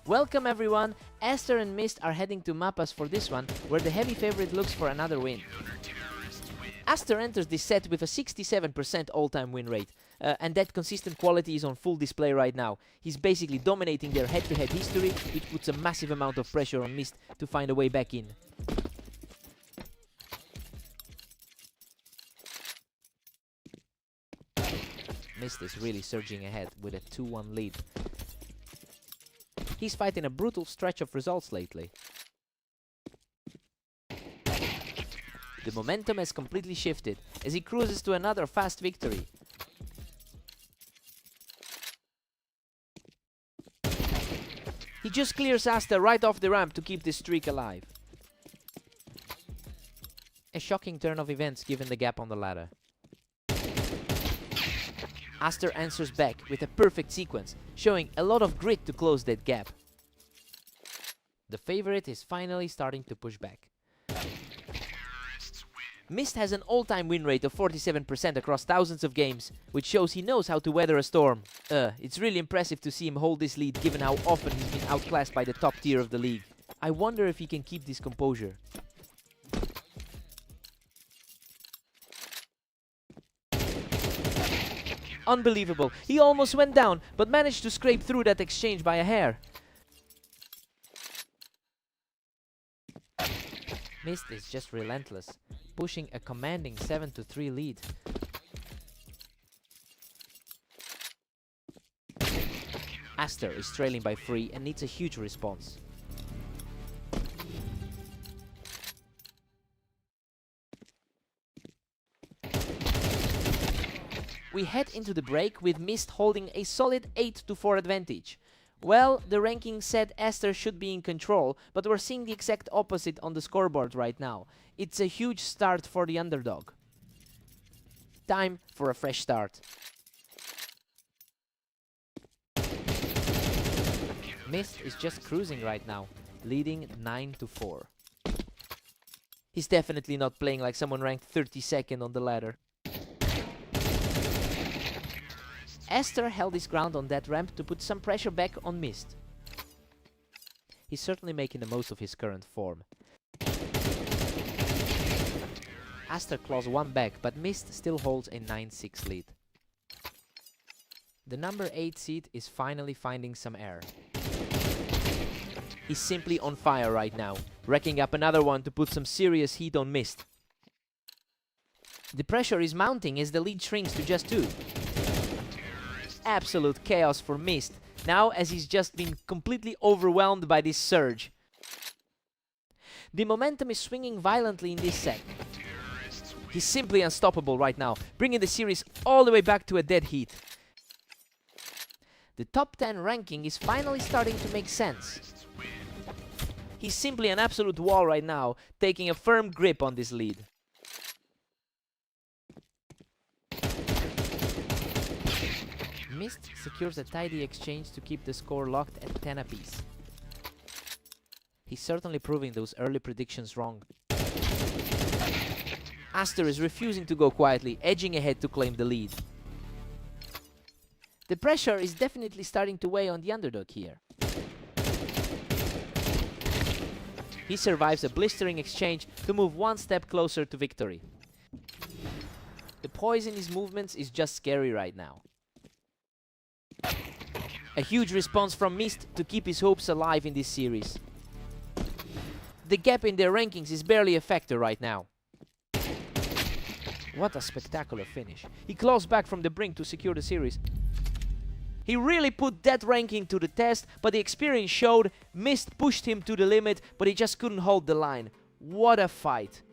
Welcome everyone, Aster and Mist are heading to Mapas for this one, where the heavy favorite looks for another win. Aster enters this set with a 67% all-time win rate, and that consistent quality is on full display right now. He's basically dominating their head-to-head history, which puts a massive amount of pressure on Mist to find a way back in. Mist is really surging ahead with a 2-1 lead. He's fighting a brutal stretch of results lately. The momentum has completely shifted as he cruises to another fast victory. He just clears Aster right off the ramp to keep this streak alive. A shocking turn of events given the gap on the ladder. Aster answers back with a perfect sequence, showing a lot of grit to close that gap. The favorite is finally starting to push back. Mist has an all-time win rate of 47% across thousands of games, which shows he knows how to weather a storm. It's really impressive to see him hold this lead given how often he's been outclassed by the top tier of the league. I wonder if he can keep this composure. Unbelievable, he almost went down, but managed to scrape through that exchange by a hair. Mist is just relentless, pushing a commanding 7-3 lead. Aster is trailing by 3 and needs a huge response. We head into the break with Mist holding a solid 8-4 advantage. Well, the ranking said Aster should be in control, but we're seeing the exact opposite on the scoreboard right now. It's a huge start for the underdog. Time for a fresh start. Mist is just cruising right now, leading 9-4. He's definitely not playing like someone ranked 32nd on the ladder. Aster held his ground on that ramp to put some pressure back on Mist. He's certainly making the most of his current form. Aster claws one back, but Mist still holds a 9-6 lead. The number 8 seed is finally finding some air. He's simply on fire right now, racking up another one to put some serious heat on Mist. The pressure is mounting as the lead shrinks to just 2. Absolute chaos for Mist, now as he's just been completely overwhelmed by this surge. The momentum is swinging violently in this set. He's simply unstoppable right now, bringing the series all the way back to a dead heat. The top 10 ranking is finally starting to make sense. He's simply an absolute wall right now, taking a firm grip on this lead. Mist secures a tidy exchange to keep the score locked at 10 apiece. He's certainly proving those early predictions wrong. Aster is refusing to go quietly, edging ahead to claim the lead. The pressure is definitely starting to weigh on the underdog here. He survives a blistering exchange to move one step closer to victory. The poise in his movements is just scary right now. A huge response from Mist to keep his hopes alive in this series. The gap in their rankings is barely a factor right now. What a spectacular finish. He claws back from the brink to secure the series. He really put that ranking to the test, but the experience showed. Mist pushed him to the limit, but he just couldn't hold the line. What a fight.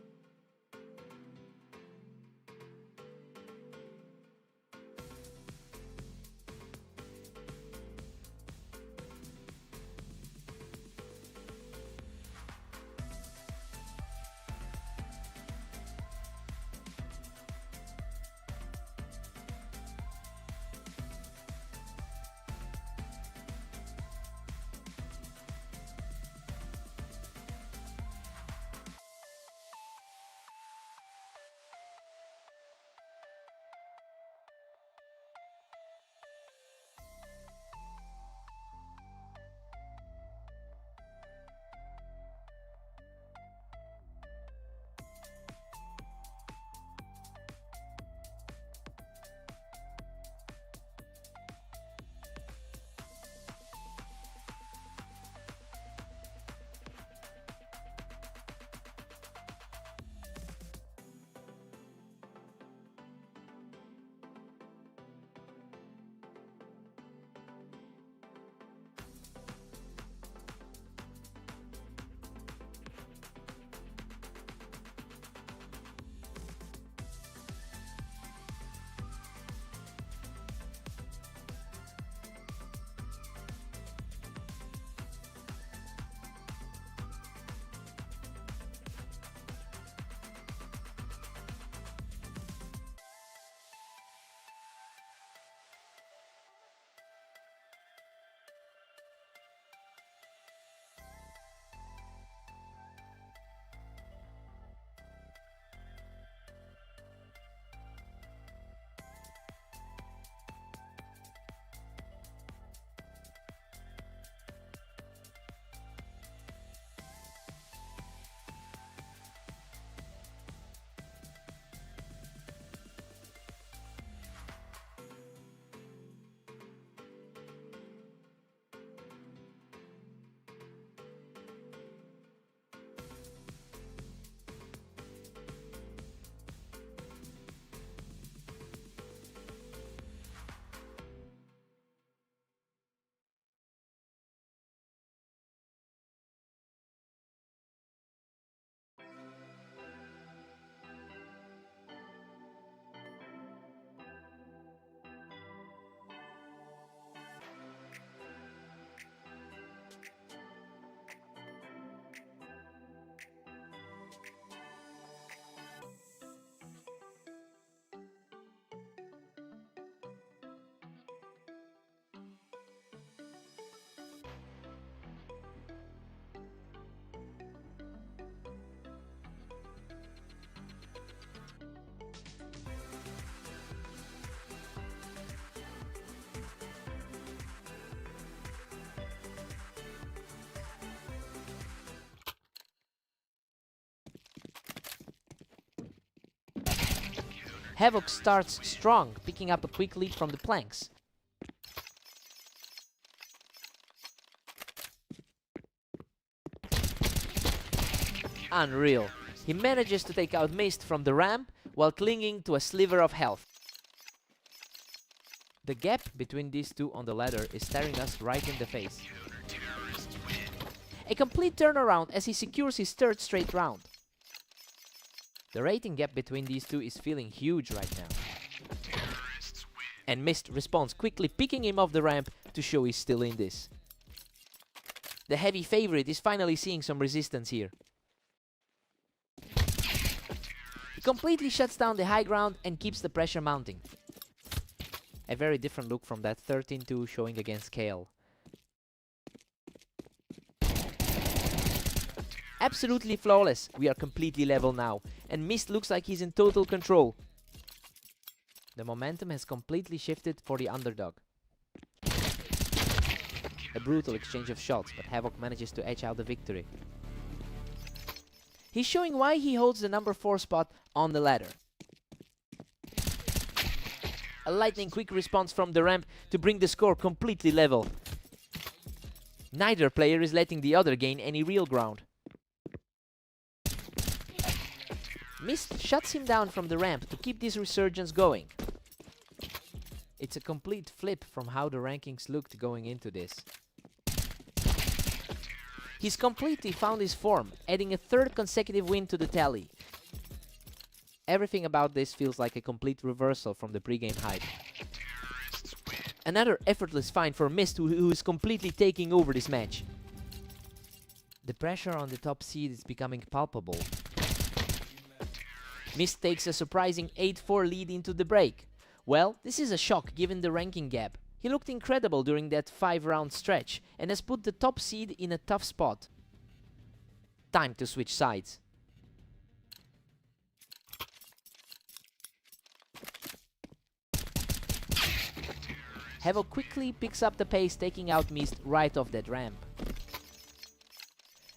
Havoc starts strong, picking up a quick lead from the planks. Unreal. He manages to take out Mist from the ramp while clinging to a sliver of health. The gap between these two on the ladder is staring us right in the face. A complete turnaround as he secures his third straight round. The rating gap between these two is feeling huge right now. And Mist responds quickly, picking him off the ramp to show he's still in this. The heavy favorite is finally seeing some resistance here. He completely shuts down the high ground and keeps the pressure mounting. A very different look from that 13-2 showing against Kale. Absolutely flawless. We are completely level now, and Mist looks like he's in total control. The momentum has completely shifted for the underdog. A brutal exchange of shots, but Havoc manages to edge out the victory. He's showing why he holds the number 4 spot on the ladder. A lightning quick response from the ramp to bring the score completely level. Neither player is letting the other gain any real ground. Mist shuts him down from the ramp to keep this resurgence going. It's a complete flip from how the rankings looked going into this. He's completely found his form, adding a third consecutive win to the tally. Everything about this feels like a complete reversal from the pregame hype. Another effortless find for Mist, who is completely taking over this match. The pressure on the top seed is becoming palpable. Mist takes a surprising 8-4 lead into the break. Well, this is a shock given the ranking gap. He looked incredible during that 5-round stretch and has put the top seed in a tough spot. Time to switch sides. Havoc quickly picks up the pace, taking out Mist right off that ramp.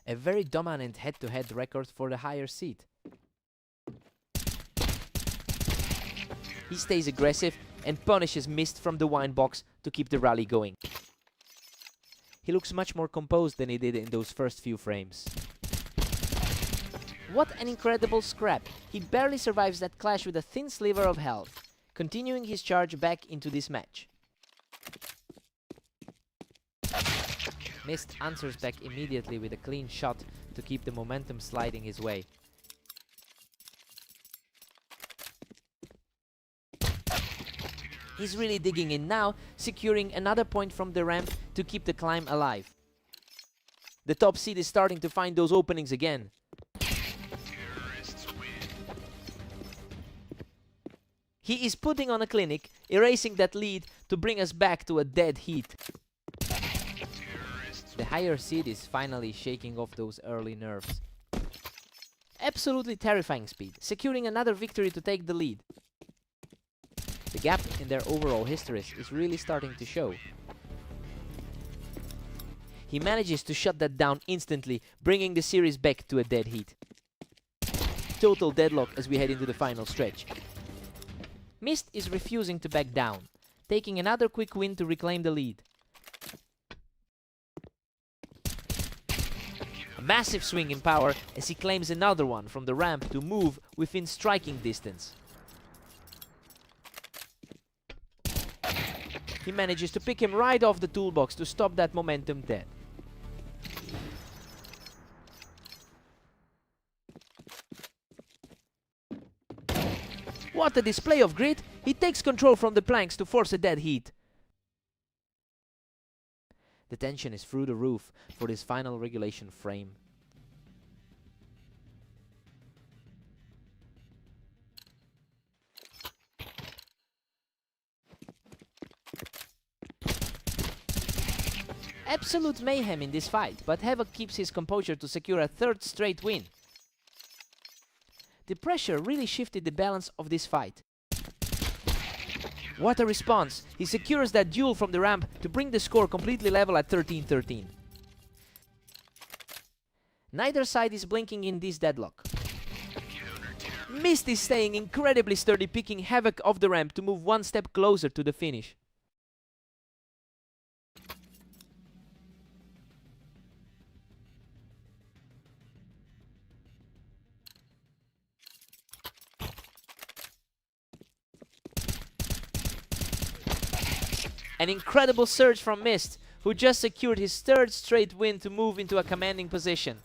A very dominant head-to-head record for the higher seed. He stays aggressive and punishes Mist from the wine box to keep the rally going. He looks much more composed than he did in those first few frames. What an incredible scrap! He barely survives that clash with a thin sliver of health, continuing his charge back into this match. Mist answers back immediately with a clean shot to keep the momentum sliding his way. He's really digging in now, securing another point from the ramp to keep the climb alive. The top seed is starting to find those openings again. He is putting on a clinic, erasing that lead to bring us back to a dead heat. The higher seed is finally shaking off those early nerves. Absolutely terrifying speed, securing another victory to take the lead. The gap in their overall histories is really starting to show. He manages to shut that down instantly, bringing the series back to a dead heat. Total deadlock as we head into the final stretch. Mist is refusing to back down, taking another quick win to reclaim the lead. A massive swing in power as he claims another one from the ramp to move within striking distance. He manages to pick him right off the toolbox to stop that momentum dead. What a display of grit! He takes control from the planks to force a dead heat. The tension is through the roof for this final regulation frame. Absolute mayhem in this fight, but Havoc keeps his composure to secure a third straight win. The pressure really shifted the balance of this fight. What a response! He secures that duel from the ramp to bring the score completely level at 13-13. Neither side is blinking in this deadlock. Mist is staying incredibly sturdy, picking Havoc off the ramp to move one step closer to the finish. An incredible surge from Mist, who just secured his third straight win to move into a commanding position.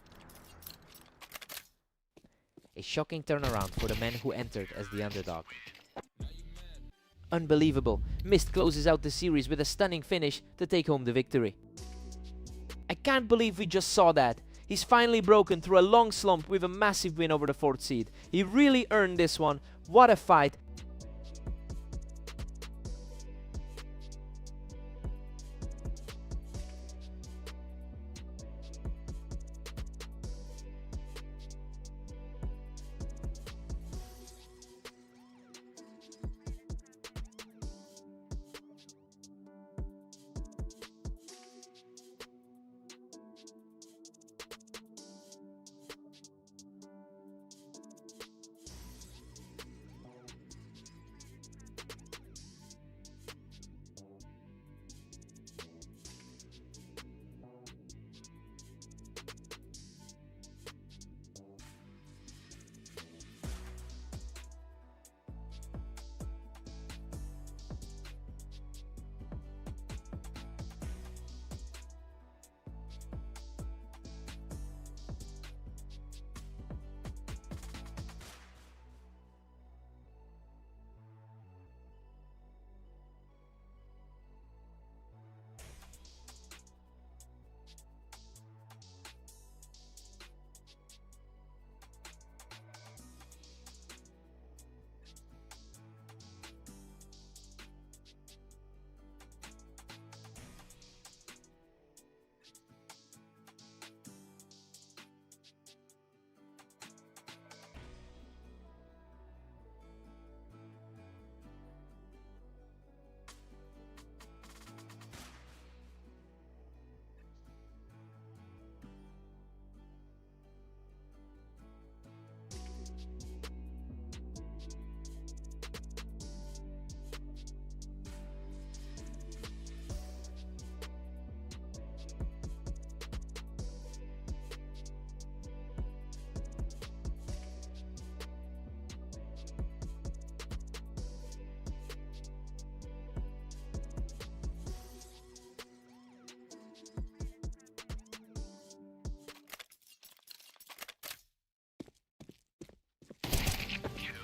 A shocking turnaround for the man who entered as the underdog. Unbelievable, Mist closes out the series with a stunning finish to take home the victory. I can't believe we just saw that. He's finally broken through a long slump with a massive win over the 4th seed. He really earned this one. What a fight.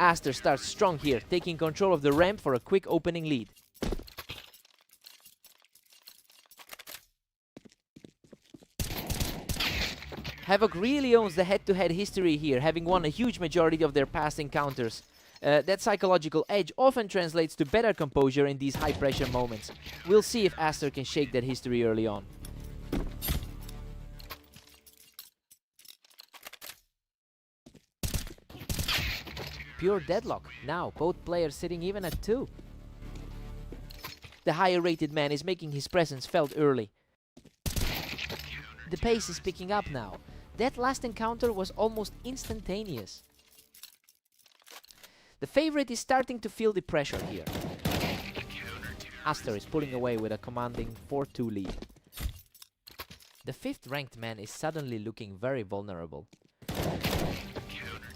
Aster starts strong here, taking control of the ramp for a quick opening lead. Havoc really owns the head-to-head history here, having won a huge majority of their past encounters. That psychological edge often translates to better composure in these high-pressure moments. We'll see if Aster can shake that history early on. Pure deadlock. Now, both players sitting even at 2. The higher-rated man is making his presence felt early. The pace is picking up now. That last encounter was almost instantaneous. The favorite is starting to feel the pressure here. Aster is pulling away with a commanding 4-2 lead. The 5th ranked man is suddenly looking very vulnerable.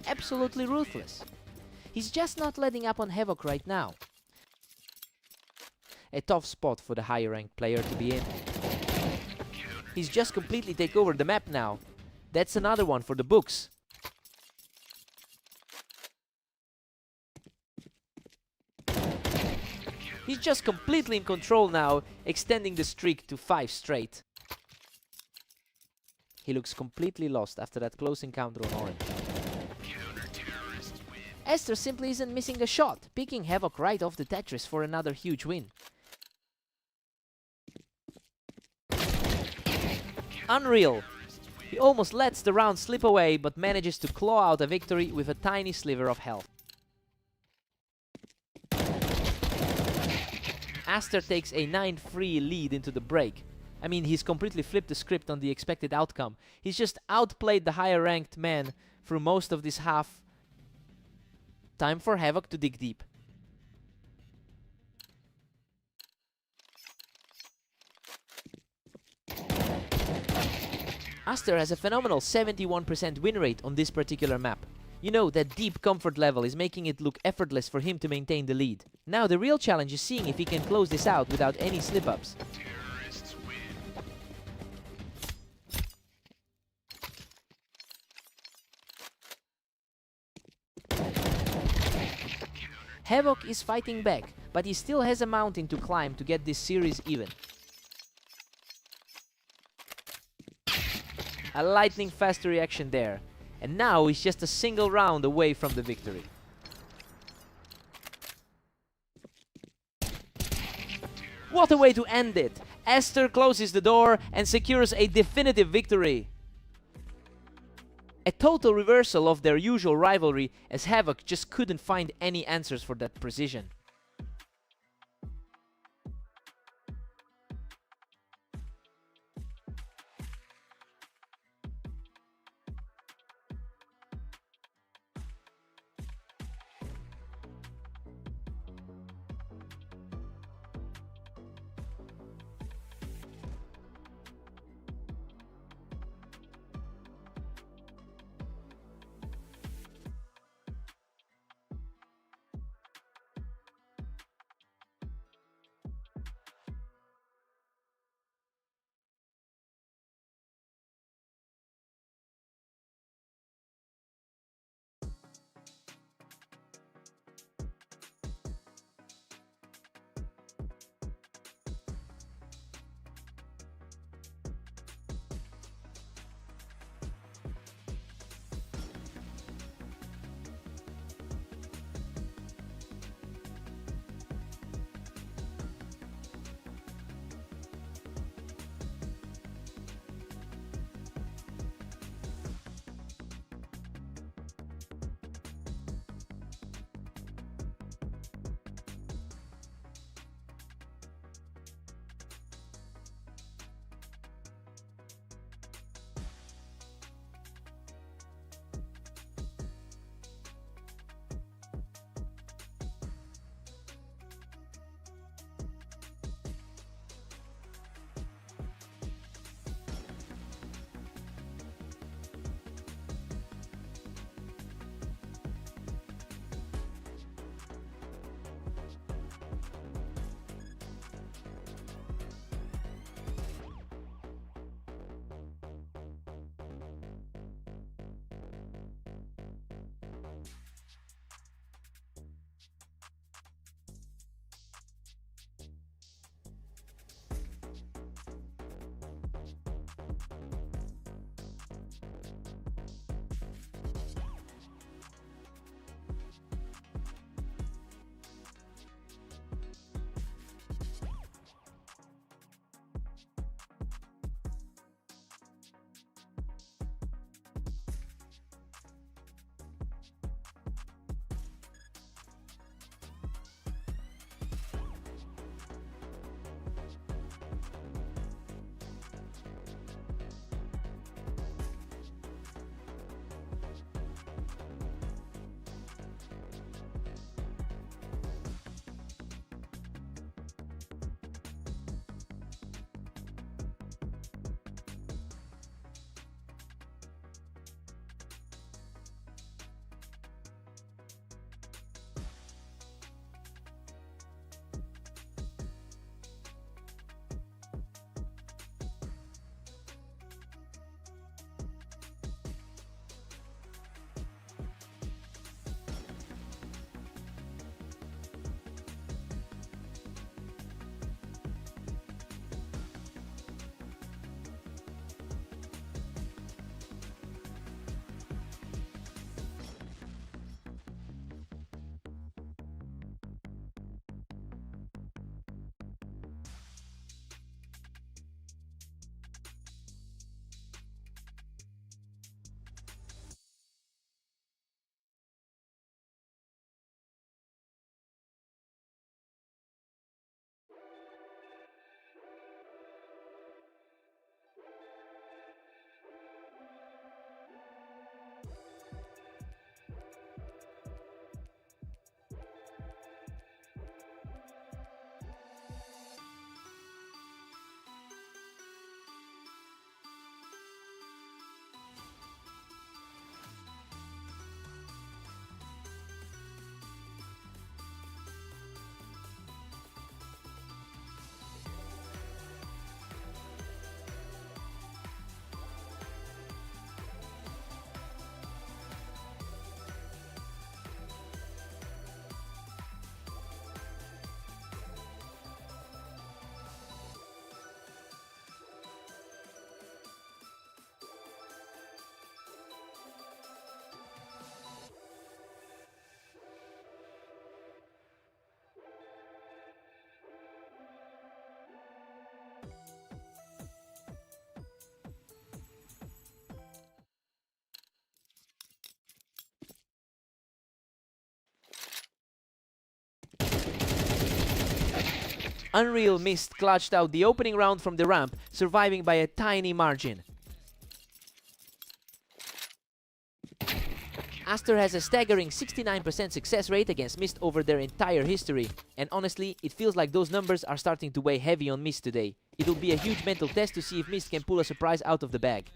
Absolutely ruthless. He's just not letting up on Havoc right now. A tough spot for the higher ranked player to be in. He's just completely take over the map now. That's another one for the books. He's just completely in control now, extending the streak to 5 straight. He looks completely lost after that close encounter on orange. Aster simply isn't missing a shot, picking Havoc right off the Tetris for another huge win. Unreal! He almost lets the round slip away, but manages to claw out a victory with a tiny sliver of health. Aster takes a 9-3 lead into the break. I mean, he's completely flipped the script on the expected outcome. He's just outplayed the higher ranked man through most of this half. Time for Havoc to dig deep. Aster has a phenomenal 71% win rate on this particular map. You know, that deep comfort level is making it look effortless for him to maintain the lead. Now the real challenge is seeing if he can close this out without any slip-ups. Havoc is fighting back, but he still has a mountain to climb to get this series even. A lightning fast reaction there. And now he's just a single round away from the victory. What a way to end it! Aster closes the door and secures a definitive victory. A total reversal of their usual rivalry, as Havoc just couldn't find any answers for that precision. Unreal Mist clutched out the opening round from the ramp, surviving by a tiny margin. Aster has a staggering 69% success rate against Mist over their entire history, and honestly, it feels like those numbers are starting to weigh heavy on Mist today. It'll be a huge mental test to see if Mist can pull a surprise out of the bag.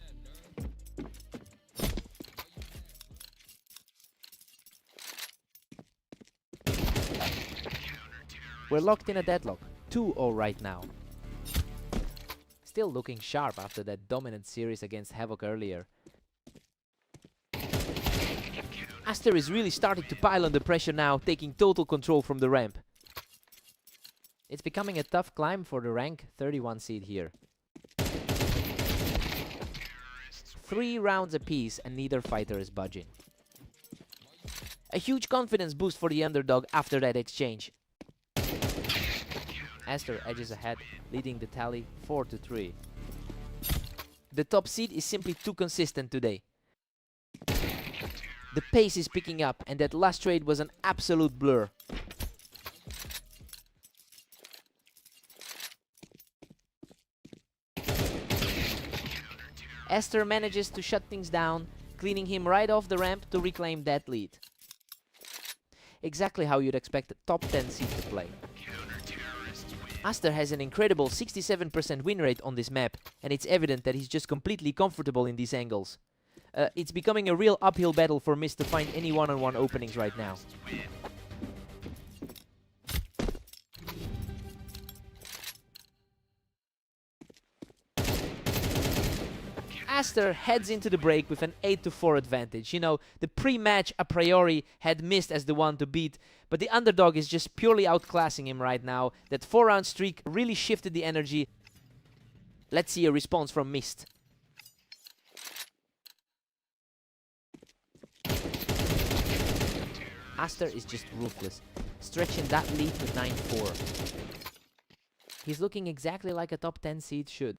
We're locked in a deadlock, 2-0 right now. Still looking sharp after that dominant series against Havoc earlier. Aster is really starting to pile on the pressure now, taking total control from the ramp. It's becoming a tough climb for the rank 31 seed here. 3 rounds apiece and neither fighter is budging. A huge confidence boost for the underdog after that exchange. Aster edges ahead, leading the tally 4-3. The top seed is simply too consistent today. The pace is picking up, and that last trade was an absolute blur. Aster manages to shut things down, cleaning him right off the ramp to reclaim that lead. Exactly how you'd expect a top 10 seed to play. Aster has an incredible 67% win rate on this map, and it's evident that he's just completely comfortable in these angles. It's becoming a real uphill battle for Mist to find any one-on-one openings right now. Aster heads into the break with an 8-4 advantage. You know, the pre-match a priori had Mist as the one to beat, but the underdog is just purely outclassing him right now. That 4-round streak really shifted the energy. Let's see a response from Mist. Aster is just ruthless, stretching that lead to 9-4. He's looking exactly like a top 10 seed should.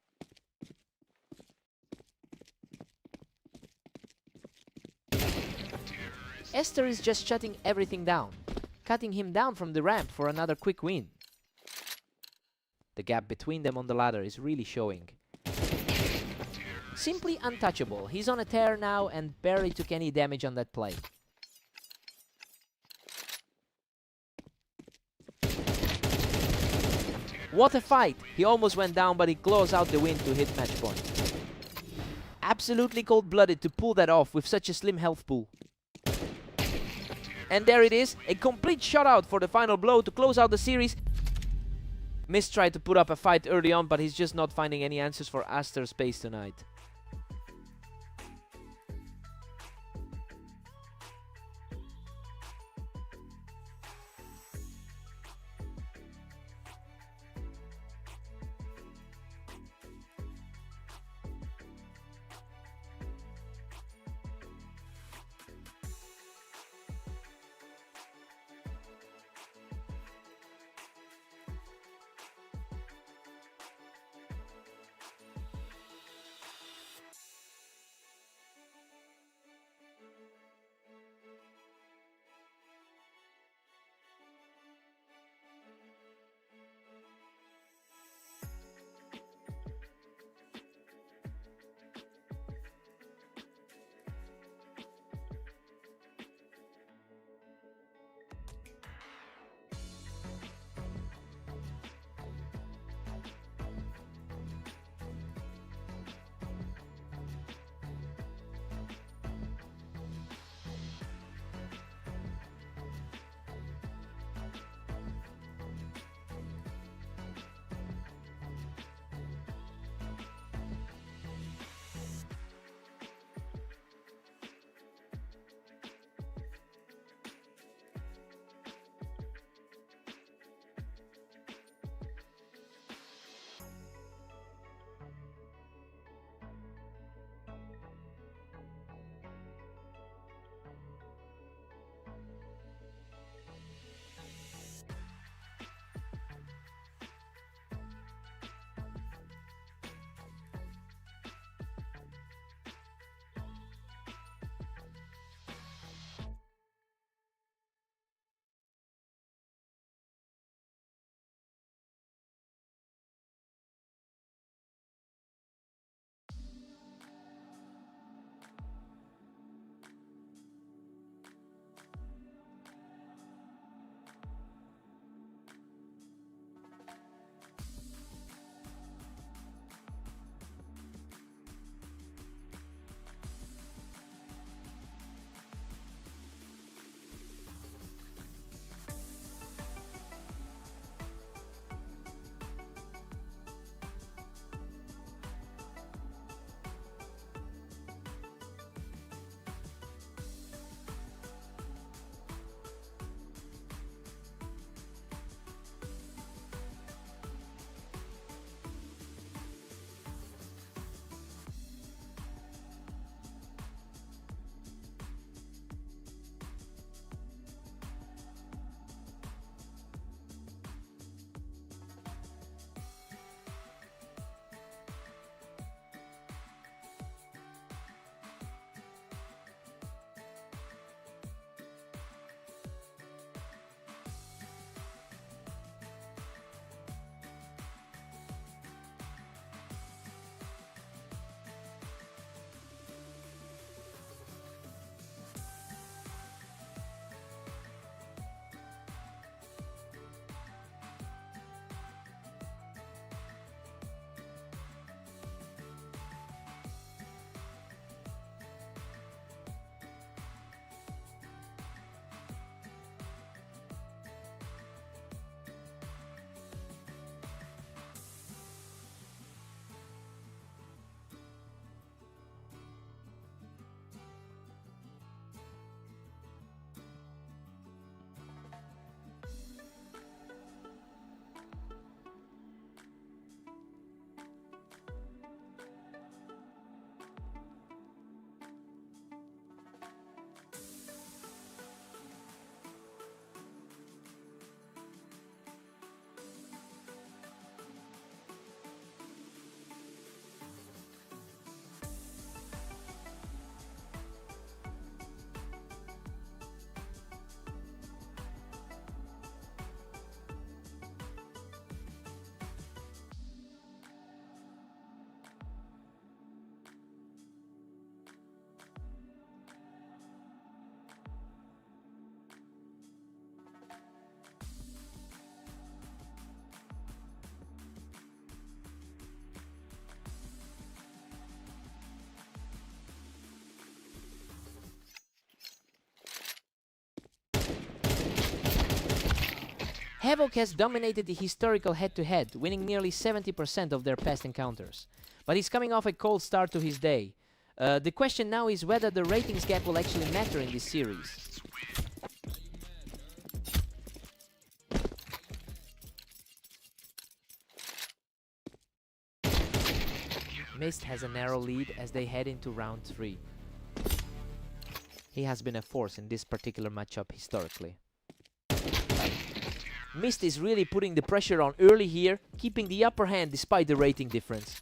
Aster is just shutting everything down, cutting him down from the ramp for another quick win. The gap between them on the ladder is really showing. Simply untouchable. He's on a tear now and barely took any damage on that play. What a fight! He almost went down, but he claws out the win to hit match point. Absolutely cold-blooded to pull that off with such a slim health pool. And there it is, a complete shutout for the final blow to close out the series. Mist tried to put up a fight early on, but he's just not finding any answers for Aster's pace tonight. Havoc has dominated the historical head-to-head, winning nearly 70% of their past encounters. But he's coming off a cold start to his day. The question now is whether the ratings gap will actually matter in this series. Mist has a narrow lead as they head into round 3. He has been a force in this particular matchup historically. Mist is really putting the pressure on early here, keeping the upper hand despite the rating difference.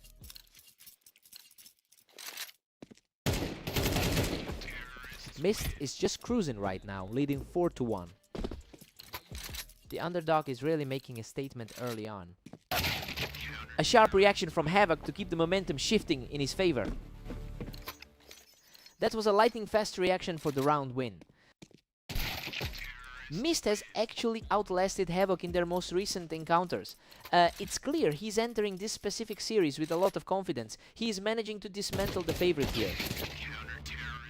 Mist is just cruising right now, leading 4-1. The underdog is really making a statement early on. A sharp reaction from Havoc to keep the momentum shifting in his favor. That was a lightning-fast reaction for the round win. Mist has actually outlasted Havoc in their most recent encounters. It's clear he's entering this specific series with a lot of confidence. He is managing to dismantle the favorite here.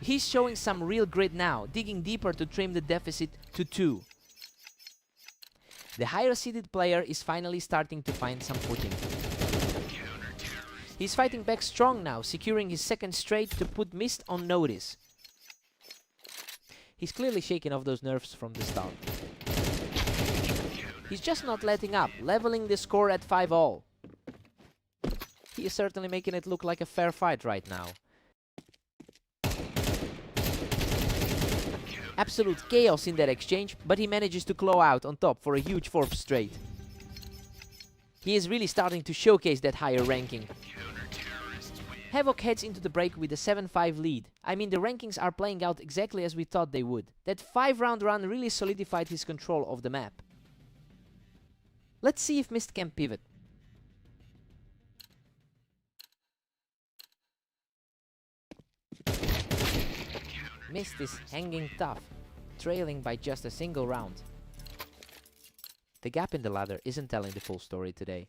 He's showing some real grit now, digging deeper to trim the deficit to 2. The higher seeded player is finally starting to find some footing. He's fighting back strong now, securing his second straight to put Mist on notice. He's clearly shaking off those nerves from the start. He's just not letting up, leveling the score at 5-all. He is certainly making it look like a fair fight right now. Absolute chaos in that exchange, but he manages to claw out on top for a huge 4th straight. He is really starting to showcase that higher ranking. Havoc heads into the break with a 7-5 lead. I mean, the rankings are playing out exactly as we thought they would. That 5-round run really solidified his control of the map. Let's see if Mist can pivot. Mist is hanging tough, trailing by just a single round. The gap in the ladder isn't telling the full story today.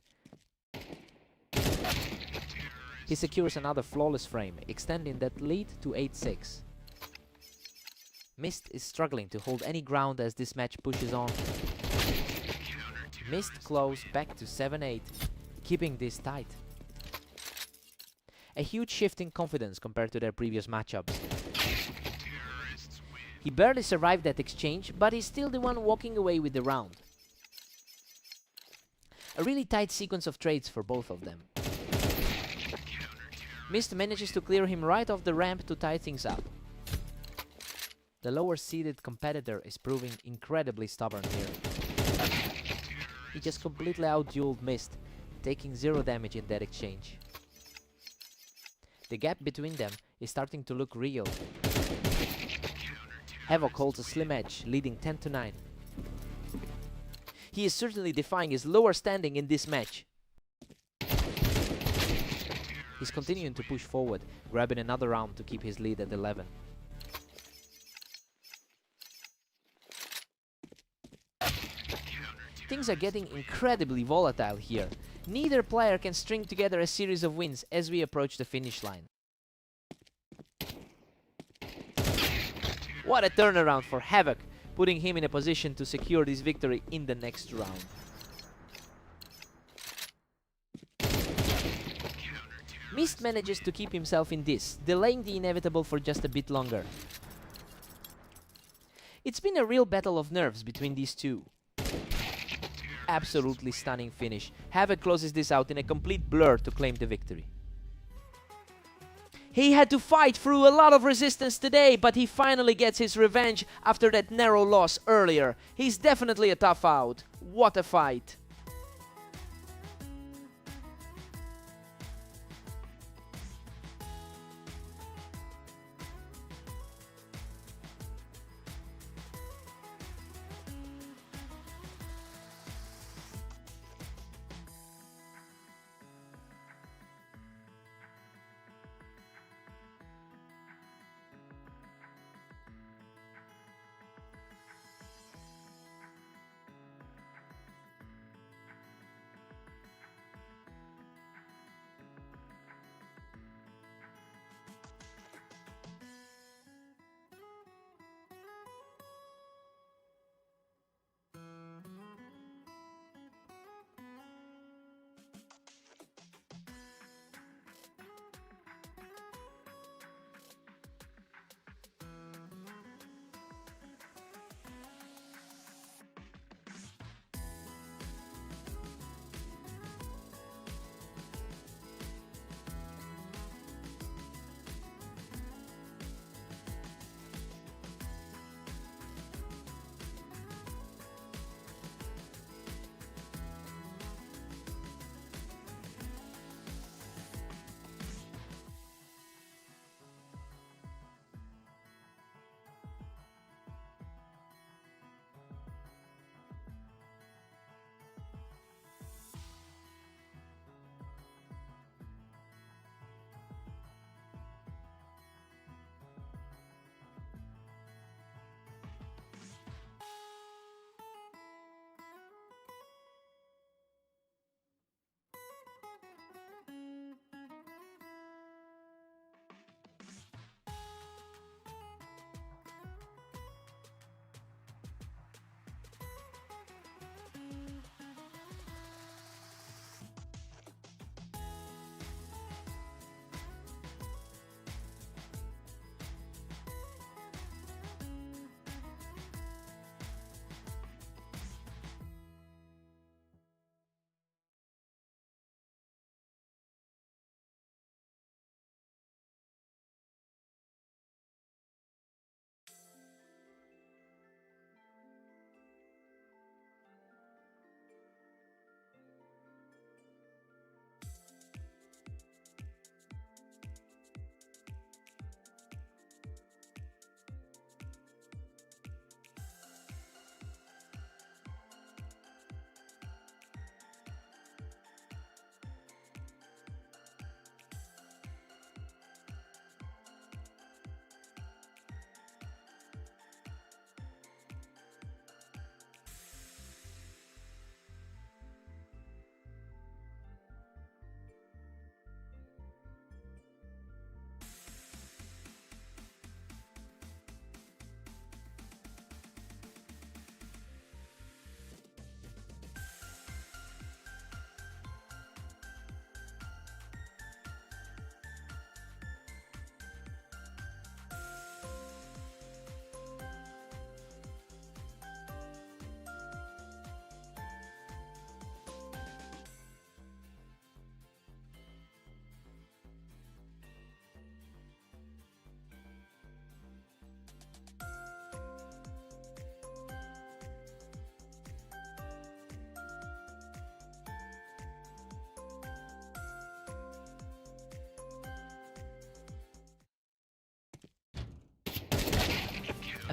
He secures another flawless frame, extending that lead to 8-6. Mist is struggling to hold any ground as this match pushes on. Mist claws back to 7-8, keeping this tight. A huge shift in confidence compared to their previous matchups. He barely survived that exchange, but he's still the one walking away with the round. A really tight sequence of trades for both of them. Mist manages to clear him right off the ramp to tie things up. The lower seeded competitor is proving incredibly stubborn here. He just completely outdueled Mist, taking 0 damage in that exchange. The gap between them is starting to look real. Havoc holds a slim edge, leading 10-9. He is certainly defying his lower standing in this match. He's continuing to push forward, grabbing another round to keep his lead at 11. Things are getting incredibly volatile here. Neither player can string together a series of wins as we approach the finish line. What a turnaround for Havoc, putting him in a position to secure this victory in the next round. Mist manages to keep himself in this, delaying the inevitable for just a bit longer. It's been a real battle of nerves between these two. Absolutely stunning finish. Havoc closes this out in a complete blur to claim the victory. He had to fight through a lot of resistance today, but he finally gets his revenge after that narrow loss earlier. He's definitely a tough out. What a fight.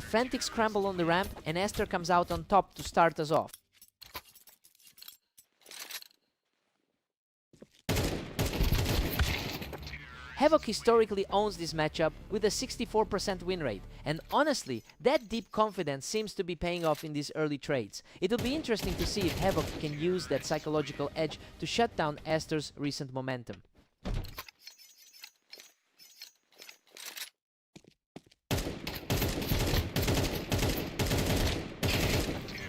frantic scramble on the ramp, and Esther comes out on top to start us off. Havoc historically owns this matchup with a 64% win rate, and honestly, that deep confidence seems to be paying off in these early trades. It'll be interesting to see if Havoc can use that psychological edge to shut down Esther's recent momentum.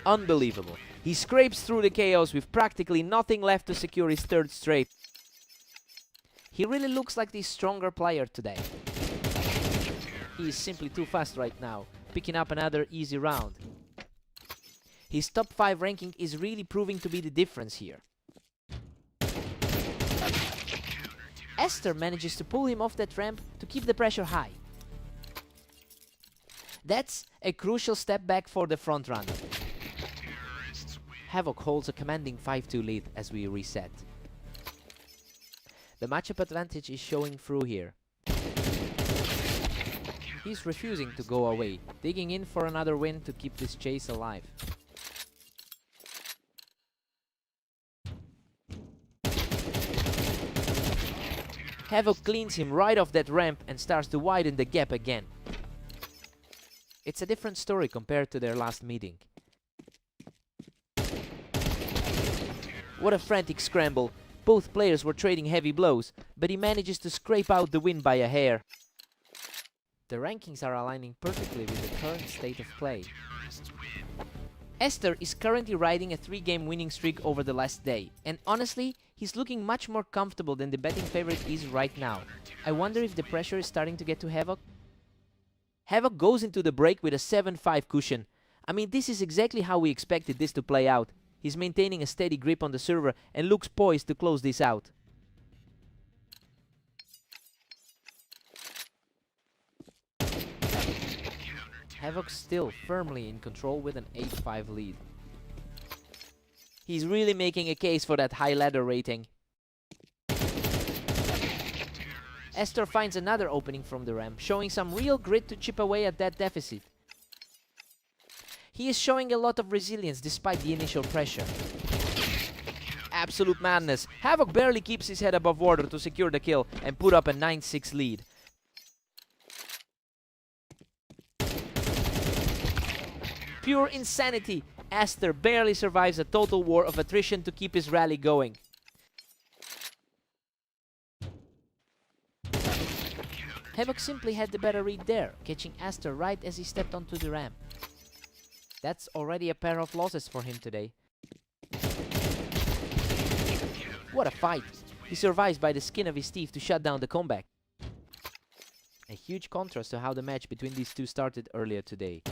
Unbelievable. He scrapes through the chaos with practically nothing left to secure his third straight. He really looks like the stronger player today. He is simply too fast right now, picking up another easy round. His top 5 ranking is really proving to be the difference here. Esther manages to pull him off that ramp to keep the pressure high. That's a crucial step back for the frontrunner. Havoc holds a commanding 5-2 lead as we reset. The matchup advantage is showing through here. He's refusing to go away, digging in for another win to keep this chase alive. Havoc cleans him right off that ramp and starts to widen the gap again. It's a different story compared to their last meeting. What a frantic scramble. Both players were trading heavy blows, but he manages to scrape out the win by a hair. The rankings are aligning perfectly with the current state of play. Esther is currently riding a 3-game winning streak over the last day, and honestly, he's looking much more comfortable than the betting favorite is right now. I wonder if the pressure is starting to get to Havoc? Havoc goes into the break with a 7-5 cushion. I mean, this is exactly how we expected this to play out. He's maintaining a steady grip on the server and looks poised to close this out. Havoc still firmly in control with an 8-5 lead. He's really making a case for that high ladder rating. Esther finds another opening from the ramp, showing some real grit to chip away at that deficit. He is showing a lot of resilience despite the initial pressure. Absolute madness. Havoc barely keeps his head above water to secure the kill and put up a 9-6 lead. Pure insanity. Esther barely survives a total war of attrition to keep his rally going. Havoc simply had the better read there, catching Esther right as he stepped onto the ramp. That's already a pair of losses for him today. What a fight! He survives by the skin of his teeth to shut down the comeback. A huge contrast to how the match between these two started earlier today.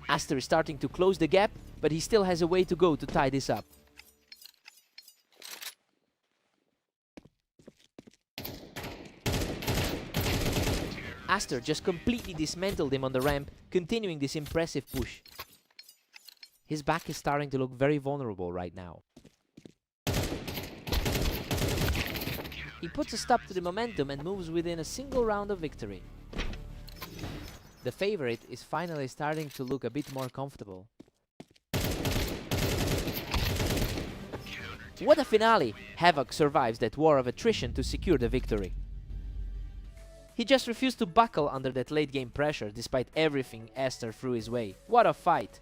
Esther is starting to close the gap, but he still has a way to go to tie this up. Esther just completely dismantled him on the ramp, continuing this impressive push. His back is starting to look very vulnerable right now. He puts a stop to the momentum and moves within a single round of victory. The favorite is finally starting to look a bit more comfortable. What a finale! Havoc survives that war of attrition to secure the victory. He just refused to buckle under that late game pressure despite everything Esther threw his way. What a fight!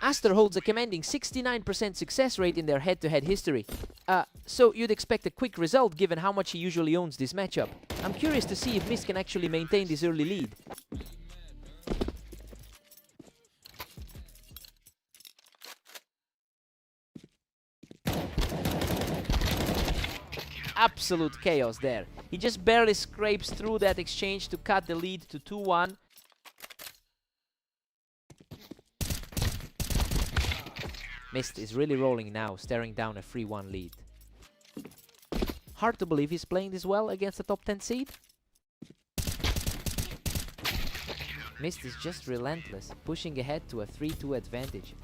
Aster holds a commanding 69% success rate in their head-to-head history. So you'd expect a quick result given how much he usually owns this matchup. I'm curious to see if Mist can actually maintain this early lead. Absolute chaos there. He just barely scrapes through that exchange to cut the lead to 2-1. Mist is really rolling now, staring down a 3-1 lead. Hard to believe he's playing this well against the top 10 seed. Mist is just relentless, pushing ahead to a 3-2 advantage.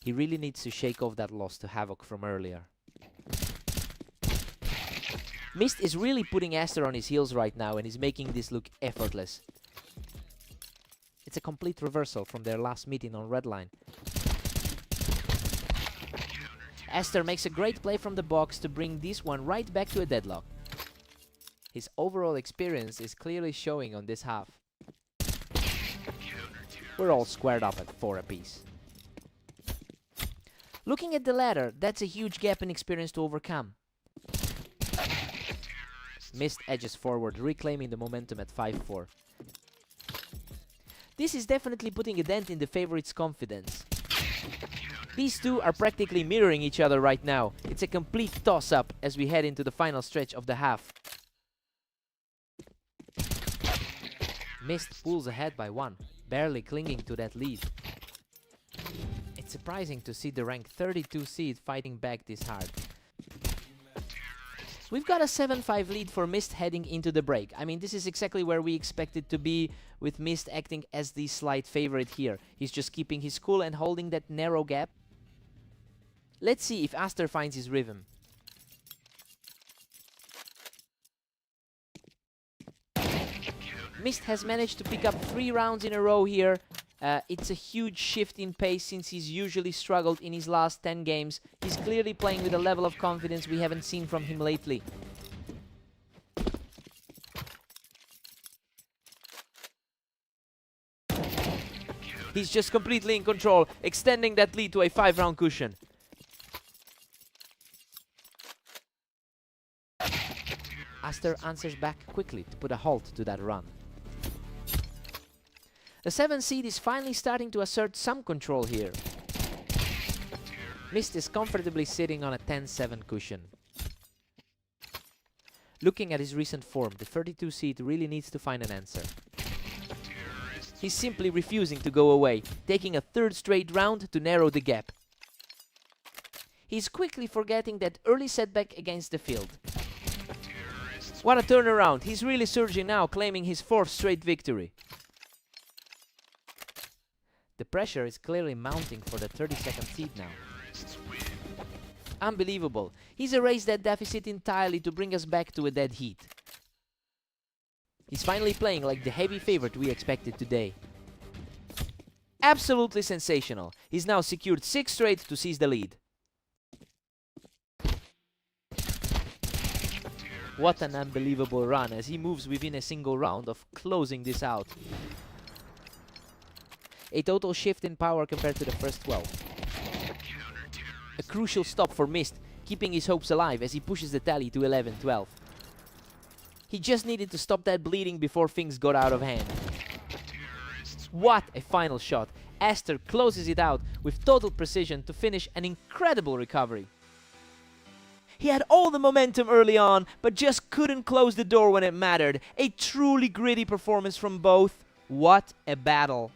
He really needs to shake off that loss to Havoc from earlier. Mist is really putting Aster on his heels right now and is making this look effortless. It's a complete reversal from their last meeting on Redline. Aster makes a great play from the box to bring this one right back to a deadlock. His overall experience is clearly showing on this half. We're all squared up at 4 apiece. Looking at the ladder, that's a huge gap in experience to overcome. Mist edges forward, reclaiming the momentum at 5-4. This is definitely putting a dent in the favorites' confidence. These two are practically mirroring each other right now. It's a complete toss-up as we head into the final stretch of the half. Mist pulls ahead by 1, barely clinging to that lead. It's surprising to see the ranked 32 seed fighting back this hard. We've got a 7-5 lead for Mist heading into the break. I mean, this is exactly where we expected to be, with Mist acting as the slight favorite here. He's just keeping his cool and holding that narrow gap. Let's see if Aster finds his rhythm. Mist has managed to pick up 3 rounds in a row here. It's a huge shift in pace since he's usually struggled in his last 10 games. He's clearly playing with a level of confidence we haven't seen from him lately. He's just completely in control, extending that lead to a 5-round cushion. Aster answers back quickly to put a halt to that run. The 7 seed is finally starting to assert some control here. Mist is comfortably sitting on a 10-7 cushion. Looking at his recent form, the 32 seed really needs to find an answer. He's simply refusing to go away, taking a 3rd straight round to narrow the gap. He's quickly forgetting that early setback against the field. What a turnaround! He's really surging now, claiming his 4th straight victory. The pressure is clearly mounting for the 32nd seed now. Unbelievable. He's erased that deficit entirely to bring us back to a dead heat. He's finally playing like the heavy favorite we expected today. Absolutely sensational. He's now secured 6 straight to seize the lead. What an unbelievable run as he moves within a single round of closing this out. A total shift in power compared to the first 12. A crucial stop for Mist, keeping his hopes alive as he pushes the tally to 11-12. He just needed to stop that bleeding before things got out of hand. What a final shot! Aster closes it out with total precision to finish an incredible recovery. He had all the momentum early on, but just couldn't close the door when it mattered. A truly gritty performance from both. What a battle!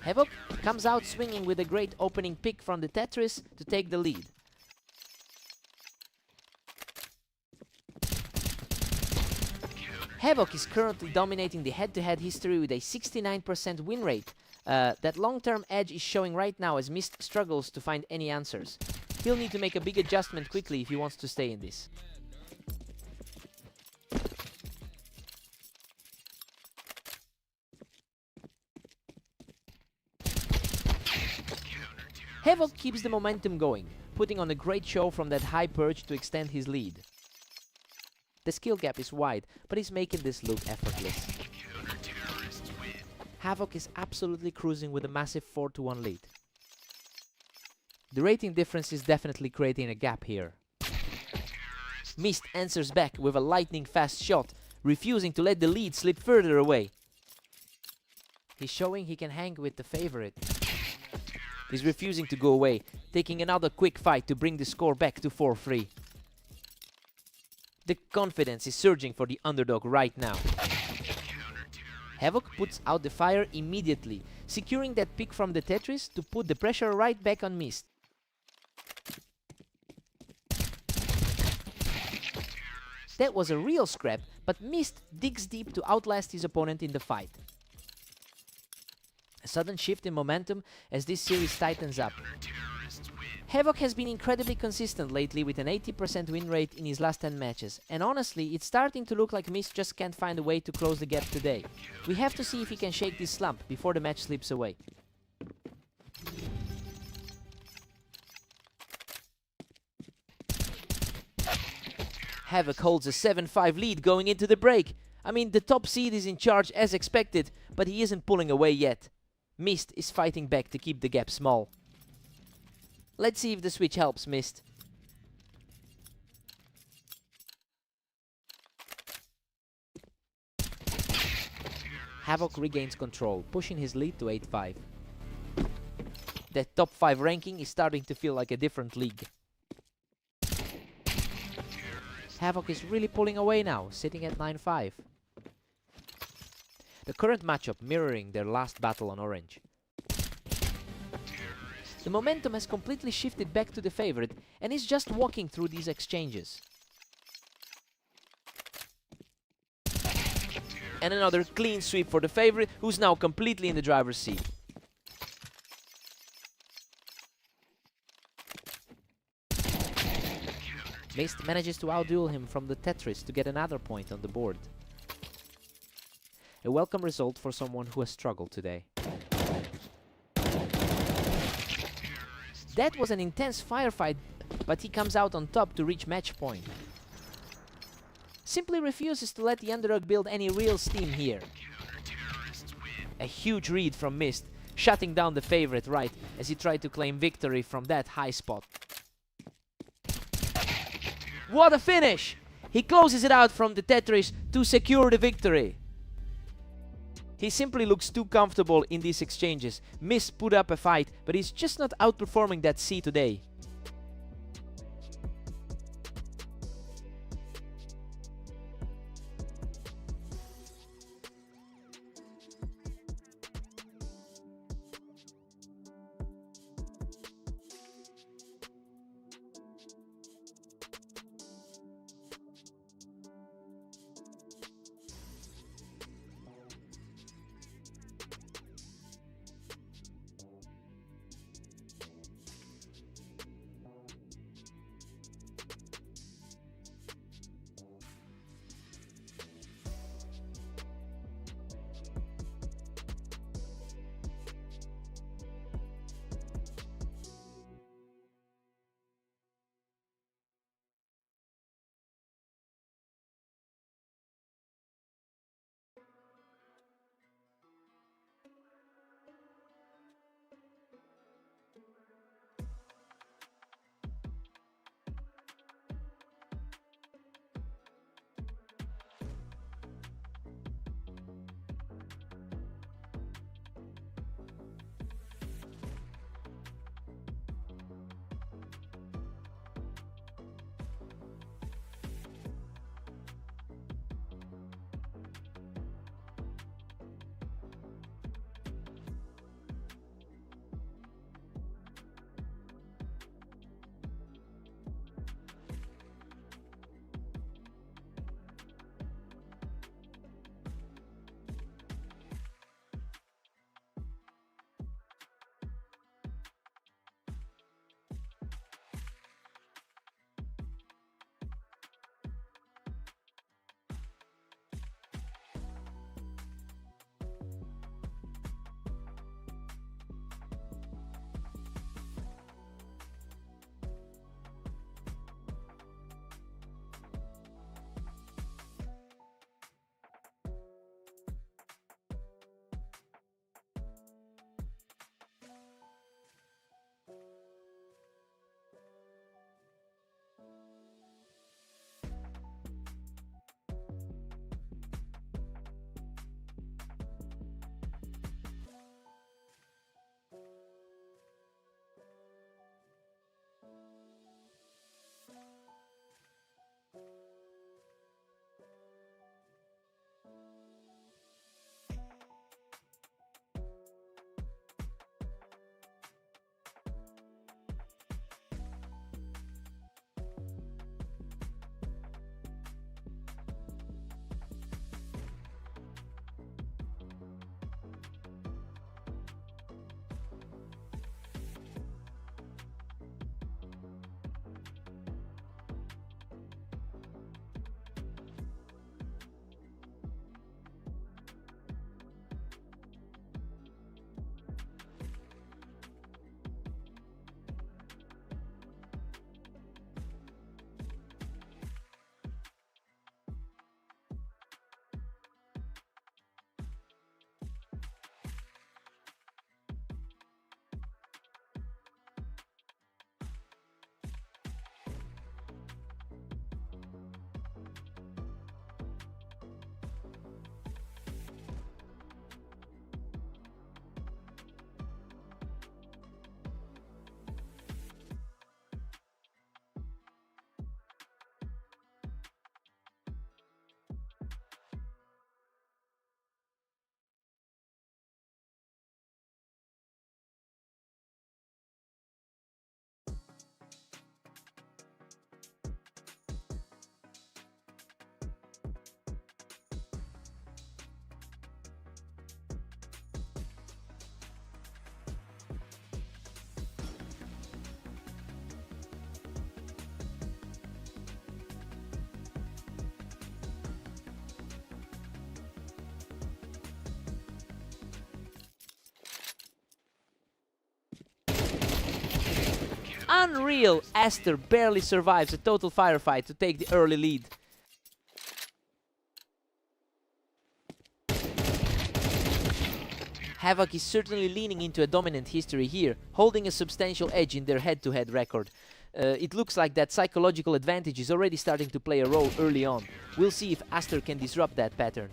Havoc comes out swinging with a great opening pick from the Tetris to take the lead. Havoc is currently dominating the head-to-head history with a 69% win rate. That long-term edge is showing right now as Mist struggles to find any answers. He'll need to make a big adjustment quickly if he wants to stay in this. Havoc keeps the momentum going, putting on a great show from that high perch to extend his lead. The skill gap is wide, but he's making this look effortless. Havoc is absolutely cruising with a massive 4-1 lead. The rating difference is definitely creating a gap here. Mist answers back with a lightning fast shot, refusing to let the lead slip further away. He's showing he can hang with the favorite. He's refusing to go away, taking another quick fight to bring the score back to 4-3. The confidence is surging for the underdog right now. Havoc puts out the fire immediately, securing that pick from the Tetris to put the pressure right back on Mist. That was a real scrap, but Mist digs deep to outlast his opponent in the fight. A sudden shift in momentum as this series tightens up. Havoc has been incredibly consistent lately with an 80% win rate in his last 10 matches, and honestly, it's starting to look like Mist just can't find a way to close the gap today. We have to see if he can shake this slump before the match slips away. Havoc holds a 7-5 lead going into the break. I mean, the top seed is in charge as expected, but he isn't pulling away yet. Mist is fighting back to keep the gap small. Let's see if the switch helps Mist. Havoc regains control, pushing his lead to 8-5. That top 5 ranking is starting to feel like a different league. Havoc is really pulling away now, sitting at 9-5. The current matchup mirroring their last battle on Orange. The momentum has completely shifted back to the favorite and is just walking through these exchanges. And another clean sweep for the favorite, who's now completely in the driver's seat. Mist manages to outduel him from the Tetris to get another point on the board. A welcome result for someone who has struggled today. That was an intense firefight, but he comes out on top to reach match point. Simply refuses to let the underdog build any real steam here. A huge read from Mist, shutting down the favorite right as he tried to claim victory from that high spot. What a finish! He closes it out from the Tetris to secure the victory. He simply looks too comfortable in these exchanges. Mist put up a fight, but he's just not outperforming that C today. Unreal! Aster barely survives a total firefight to take the early lead. Havoc is certainly leaning into a dominant history here, holding a substantial edge in their head-to-head record. It looks like that psychological advantage is already starting to play a role early on. We'll see if Aster can disrupt that pattern.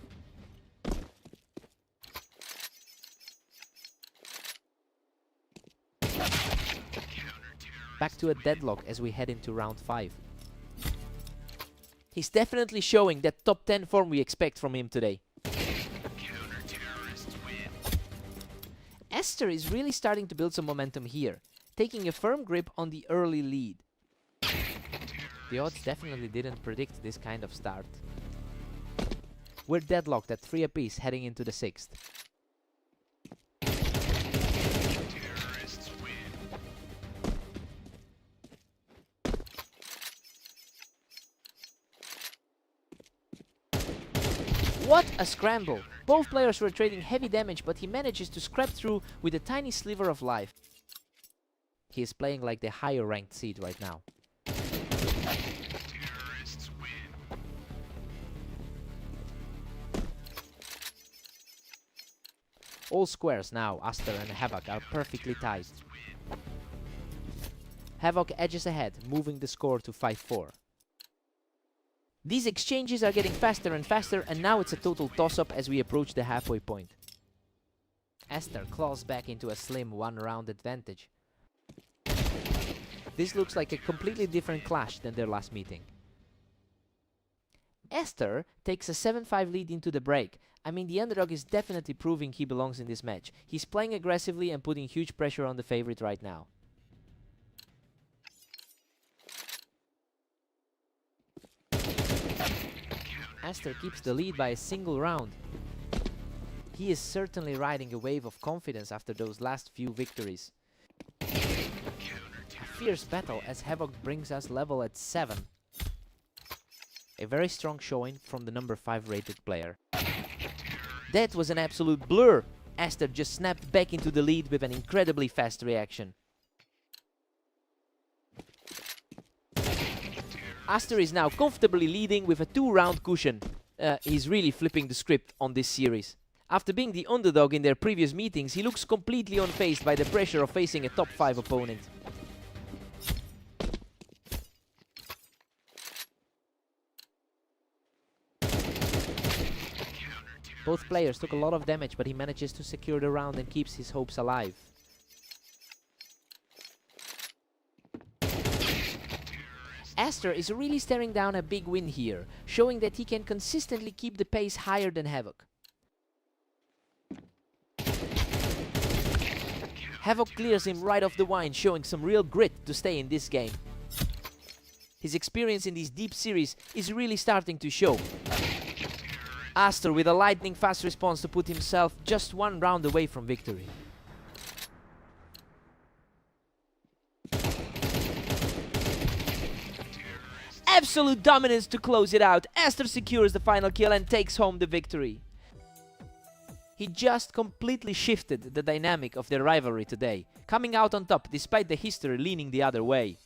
Back to a deadlock as we head into round 5. He's definitely showing that top 10 form we expect from him today. Aster is really starting to build some momentum here, taking a firm grip on the early lead. The odds definitely didn't predict this kind of start. We're deadlocked at 3 apiece heading into the 6th. What a scramble! Both players were trading heavy damage, but he manages to scrap through with a tiny sliver of life. He is playing like the higher ranked seed right now. All squares now, Aster and Havoc, are perfectly tied. Havoc edges ahead, moving the score to 5-4. These exchanges are getting faster and faster, and now it's a total toss-up as we approach the halfway point. Aster claws back into a slim one-round advantage. This looks like a completely different clash than their last meeting. Aster takes a 7-5 lead into the break. I mean, the underdog is definitely proving he belongs in this match. He's playing aggressively and putting huge pressure on the favorite right now. Aster keeps the lead by a single round. He is certainly riding a wave of confidence after those last few victories. A fierce battle as Havoc brings us level at 7. A very strong showing from the number 5 rated player. That was an absolute blur! Aster just snapped back into the lead with an incredibly fast reaction. Aster is now comfortably leading with a 2-round cushion. He's really flipping the script on this series. After being the underdog in their previous meetings, he looks completely unfazed by the pressure of facing a top 5 opponent. Both players took a lot of damage, but he manages to secure the round and keeps his hopes alive. Aster is really staring down a big win here, showing that he can consistently keep the pace higher than Havoc. Havoc clears him right off the vine, showing some real grit to stay in this game. His experience in these deep series is really starting to show. Aster with a lightning fast response to put himself just 1 round away from victory. Absolute dominance to close it out. Aster secures the final kill and takes home the victory. He just completely shifted the dynamic of their rivalry today, coming out on top despite the history leaning the other way.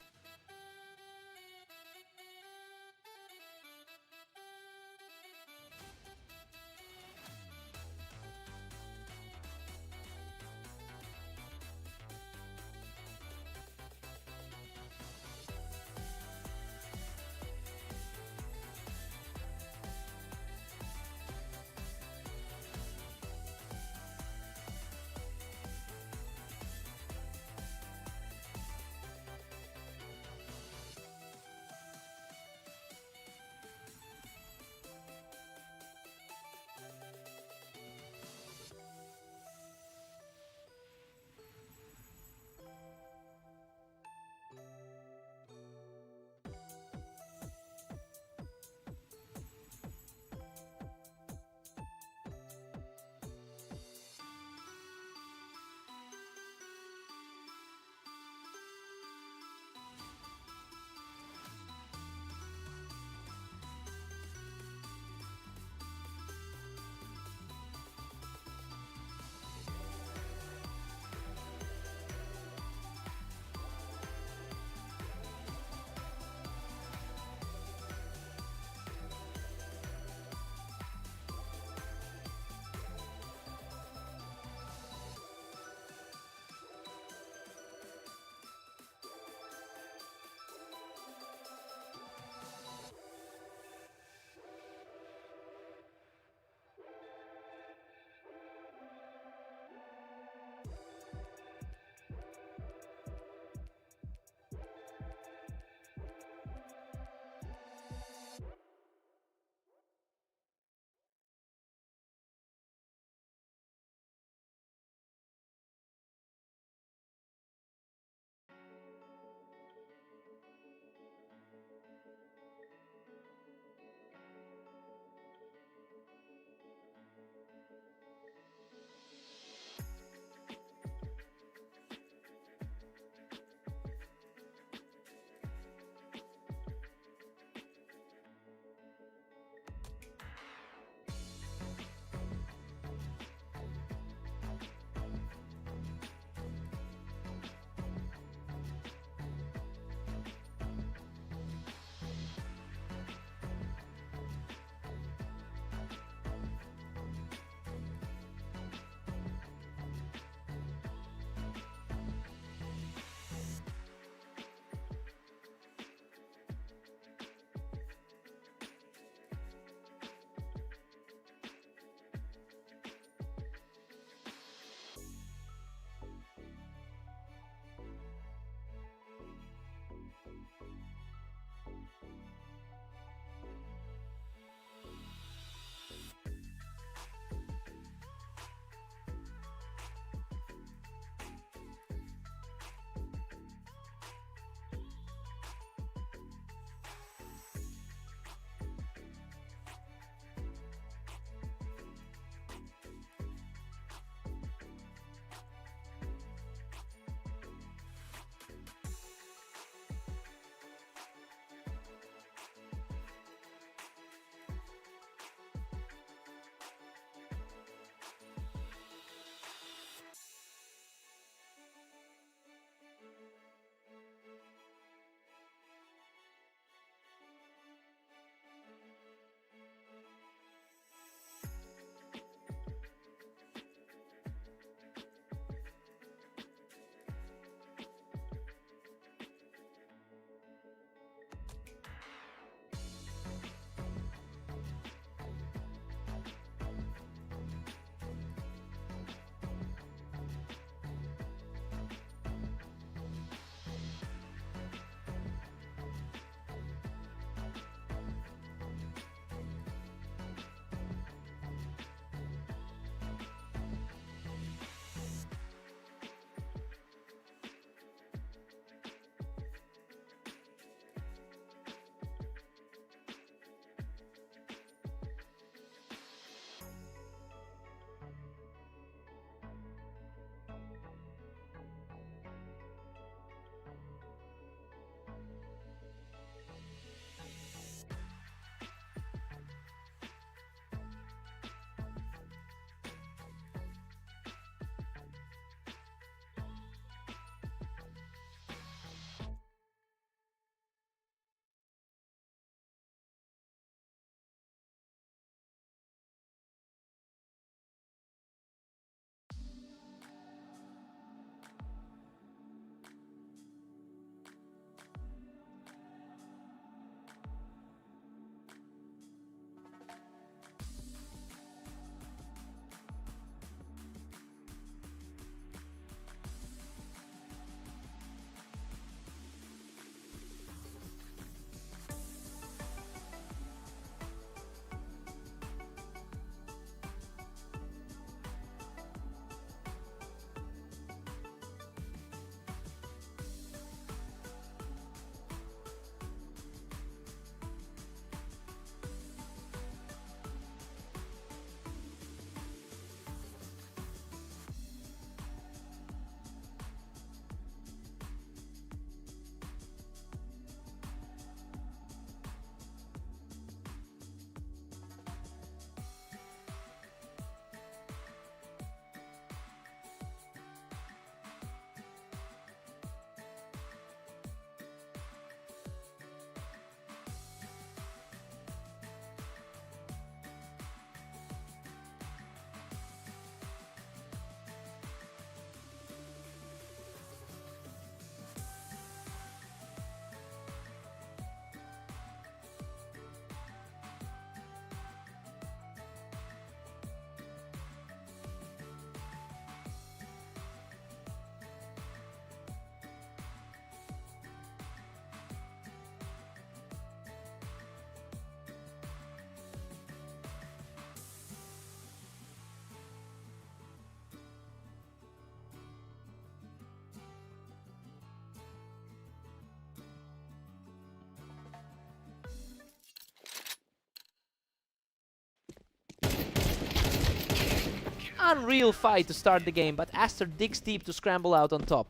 unreal fight to start the game, but Aster digs deep to scramble out on top.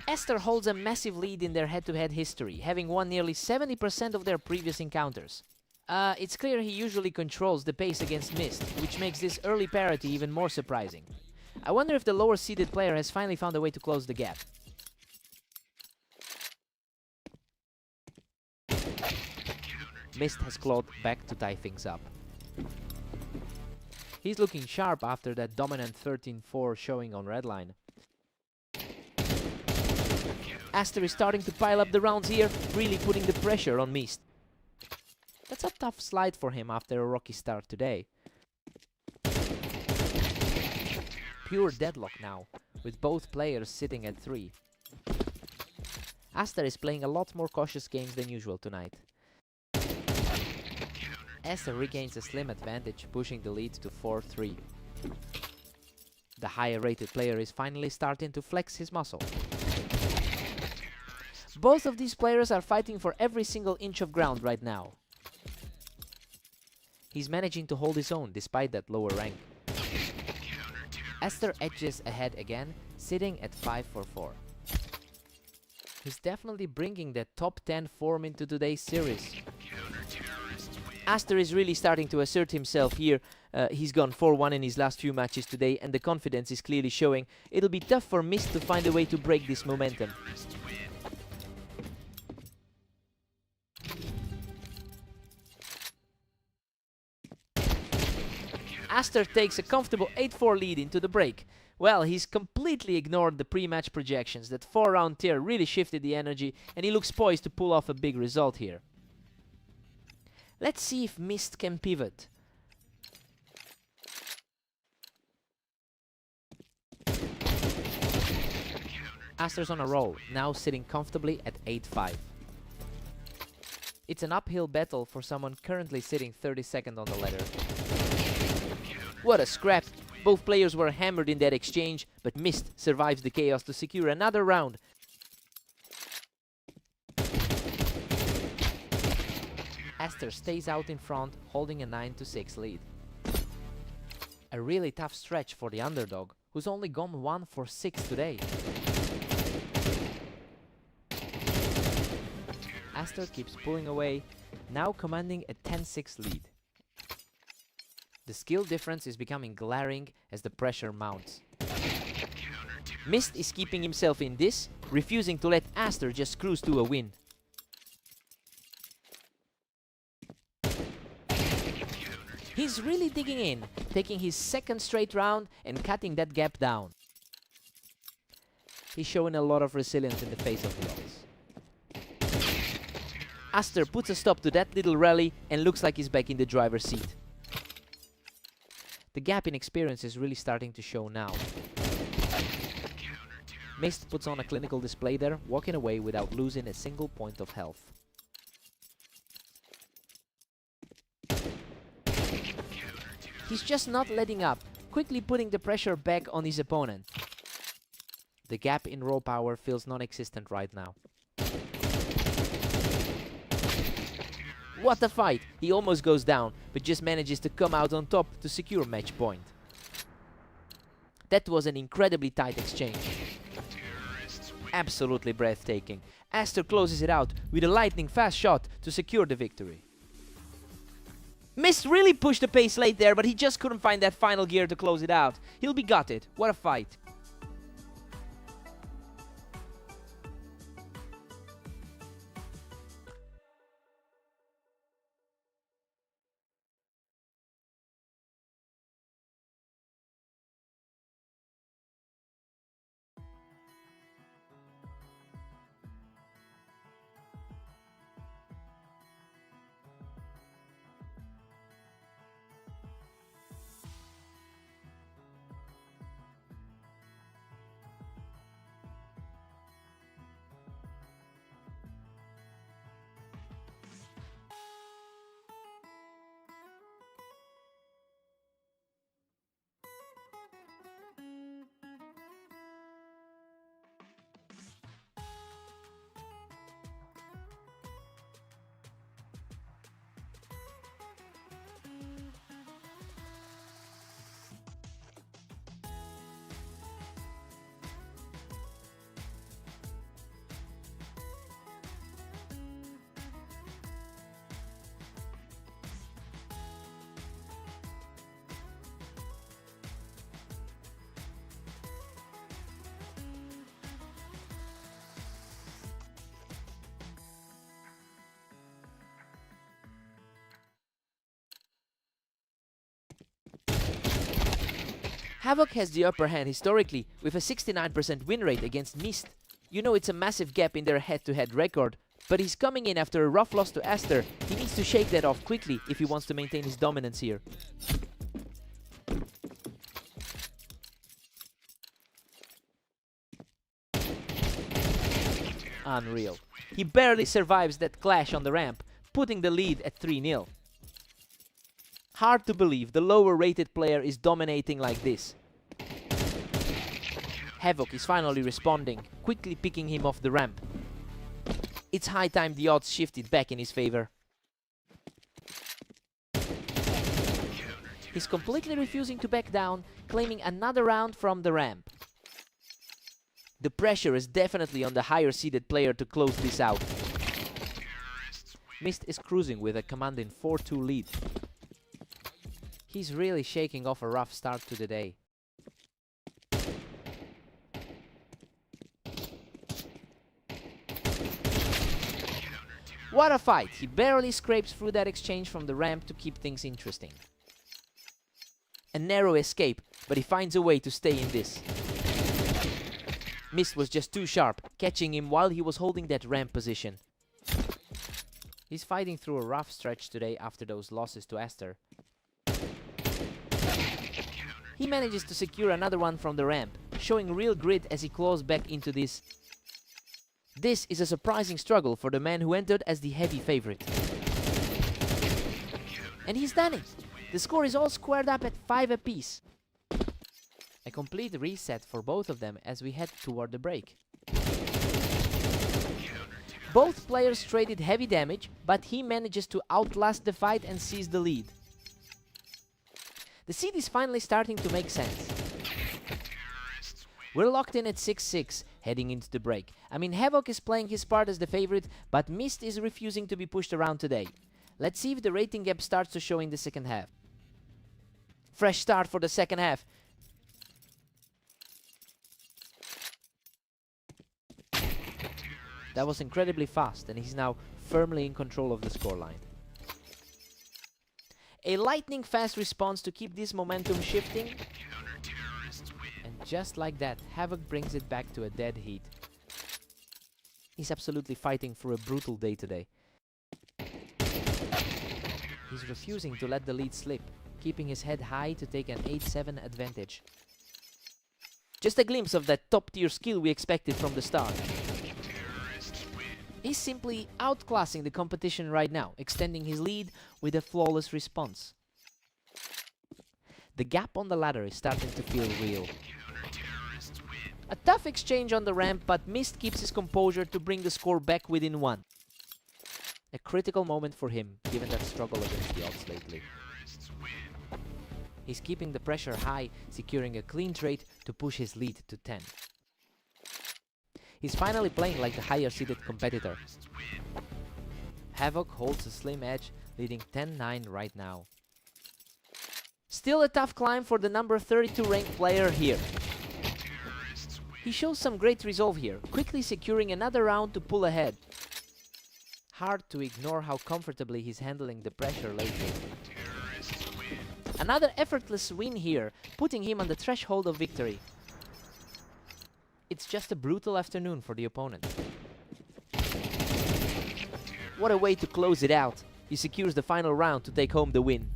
Aster holds a massive lead in their head-to-head history, having won nearly 70% of their previous encounters. It's clear he usually controls the pace against Mist, which makes this early parity even more surprising. I wonder if the lower-seeded player has finally found a way to close the gap. Mist has clawed back to tie things up. He's looking sharp after that dominant 13-4 showing on Redline. Aster is starting to pile up the rounds here, really putting the pressure on Mist. That's a tough slide for him after a rocky start today. Pure deadlock now, with both players sitting at 3. Aster is playing a lot more cautious games than usual tonight. Aster regains a slim advantage, pushing the lead to 4-3. The higher rated player is finally starting to flex his muscle. Both of these players are fighting for every single inch of ground right now. He's managing to hold his own despite that lower rank. Aster edges ahead again, sitting at 5-4. He's definitely bringing that top 10 form into today's series. Aster is really starting to assert himself here. He's gone 4-1 in his last few matches today, and the confidence is clearly showing. It'll be tough for Mist to find a way to break this momentum. Aster takes a comfortable 8-4 lead into the break. Well, he's completely ignored the pre-match projections. That 4-round tier really shifted the energy, and he looks poised to pull off a big result here. Let's see if Mist can pivot. Aster's on a roll, now sitting comfortably at 8-5. It's an uphill battle for someone currently sitting 32nd on the ladder. What a scrap! Both players were hammered in that exchange, but Mist survives the chaos to secure another round. Aster stays out in front, holding a 9-6 lead. A really tough stretch for the underdog, who's only gone 1 for 6 today. Aster keeps pulling away, now commanding a 10-6 lead. The skill difference is becoming glaring as the pressure mounts. Mist is keeping himself in this, refusing to let Aster just cruise to a win. He's really digging in, taking his second straight round and cutting that gap down. He's showing a lot of resilience in the face of the odds. Aster puts a stop to that little rally and looks like he's back in the driver's seat. The gap in experience is really starting to show now. Mist puts on a clinical display there, walking away without losing a single point of health. He's just not letting up, quickly putting the pressure back on his opponent. The gap in raw power feels non-existent right now. What a fight! He almost goes down, but just manages to come out on top to secure match point. That was an incredibly tight exchange. Absolutely breathtaking. Aster closes it out with a lightning fast shot to secure the victory. Mist really pushed the pace late there, but he just couldn't find that final gear to close it out. He'll be gutted. What a fight. Havoc has the upper hand historically with a 69% win rate against Mist. You know it's a massive gap in their head-to-head record, but he's coming in after a rough loss to Aster. He needs to shake that off quickly if he wants to maintain his dominance here. Unreal. He barely survives that clash on the ramp, putting the lead at 3-0. Hard to believe the lower rated player is dominating like this. Havoc is finally responding, quickly picking him off the ramp. It's high time the odds shifted back in his favor. He's completely refusing to back down, claiming another round from the ramp. The pressure is definitely on the higher seeded player to close this out. Mist is cruising with a commanding 4-2 lead. He's really shaking off a rough start to the day. What a fight! He barely scrapes through that exchange from the ramp to keep things interesting. A narrow escape, but he finds a way to stay in this. Mist was just too sharp, catching him while he was holding that ramp position. He's fighting through a rough stretch today after those losses to Aster. He manages to secure another one from the ramp, showing real grit as he claws back into this. This is a surprising struggle for the man who entered as the heavy favorite. And he's done it! The score is all squared up at 5 apiece. A complete reset for both of them as we head toward the break. Both players traded heavy damage, but he manages to outlast the fight and seize the lead. The seed is finally starting to make sense. We're locked in at 6-6, heading into the break. I mean, Havoc is playing his part as the favorite, but Mist is refusing to be pushed around today. Let's see if the rating gap starts to show in the second half. Fresh start for the second half. That was incredibly fast, and he's now firmly in control of the scoreline. A lightning-fast response to keep this momentum shifting. And just like that, Havoc brings it back to a dead heat. He's absolutely fighting for a brutal day today. He's refusing to let the lead slip, keeping his head high to take an 8-7 advantage. Just a glimpse of that top-tier skill we expected from the start. He's simply outclassing the competition right now, extending his lead with a flawless response. The gap on the ladder is starting to feel real. A tough exchange on the ramp, but Mist keeps his composure to bring the score back within 1. A critical moment for him, given that struggle against the odds lately. He's keeping the pressure high, securing a clean trade to push his lead to 10. He's finally playing like the higher-seeded competitor. Havoc holds a slim edge, leading 10-9 right now. Still a tough climb for the number 32 ranked player here. He shows some great resolve here, quickly securing another round to pull ahead. Hard to ignore how comfortably he's handling the pressure lately. Another effortless win here, putting him on the threshold of victory. It's just a brutal afternoon for the opponent. What a way to close it out. He secures the final round to take home the win.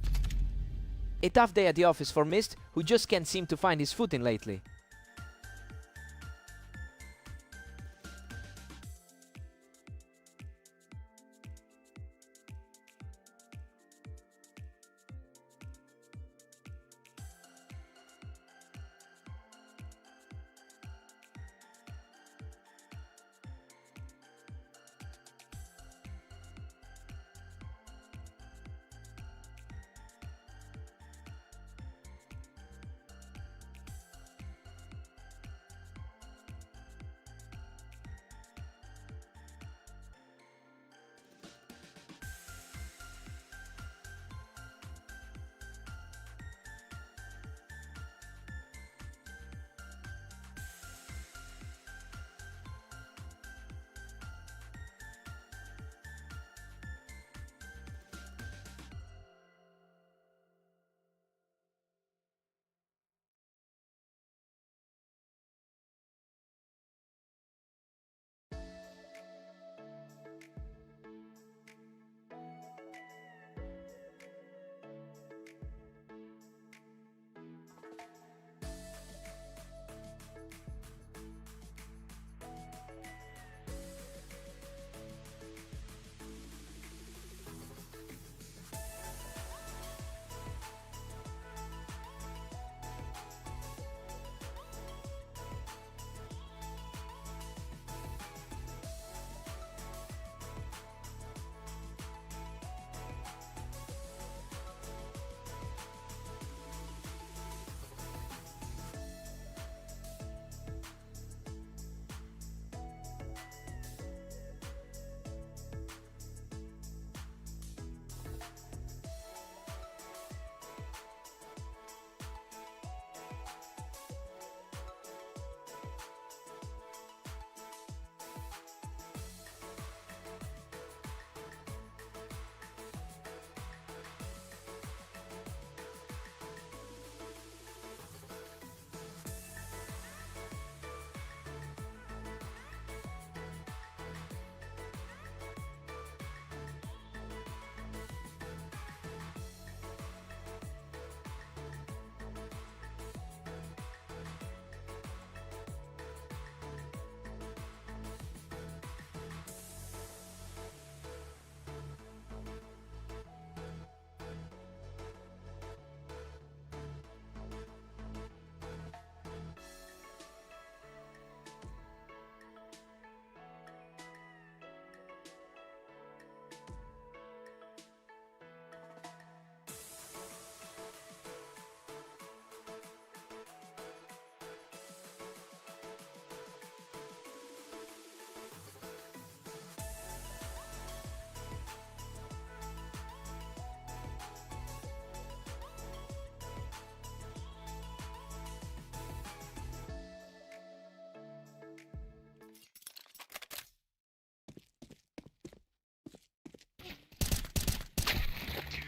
A tough day at the office for Mist, who just can't seem to find his footing lately.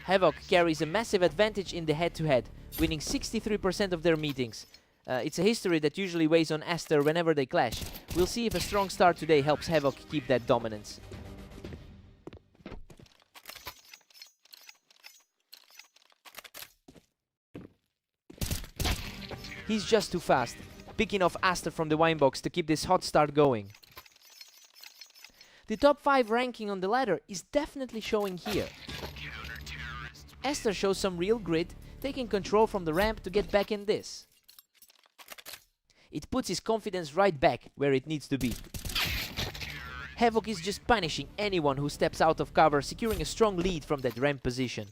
Havoc carries a massive advantage in the head-to-head, winning 63% of their meetings. It's a history that usually weighs on Aster whenever they clash. We'll see if a strong start today helps Havoc keep that dominance. He's just too fast, picking off Aster from the wine box to keep this hot start going. The top 5 ranking on the ladder is definitely showing here. Aster shows some real grit, taking control from the ramp to get back in this. It puts his confidence right back where it needs to be. Havoc is just punishing anyone who steps out of cover, securing a strong lead from that ramp position.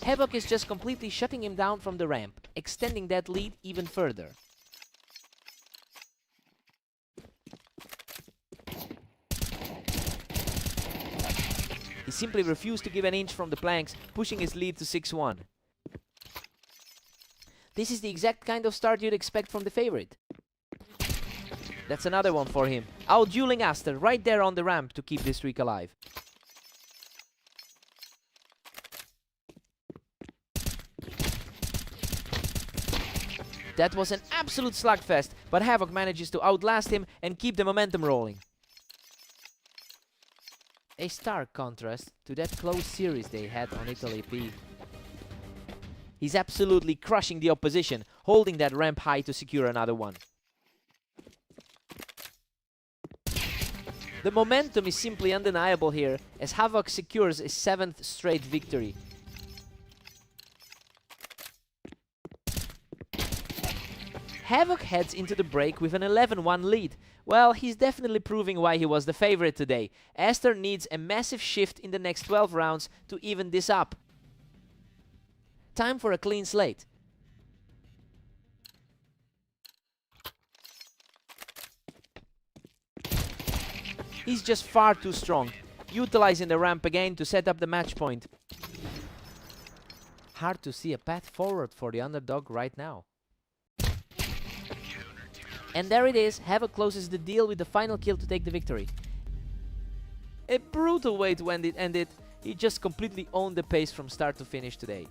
Havoc is just completely shutting him down from the ramp, extending that lead even further. He simply refused to give an inch from the planks, pushing his lead to 6-1. This is the exact kind of start you'd expect from the favorite. That's another one for him, out-dueling Aster right there on the ramp to keep this streak alive. That was an absolute slugfest, but Havoc manages to outlast him and keep the momentum rolling. A stark contrast to that close series they had on Italy P. He's absolutely crushing the opposition, holding that ramp high to secure another one. The momentum is simply undeniable here, as Havoc secures a 7th straight victory. Havoc heads into the break with an 11-1 lead. Well, he's definitely proving why he was the favorite today. Aster needs a massive shift in the next 12 rounds to even this up. Time for a clean slate. He's just far too strong, utilizing the ramp again to set up the match point. Hard to see a path forward for the underdog right now. And there it is, Havoc closes the deal with the final kill to take the victory. A brutal way to end it. He just completely owned the pace from start to finish today.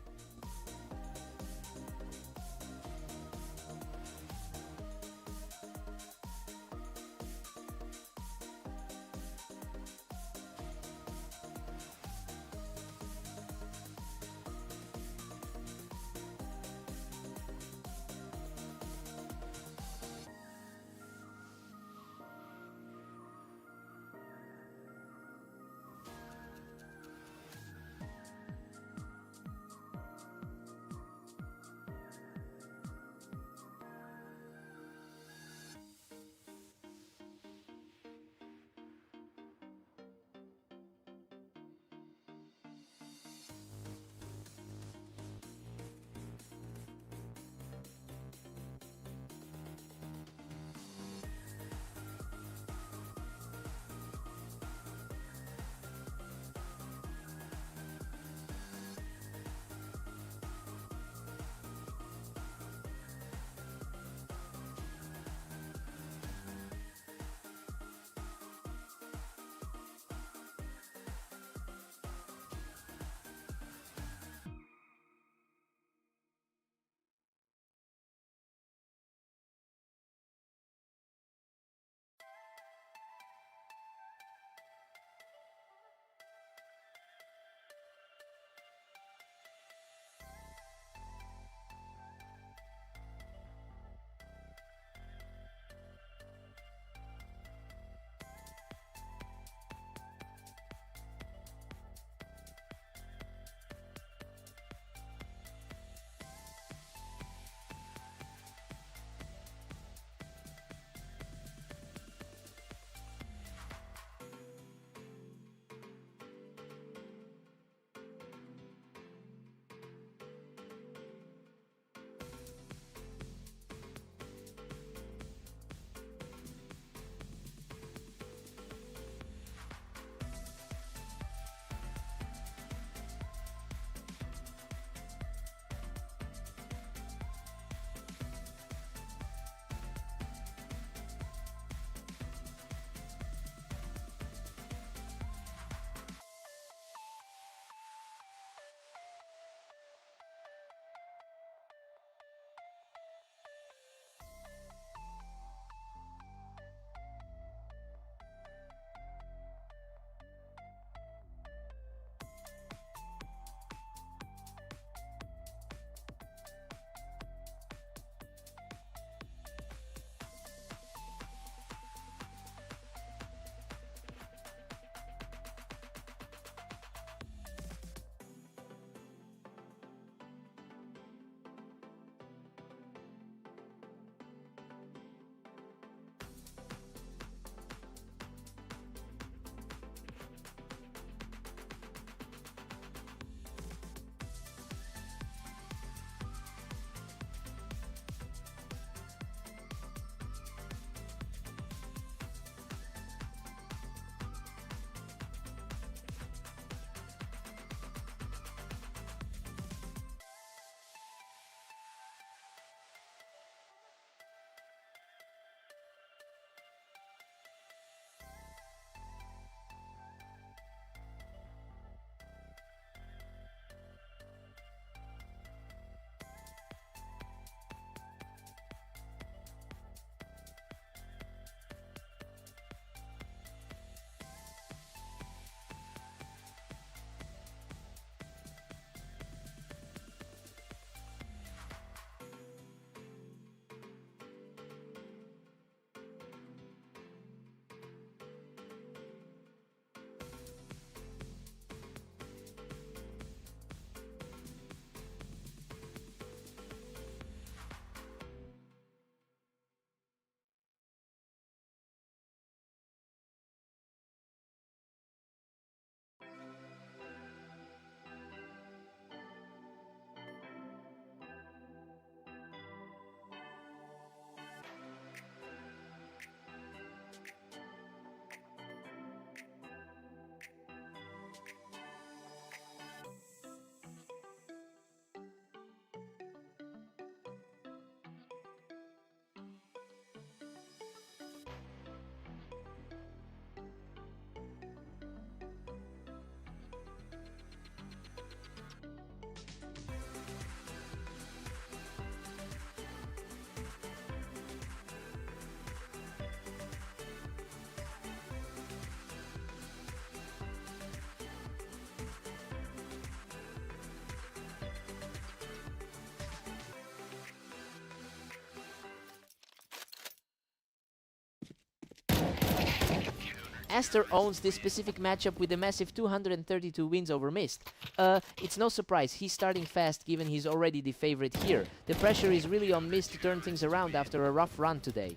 Aster owns this specific matchup with a massive 232 wins over Mist. It's no surprise, he's starting fast given he's already the favorite here. The pressure is really on Mist to turn things around after a rough run today.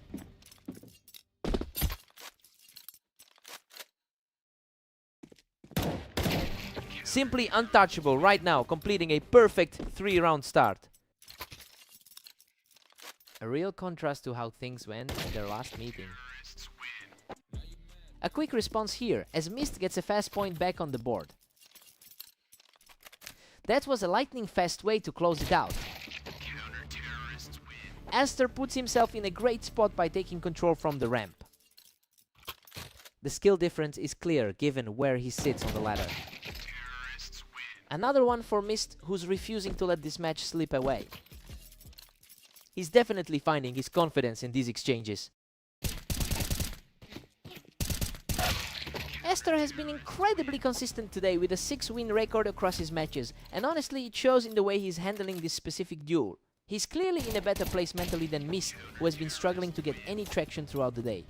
Simply untouchable right now, completing a perfect 3-round start. A real contrast to how things went in their last meeting. A quick response here, as Mist gets a fast point back on the board. That was a lightning-fast way to close it out. Aster puts himself in a great spot by taking control from the ramp. The skill difference is clear given where he sits on the ladder. Another one for Mist, who's refusing to let this match slip away. He's definitely finding his confidence in these exchanges. Aster has been incredibly consistent today with a 6-win record across his matches, and honestly it shows in the way he's handling this specific duel. He's clearly in a better place mentally than Mist, who has been struggling to get any traction throughout the day.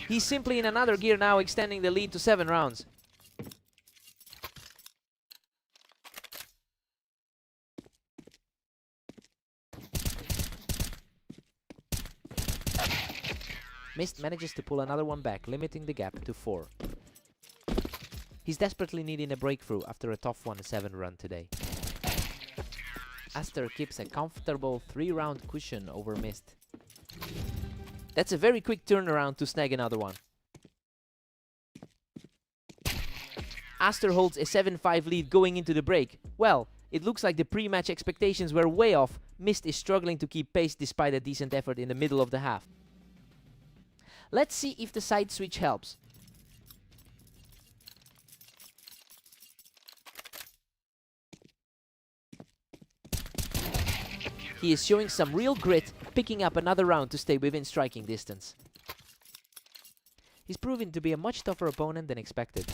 He's simply in another gear now, extending the lead to 7 rounds. Mist manages to pull another one back, limiting the gap to 4. He's desperately needing a breakthrough after a tough 1-7 run today. Aster keeps a comfortable 3-round cushion over Mist. That's a very quick turnaround to snag another one. Aster holds a 7-5 lead going into the break. Well, it looks like the pre-match expectations were way off. Mist is struggling to keep pace despite a decent effort in the middle of the half. Let's see if the side switch helps. He is showing some real grit, picking up another round to stay within striking distance. He's proven to be a much tougher opponent than expected.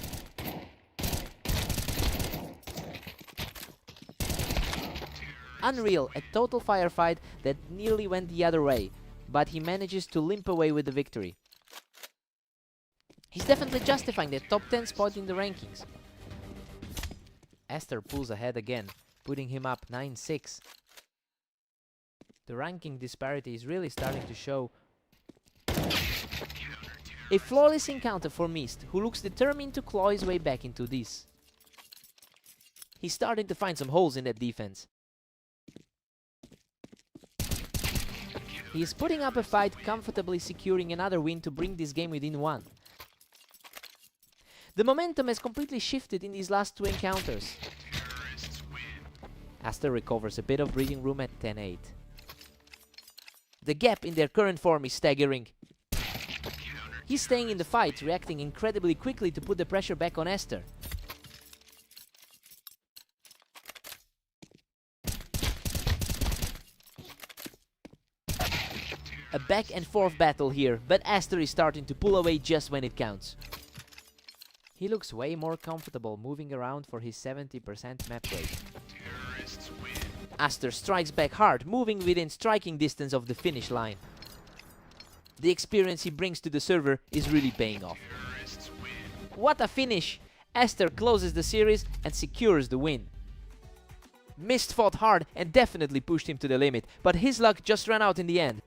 Unreal, a total firefight that nearly went the other way, but he manages to limp away with the victory. He's definitely justifying the top 10 spot in the rankings. Aster pulls ahead again, putting him up 9-6. The ranking disparity is really starting to show. A flawless encounter for Mist, who looks determined to claw his way back into this. He's starting to find some holes in that defense. He is putting up a fight, comfortably securing another win to bring this game within 1. The momentum has completely shifted in these last 2 encounters. Aster recovers a bit of breathing room at 10-8. The gap in their current form is staggering. He's staying in the fight, reacting incredibly quickly to put the pressure back on Aster. A back and forth battle here, but Aster is starting to pull away just when it counts. He looks way more comfortable moving around for his 70% map rate. Aster strikes back hard, moving within striking distance of the finish line. The experience he brings to the server is really paying off. What a finish! Aster closes the series and secures the win. Mist fought hard and definitely pushed him to the limit, but his luck just ran out in the end.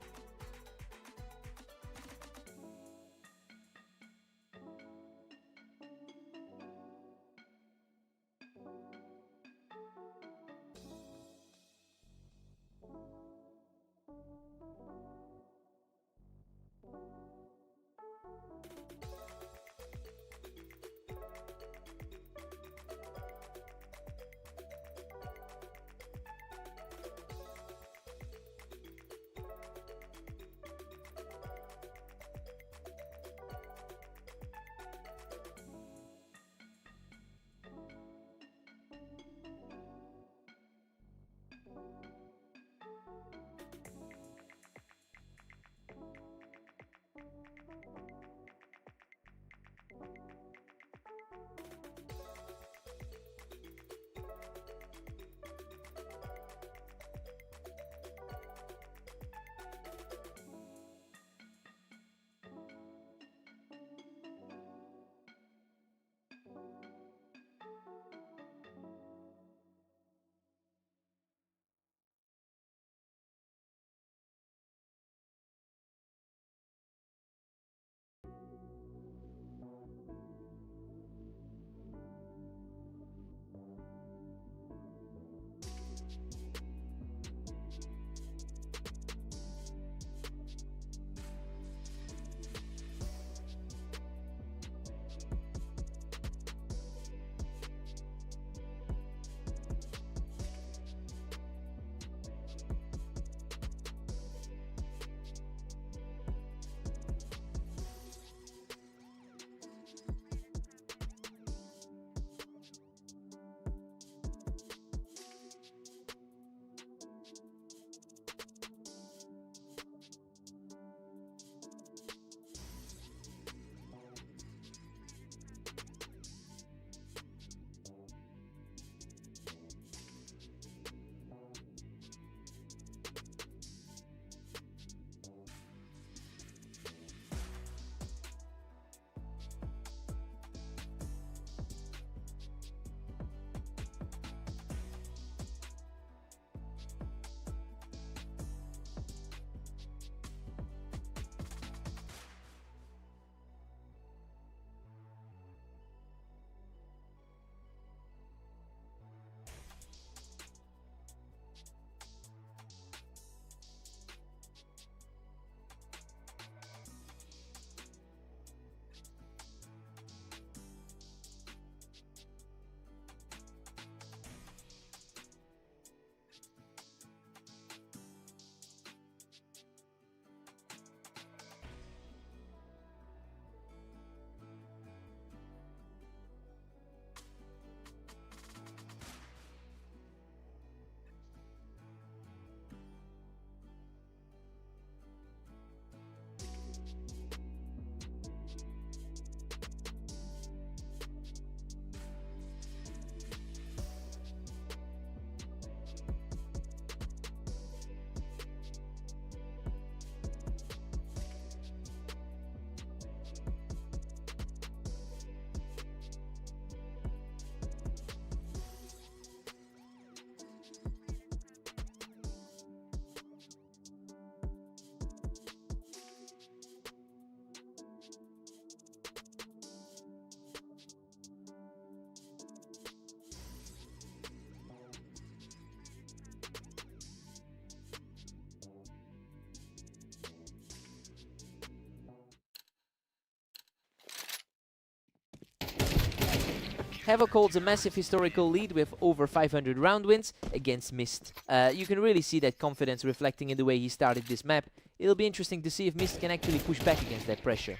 Havoc holds a massive historical lead with over 500 round wins against Mist. You can really see that confidence reflecting in the way he started this map. It'll be interesting to see if Mist can actually push back against that pressure.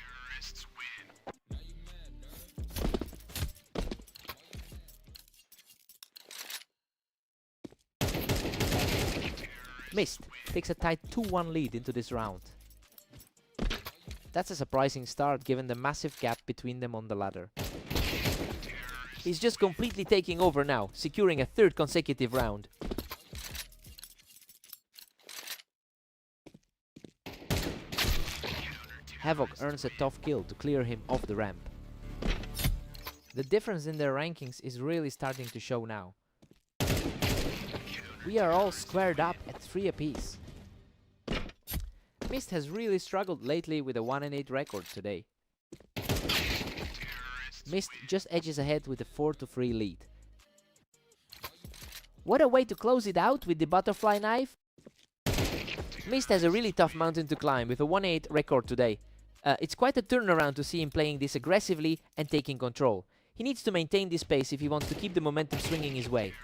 Mist takes a tight 2-1 lead into this round. That's a surprising start given the massive gap between them on the ladder. He's just completely taking over now, securing a third consecutive round. Havoc earns a tough kill to clear him off the ramp. The difference in their rankings is really starting to show now. We are all squared up at 3 apiece. Mist has really struggled lately with a 1-8 record today. Mist just edges ahead with a 4-3 lead. What a way to close it out with the butterfly knife. Mist has a really tough mountain to climb with a 1-8 record today. It's quite a turnaround to see him playing this aggressively and taking control. He needs to maintain this pace if he wants to keep the momentum swinging his way.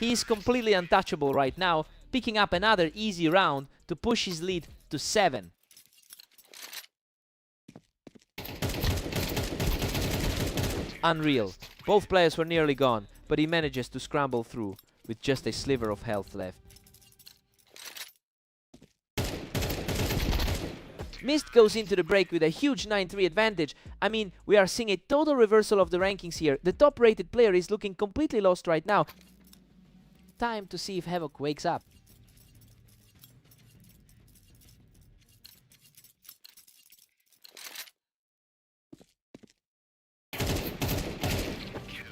He is completely untouchable right now, picking up another easy round to push his lead to 7. Unreal. Both players were nearly gone, but he manages to scramble through with just a sliver of health left. Mist goes into the break with a huge 9-3 advantage. I mean, we are seeing a total reversal of the rankings here. The top rated player is looking completely lost right now. Time to see if Havoc wakes up.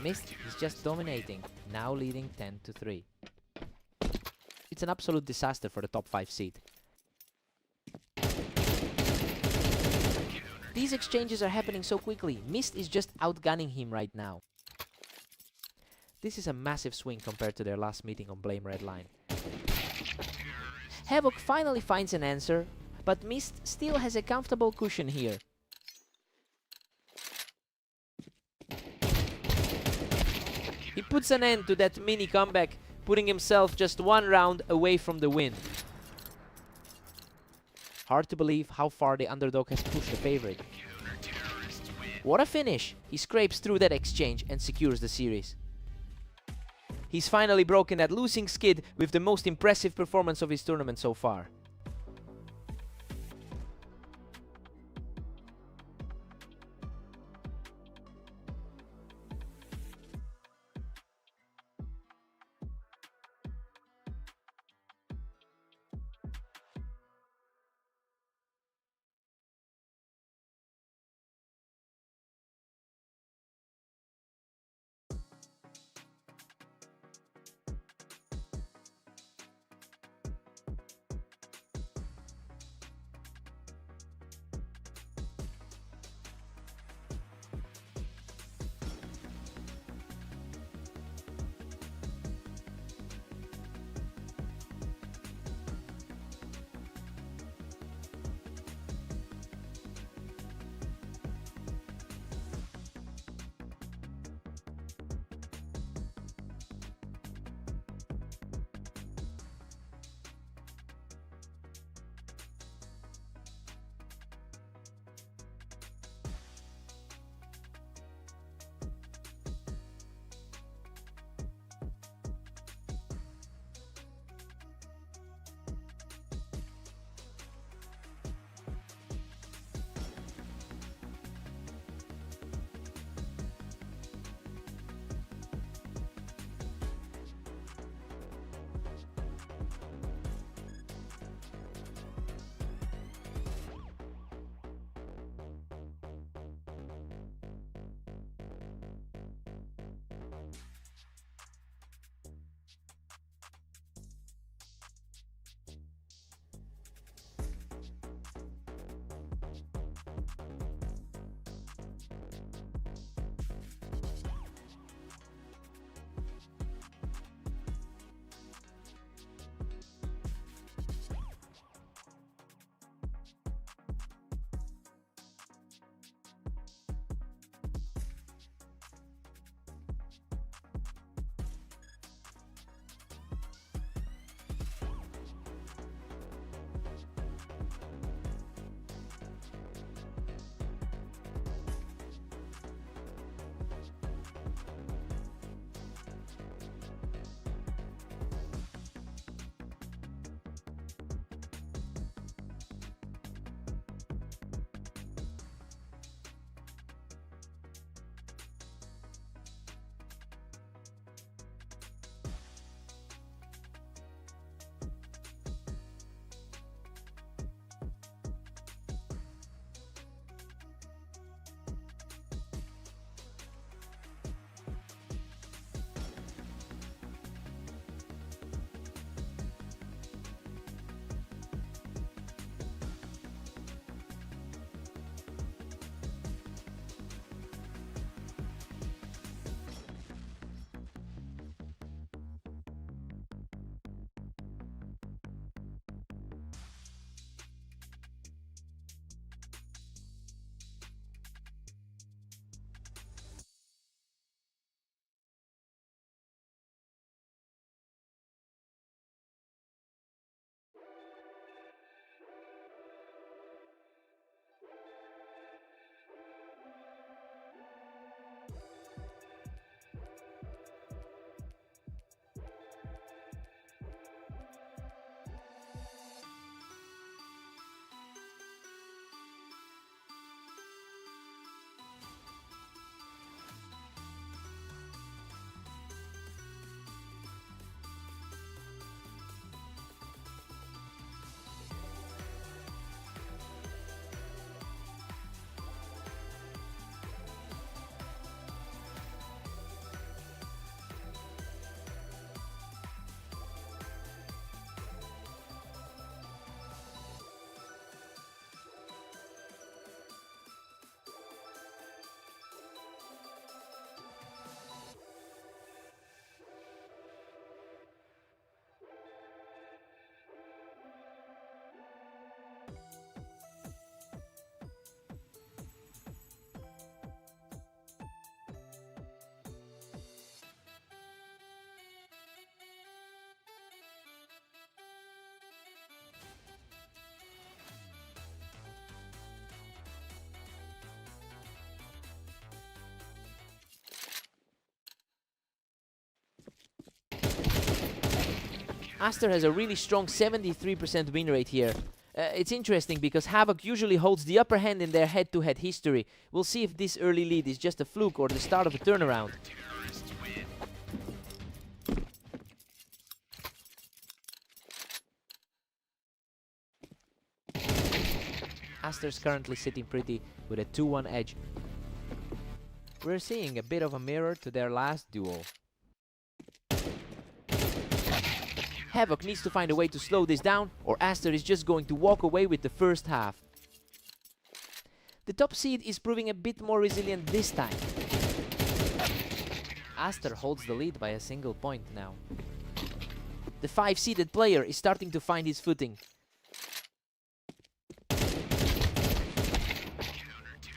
Mist is just dominating, now leading 10-3. It's an absolute disaster for the top 5 seed. These exchanges are happening so quickly. Mist is just outgunning him right now. This is a massive swing compared to their last meeting on Blame Red Line. Havoc finally finds an answer, but Mist still has a comfortable cushion here. He puts an end to that mini comeback, putting himself just 1 round away from the win. Hard to believe how far the underdog has pushed the favorite. What a finish! He scrapes through that exchange and secures the series. He's finally broken that losing skid with the most impressive performance of his tournament so far. Aster has a really strong 73% win rate here. It's interesting because Havoc usually holds the upper hand in their head-to-head history. We'll see if this early lead is just a fluke or the start of a turnaround. Aster's currently sitting pretty with a 2-1 edge. We're seeing a bit of a mirror to their last duel. Havoc needs to find a way to slow this down, or Aster is just going to walk away with the first half. The top seed is proving a bit more resilient this time. Aster holds the lead by a single point now. The 5-seeded player is starting to find his footing.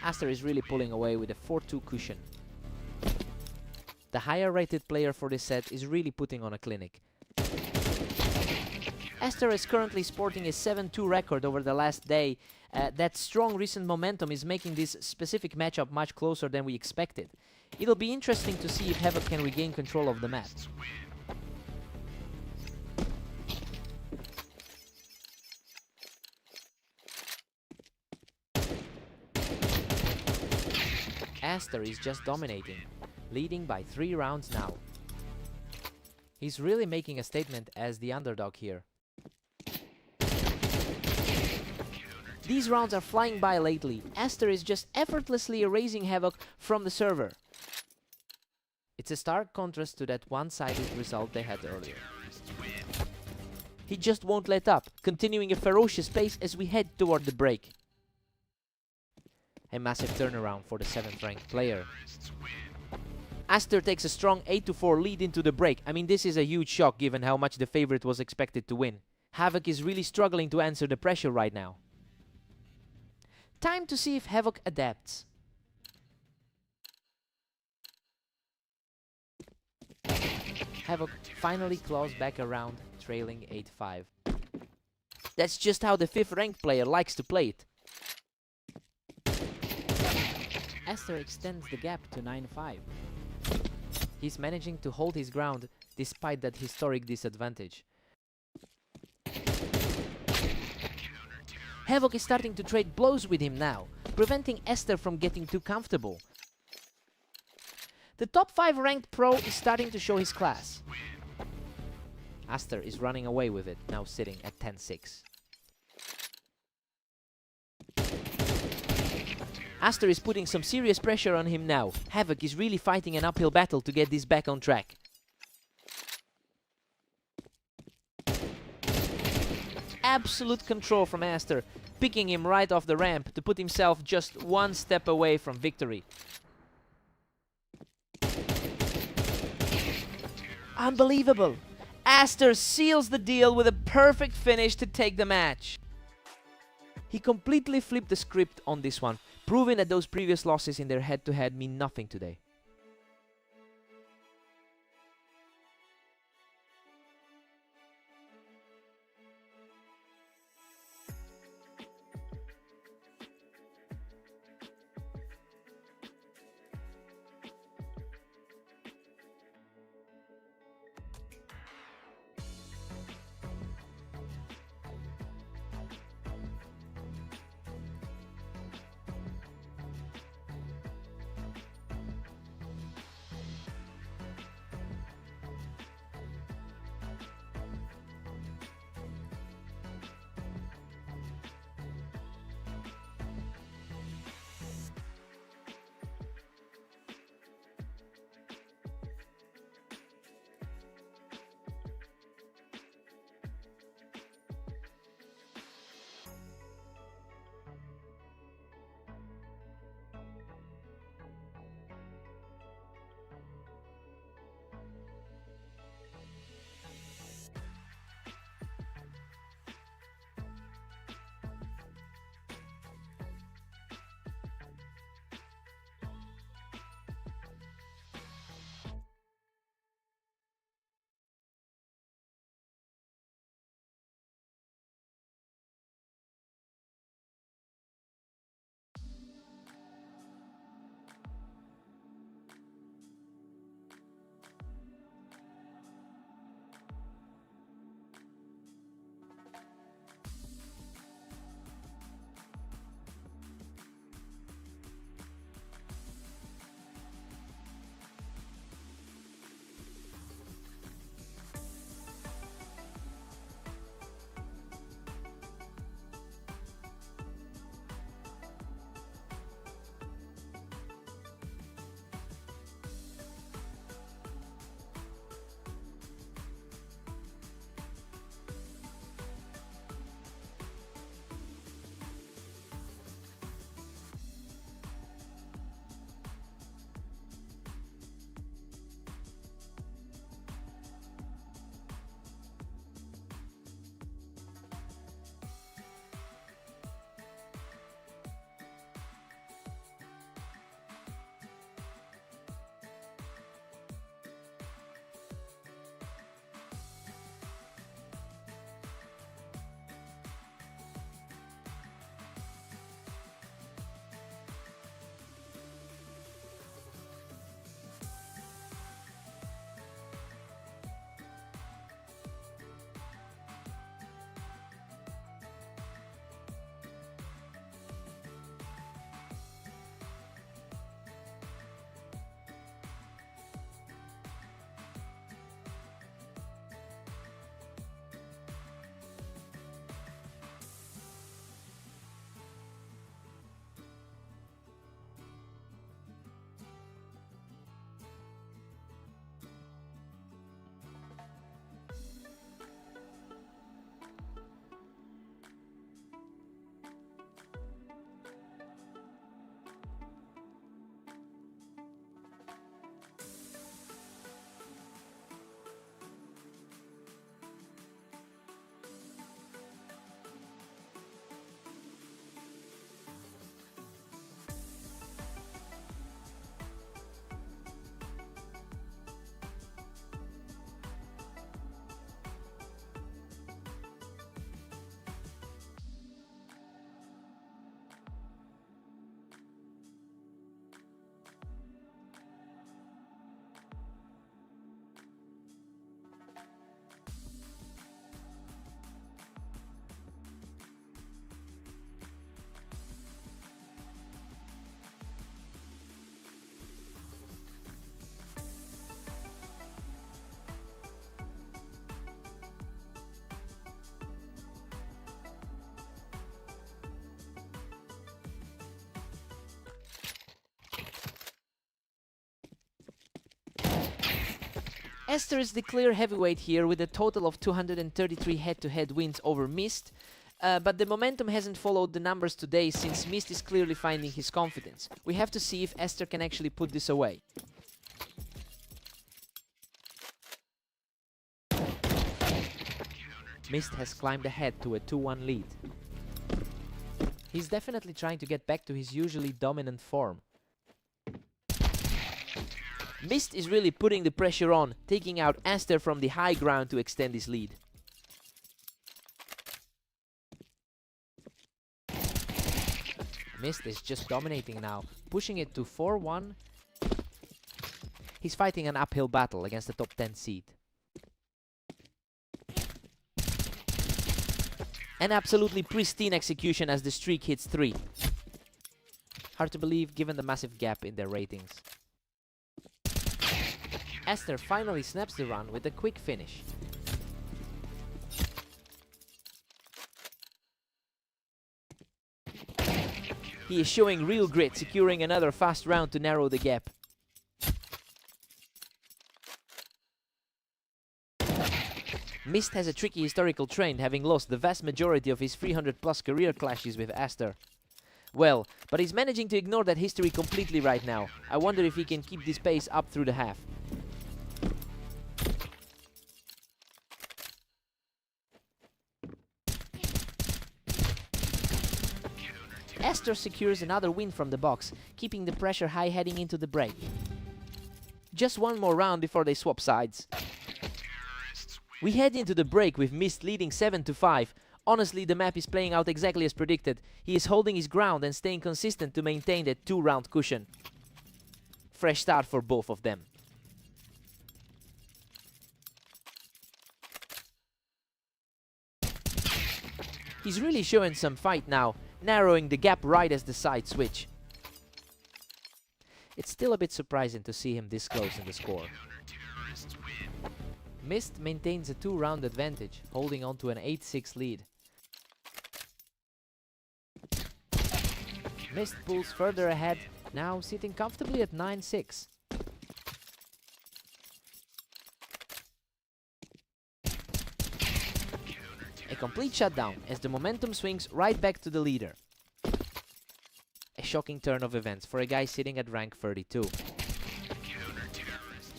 Aster is really pulling away with a 4-2 cushion. The higher rated player for this set is really putting on a clinic. Aster is currently sporting a 7-2 record over the last day. That strong recent momentum is making this specific matchup much closer than we expected. It'll be interesting to see if Havoc can regain control of the map. Aster is just dominating, leading by 3 rounds now. He's really making a statement as the underdog here. These rounds are flying by lately. Aster is just effortlessly erasing Havoc from the server. It's a stark contrast to that one-sided result they had earlier. He just won't let up, continuing a ferocious pace as we head toward the break. A massive turnaround for the 7th ranked player. Aster takes a strong 8-4 lead into the break. I mean, this is a huge shock given how much the favorite was expected to win. Havoc is really struggling to answer the pressure right now. Time to see if Havoc adapts. Havoc finally claws back around, trailing 8-5. That's just how the 5th ranked player likes to play it. Aster extends the gap to 9-5. He's managing to hold his ground despite that historic disadvantage. Havoc is starting to trade blows with him now, preventing Aster from getting too comfortable. The top 5 ranked pro is starting to show his class. Aster is running away with it, now sitting at 10-6. Aster is putting some serious pressure on him now. Havoc is really fighting an uphill battle to get this back on track. Absolute control from Aster, picking him right off the ramp to put himself just 1 step away from victory. Unbelievable! Aster seals the deal with a perfect finish to take the match. He completely flipped the script on this one, proving that those previous losses in their head-to-head mean nothing today. Esther is the clear heavyweight here with a total of 233 head-to-head wins over Mist, but the momentum hasn't followed the numbers today since Mist is clearly finding his confidence. We have to see if Esther can actually put this away. Mist has climbed ahead to a 2-1 lead. He's definitely trying to get back to his usually dominant form. Mist is really putting the pressure on, taking out Esther from the high ground to extend his lead. Mist is just dominating now, pushing it to 4-1. He's fighting an uphill battle against the top 10 seed. An absolutely pristine execution as the streak hits 3. Hard to believe given the massive gap in their ratings. Esther finally snaps the run with a quick finish. He is showing real grit, securing another fast round to narrow the gap. Mist has a tricky historical trend, having lost the vast majority of his 300+ career clashes with Esther. Well, but he's managing to ignore that history completely right now. I wonder if he can keep this pace up through the half. Esther secures another win from the box, keeping the pressure high heading into the break. Just one more round before they swap sides. We head into the break with Mist leading 7-5. Honestly, the map is playing out exactly as predicted. He is holding his ground and staying consistent to maintain that 2-round cushion. Fresh start for both of them. He's really showing some fight now, narrowing the gap right as the sides switch. It's still a bit surprising to see him this close in the score. Mist maintains a 2-round advantage, holding on to an 8-6 lead. Mist pulls further ahead, now sitting comfortably at 9-6. A complete shutdown as the momentum swings right back to the leader. A shocking turn of events for a guy sitting at rank 32.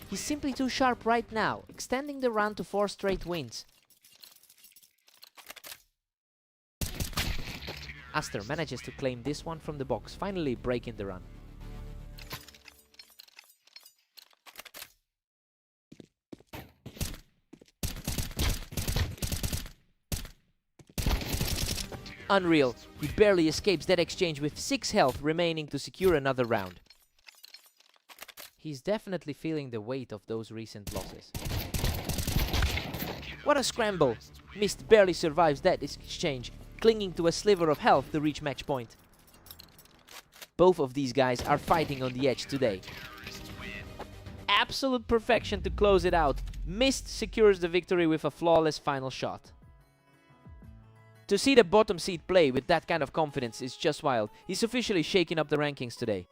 He's simply too sharp right now, extending the run to 4 straight wins. Esther manages to claim this one from the box, finally breaking the run. Unreal, he barely escapes that exchange with 6 health remaining to secure another round. He's definitely feeling the weight of those recent losses. What a scramble! Mist barely survives that exchange, clinging to a sliver of health to reach match point. Both of these guys are fighting on the edge today. Absolute perfection to close it out. Mist secures the victory with a flawless final shot. To see the bottom seed play with that kind of confidence is just wild. He's officially shaking up the rankings today.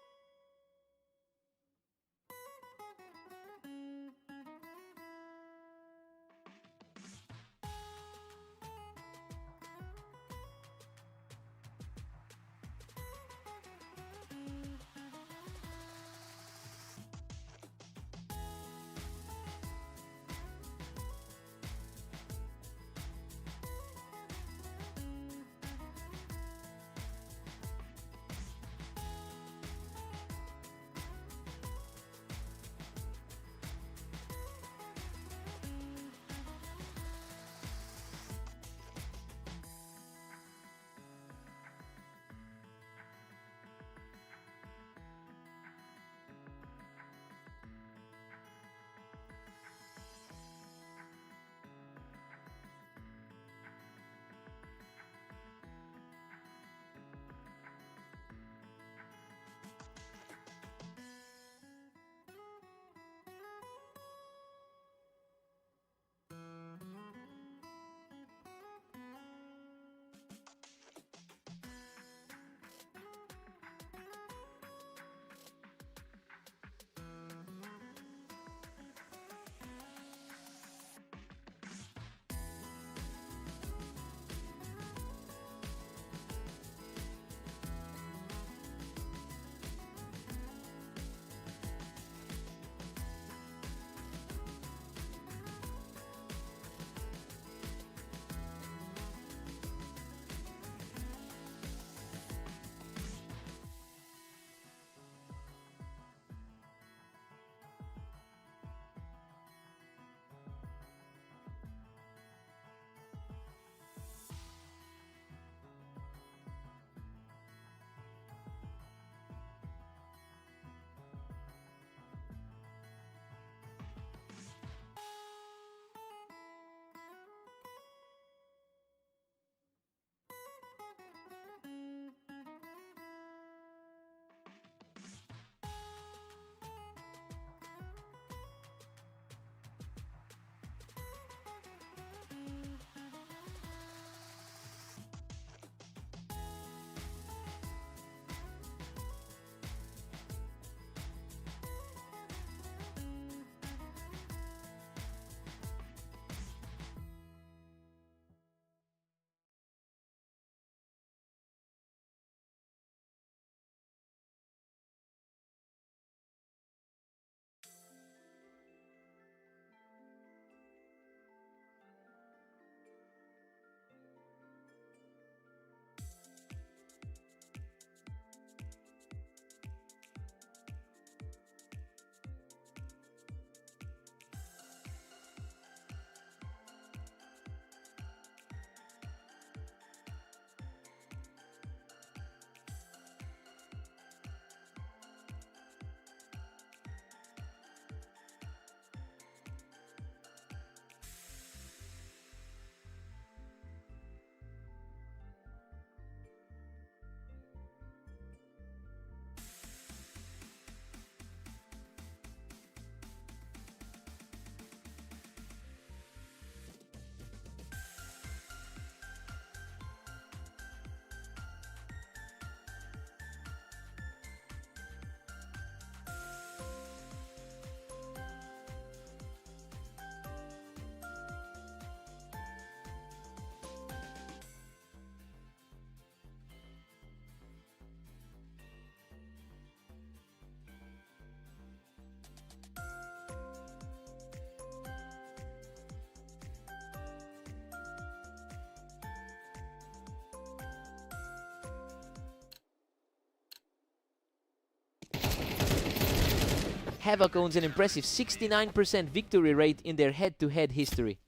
Havoc owns an impressive 69% victory rate in their head-to-head history.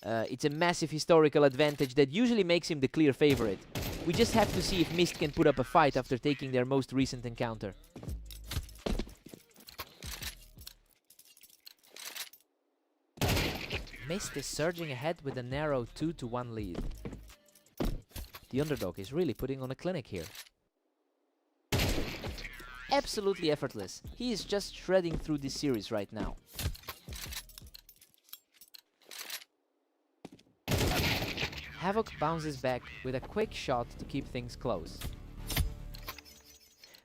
It's a massive historical advantage that usually makes him the clear favorite. We just have to see if Mist can put up a fight after taking their most recent encounter. Mist is surging ahead with a narrow 2-1 lead. The underdog is really putting on a clinic here. Absolutely effortless. He is just shredding through this series right now. Havoc bounces back with a quick shot to keep things close.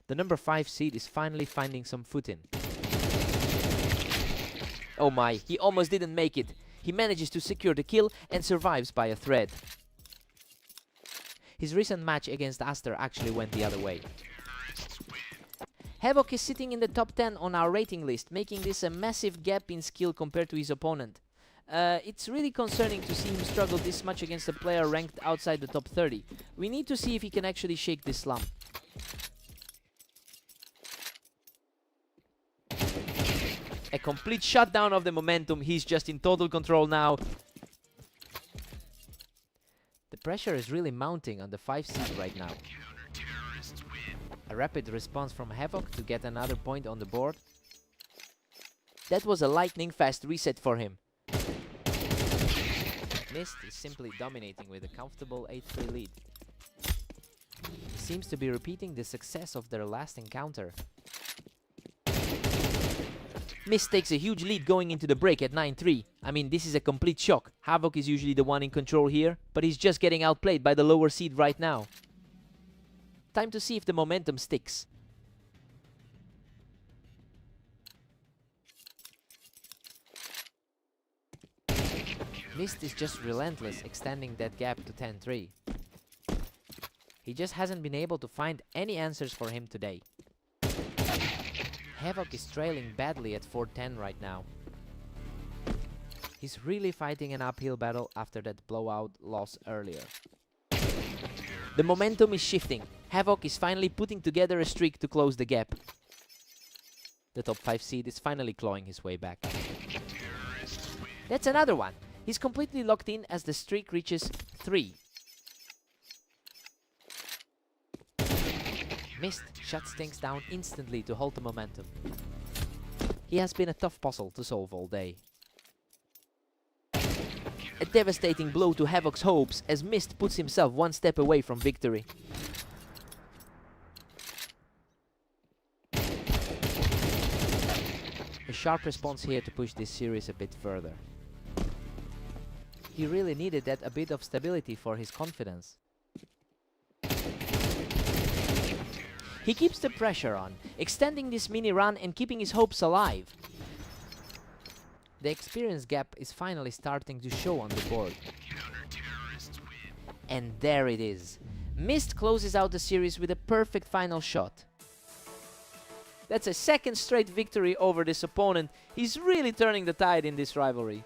The number 5 seed is finally finding some footing. Oh my, he almost didn't make it. He manages to secure the kill and survives by a thread. His recent match against Aster actually went the other way. Havoc is sitting in the top 10 on our rating list, making this a massive gap in skill compared to his opponent. It's really concerning to see him struggle this much against a player ranked outside the top 30. We need to see if he can actually shake this slump. A complete shutdown of the momentum. He's just in total control now. The pressure is really mounting on the 5 seed right now. A rapid response from Havoc to get another point on the board. That was a lightning fast reset for him. Mist is simply dominating with a comfortable 8-3 lead. He seems to be repeating the success of their last encounter. Mist takes a huge lead going into the break at 9-3. I mean, this is a complete shock. Havoc is usually the one in control here, but he's just getting outplayed by the lower seed right now. Time to see if the momentum sticks. Mist is just relentless, extending that gap to 10-3. He just hasn't been able to find any answers for him today. Havoc is trailing badly at 4-10 right now. He's really fighting an uphill battle after that blowout loss earlier. The momentum is shifting. Havoc is finally putting together a streak to close the gap. The top 5 seed is finally clawing his way back. That's another one. He's completely locked in as the streak reaches 3. Mist shuts things down instantly to halt the momentum. He has been a tough puzzle to solve all day. A devastating blow to Havoc's hopes as Mist puts himself one step away from victory. A sharp response here to push this series a bit further. He really needed that a bit of stability for his confidence. He keeps the pressure on, extending this mini run and keeping his hopes alive. The experience gap is finally starting to show on the board. And there it is. Mist closes out the series with a perfect final shot. That's a second straight victory over this opponent. He's really turning the tide in this rivalry.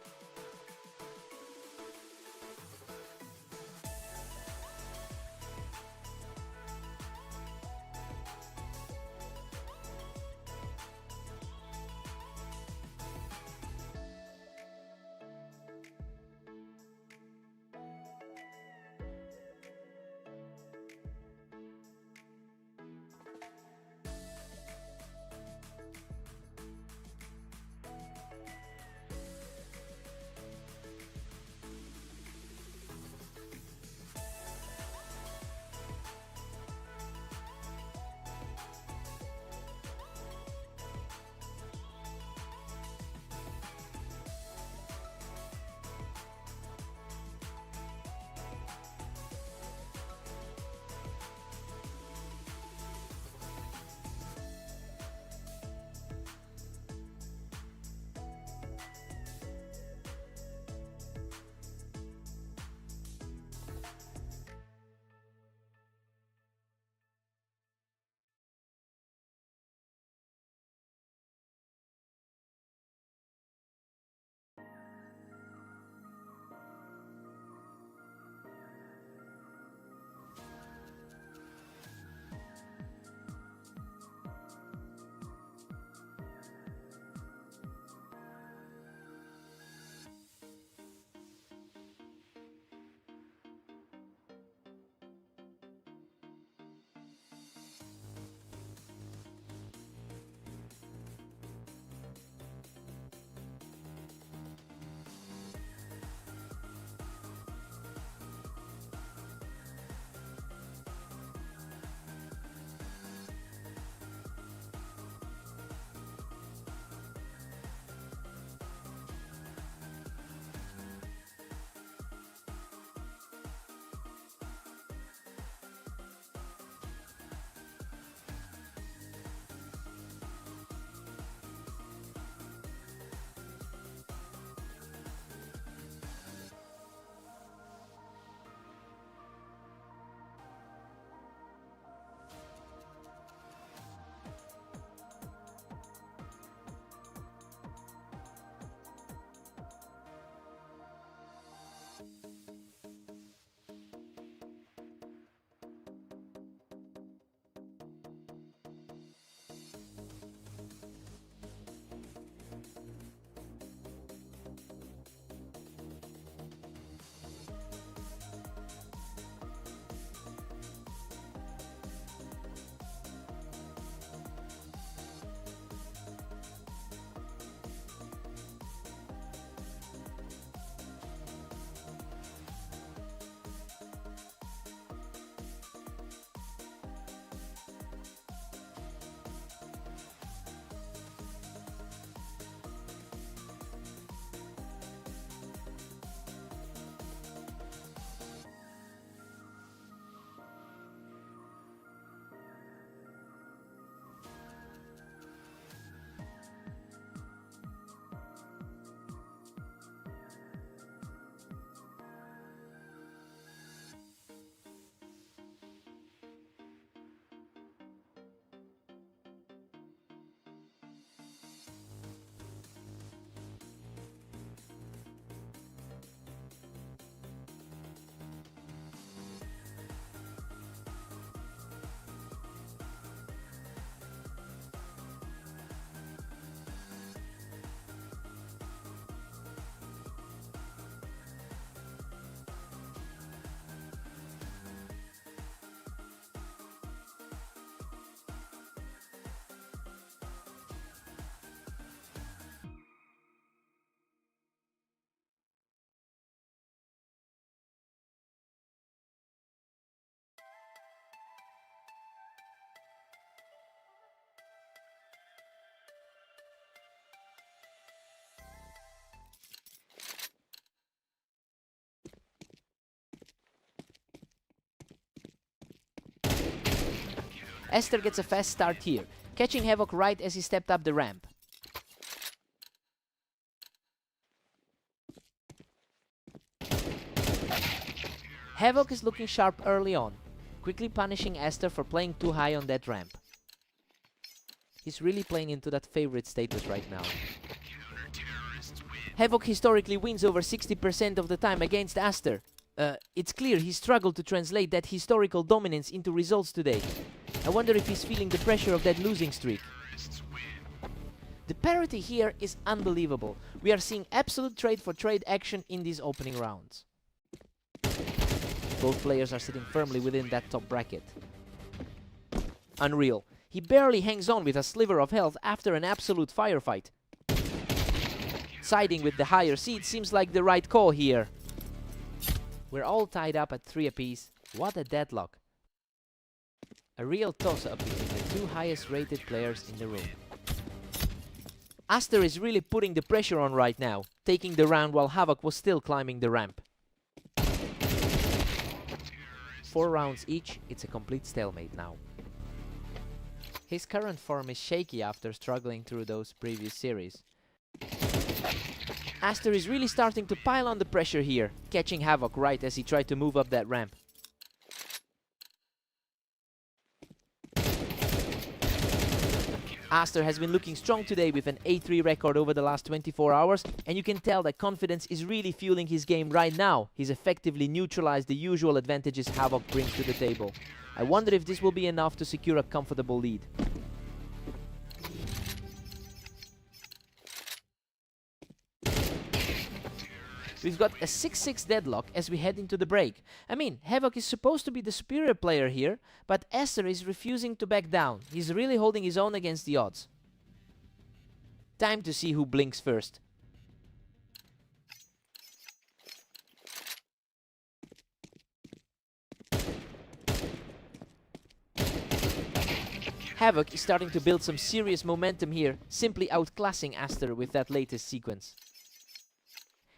Esther gets a fast start here, catching Havoc right as he stepped up the ramp. Havoc is looking sharp early on, quickly punishing Esther for playing too high on that ramp. He's really playing into that favorite status right now. Havoc historically wins over 60% of the time against Aster. It's clear he struggled to translate that historical dominance into results today. I wonder if he's feeling the pressure of that losing streak. The parity here is unbelievable. We are seeing absolute trade for trade action in these opening rounds. Both players are sitting firmly within that top bracket. Unreal. He barely hangs on with a sliver of health after an absolute firefight. Siding with the higher seed seems like the right call here. We're all tied up at 3 apiece. What a deadlock. A real toss-up between the two highest rated players in the room. Aster is really putting the pressure on right now, taking the round while Havoc was still climbing the ramp. 4 rounds each, it's a complete stalemate now. His current form is shaky after struggling through those previous series. Aster is really starting to pile on the pressure here, catching Havoc right as he tried to move up that ramp. Aster has been looking strong today with an A3 record over the last 24 hours, and you can tell that confidence is really fueling his game right now. He's effectively neutralized the usual advantages Havoc brings to the table. I wonder if this will be enough to secure a comfortable lead. We've got a 6-6 deadlock as we head into the break. I mean, Havoc is supposed to be the superior player here, but Aster is refusing to back down. He's really holding his own against the odds. Time to see who blinks first. Havoc is starting to build some serious momentum here, simply outclassing Aster with that latest sequence.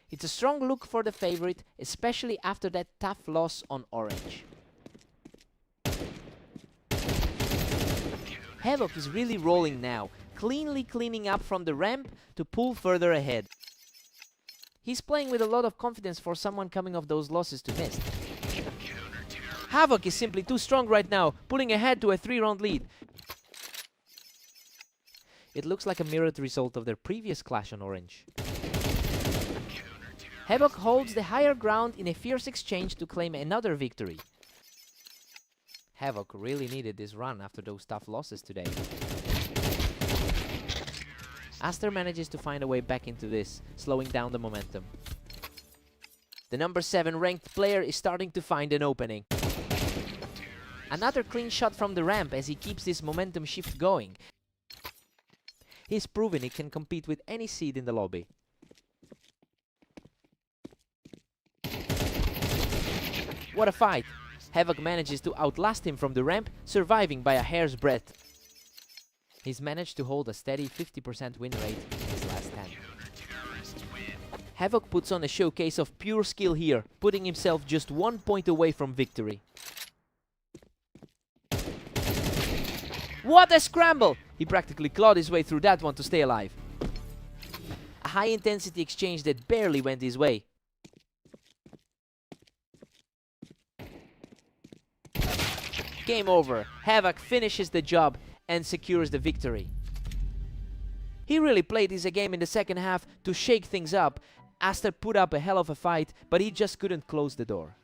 It's a strong look for the favorite, especially after that tough loss on Orange. Havoc is really rolling now, cleanly cleaning up from the ramp to pull further ahead. He's playing with a lot of confidence for someone coming off those losses to Mist. Havoc is simply too strong right now, pulling ahead to a 3-round lead. It looks like a mirrored result of their previous clash on Orange. Havoc holds the higher ground in a fierce exchange to claim another victory. Havoc really needed this run after those tough losses today. Aster manages to find a way back into this, slowing down the momentum. The number 7 ranked player is starting to find an opening. Another clean shot from the ramp as he keeps this momentum shift going. He's proven he can compete with any seed in the lobby. What a fight! Havoc manages to outlast him from the ramp, surviving by a hair's breadth. He's managed to hold a steady 50% win rate in his last 10. Havoc puts on a showcase of pure skill here, putting himself just 1 point away from victory. What a scramble! He practically clawed his way through that one to stay alive. A high-intensity exchange that barely went his way. Game over. Havoc finishes the job and secures the victory. He really played this game in the second half to shake things up. Aster put up a hell of a fight, but he just couldn't close the door.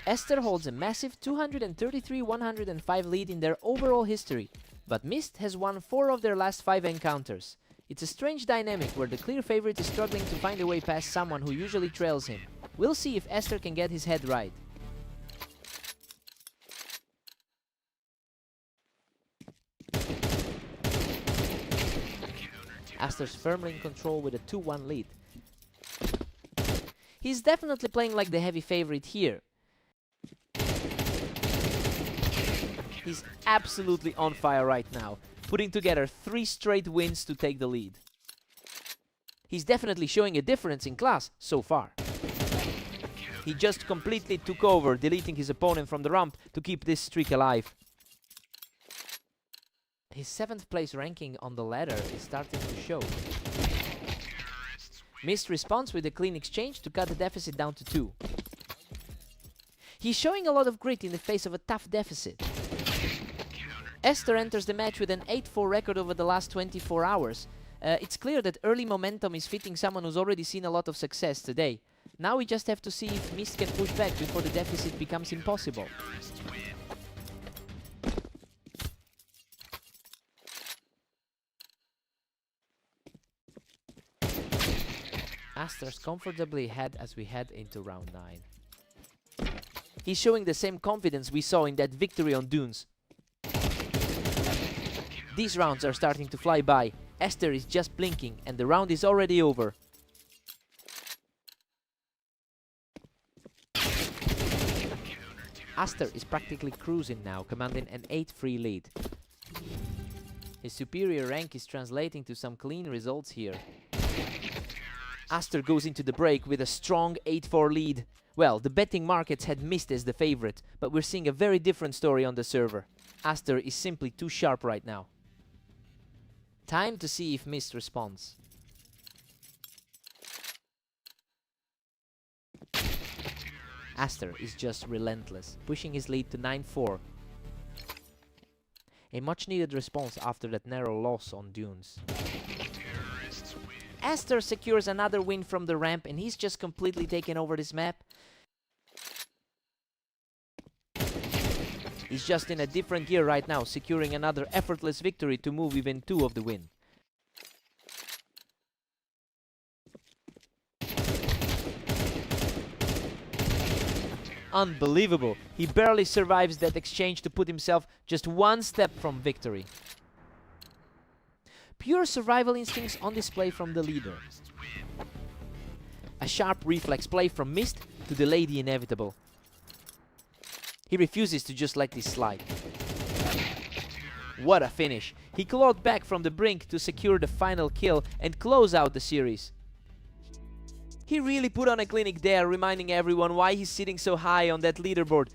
Esther holds a massive 233-105 lead in their overall history, but Mist has won 4 of their last 5 encounters. It's a strange dynamic where the clear favorite is struggling to find a way past someone who usually trails him. We'll see if Esther can get his head right. Aster's firmly in control with a 2-1 lead. He's definitely playing like the heavy favorite here. He's absolutely on fire right now, putting together 3 straight wins to take the lead. He's definitely showing a difference in class so far. He just completely took over, deleting his opponent from the ramp to keep this streak alive. His 7th place ranking on the ladder is starting to show. Mist responds with a clean exchange to cut the deficit down to 2. He's showing a lot of grit in the face of a tough deficit. Esther enters the match with an 8-4 record over the last 24 hours. It's clear that early momentum is fitting someone who's already seen a lot of success today. Now we just have to see if Mist can push back before the deficit becomes impossible. Aster's comfortably ahead as we head into round 9. He's showing the same confidence we saw in that victory on Dunes. These rounds are starting to fly by. Esther is just blinking and the round is already over. Aster is practically cruising now, commanding an 8-3 lead. His superior rank is translating to some clean results here. Aster goes into the break with a strong 8-4 lead. Well, the betting markets had Mist as the favorite, but we're seeing a very different story on the server. Aster is simply too sharp right now. Time to see if Mist responds. Aster is just relentless, pushing his lead to 9-4. A much needed response after that narrow loss on Dunes. Aster secures another win from the ramp and he's just completely taken over this map. He's just in a different gear right now, securing another effortless victory to move within 2 of the win. Unbelievable! He barely survives that exchange to put himself just 1 step from victory. Pure survival instincts on display from the leader. A sharp reflex play from Mist to delay the inevitable. He refuses to just let this slide. What a finish! He clawed back from the brink to secure the final kill and close out the series. He really put on a clinic there, reminding everyone why he's sitting so high on that leaderboard.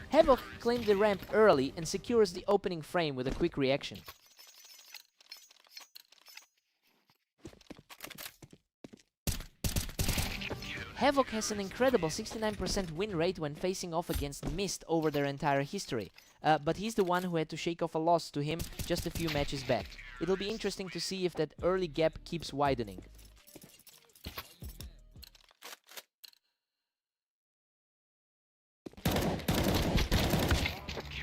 Havoc claimed the ramp early and secures the opening frame with a quick reaction. Havoc has an incredible 69% win rate when facing off against Mist over their entire history, but he's the one who had to shake off a loss to him just a few matches back. It'll be interesting to see if that early gap keeps widening.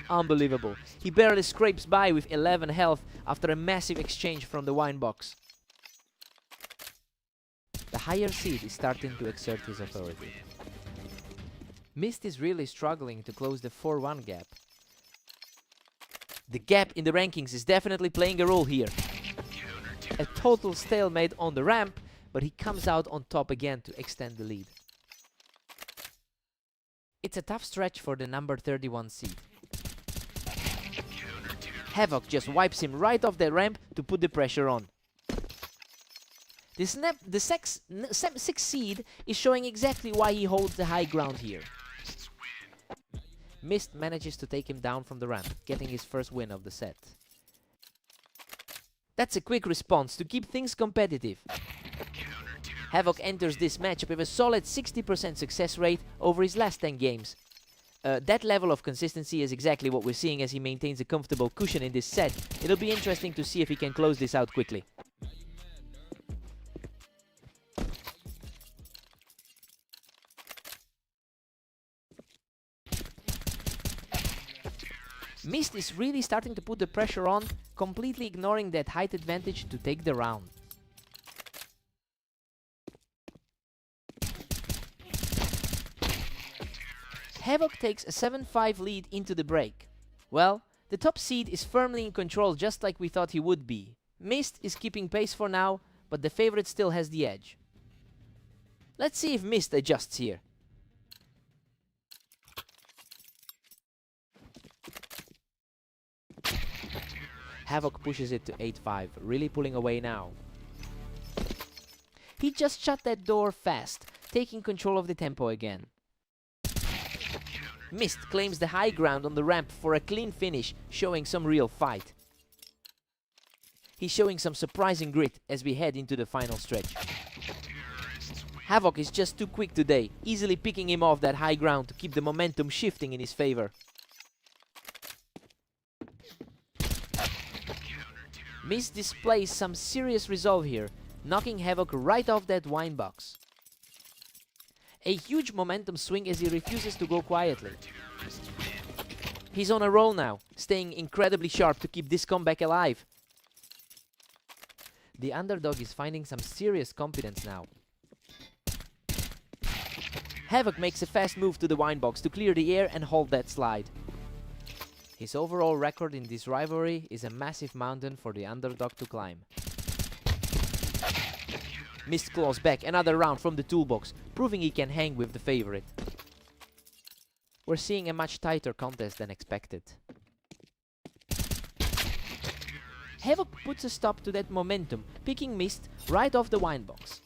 Unbelievable. He barely scrapes by with 11 health after a massive exchange from the wine box. The higher seed is starting to exert his authority. Mist is really struggling to close the 4-1 gap. The gap in the rankings is definitely playing a role here. A total stalemate on the ramp, but he comes out on top again to extend the lead. It's a tough stretch for the number 31 seed. Havoc just wipes him right off the ramp to put the pressure on. The 6th seed is showing exactly why he holds the high ground here. Mist manages to take him down from the ramp, getting his first win of the set. That's a quick response to keep things competitive. Havoc enters this match with a solid 60% success rate over his last 10 games. That level of consistency is exactly what we're seeing as he maintains a comfortable cushion in this set. It'll be interesting to see if he can close this out quickly. Mist is really starting to put the pressure on, completely ignoring that height advantage to take the round. Havoc takes a 7-5 lead into the break. Well, the top seed is firmly in control just like we thought he would be. Mist is keeping pace for now, but the favorite still has the edge. Let's see if Mist adjusts here. Havoc pushes it to 8-5, really pulling away now. He just shut that door fast, taking control of the tempo again. Mist claims the high ground on the ramp for a clean finish, showing some real fight. He's showing some surprising grit as we head into the final stretch. Havoc is just too quick today, easily picking him off that high ground to keep the momentum shifting in his favor. Mist displays some serious resolve here, knocking Havoc right off that wine box. A huge momentum swing as he refuses to go quietly. He's on a roll now, staying incredibly sharp to keep this comeback alive. The underdog is finding some serious confidence now. Havoc makes a fast move to the wine box to clear the air and hold that slide. His overall record in this rivalry is a massive mountain for the underdog to climb. Mist claws back another round from the toolbox, proving he can hang with the favorite. We're seeing a much tighter contest than expected. Havoc puts a stop to that momentum, picking Mist right off the wine box.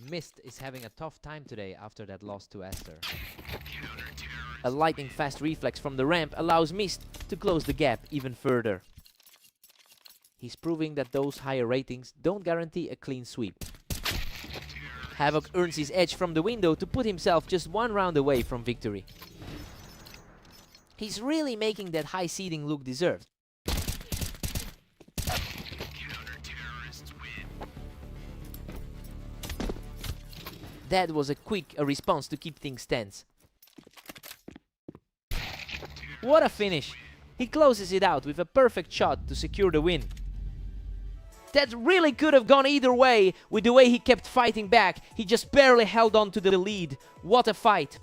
Mist is having a tough time today after that loss to Aster. A lightning fast reflex from the ramp allows Mist to close the gap even further. He's proving that those higher ratings don't guarantee a clean sweep. Havoc earns his edge from the window to put himself just one round away from victory. He's really making that high seeding look deserved. That was a quick response to keep things tense. What a finish! He closes it out with a perfect shot to secure the win. That really could have gone either way with the way he kept fighting back. He just barely held on to the lead. What a fight!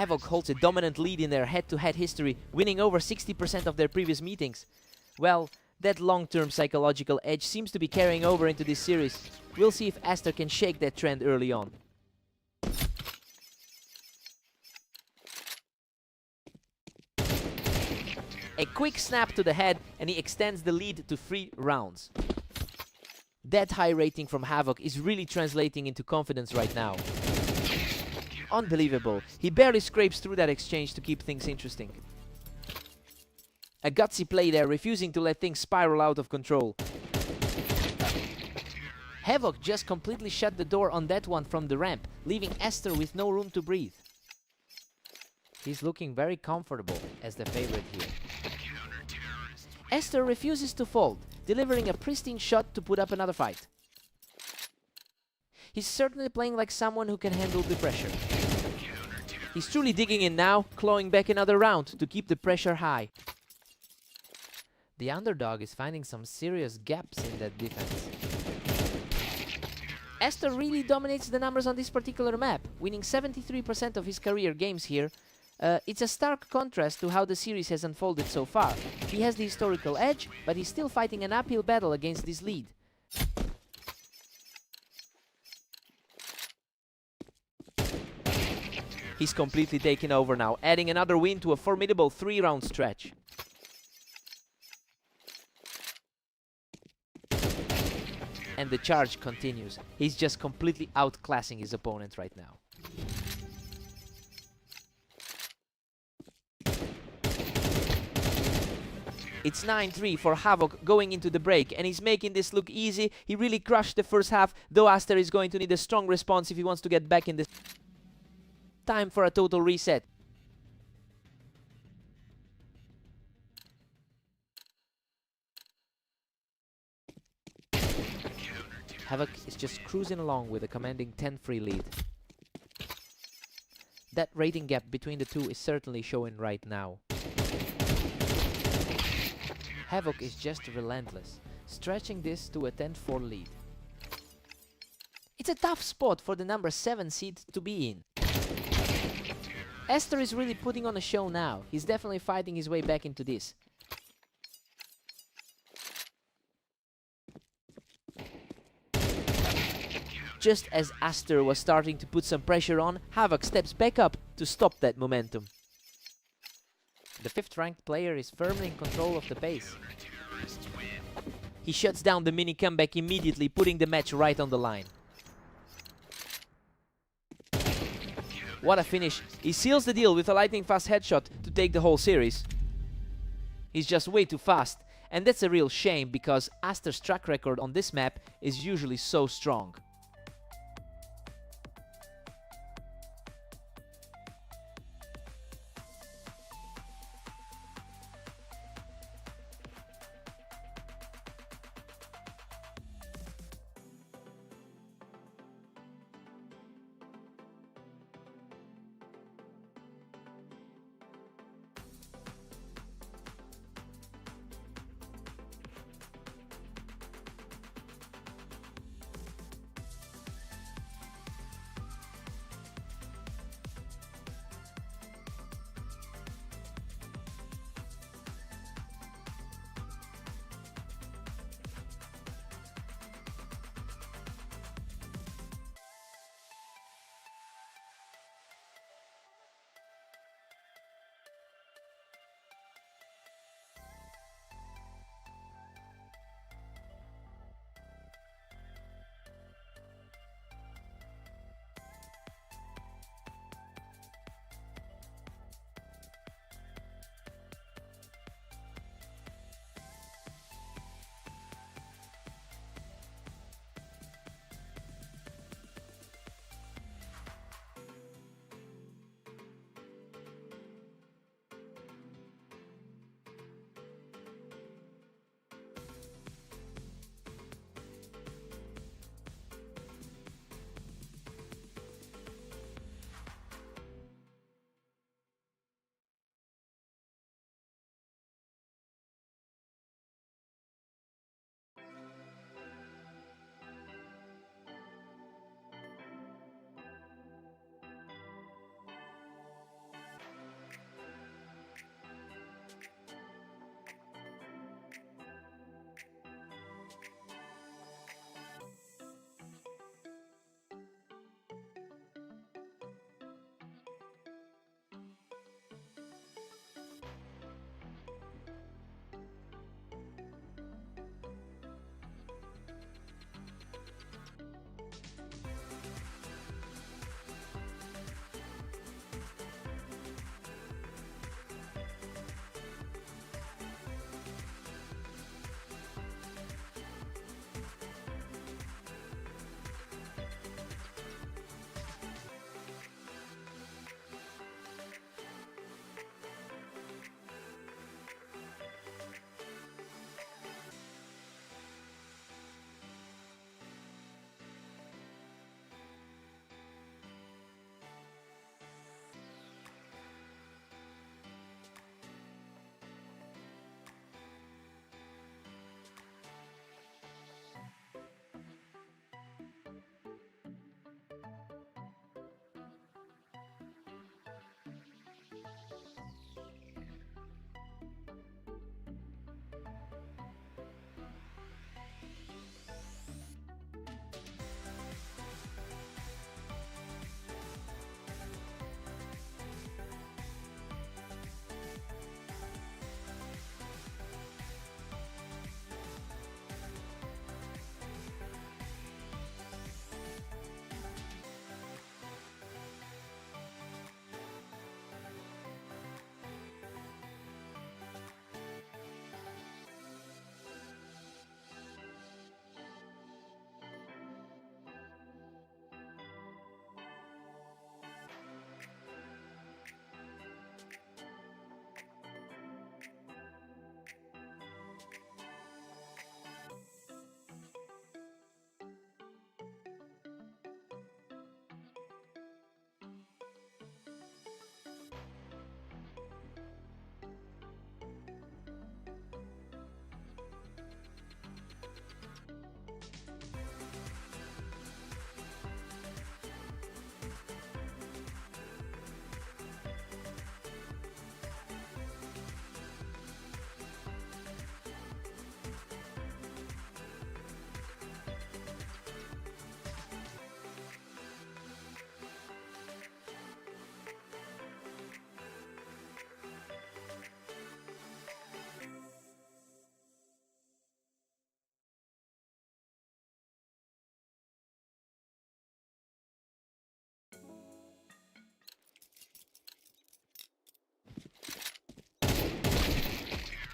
Havoc holds a dominant lead in their head-to-head history, winning over 60% of their previous meetings. Well, that long-term psychological edge seems to be carrying over into this series. We'll see if Aster can shake that trend early on. A quick snap to the head and he extends the lead to 3 rounds. That high rating from Havoc is really translating into confidence right now. Unbelievable. He barely scrapes through that exchange to keep things interesting. A gutsy play there, refusing to let things spiral out of control. Havoc just completely shut the door on that one from the ramp, leaving Aster with no room to breathe. He's looking very comfortable as the favorite here. Aster refuses to fold, delivering a pristine shot to put up another fight. He's certainly playing like someone who can handle the pressure. He's truly digging in now, clawing back another round to keep the pressure high. The underdog is finding some serious gaps in that defense. Aster really dominates the numbers on this particular map, winning 73% of his career games here. It's a stark contrast to how the series has unfolded so far. He has the historical edge, but he's still fighting an uphill battle against this lead. He's completely taken over now, adding another win to a formidable 3-round stretch. And the charge continues. He's just completely outclassing his opponent right now. It's 9-3 for Havoc going into the break, and he's making this look easy. He really crushed the first half, though Aster is going to need a strong response if he wants to get back in this. Time for a total reset. Havoc is just cruising along with a commanding 10-3 lead. That rating gap between the two is certainly showing right now. Havoc is just relentless, stretching this to a 10-4 lead. It's a tough spot for the number 7 seed to be in. Aster is really putting on a show now. He's definitely fighting his way back into this. Just as Aster was starting to put some pressure on, Havoc steps back up to stop that momentum. The 5th ranked player is firmly in control of the pace. He shuts down the mini comeback immediately, putting the match right on the line. What a finish. He seals the deal with a lightning fast headshot to take the whole series. He's just way too fast, and that's a real shame because Aster's track record on this map is usually so strong.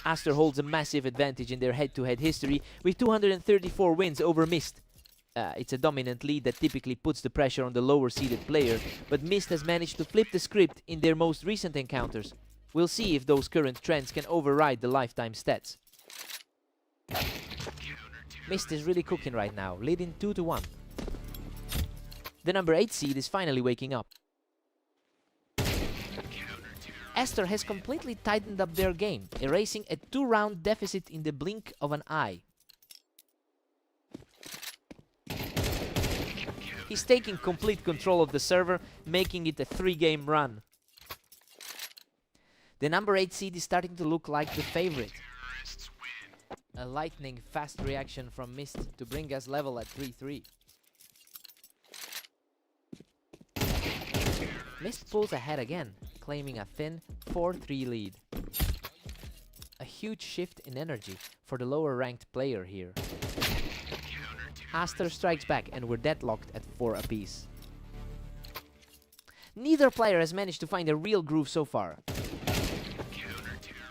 Aster holds a massive advantage in their head-to-head history with 234 wins over Mist. It's a dominant lead that typically puts the pressure on the lower-seeded player, but Mist has managed to flip the script in their most recent encounters. We'll see if those current trends can override the lifetime stats. Mist is really cooking right now, leading 2-1. The number 8 seed is finally waking up. Aster has completely tightened up their game, erasing a 2-round deficit in the blink of an eye. He's taking complete control of the server, making it a 3-game run. The number 8 seed is starting to look like the favorite. A lightning fast reaction from Mist to bring us level at 3-3. Mist pulls ahead again, claiming a thin 4-3 lead. A huge shift in energy for the lower ranked player here. Aster strikes back and we're deadlocked at 4 apiece. Neither player has managed to find a real groove so far.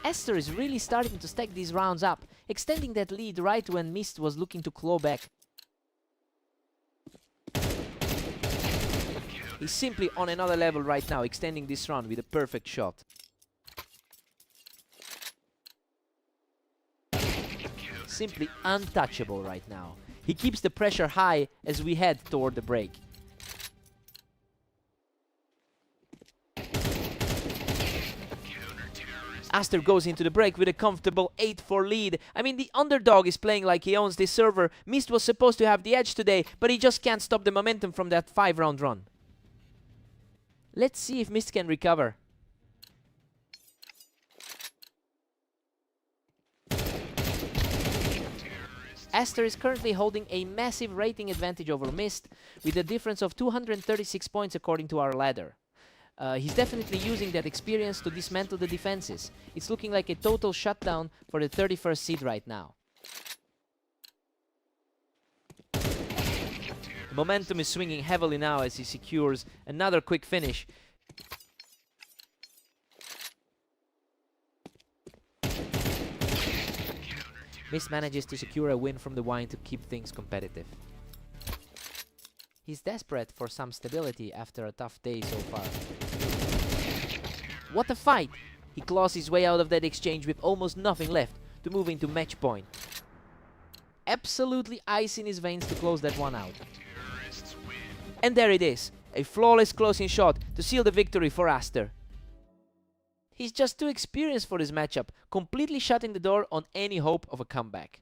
Aster is really starting to stack these rounds up, extending that lead right when Mist was looking to claw back. He's simply on another level right now, extending this run with a perfect shot. Simply untouchable right now. He keeps the pressure high as we head toward the break. Aster goes into the break with a comfortable 8-4 lead. I mean, the underdog is playing like he owns this server. Mist was supposed to have the edge today, but he just can't stop the momentum from that 5-round run. Let's see if Mist can recover. Aster is currently holding a massive rating advantage over Mist, with a difference of 236 points according to our ladder. He's definitely using that experience to dismantle the defenses. It's looking like a total shutdown for the 31st seed right now. The momentum is swinging heavily now as he secures another quick finish. Mist manages to secure a win from the wine to keep things competitive. He's desperate for some stability after a tough day so far. What a fight! He claws his way out of that exchange with almost nothing left to move into match point. Absolutely ice in his veins to close that one out. And there it is, a flawless closing shot to seal the victory for Aster. He's just too experienced for this matchup, completely shutting the door on any hope of a comeback.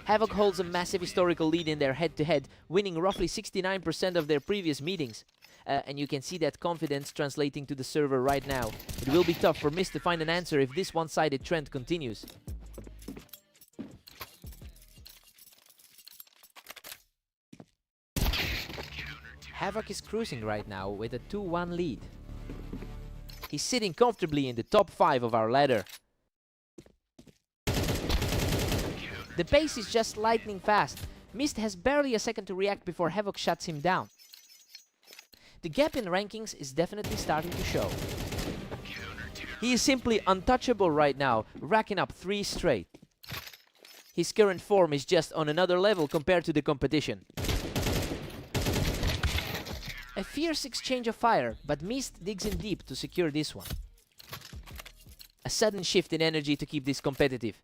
Havoc holds a massive historical lead in their head-to-head, winning roughly 69% of their previous meetings. And you can see that confidence translating to the server right now. It will be tough for Mist to find an answer if this one-sided trend continues. Havoc is cruising right now with a 2-1 lead. He's sitting comfortably in the top 5 of our ladder. The pace is just lightning fast. Mist has barely a second to react before Havoc shuts him down. The gap in rankings is definitely starting to show. He is simply untouchable right now, racking up 3 straight. His current form is just on another level compared to the competition. A fierce exchange of fire, but Mist digs in deep to secure this one. A sudden shift in energy to keep this competitive.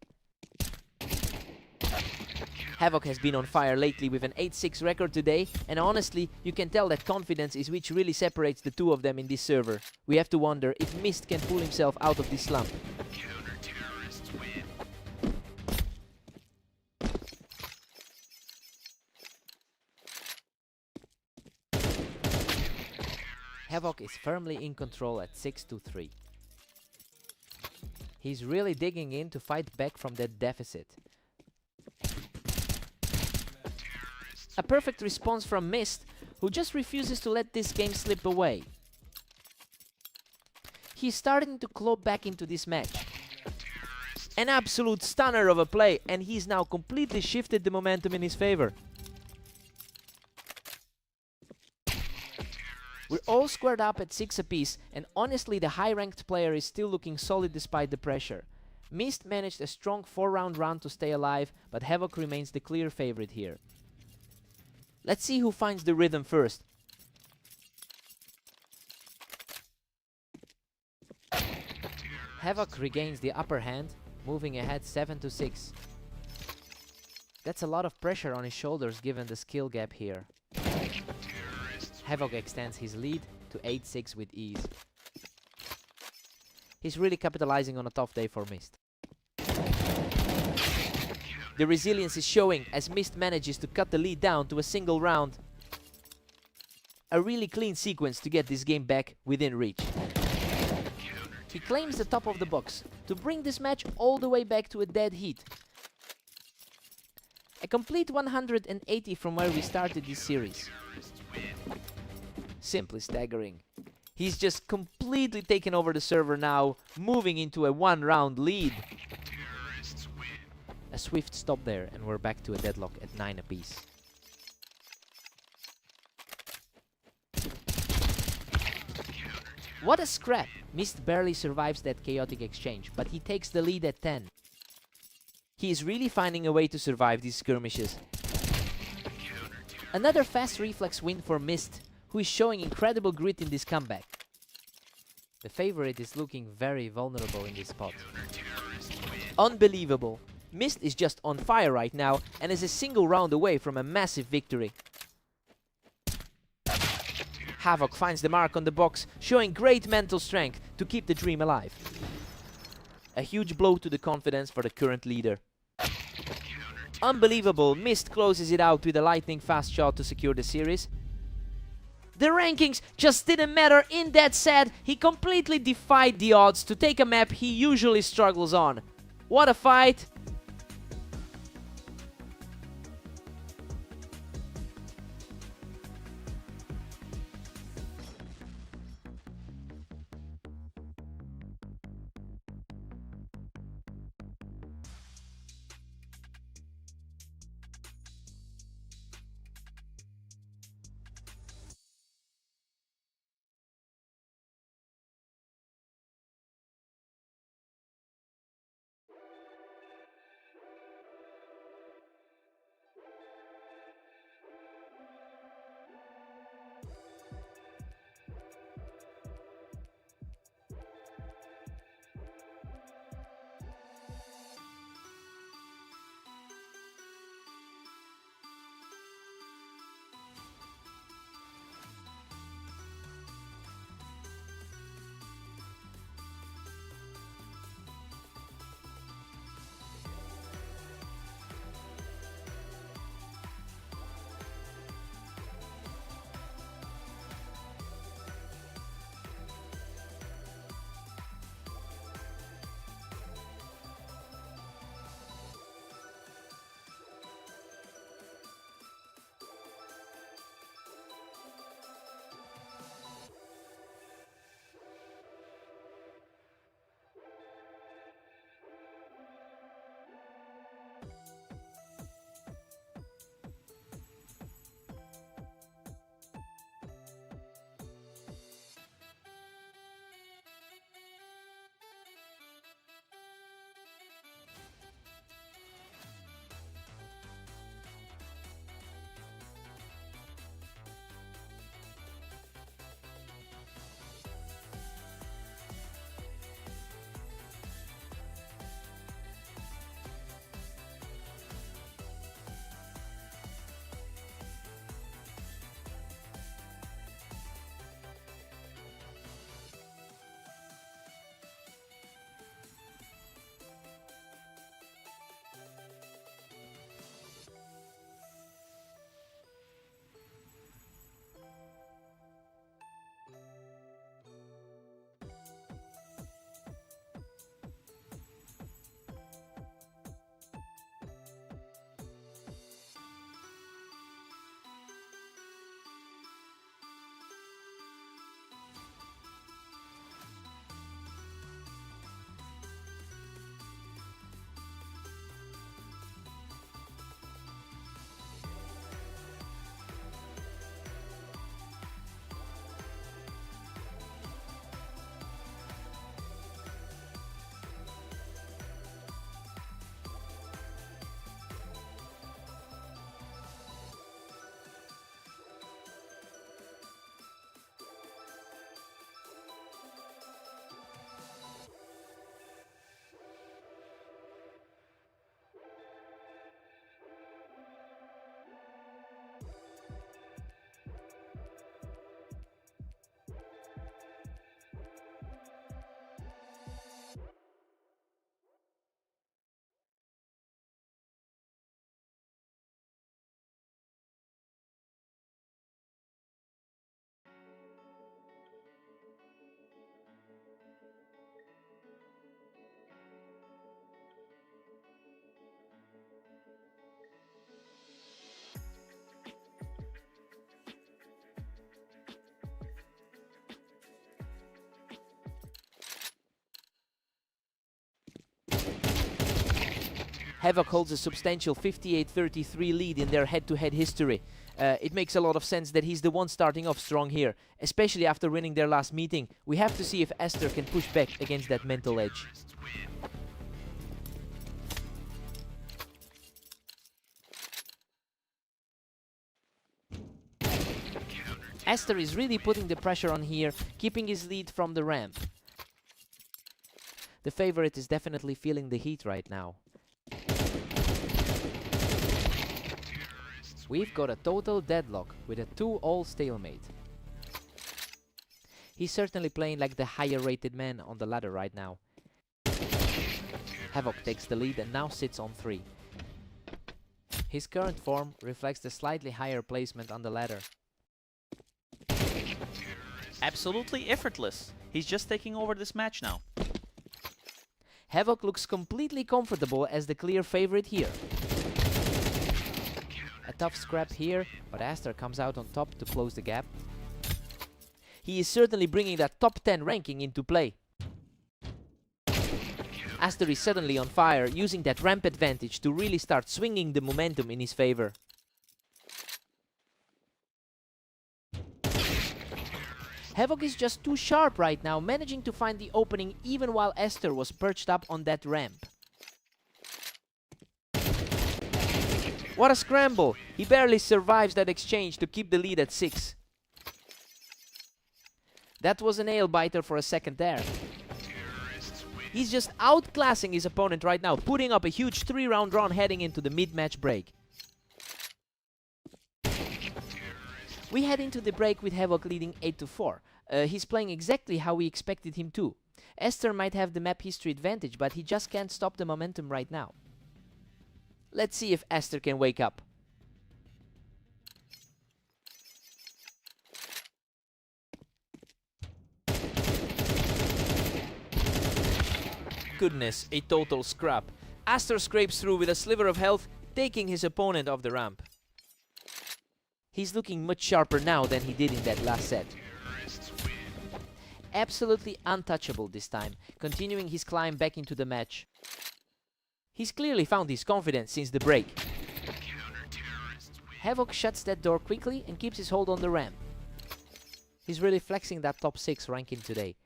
Havoc has been on fire lately with an 8-6 record today, and honestly, you can tell that confidence is which really separates the two of them in this server. We have to wonder if Mist can pull himself out of this slump. Havoc is firmly in control at 6-3. He's really digging in to fight back from that deficit. A perfect response from Mist, who just refuses to let this game slip away. He's starting to claw back into this match. An absolute stunner of a play, and he's now completely shifted the momentum in his favor. We're all squared up at 6 apiece, and honestly the high-ranked player is still looking solid despite the pressure. Mist managed a strong 4-round run to stay alive, but Havoc remains the clear favorite here. Let's see who finds the rhythm first. Havoc regains the upper hand, moving ahead 7-6. That's a lot of pressure on his shoulders given the skill gap here. Havoc extends his lead to 8-6 with ease. He's really capitalizing on a tough day for Mist. The resilience is showing as Mist manages to cut the lead down to a single round. A really clean sequence to get this game back within reach. He claims the top of the box to bring this match all the way back to a dead heat. A complete 180 from where we started this series. Simply staggering. He's just completely taken over the server now, moving into a 1-round lead. A swift stop there, and we're back to a deadlock at 9 apiece. What a scrap! Mist barely survives that chaotic exchange, but he takes the lead at 10. He is really finding a way to survive these skirmishes. Another fast reflex win for Mist, who is showing incredible grit in this comeback. The favorite is looking very vulnerable in this spot. Unbelievable! Mist is just on fire right now and is a single round away from a massive victory. Havoc finds the mark on the box, showing great mental strength to keep the dream alive. A huge blow to the confidence for the current leader. Unbelievable, Mist closes it out with a lightning fast shot to secure the series. The rankings just didn't matter in that set. He completely defied the odds to take a map he usually struggles on. What a fight! Havoc holds a substantial 58-33 lead in their head-to-head history. It makes a lot of sense that he's the one starting off strong here, especially after winning their last meeting. We have to see if Aster can push back against that mental edge. Aster is really putting the pressure on here, keeping his lead from the ramp. The favorite is definitely feeling the heat right now. We've got a total deadlock with a 2-all stalemate. He's certainly playing like the higher rated man on the ladder right now. Havoc takes the lead and now sits on 3. His current form reflects the slightly higher placement on the ladder. Absolutely effortless. He's just taking over this match now. Havoc looks completely comfortable as the clear favorite here. A tough scrap here, but Aster comes out on top to close the gap. He is certainly bringing that top 10 ranking into play. Aster is suddenly on fire, using that ramp advantage to really start swinging the momentum in his favor. Havoc is just too sharp right now, managing to find the opening even while Aster was perched up on that ramp. What a scramble! He barely survives that exchange to keep the lead at 6. That was a nail-biter for a second there. He's just outclassing his opponent right now, putting up a huge 3-round run heading into the mid-match break. We head into the break with Havoc leading 8-4. He's playing exactly how we expected him to. Aster might have the map history advantage, but he just can't stop the momentum right now. Let's see if Aster can wake up. Goodness, a total scrap. Aster scrapes through with a sliver of health, taking his opponent off the ramp. He's looking much sharper now than he did in that last set. Absolutely untouchable this time, continuing his climb back into the match. He's clearly found his confidence since the break. Havoc shuts that door quickly and keeps his hold on the ramp. He's really flexing that top 6 ranking today.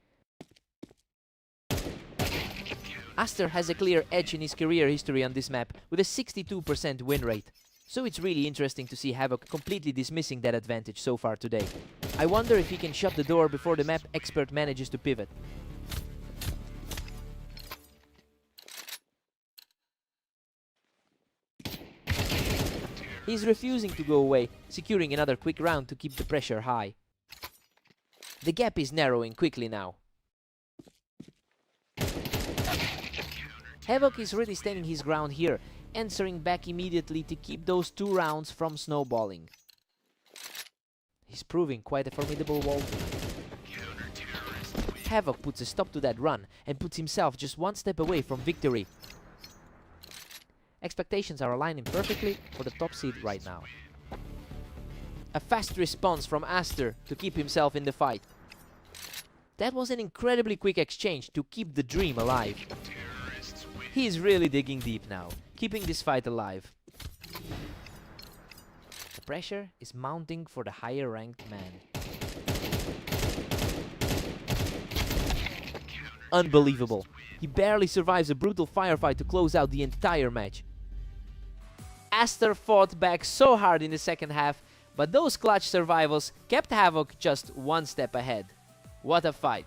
Aster has a clear edge in his career history on this map with a 62% win rate. So it's really interesting to see Havoc completely dismissing that advantage so far today. I wonder if he can shut the door before the map expert manages to pivot. He's refusing to go away, securing another quick round to keep the pressure high. The gap is narrowing quickly now. Havoc is really standing his ground here, answering back immediately to keep those 2 rounds from snowballing. He's proving quite a formidable wall tonight. Havoc puts a stop to that run and puts himself just 1 step away from victory. Expectations are aligning perfectly for the top seed right now. A fast response from Aster to keep himself in the fight. That was an incredibly quick exchange to keep the dream alive. He is really digging deep now, keeping this fight alive. The pressure is mounting for the higher ranked man. Unbelievable. He barely survives a brutal firefight to close out the entire match. Aster fought back so hard in the second half, but those clutch survivals kept Havoc just 1 step ahead. What a fight.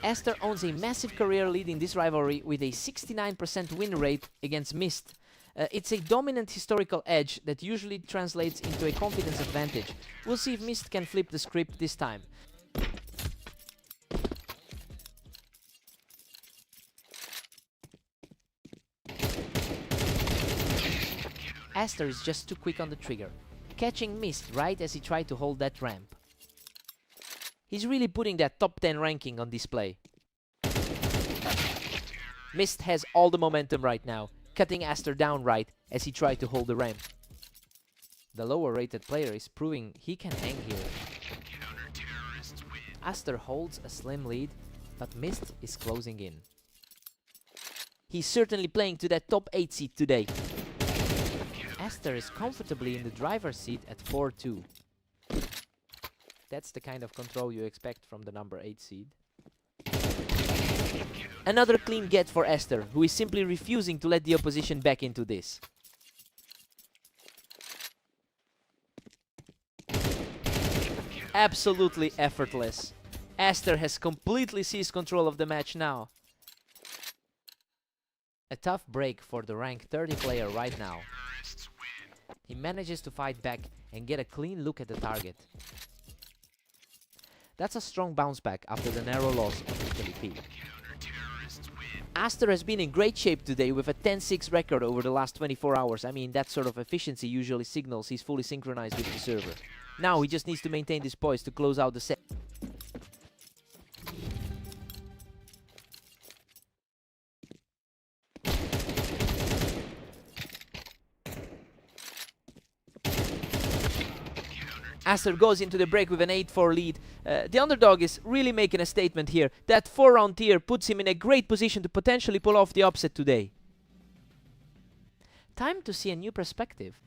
Aster owns a massive career lead in this rivalry with a 69% win rate against Mist. It's a dominant historical edge that usually translates into a confidence advantage. We'll see if Mist can flip the script this time. Aster is just too quick on the trigger, catching Mist right as he tried to hold that ramp. He's really putting that top 10 ranking on display. Mist has all the momentum right now, cutting Aster down right as he tried to hold the ramp. The lower rated player is proving he can hang here. Aster holds a slim lead, but Mist is closing in. He's certainly playing to that top 8 seed today. Aster is comfortably in the driver's seat at 4-2. That's the kind of control you expect from the number 8 seed. Another clean get for Aster, who is simply refusing to let the opposition back into this. Absolutely effortless. Aster has completely seized control of the match now. A tough break for the rank 30 player right now. He manages to fight back and get a clean look at the target. That's a strong bounce back after the narrow loss of Italy P. Aster has been in great shape today with a 10-6 record over the last 24 hours. I mean, that sort of efficiency usually signals he's fully synchronized with the server. Now he just needs to maintain this poise to close out the set. Aster goes into the break with an 8-4 lead. The underdog is really making a statement here. That 4-round tier puts him in a great position to potentially pull off the upset today. Time to see a new perspective.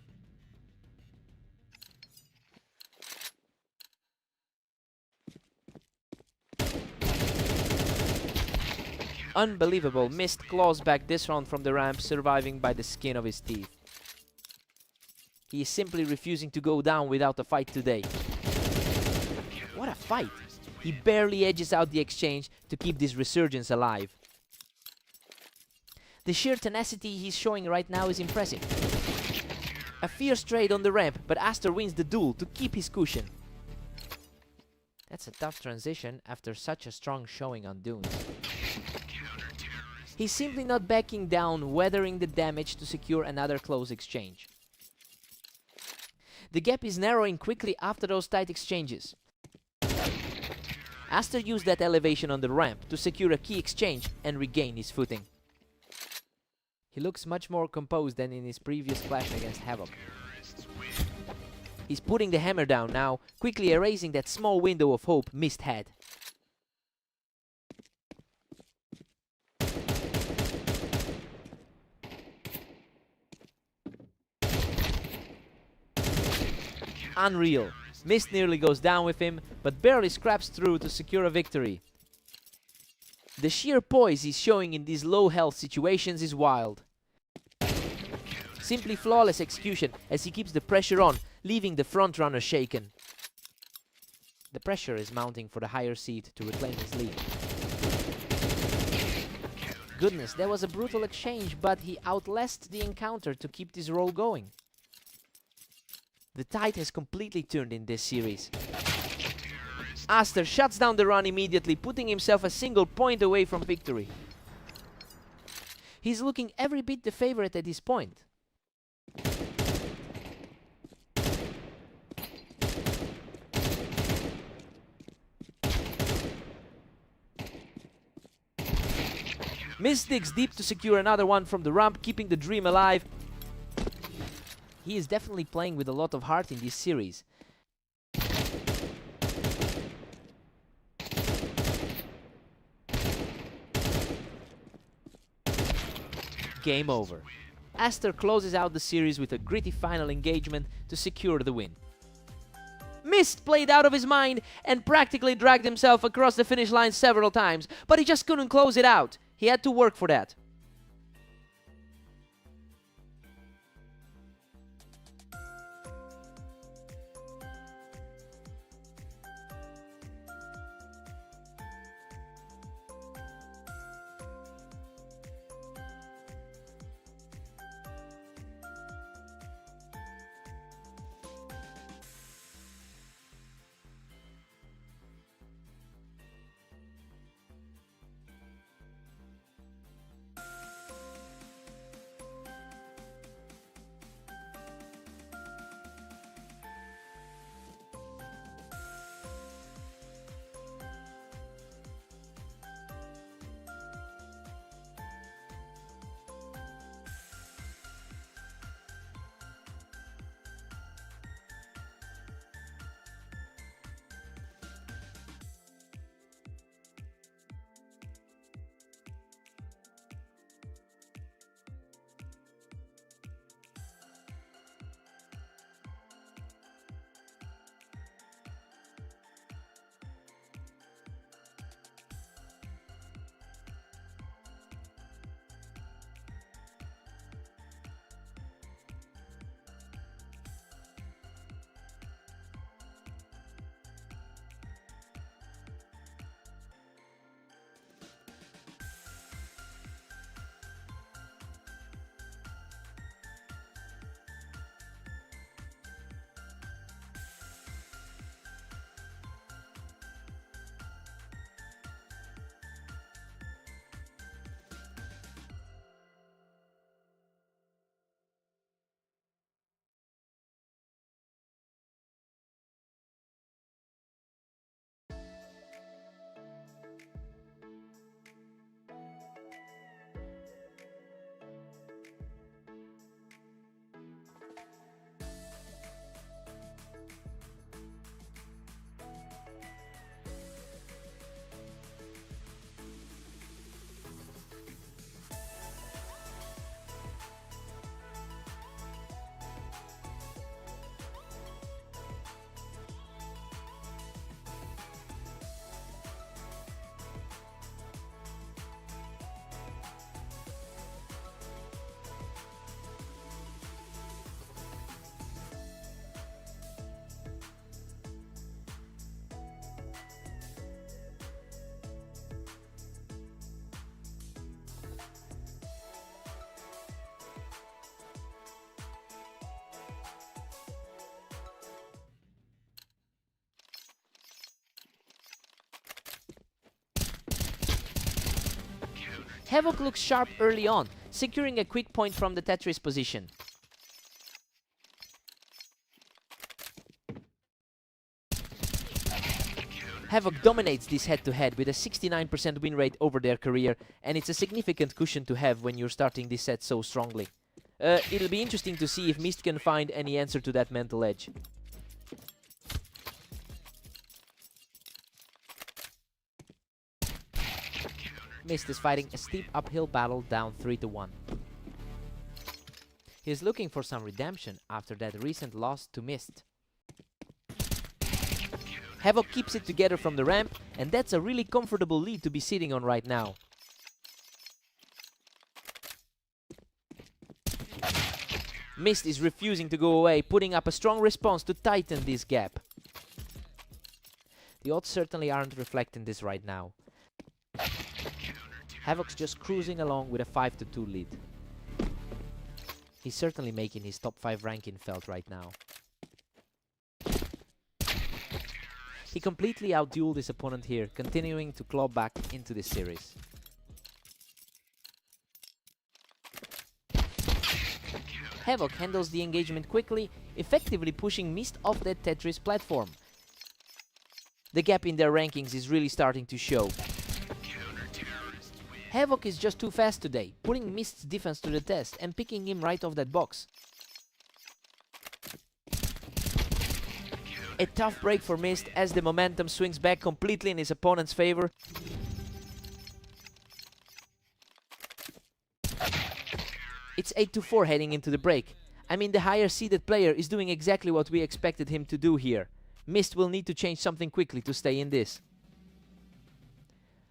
Unbelievable. Mist claws back this round from the ramp, surviving by the skin of his teeth. He is simply refusing to go down without a fight today. What a fight! He barely edges out the exchange to keep this resurgence alive. The sheer tenacity he's showing right now is impressive. A fierce trade on the ramp, but Aster wins the duel to keep his cushion. That's a tough transition after such a strong showing on Dunes. He's simply not backing down, weathering the damage to secure another close exchange. The gap is narrowing quickly after those tight exchanges. Aster used that elevation on the ramp to secure a key exchange and regain his footing. He looks much more composed than in his previous clash against Havoc. He's putting the hammer down now, quickly erasing that small window of hope Mist had. Unreal. Mist nearly goes down with him, but barely scraps through to secure a victory. The sheer poise he's showing in these low health situations is wild. Simply flawless execution as he keeps the pressure on, leaving the front runner shaken. The pressure is mounting for the higher seed to reclaim his lead. Goodness, that was a brutal exchange, but he outlasted the encounter to keep this roll going. The tide has completely turned in this series. Aster shuts down the run immediately, putting himself a single point away from victory. He's looking every bit the favorite at this point. Mist digs deep to secure another one from the ramp, keeping the dream alive. He is definitely playing with a lot of heart in this series. Game over. Aster closes out the series with a gritty final engagement to secure the win. Mist played out of his mind and practically dragged himself across the finish line several times, but he just couldn't close it out. He had to work for that. Havoc looks sharp early on, securing a quick point from the Tetris position. Havoc dominates this head-to-head with a 69% win rate over their career, and it's a significant cushion to have when you're starting this set so strongly. It'll be interesting to see if Myst can find any answer to that mental edge. Myst is fighting a steep uphill battle down 3-1. He's looking for some redemption after that recent loss to Myst. Havoc keeps it together from the ramp, and that's a really comfortable lead to be sitting on right now. Myst is refusing to go away, putting up a strong response to tighten this gap. The odds certainly aren't reflecting this right now. Havoc's just cruising along with a 5-2 lead. He's certainly making his top 5 ranking felt right now. He completely outdueled his opponent here, continuing to claw back into this series. Havoc handles the engagement quickly, effectively pushing Myst off that Tetris platform. The gap in their rankings is really starting to show. Havoc is just too fast today, putting Myst's defense to the test and picking him right off that box. A tough break for Myst as the momentum swings back completely in his opponent's favor. It's 8-4 heading into the break. I mean, the higher seeded player is doing exactly what we expected him to do here. Myst will need to change something quickly to stay in this.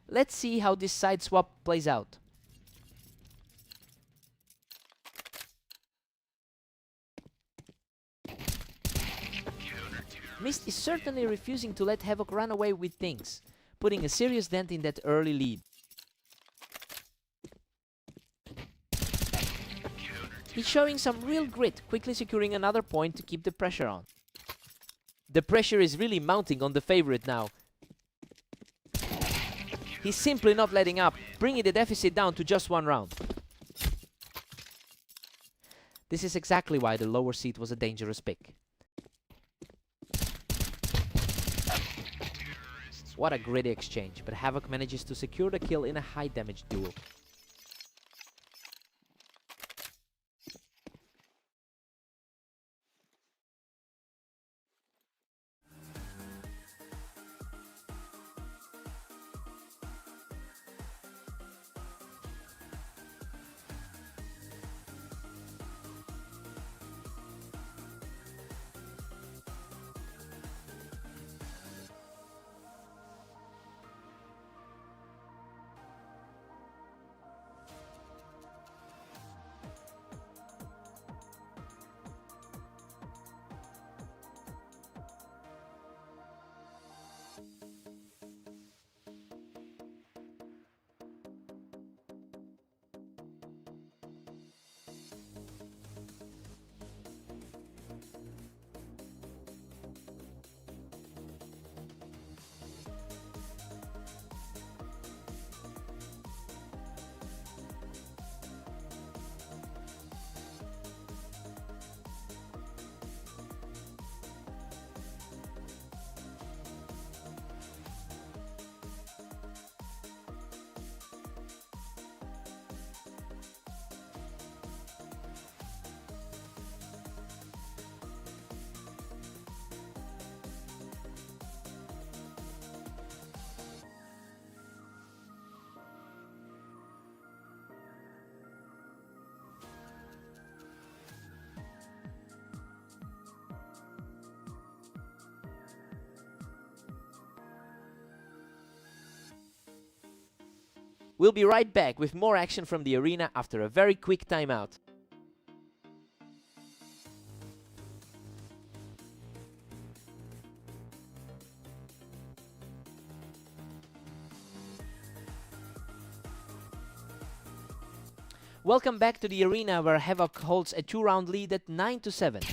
Let's see how this side swap plays out. Myst is certainly refusing to let Havoc run away with things, putting a serious dent in that early lead. He's showing some real grit, quickly securing another point to keep the pressure on. The pressure is really mounting on the favorite now. He's simply not letting up, bringing the deficit down to just 1 round. This is exactly why the lower seed was a dangerous pick. What a gritty exchange, but Havoc manages to secure the kill in a high damage duel. We'll be right back with more action from the arena after a very quick timeout. Welcome back to the arena where Havoc holds a 2-round lead at 9-7.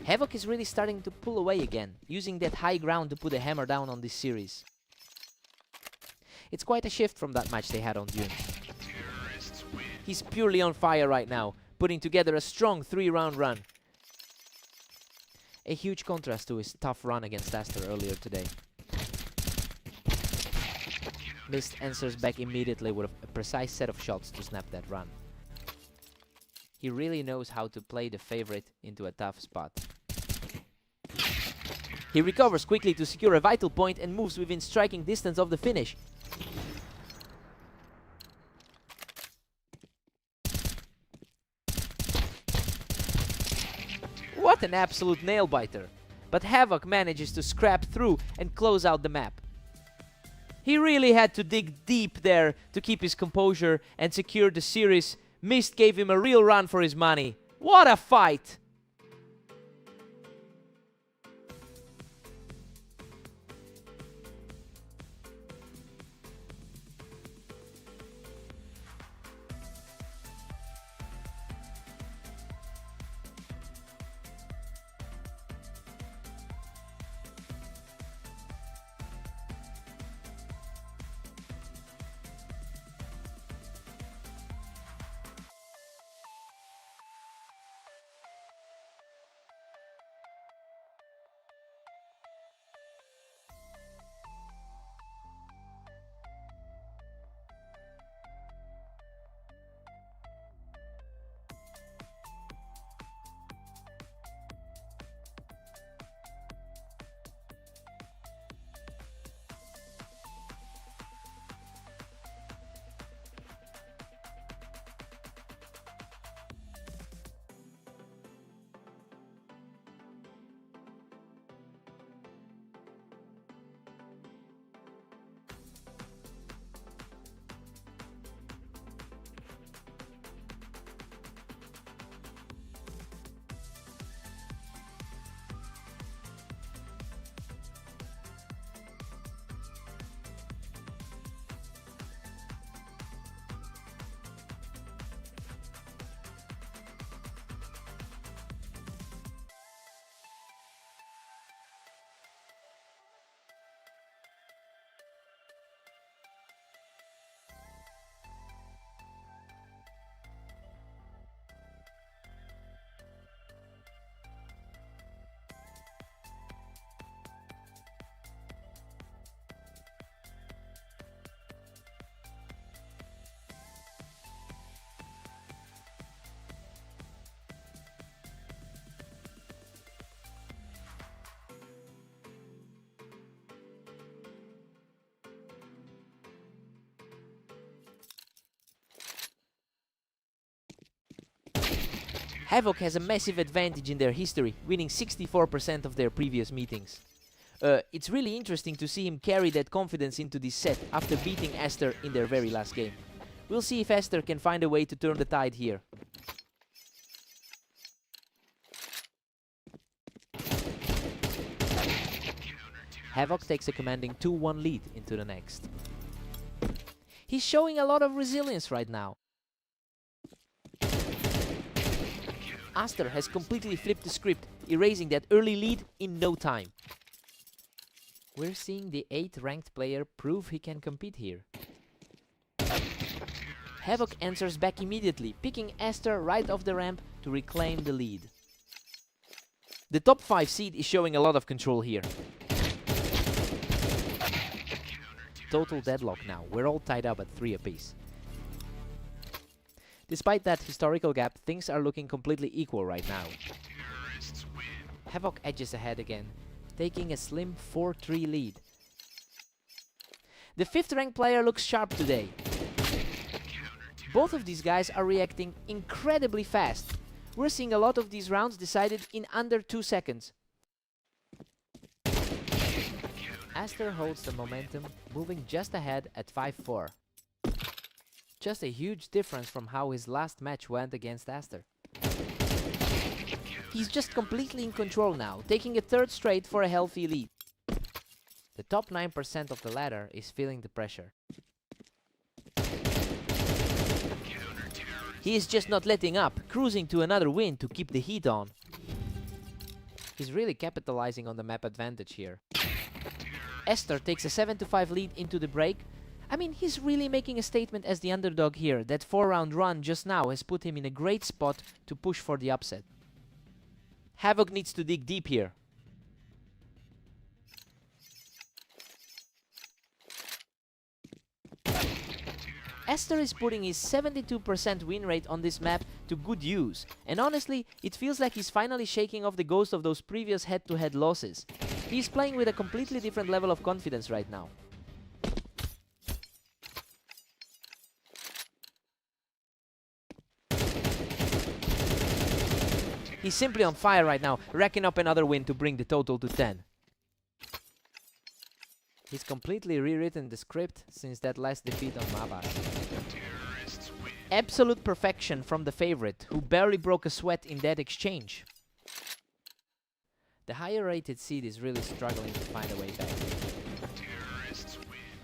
Havoc is really starting to pull away again, using that high ground to put a hammer down on this series. It's quite a shift from that match they had on Dune. He's purely on fire right now, putting together a strong 3-round run. A huge contrast to his tough run against Aster earlier today. Mist answers back immediately with a precise set of shots to snap that run. He really knows how to play the favorite into a tough spot. He recovers quickly to secure a vital point and moves within striking distance of the finish. What an absolute nail-biter! But Havoc manages to scrap through and close out the map. He really had to dig deep there to keep his composure and secure the series. Mist gave him a real run for his money. What a fight! Havoc has a massive advantage in their history, winning 64% of their previous meetings. It's really interesting to see him carry that confidence into this set after beating Aster in their very last game. We'll see if Aster can find a way to turn the tide here. Havoc takes a commanding 2-1 lead into the next. He's showing a lot of resilience right now. Aster has completely flipped the script, erasing that early lead in no time. We're seeing the 8th ranked player prove he can compete here. Havoc answers back immediately, picking Aster right off the ramp to reclaim the lead. The top 5 seed is showing a lot of control here. Total deadlock now, we're all tied up at 3 apiece. Despite that historical gap, things are looking completely equal right now. Havoc edges ahead again, taking a slim 4-3 lead. The 5th ranked player looks sharp today. Both of these guys are reacting incredibly fast. We're seeing a lot of these rounds decided in under 2 seconds. Aster holds the momentum, moving just ahead at 5-4. Just a huge difference from how his last match went against Aster. He's just completely in control now, taking a 3rd straight for a healthy lead. The top 9% of the ladder is feeling the pressure. He is just not letting up, cruising to another win to keep the heat on. He's really capitalizing on the map advantage here. Aster takes a 7-5 lead into the break. I mean, he's really making a statement as the underdog here. That 4-round run just now has put him in a great spot to push for the upset. Havoc needs to dig deep here. Aster is putting his 72% win rate on this map to good use, and honestly, it feels like he's finally shaking off the ghost of those previous head-to-head losses. He's playing with a completely different level of confidence right now. He's simply on fire right now, racking up another win to bring the total to 10. He's completely rewritten the script since that last defeat on Mabas. Absolute perfection from the favorite, who barely broke a sweat in that exchange. The higher rated seed is really struggling to find a way back.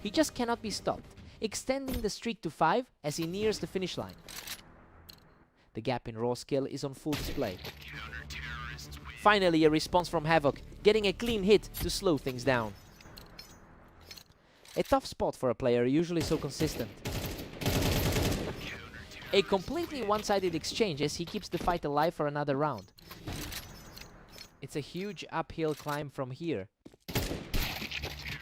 He just cannot be stopped, extending the streak to 5 as he nears the finish line. The gap in raw skill is on full display. Finally a response from Havoc, getting a clean hit to slow things down. A tough spot for a player usually so consistent. A completely one-sided exchange as he keeps the fight alive for another round. It's a huge uphill climb from here.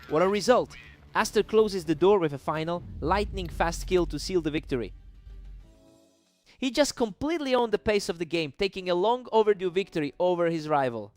What a result! Aster closes the door with a final, lightning-fast kill to seal the victory. He just completely owned the pace of the game, taking a long overdue victory over his rival.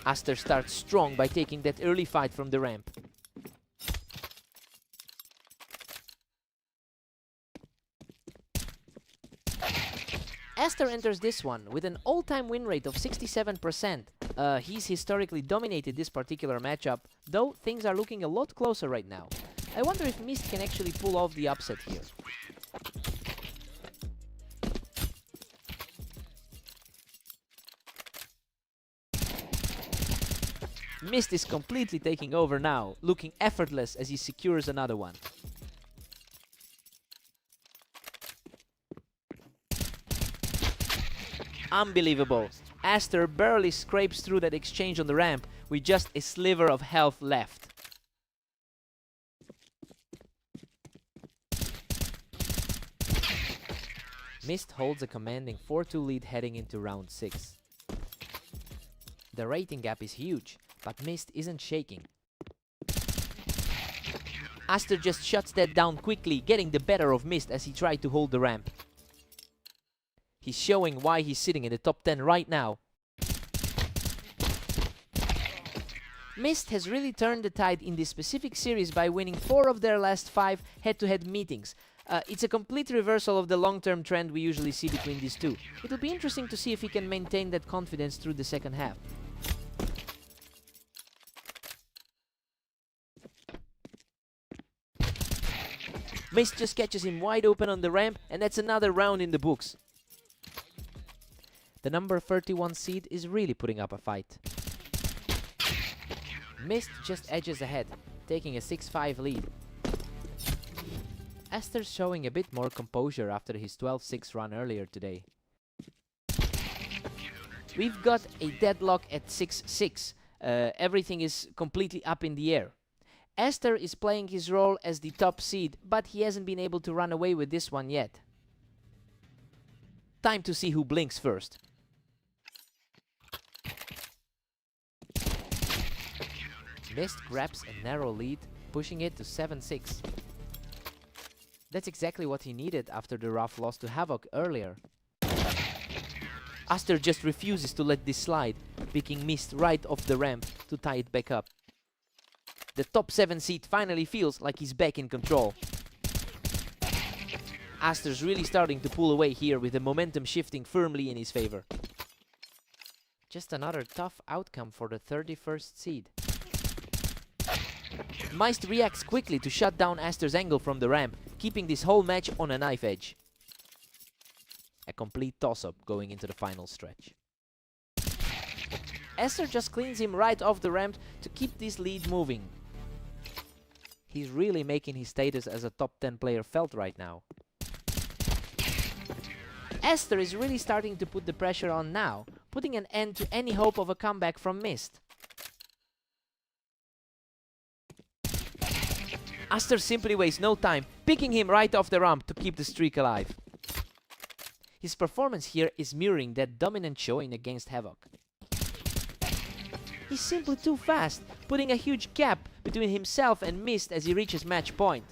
Aster starts strong by taking that early fight from the ramp. Aster enters this one with an all-time win rate of 67%. He's historically dominated this particular matchup, though things are looking a lot closer right now. I wonder if Mist can actually pull off the upset here. Mist is completely taking over now, looking effortless as he secures another one. Unbelievable. Aster barely scrapes through that exchange on the ramp with just a sliver of health left. Mist holds a commanding 4-2 lead heading into round 6. The rating gap is huge, but Mist isn't shaking. Aster just shuts that down quickly, getting the better of Mist as he tried to hold the ramp. He's showing why he's sitting in the top 10 right now. Mist has really turned the tide in this specific series by winning 4 of their last 5 head-to-head meetings. It's a complete reversal of the long-term trend we usually see between these two. It'll be interesting to see if he can maintain that confidence through the second half. Mist just catches him wide open on the ramp, and that's another round in the books. The number 31 seed is really putting up a fight. Mist just edges ahead, taking a 6-5 lead. Aster's showing a bit more composure after his 12-6 run earlier today. We've got a deadlock at 6-6. Everything is completely up in the air. Aster is playing his role as the top seed, but he hasn't been able to run away with this one yet. Time to see who blinks first. Mist grabs a narrow lead, pushing it to 7-6. That's exactly what he needed after the rough loss to Havoc earlier. Aster just refuses to let this slide, picking Mist right off the ramp to tie it back up. The top 7 seed finally feels like he's back in control. Aster's really starting to pull away here with the momentum shifting firmly in his favor. Just another tough outcome for the 31st seed. Mist reacts quickly to shut down Aster's angle from the ramp, keeping this whole match on a knife edge. A complete toss-up going into the final stretch. Aster just cleans him right off the ramp to keep this lead moving. He's really making his status as a top 10 player felt right now. Aster is really starting to put the pressure on now, putting an end to any hope of a comeback from Mist. Aster simply wastes no time, picking him right off the ramp to keep the streak alive. His performance here is mirroring that dominant showing against Havoc. He's simply too fast, putting a huge gap between himself and Mist as he reaches match point.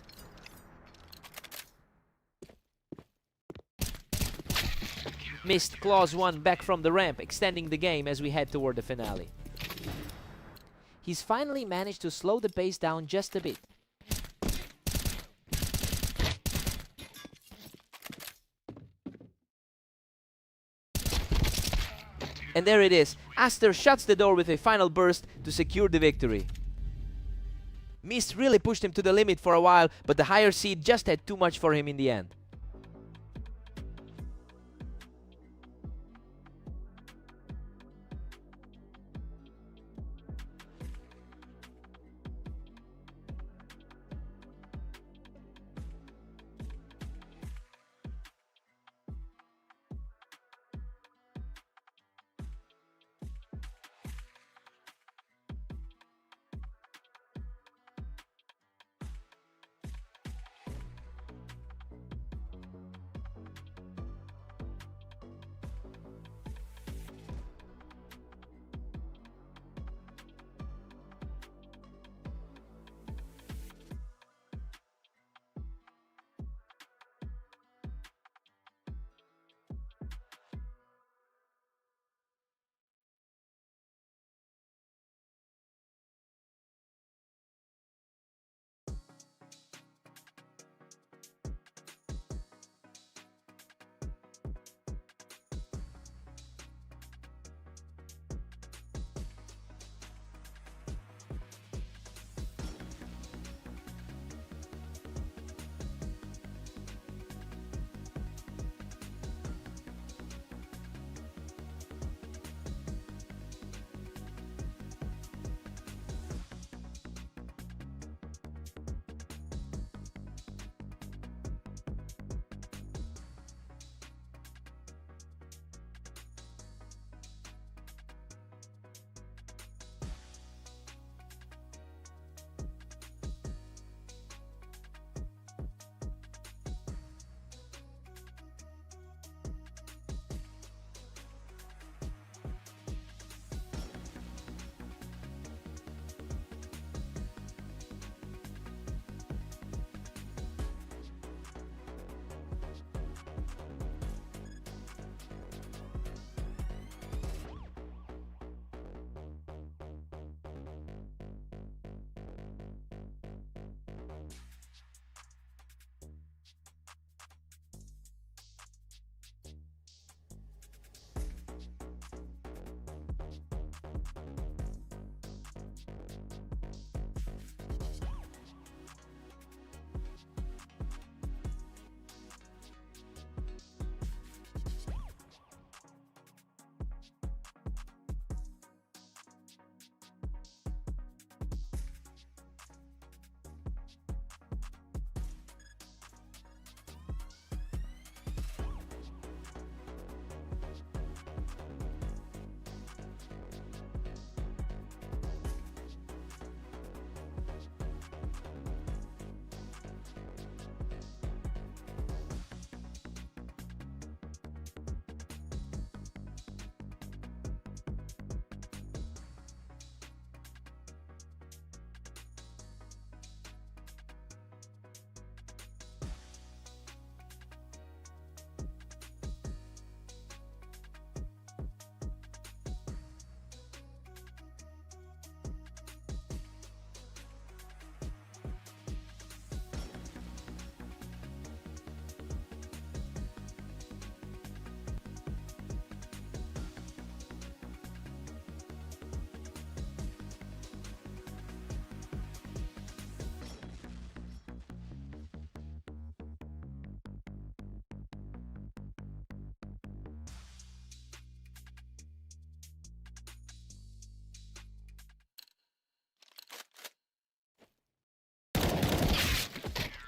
Mist claws one back from the ramp, extending the game as we head toward the finale. He's finally managed to slow the pace down just a bit. And there it is. Aster shuts the door with a final burst to secure the victory. Mist really pushed him to the limit for a while, but the higher seed just had too much for him in the end.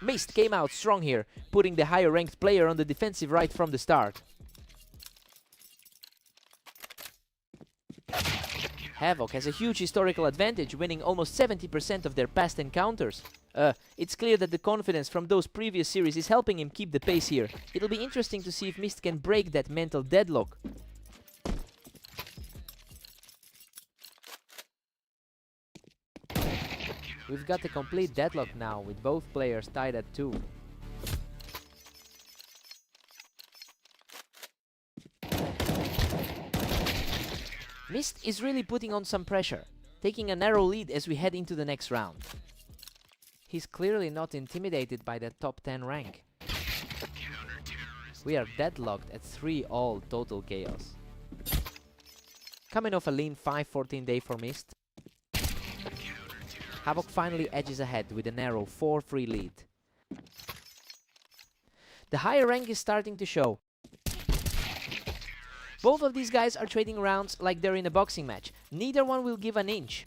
Mist came out strong here, putting the higher ranked player on the defensive right from the start. Havoc has a huge historical advantage, winning almost 70% of their past encounters. It's clear that the confidence from those previous series is helping him keep the pace here. It'll be interesting to see if Mist can break that mental deadlock. We've got a complete deadlock now, with both players tied at 2. Mist is really putting on some pressure, taking a narrow lead as we head into the next round. He's clearly not intimidated by that top 10 rank. We are deadlocked at 3-all total chaos. Coming off a lean 5-14 day for Mist, Havoc finally edges ahead with a narrow 4-3 lead. The higher rank is starting to show. Both of these guys are trading rounds like they're in a boxing match. Neither one will give an inch.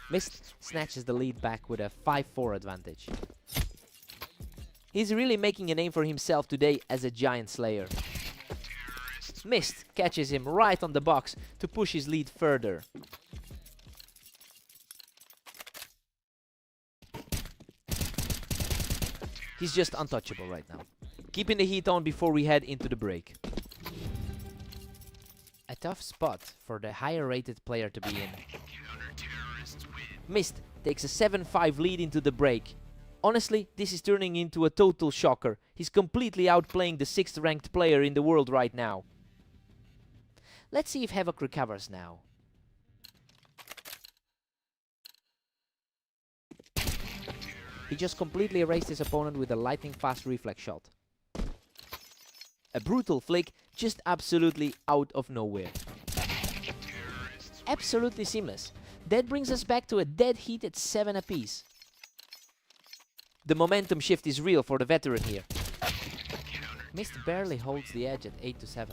Mist snatches the lead back with a 5-4 advantage. He's really making a name for himself today as a giant slayer. Mist catches him right on the box to push his lead further. He's just untouchable right now, keeping the heat on before we head into the break. A tough spot for the higher rated player to be in. Mist takes a 7-5 lead into the break. Honestly, this is turning into a total shocker. He's completely outplaying the 6th ranked player in the world right now. Let's see if Havoc recovers now. He just completely erased his opponent with a lightning fast reflex shot. A brutal flick, just absolutely out of nowhere. Absolutely seamless. That brings us back to a dead heat at 7 apiece. The momentum shift is real for the veteran here. Mist barely holds the edge at 8-7.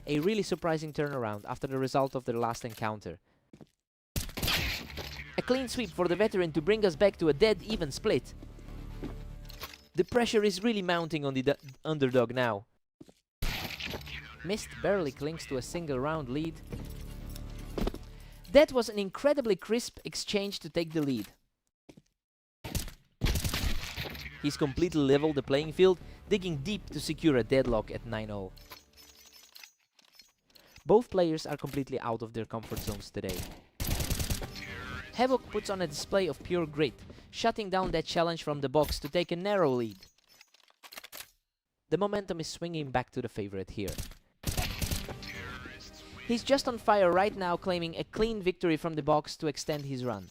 A really surprising turnaround after the result of their last encounter. A clean sweep for the veteran to bring us back to a dead even split. The pressure is really mounting on the underdog now. Mist barely clings to a single round lead. That was an incredibly crisp exchange to take the lead. He's completely leveled the playing field, digging deep to secure a deadlock at 9-0. Both players are completely out of their comfort zones today. Havoc puts on a display of pure grit, shutting down that challenge from the box to take a narrow lead. The momentum is swinging back to the favorite here. He's just on fire right now, claiming a clean victory from the box to extend his run.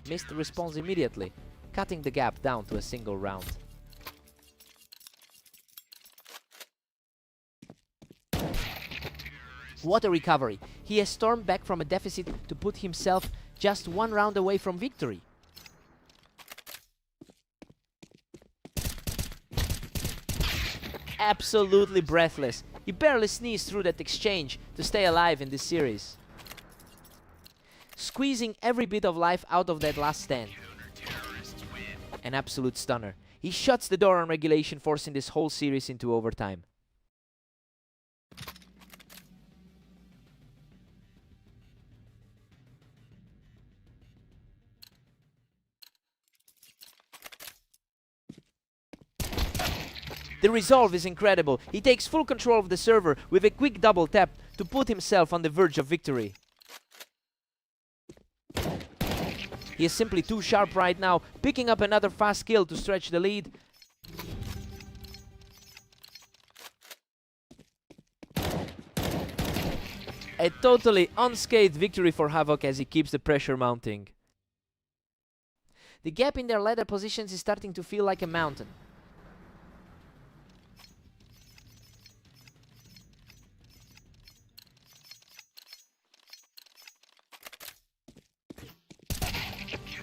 Mist responds immediately, cutting the gap down to a single round. What a recovery! He has stormed back from a deficit to put himself just 1 round away from victory. Absolutely breathless. He barely sneezed through that exchange to stay alive in this series. Squeezing every bit of life out of that last stand. An absolute stunner. He shuts the door on regulation, forcing this whole series into overtime. The resolve is incredible. He takes full control of the server with a quick double tap to put himself on the verge of victory. He is simply too sharp right now, picking up another fast kill to stretch the lead. A totally unscathed victory for Havoc as he keeps the pressure mounting. The gap in their ladder positions is starting to feel like a mountain.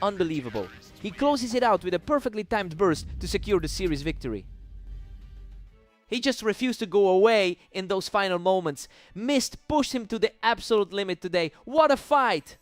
Unbelievable. He closes it out with a perfectly timed burst to secure the series victory. He just refused to go away in those final moments. Mist pushed him to the absolute limit today. What a fight!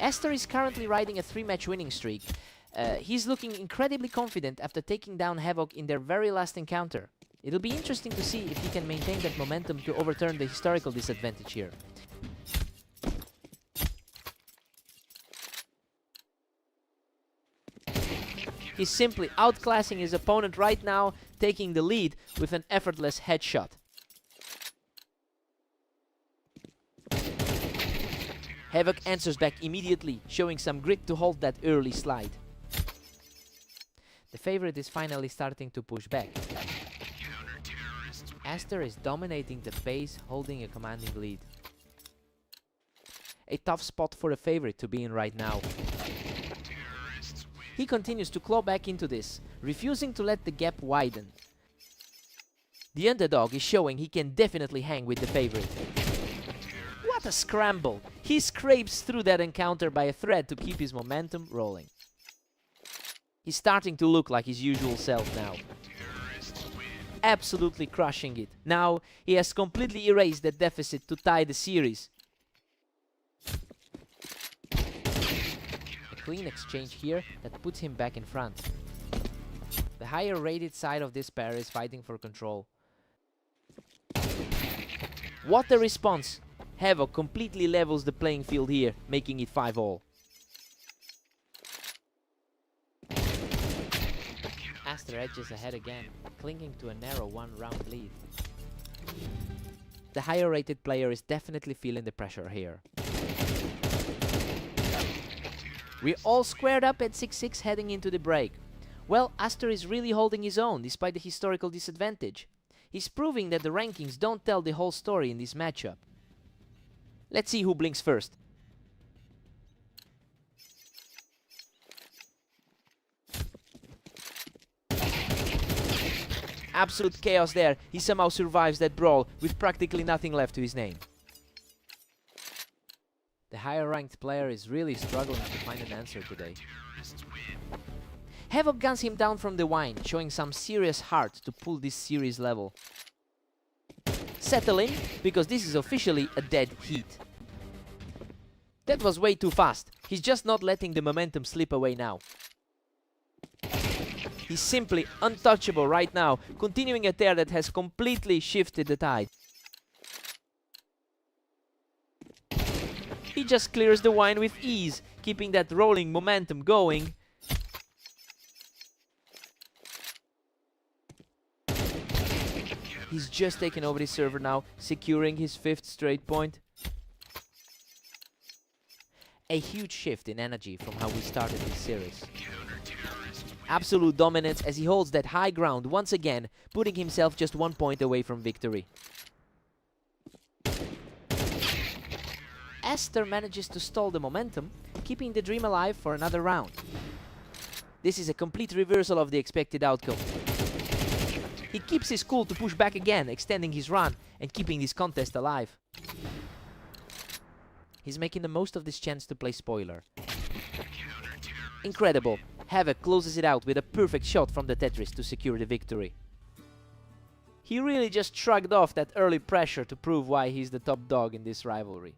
Aster is currently riding a 3-match winning streak. He's looking incredibly confident after taking down Havoc in their very last encounter. It'll be interesting to see if he can maintain that momentum to overturn the historical disadvantage here. He's simply outclassing his opponent right now, taking the lead with an effortless headshot. Havoc answers back immediately, showing some grit to hold that early slide. The favorite is finally starting to push back. Aster is dominating the pace, holding a commanding lead. A tough spot for the favorite to be in right now. He continues to claw back into this, refusing to let the gap widen. The underdog is showing he can definitely hang with the favorite. What a scramble! He scrapes through that encounter by a thread to keep his momentum rolling. He's starting to look like his usual self now. Absolutely crushing it. Now he has completely erased the deficit to tie the series. A clean exchange here that puts him back in front. The higher rated side of this pair is fighting for control. What a response! Havoc completely levels the playing field here, making it 5-all. Aster edges ahead again, clinging to a narrow one-round lead. The higher rated player is definitely feeling the pressure here. We're all squared up at 6-6 heading into the break. Well, Aster is really holding his own despite the historical disadvantage. He's proving that the rankings don't tell the whole story in this matchup. Let's see who blinks first. Absolute chaos there. He somehow survives that brawl with practically nothing left to his name. The higher ranked player is really struggling to find an answer today. Havoc guns him down from the wine, showing some serious heart to pull this series level. Settle in, because this is officially a dead heat. That was way too fast. He's just not letting the momentum slip away now. He's simply untouchable right now, continuing a tear that has completely shifted the tide. He just clears the wine with ease, keeping that rolling momentum going. He's just taken over the server now, securing his 5th straight point. A huge shift in energy from how we started this series. Absolute dominance as he holds that high ground once again, putting himself just 1 point away from victory. Aster manages to stall the momentum, keeping the dream alive for another round. This is a complete reversal of the expected outcome. He keeps his cool to push back again, extending his run and keeping this contest alive. He's making the most of this chance to play spoiler. Incredible. Havoc closes it out with a perfect shot from the Tetris to secure the victory. He really just shrugged off that early pressure to prove why he's the top dog in this rivalry.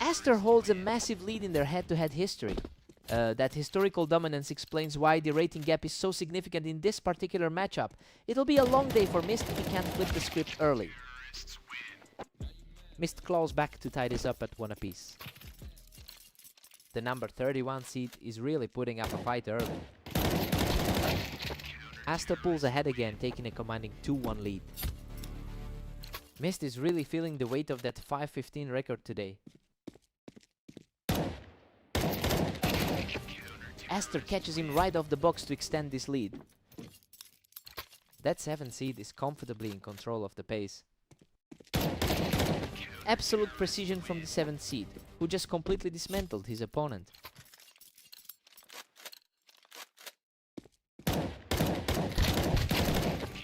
Aster holds a massive lead in their head-to-head history. That historical dominance explains why the rating gap is so significant in this particular matchup. It'll be a long day for Mist if he can't flip the script early. Mist claws back to tie this up at 1 apiece. The number 31 seed is really putting up a fight early. Aster pulls ahead again, taking a commanding 2-1 lead. Mist is really feeling the weight of that 5-15 record today. Aster catches him right off the box to extend this lead. That 7 seed is comfortably in control of the pace. Absolute precision from the 7th seed, who just completely dismantled his opponent.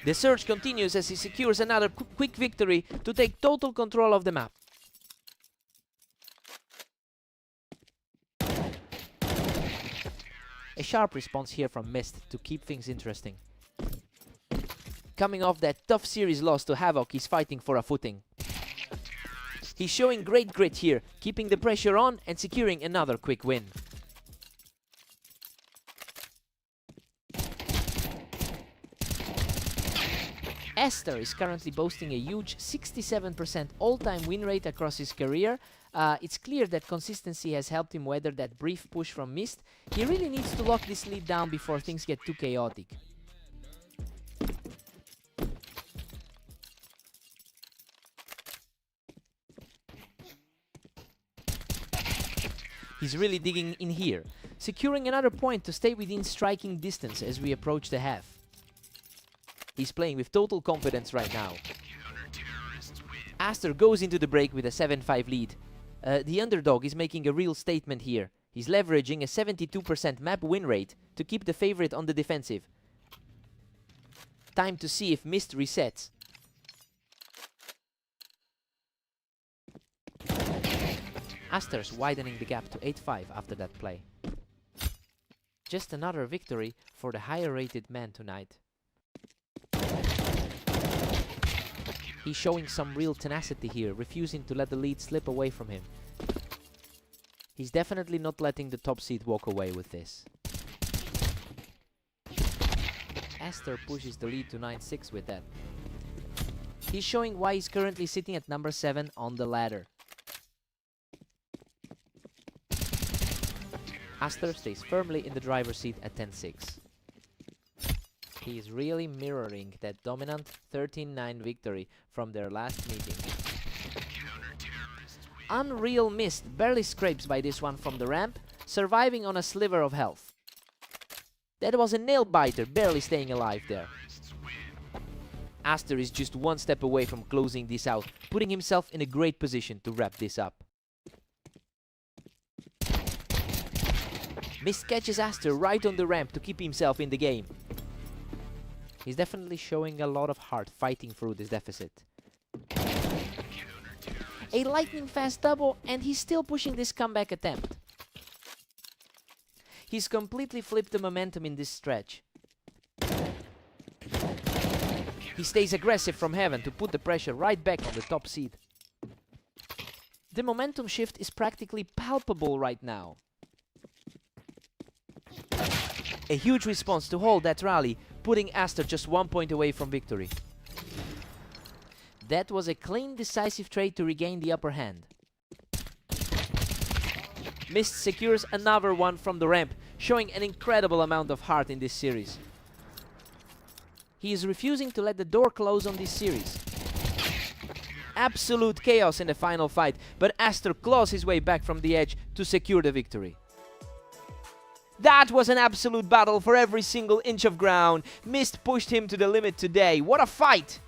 The surge continues as he secures another quick victory to take total control of the map. A sharp response here from Mist to keep things interesting. Coming off that tough series loss to Havoc, he's fighting for a footing. He's showing great grit here, keeping the pressure on and securing another quick win. Aster is currently boasting a huge 67% all-time win rate across his career. It's clear that consistency has helped him weather that brief push from Mist. He really needs to lock this lead down before things get too chaotic. He's really digging in here, securing another point to stay within striking distance as we approach the half. He's playing with total confidence right now. Aster goes into the break with a 7-5 lead. The underdog is making a real statement here. He's leveraging a 72% map win rate to keep the favorite on the defensive. Time to see if Mist resets. Aster's widening the gap to 8-5 after that play. Just another victory for the higher rated man tonight. He's showing some real tenacity here, refusing to let the lead slip away from him. He's definitely not letting the top seed walk away with this. Aster pushes the lead to 9-6 with that. He's showing why he's currently sitting at number 7 on the ladder. Aster stays firmly in the driver's seat at 10-6. He is really mirroring that dominant 13-9 victory from their last meeting. Unreal Mist barely scrapes by this one from the ramp, surviving on a sliver of health. That was a nail-biter, barely staying alive there. Aster is just one step away from closing this out, putting himself in a great position to wrap this up. Mist catches Aster right on the ramp to keep himself in the game. He's definitely showing a lot of heart fighting through this deficit. A lightning fast double, and he's still pushing this comeback attempt. He's completely flipped the momentum in this stretch. He stays aggressive from heaven to put the pressure right back on the top seed. The momentum shift is practically palpable right now. A huge response to hold that rally, putting Aster just 1 point away from victory. That was a clean, decisive trade to regain the upper hand. Mist secures another one from the ramp, showing an incredible amount of heart in this series. He is refusing to let the door close on this series. Absolute chaos in the final fight, but Aster claws his way back from the edge to secure the victory. That was an absolute battle for every single inch of ground. Mist pushed him to the limit today. What a fight!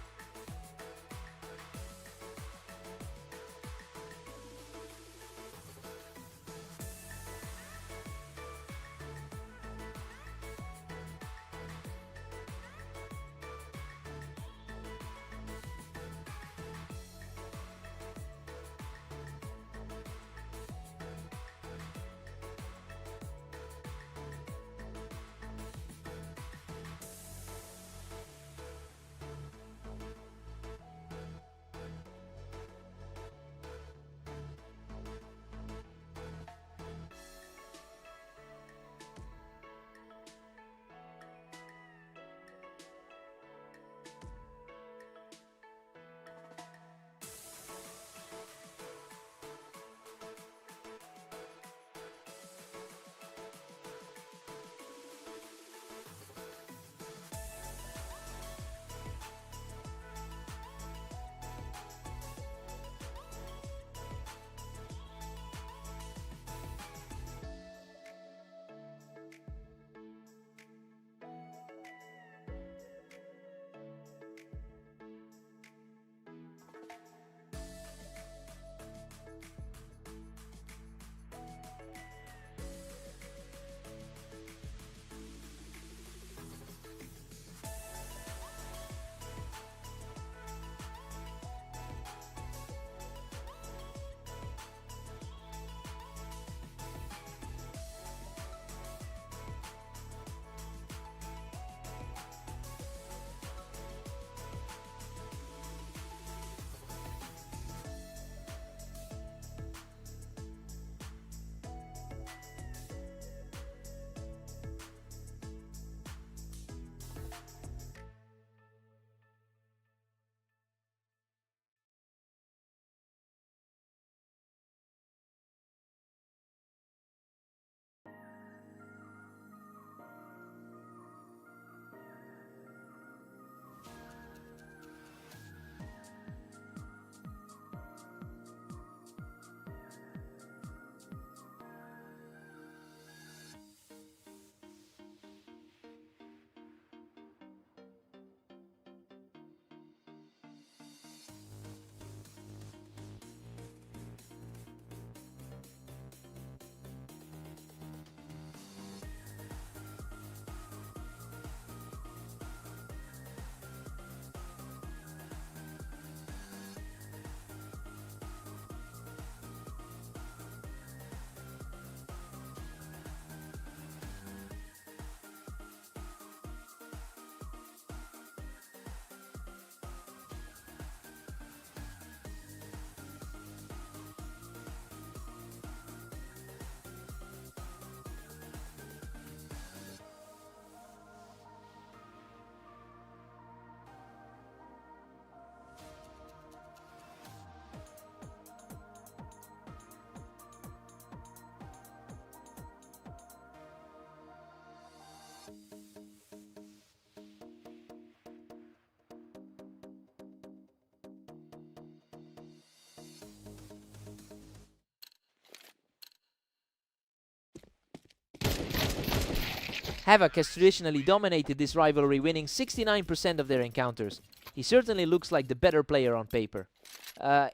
Havoc has traditionally dominated this rivalry, winning 69% of their encounters. He certainly looks like the better player on paper.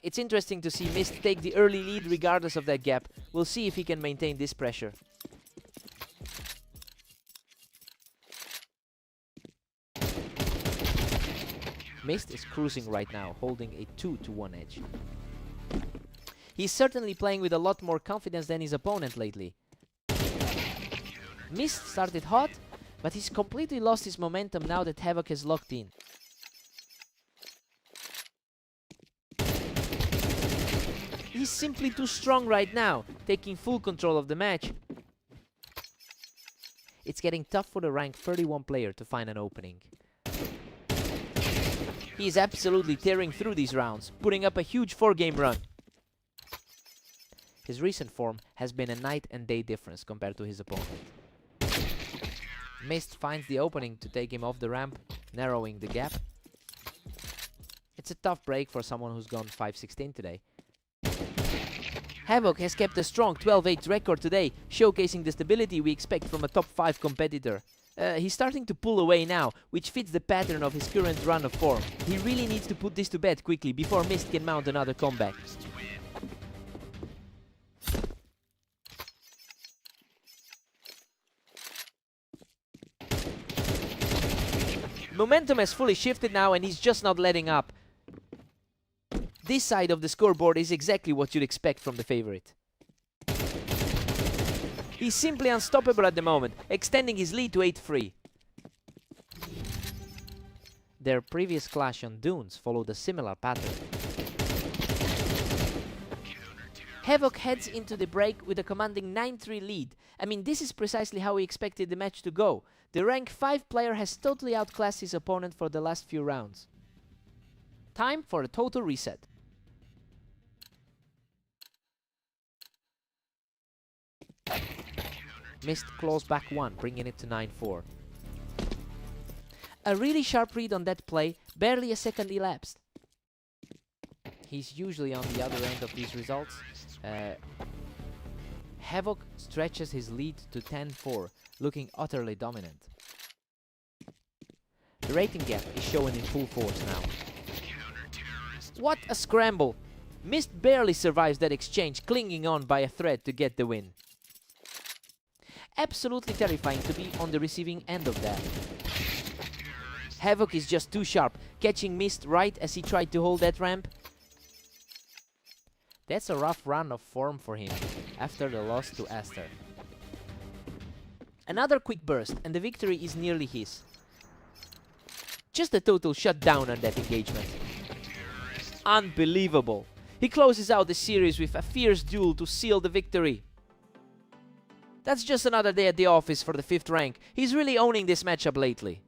It's interesting to see Mist take the early lead regardless of that gap. We'll see if he can maintain this pressure. Mist is cruising right now, holding a 2-1 edge. He's certainly playing with a lot more confidence than his opponent lately. Mist started hot, but he's completely lost his momentum now that Havoc has locked in. He's simply too strong right now, taking full control of the match. It's getting tough for the rank 31 player to find an opening. He is absolutely tearing through these rounds, putting up a huge 4-game run. His recent form has been a night and day difference compared to his opponent. Mist finds the opening to take him off the ramp, narrowing the gap. It's a tough break for someone who's gone 5-16 today. Havoc has kept a strong 12-8 record today, showcasing the stability we expect from a top 5 competitor. He's starting to pull away now, which fits the pattern of his current run of form. He really needs to put this to bed quickly before Mist can mount another comeback. Momentum has fully shifted now and he's just not letting up. This side of the scoreboard is exactly what you'd expect from the favorite. He's simply unstoppable at the moment, extending his lead to 8-3. Their previous clash on Dunes followed a similar pattern. Havoc heads into the break with a commanding 9-3 lead. I mean, this is precisely how we expected the match to go. The rank 5 player has totally outclassed his opponent for the last few rounds. Time for a total reset. Mist claws back 1, bringing it to 9-4. A really sharp read on that play, barely a second elapsed. He's usually on the other end of these results. Havoc stretches his lead to 10-4, looking utterly dominant. The rating gap is showing in full force now. What a scramble! Mist barely survives that exchange, clinging on by a thread to get the win. Absolutely terrifying to be on the receiving end of that. Havoc is just too sharp, catching Mist right as he tried to hold that ramp. That's a rough run of form for him after the loss to Aster. Another quick burst and the victory is nearly his. Just a total shutdown on that engagement. Unbelievable. He closes out the series with a fierce duel to seal the victory. That's just another day at the office for the 5th rank. He's really owning this matchup lately.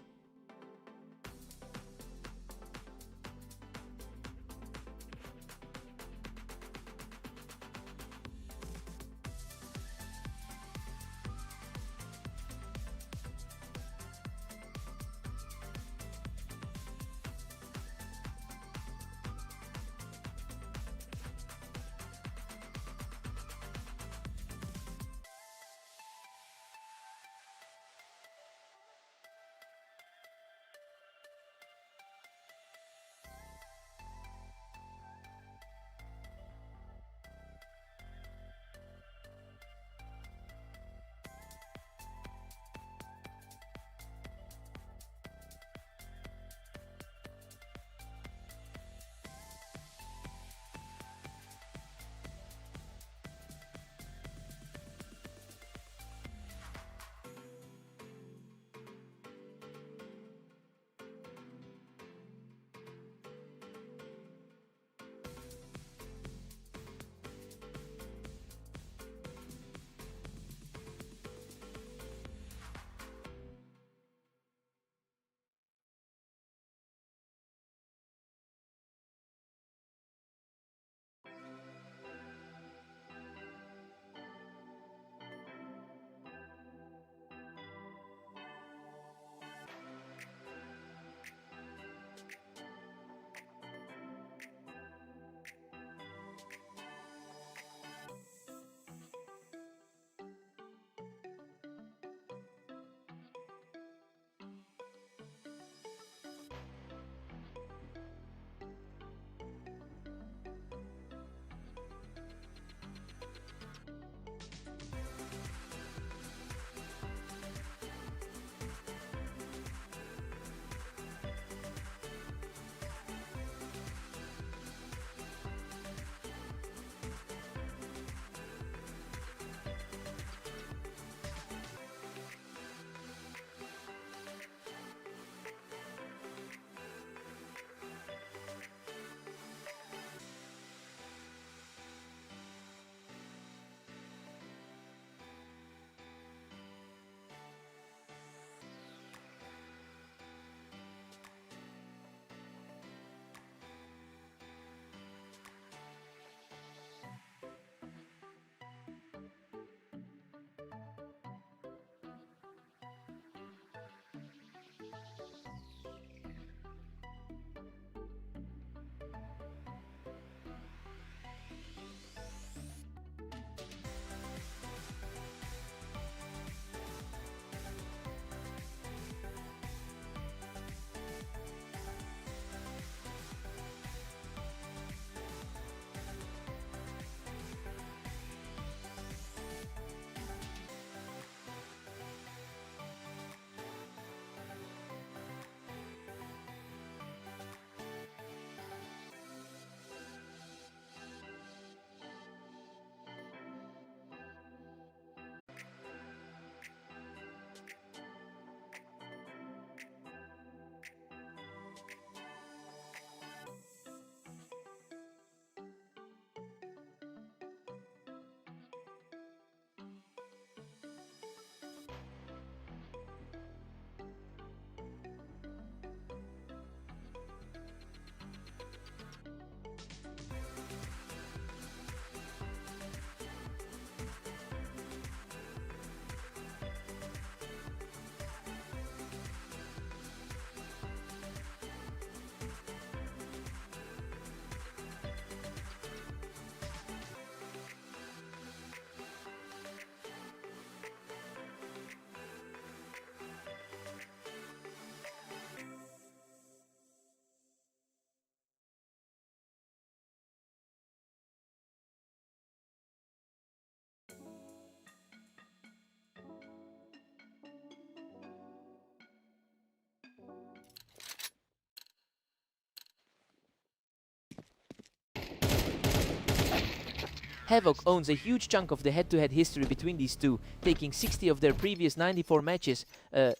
Havoc owns a huge chunk of the head-to-head history between these two, taking 60 of their previous 94 matches.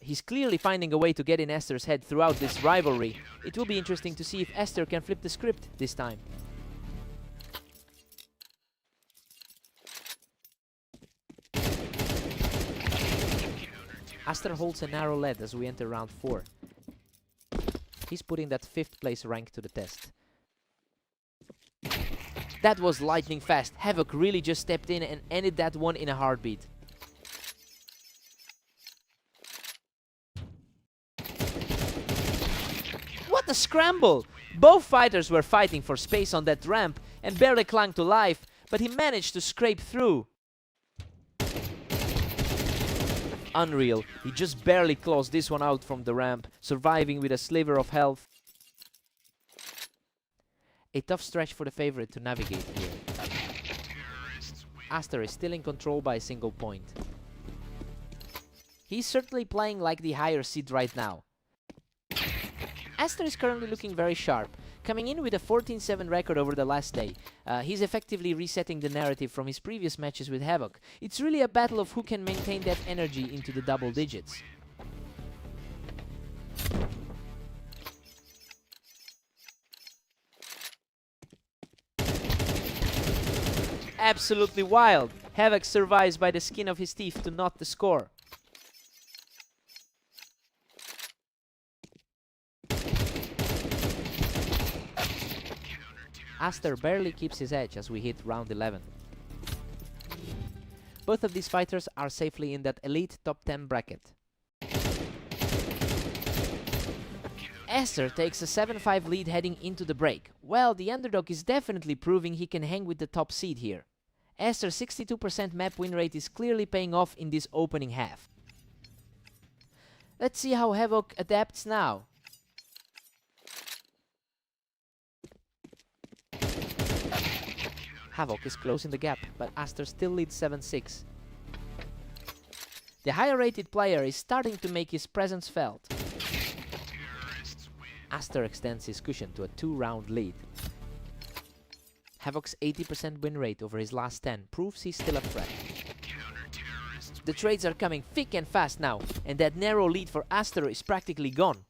He's clearly finding a way to get in Aster's head throughout this rivalry. It will be interesting to see if Aster can flip the script this time. Aster holds a narrow lead as we enter round 4. He's putting that 5th place rank to the test. That was lightning fast. Havoc really just stepped in and ended that one in a heartbeat. What a scramble! Both fighters were fighting for space on that ramp and barely clung to life, but he managed to scrape through. Unreal. He just barely closed this one out from the ramp, surviving with a sliver of health. A tough stretch for the favorite to navigate here. Aster is still in control by a single point. He's certainly playing like the higher seed right now. Aster is currently looking very sharp, coming in with a 14-7 record over the last day. He's effectively resetting the narrative from his previous matches with Havoc. It's really a battle of who can maintain that energy into the double digits. Absolutely wild. Havoc survives by the skin of his teeth to knot the score. Aster barely keeps his edge as we hit round 11. Both of these fighters are safely in that elite top 10 bracket. Aster takes a 7-5 lead heading into the break. Well, the underdog is definitely proving he can hang with the top seed here. Aster's 62% map win rate is clearly paying off in this opening half. Let's see how Havoc adapts now. Havoc is closing the gap, but Aster still leads 7-6. The higher rated player is starting to make his presence felt. Aster extends his cushion to a 2-round lead. Havoc's 80% win rate over his last 10 proves he's still a threat. The trades are coming thick and fast now, and that narrow lead for Aster is practically gone.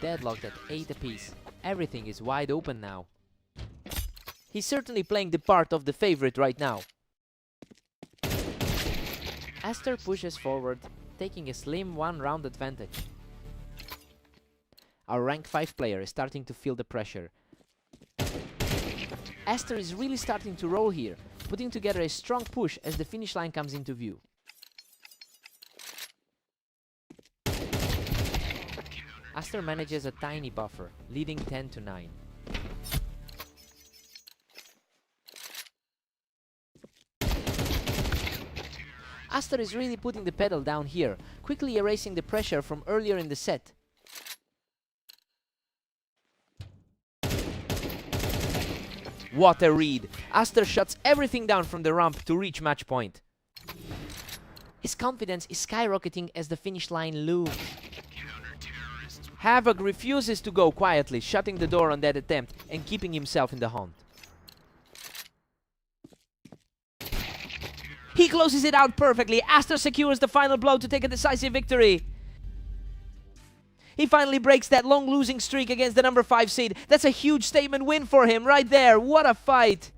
Deadlocked at 8 apiece. Everything is wide open now. He's certainly playing the part of the favorite right now. Aster pushes forward, taking a slim 1-round advantage. Our rank 5 player is starting to feel the pressure. Aster is really starting to roll here, putting together a strong push as the finish line comes into view. Aster manages a tiny buffer, leading 10-9. Aster is really putting the pedal down here, quickly erasing the pressure from earlier in the set. What a read! Aster shuts everything down from the ramp to reach match point. His confidence is skyrocketing as the finish line looms. Havoc refuses to go quietly, shutting the door on that attempt and keeping himself in the hunt. He closes it out perfectly. Aster secures the final blow to take a decisive victory. He finally breaks that long losing streak against the number 5 seed. That's a huge statement win for him right there. What a fight!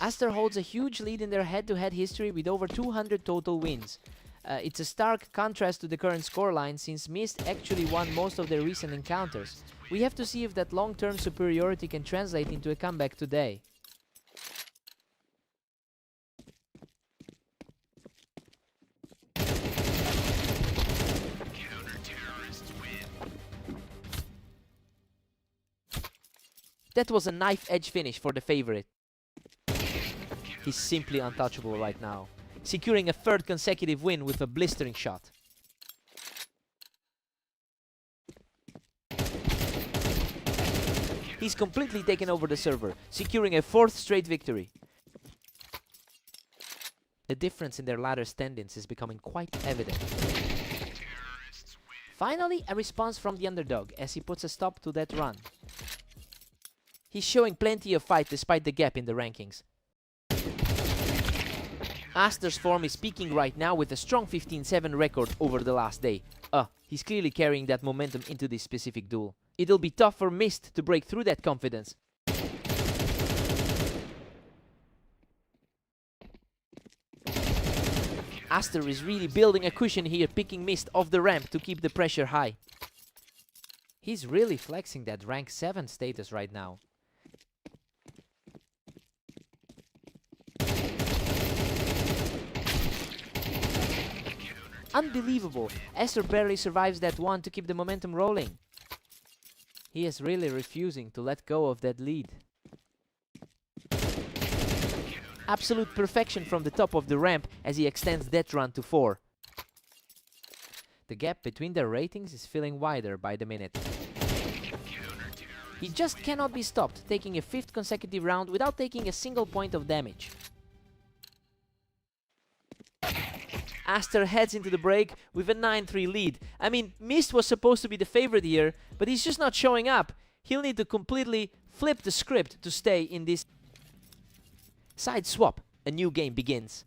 Aster holds a huge lead in their head-to-head history with over 200 total wins. It's a stark contrast to the current scoreline, since Mist actually won most of their recent encounters. We have to see if that long-term superiority can translate into a comeback today. That was a knife-edge finish for the favorite. He's simply untouchable right now, securing a third consecutive win with a blistering shot. He's completely taken over the server, securing a fourth straight victory. The difference in their ladder standings is becoming quite evident. Finally, a response from the underdog as he puts a stop to that run. He's showing plenty of fight despite the gap in the rankings. Aster's form is peaking right now with a strong 15-7 record over the last day. He's clearly carrying that momentum into this specific duel. It'll be tough for Mist to break through that confidence. Aster is really building a cushion here, picking Mist off the ramp to keep the pressure high. He's really flexing that rank 7 status right now. Unbelievable! Aster barely survives that one to keep the momentum rolling. He is really refusing to let go of that lead. Absolute perfection from the top of the ramp as he extends that run to 4. The gap between their ratings is feeling wider by the minute. He just cannot be stopped, taking a 5th consecutive round without taking a single point of damage. Aster heads into the break with a 9-3 lead. I mean, Mist was supposed to be the favorite here, but he's just not showing up. He'll need to completely flip the script to stay in this. Side swap. A new game begins.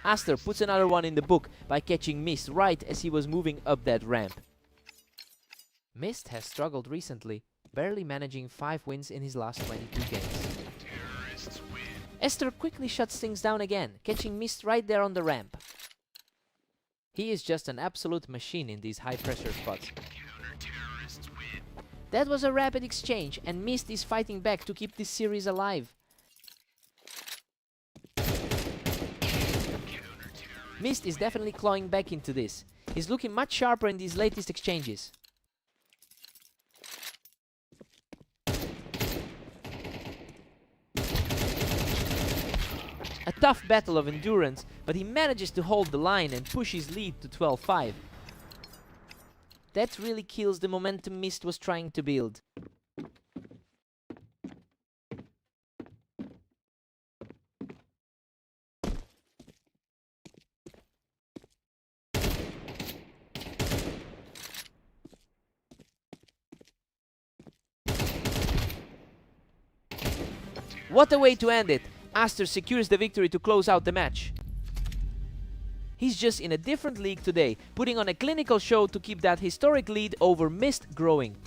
Aster puts another one in the book by catching Mist right as he was moving up that ramp. Mist has struggled recently, barely managing 5 wins in his last 22 games. Aster quickly shuts things down again, catching Mist right there on the ramp. He is just an absolute machine in these high-pressure spots. That was a rapid exchange, and Mist is fighting back to keep this series alive. Mist is definitely clawing back into this. He's looking much sharper in these latest exchanges. A tough battle of endurance, but he manages to hold the line and push his lead to 12-5. That really kills the momentum Mist was trying to build. What a way to end it! Aster secures the victory to close out the match. He's just in a different league today, putting on a clinical show to keep that historic lead over Mist growing.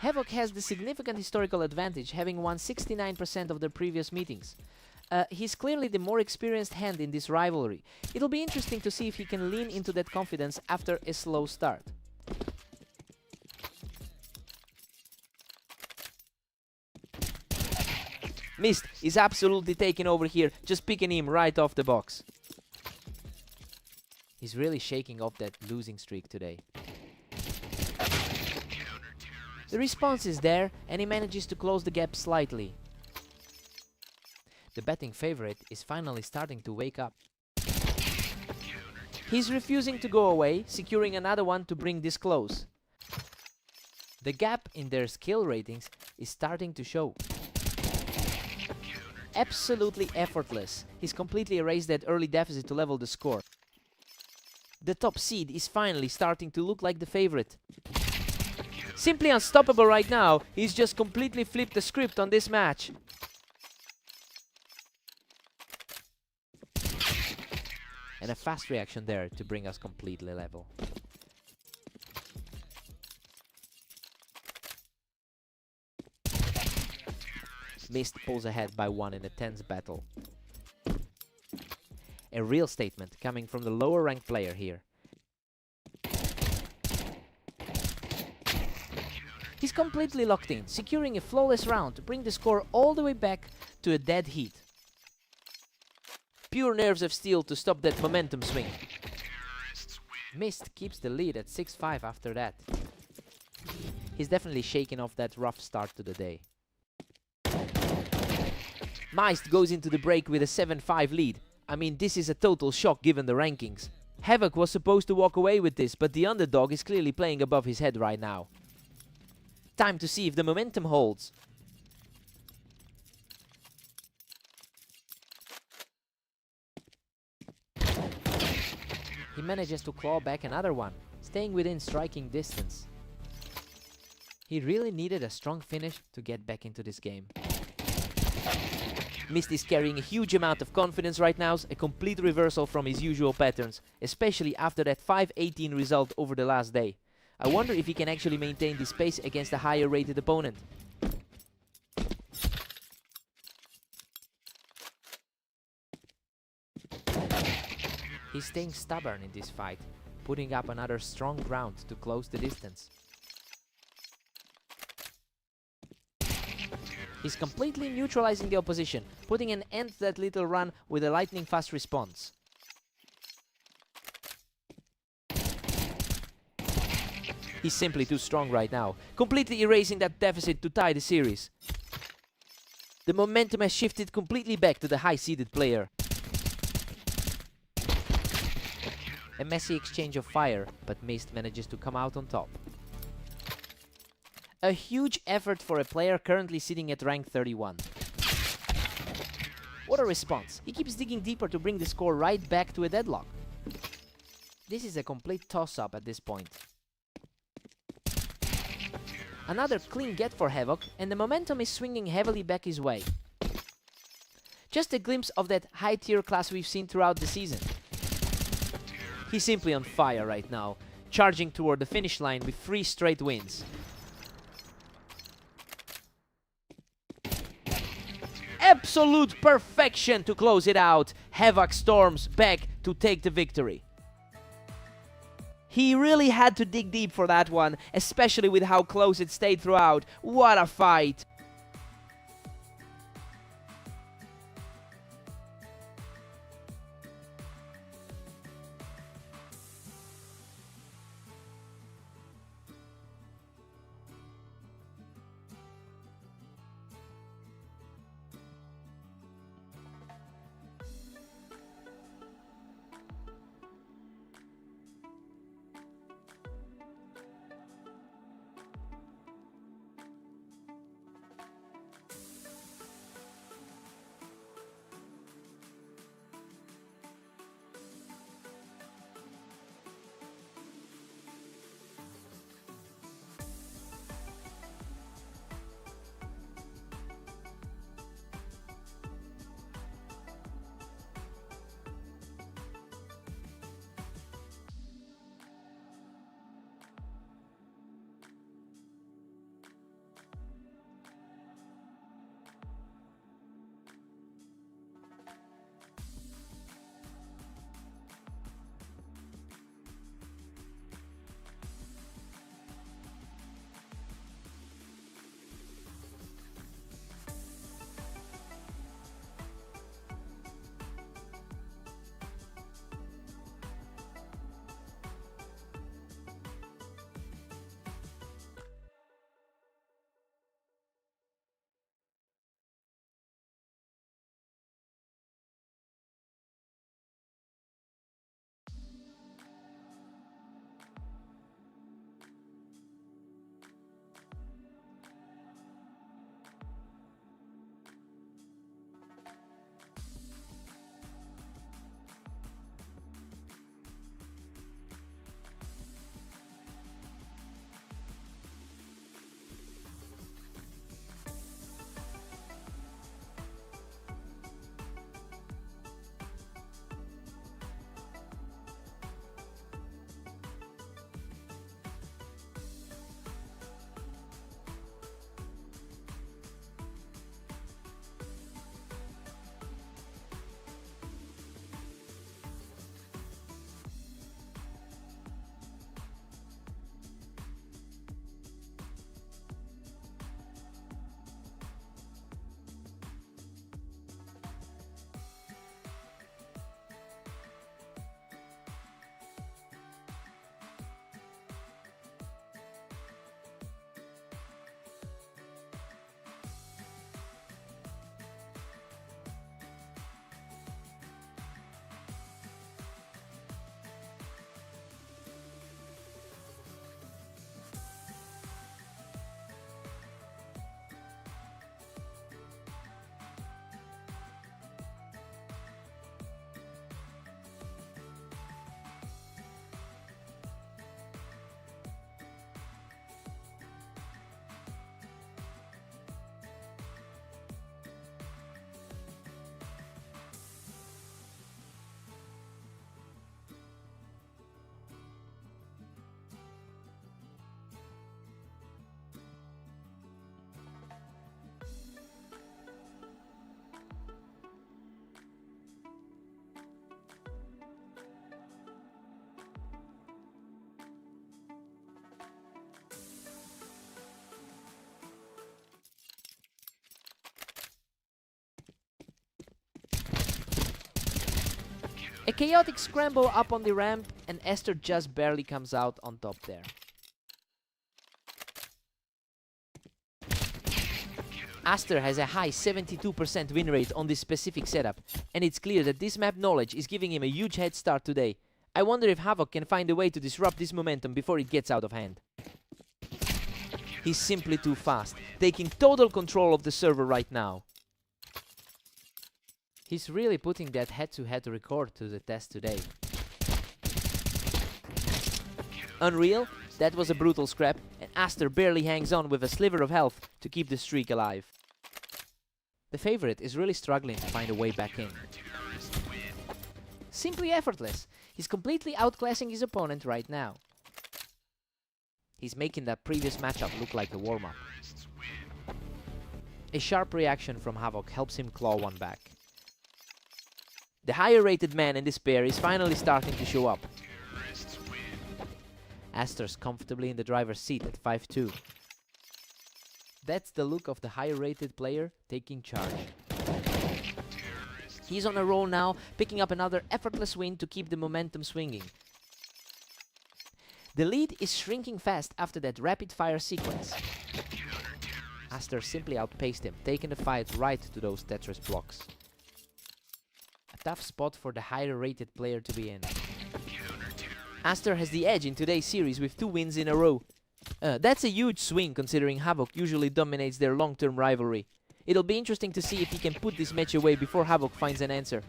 Havoc has the significant historical advantage, having won 69% of their previous meetings. He's clearly the more experienced hand in this rivalry. It'll be interesting to see if he can lean into that confidence after a slow start. Mist is absolutely taking over here, just picking him right off the box. He's really shaking off that losing streak today. The response is there, and he manages to close the gap slightly. The betting favorite is finally starting to wake up. He's refusing to go away, securing another one to bring this close. The gap in their skill ratings is starting to show. Absolutely effortless. He's completely erased that early deficit to level the score. The top seed is finally starting to look like the favorite. Simply unstoppable right now. He's just completely flipped the script on this match. And a fast reaction there to bring us completely level. Mist pulls ahead by 1 in a tense battle. A real statement coming from the lower ranked player here. He's completely locked in, securing a flawless round to bring the score all the way back to a dead heat. Pure nerves of steel to stop that momentum swing. Mist keeps the lead at 6-5 after that. He's definitely shaking off that rough start to the day. Mist goes into the break with a 7-5 lead. I mean, this is a total shock given the rankings. Havoc was supposed to walk away with this, but the underdog is clearly playing above his head right now. Time to see if the momentum holds. He manages to claw back another one, staying within striking distance. He really needed a strong finish to get back into this game. Mist is carrying a huge amount of confidence right now, a complete reversal from his usual patterns, especially after that 5-18 result over the last day. I wonder if he can actually maintain this pace against a higher rated opponent. He's staying stubborn in this fight, putting up another strong round to close the distance. He's completely neutralizing the opposition, putting an end to that little run with a lightning fast response. He's simply too strong right now, completely erasing that deficit to tie the series. The momentum has shifted completely back to the high-seeded player. A messy exchange of fire, but Mist manages to come out on top. A huge effort for a player currently sitting at rank 31. What a response! He keeps digging deeper to bring the score right back to a deadlock. This is a complete toss-up at this point. Another clean get for Havoc, and the momentum is swinging heavily back his way. Just a glimpse of that high-tier class we've seen throughout the season. He's simply on fire right now, charging toward the finish line with 3 straight wins. Absolute perfection to close it out. Havoc storms back to take the victory. He really had to dig deep for that one, especially with how close it stayed throughout. What a fight! A chaotic scramble up on the ramp, and Esther just barely comes out on top there. Aster has a high 72% win rate on this specific setup, and it's clear that this map knowledge is giving him a huge head start today. I wonder if Havoc can find a way to disrupt this momentum before it gets out of hand. He's simply too fast, taking total control of the server right now. He's really putting that head-to-head record to the test today. Unreal, that was a brutal scrap, and Aster barely hangs on with a sliver of health to keep the streak alive. The favorite is really struggling to find a way back in. Simply effortless. He's completely outclassing his opponent right now. He's making that previous matchup look like a warm-up. A sharp reaction from Havoc helps him claw one back. The higher rated man in this pair is finally starting to show up. Aster's comfortably in the driver's seat at 5-2. That's the look of the higher rated player taking charge. He's on a roll now, picking up another effortless win to keep the momentum swinging. The lead is shrinking fast after that rapid fire sequence. Aster simply outpaced him, taking the fight right to those Tetris blocks. A tough spot for the higher rated player to be in. Aster has the edge in today's series with 2 wins in a row. That's a huge swing considering Havoc usually dominates their long-term rivalry. It'll be interesting to see if he can put this match away before Havoc finds an answer.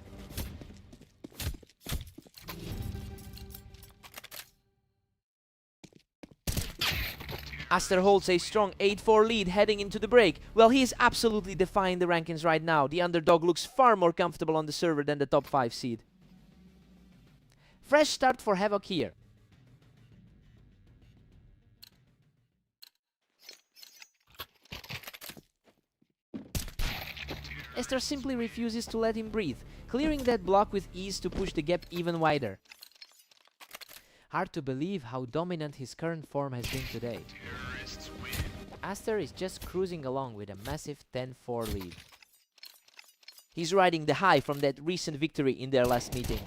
Aster holds a strong 8-4 lead heading into the break. Well, he is absolutely defying the rankings right now. The underdog looks far more comfortable on the server than the top 5 seed. Fresh start for Havoc here. Aster simply refuses to let him breathe, clearing that block with ease to push the gap even wider. Hard to believe how dominant his current form has been today. Aster is just cruising along with a massive 10-4 lead. He's riding the high from that recent victory in their last meeting.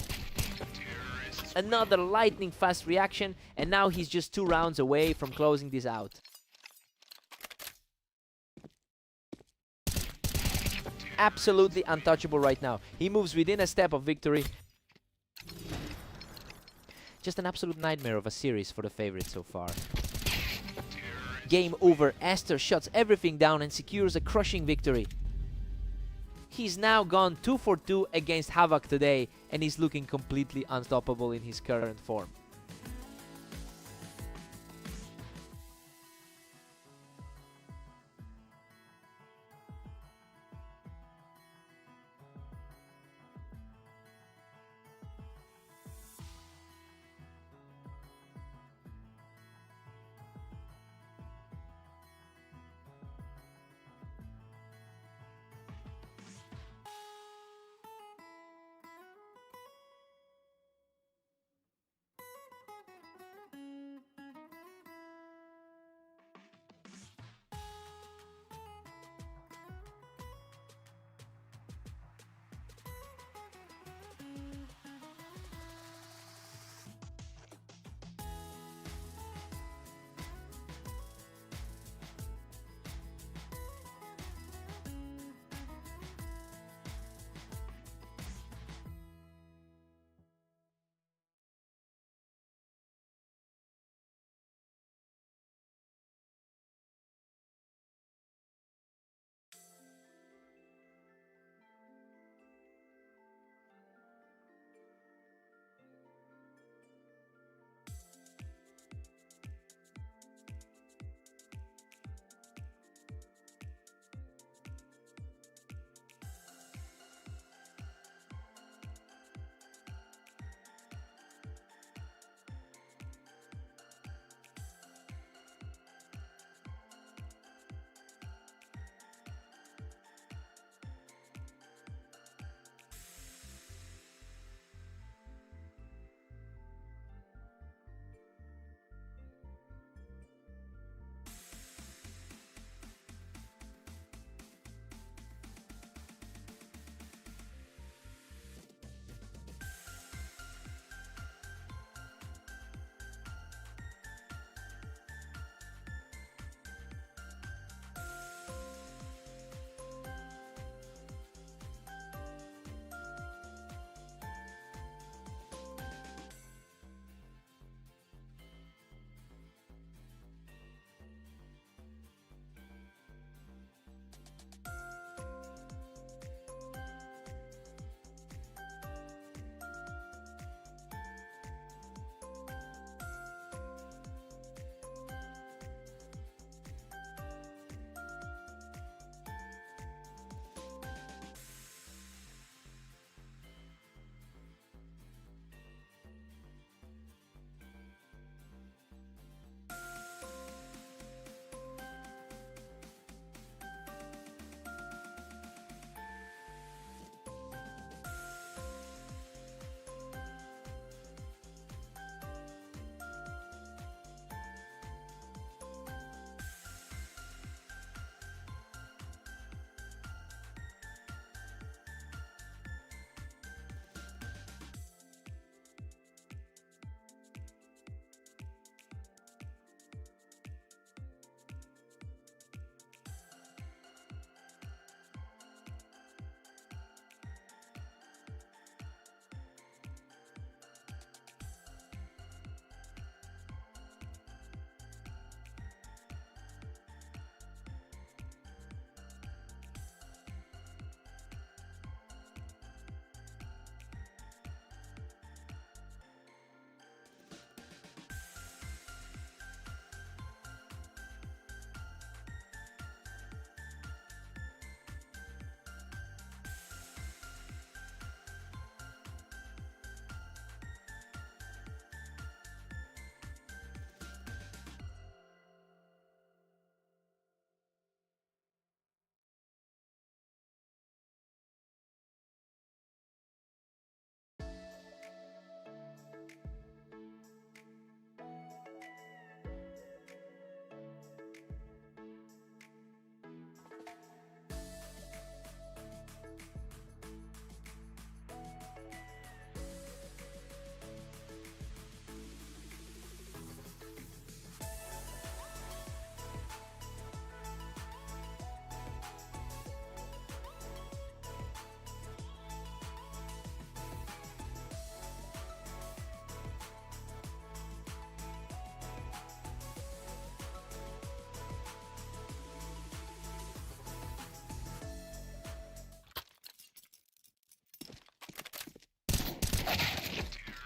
Another lightning fast reaction, and now he's just 2 rounds away from closing this out. Absolutely untouchable right now. He moves within a step of victory. Just an absolute nightmare of a series for the favorite so far. Game over. Aster shuts everything down and secures a crushing victory. He's now gone 2 for 2 against Havoc today, and he's looking completely unstoppable in his current form.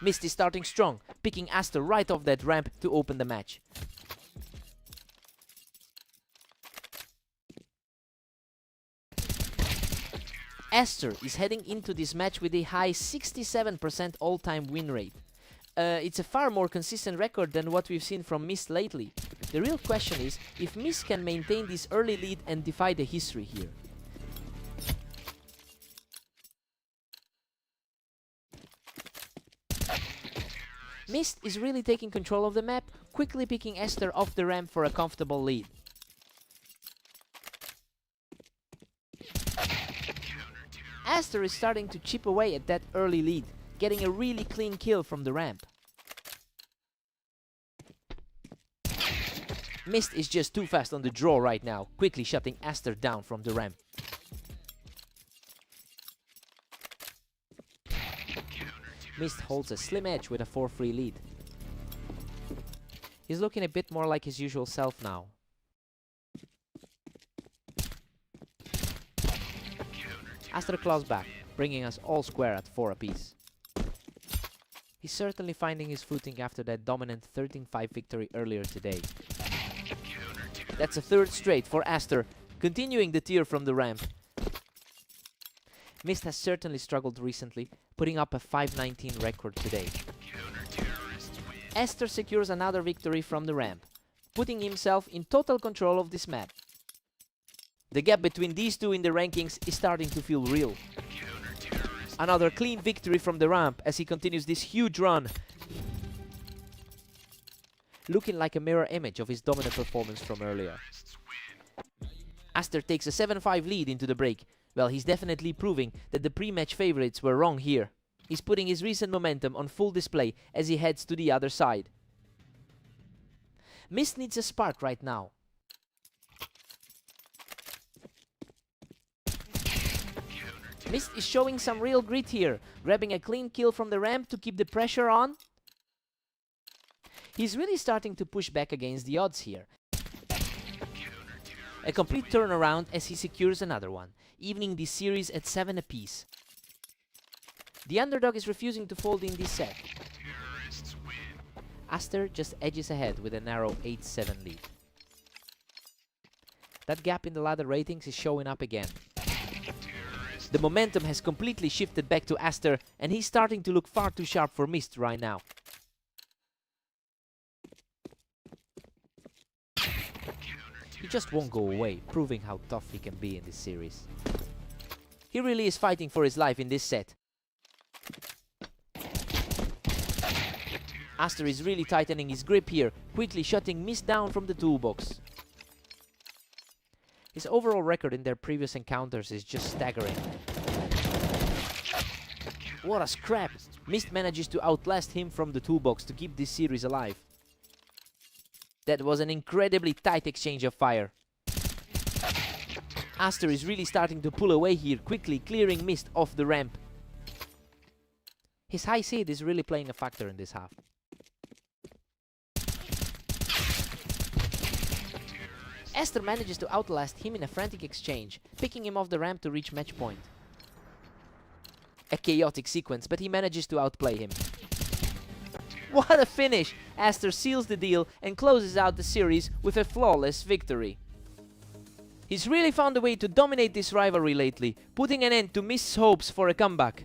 Mist is starting strong, picking Aster right off that ramp to open the match. Aster is heading into this match with a high 67% all-time win rate. It's a far more consistent record than what we've seen from Mist lately. The real question is if Mist can maintain this early lead and defy the history here. Mist is really taking control of the map, quickly picking Aster off the ramp for a comfortable lead. Aster is starting to chip away at that early lead, getting a really clean kill from the ramp. Mist is just too fast on the draw right now, quickly shutting Aster down from the ramp. Mist holds a slim edge with a 4-3 lead. He's looking a bit more like his usual self now. Aster claws back, bringing us all square at 4 apiece. He's certainly finding his footing after that dominant 13-5 victory earlier today. That's a third straight for Aster, continuing the tier from the ramp. Mist has certainly struggled recently, putting up a 5-19 record today. Aster secures another victory from the ramp, putting himself in total control of this map. The gap between these two in the rankings is starting to feel real. Another clean victory from the ramp as he continues this huge run, looking like a mirror image of his dominant performance from earlier. Aster takes a 7-5 lead into the break. Well, he's definitely proving that the pre-match favorites were wrong here. He's putting his recent momentum on full display as he heads to the other side. Mist needs a spark right now. Mist is showing some real grit here, grabbing a clean kill from the ramp to keep the pressure on. He's really starting to push back against the odds here. A complete turnaround as he secures another one, evening this series at 7 apiece. The underdog is refusing to fold in this set. Aster just edges ahead with a narrow 8-7 lead. That gap in the ladder ratings is showing up again. The momentum has completely shifted back to Aster, and he's starting to look far too sharp for Mist right now. He just won't go away, proving how tough he can be in this series. He really is fighting for his life in this set. Aster is really tightening his grip here, quickly shutting Mist down from the toolbox. His overall record in their previous encounters is just staggering. What a scrap! Mist manages to outlast him from the toolbox to keep this series alive. That was an incredibly tight exchange of fire. Aster is really starting to pull away here, quickly clearing Mist off the ramp. His high seed is really playing a factor in this half. Aster manages to outlast him in a frantic exchange, picking him off the ramp to reach match point. A chaotic sequence, but he manages to outplay him. What a finish! Aster seals the deal and closes out the series with a flawless victory. He's really found a way to dominate this rivalry lately, putting an end to Mist's hopes for a comeback.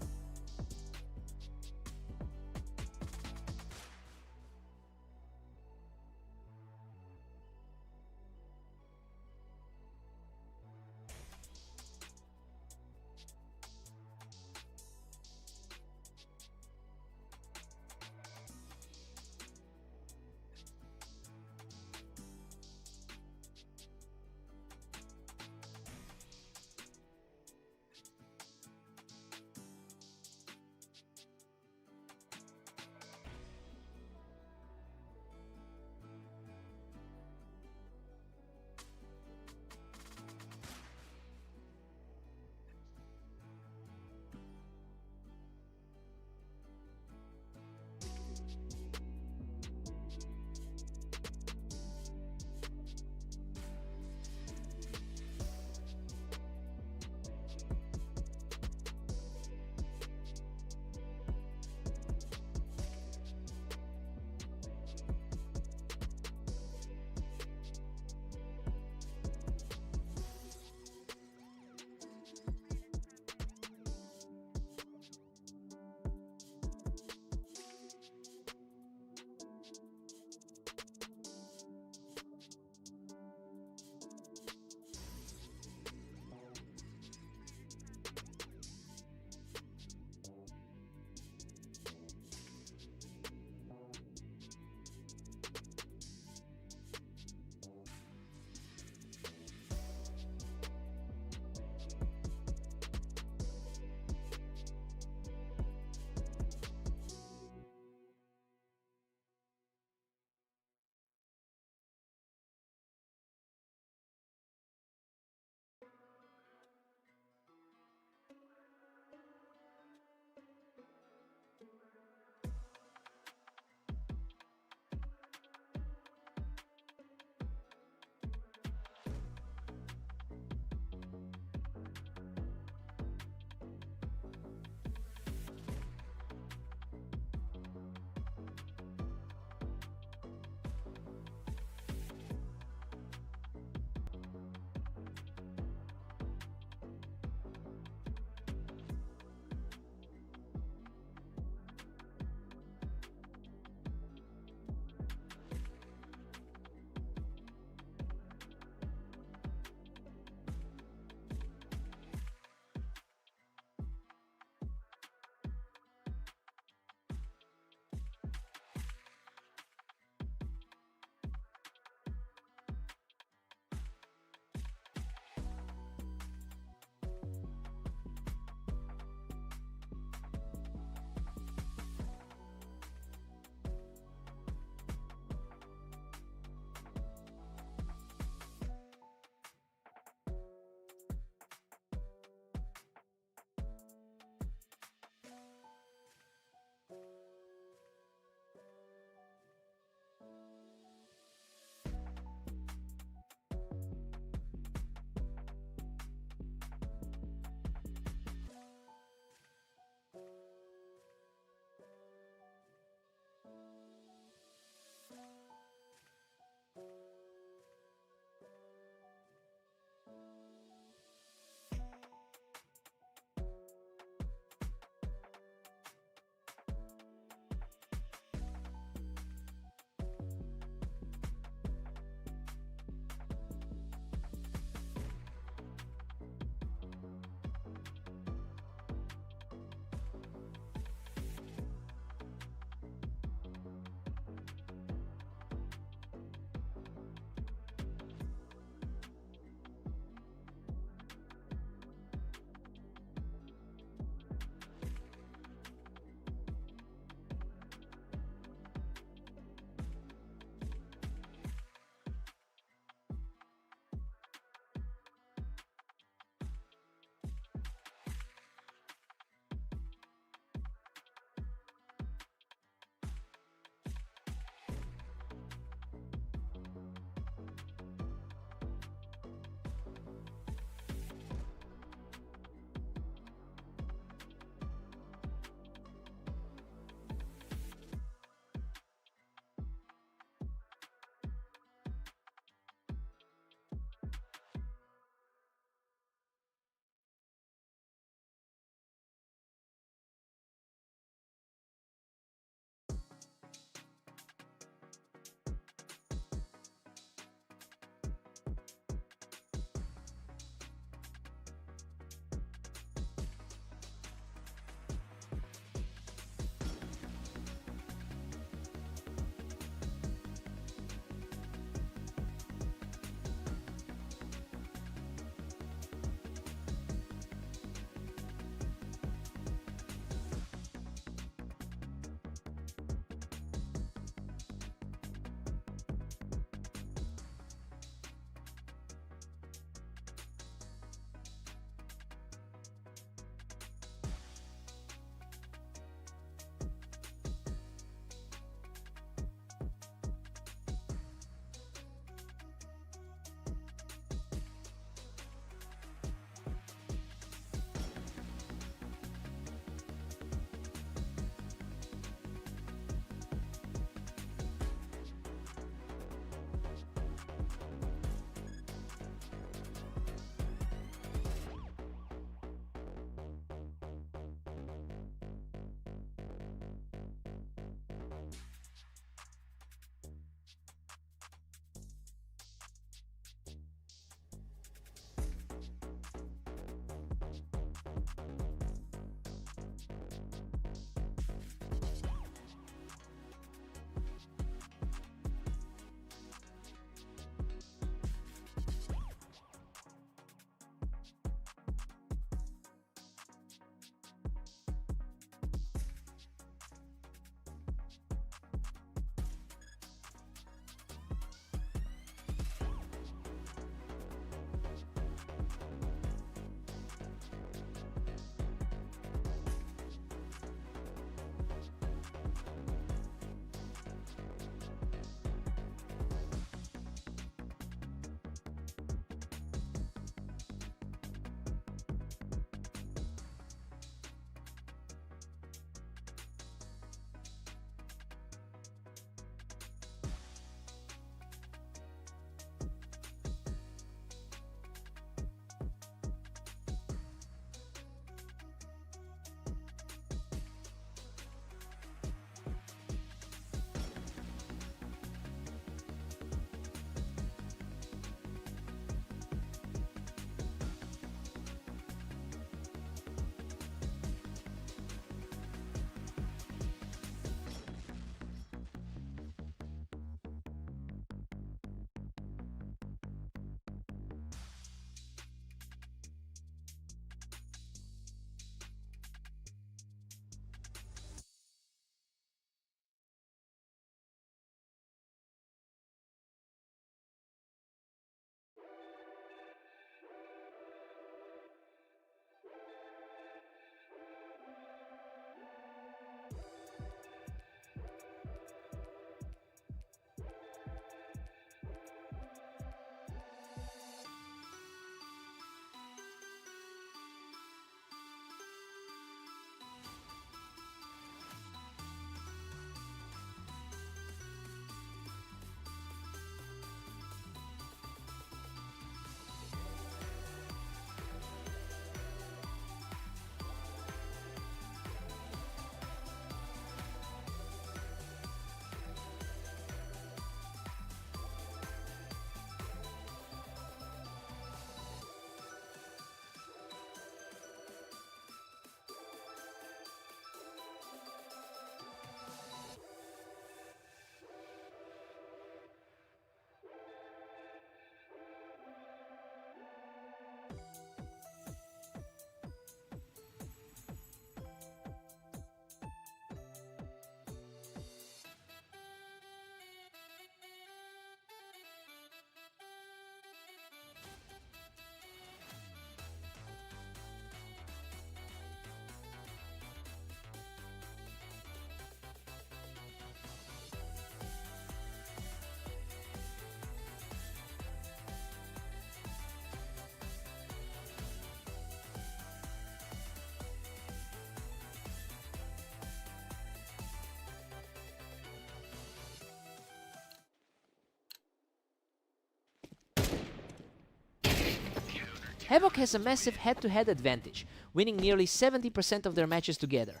Havoc has a massive head-to-head advantage, winning nearly 70% of their matches together.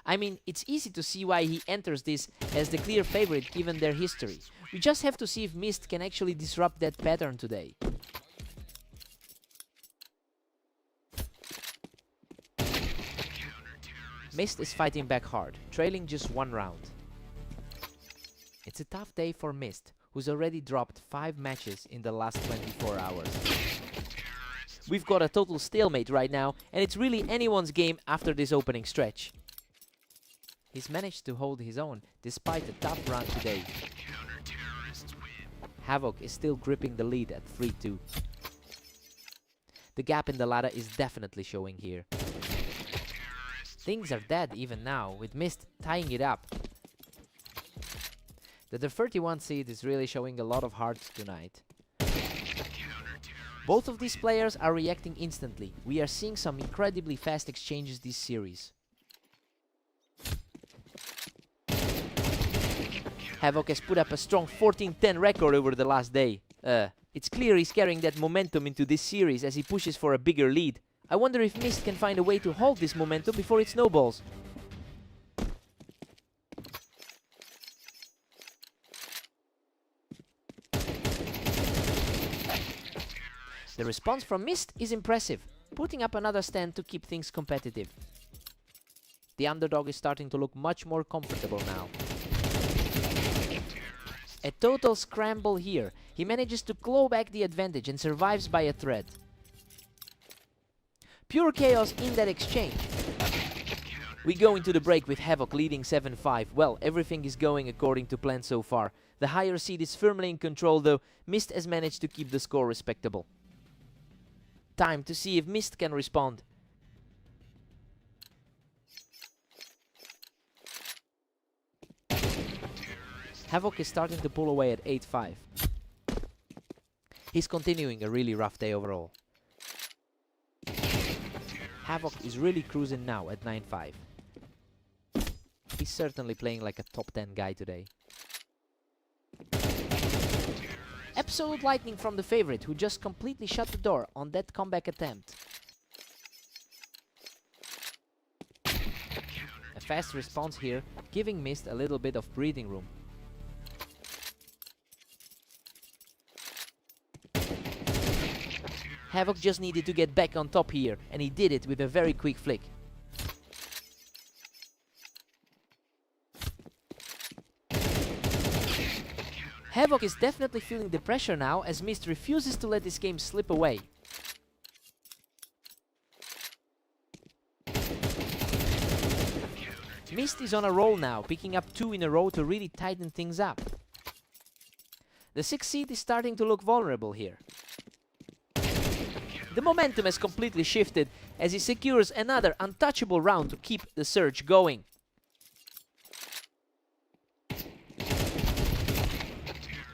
I mean, it's easy to see why he enters this as the clear favorite given their history. We just have to see if Mist can actually disrupt that pattern today. Mist is fighting back hard, trailing just one round. It's a tough day for Mist, who's already dropped 5 matches in the last 24 hours. We've got a total stalemate right now, and it's really anyone's game after this opening stretch. He's managed to hold his own despite a tough run today. Havoc is still gripping the lead at 3-2. The gap in the ladder is definitely showing here. Things are dead even now, with Mist tying it up. The 31 seed is really showing a lot of heart tonight. Both of these players are reacting instantly. We are seeing some incredibly fast exchanges this series. Havoc has put up a strong 14-10 record over the last day. It's clear he's carrying that momentum into this series as he pushes for a bigger lead. I wonder if Mist can find a way to hold this momentum before it snowballs. The response from Mist is impressive, putting up another stand to keep things competitive. The underdog is starting to look much more comfortable now. A total scramble here. He manages to claw back the advantage and survives by a thread. Pure chaos in that exchange. We go into the break with Havoc leading 7-5. Well, everything is going according to plan so far. The higher seed is firmly in control though. Mist has managed to keep the score respectable. Time to see if Mist can respond. Havoc is starting to pull away at 8-5. He's continuing a really rough day overall. Havoc is really cruising now at 9-5. He's certainly playing like a top 10 guy today. Absolute lightning from the favorite, who just completely shut the door on that comeback attempt. A fast response here, giving Mist a little bit of breathing room. Havoc just needed to get back on top here, and he did it with a very quick flick. Havoc is definitely feeling the pressure now, as Mist refuses to let this game slip away. Mist is on a roll now, picking up 2 in a row to really tighten things up. The 6th seed is starting to look vulnerable here. The momentum has completely shifted as he secures another untouchable round to keep the surge going.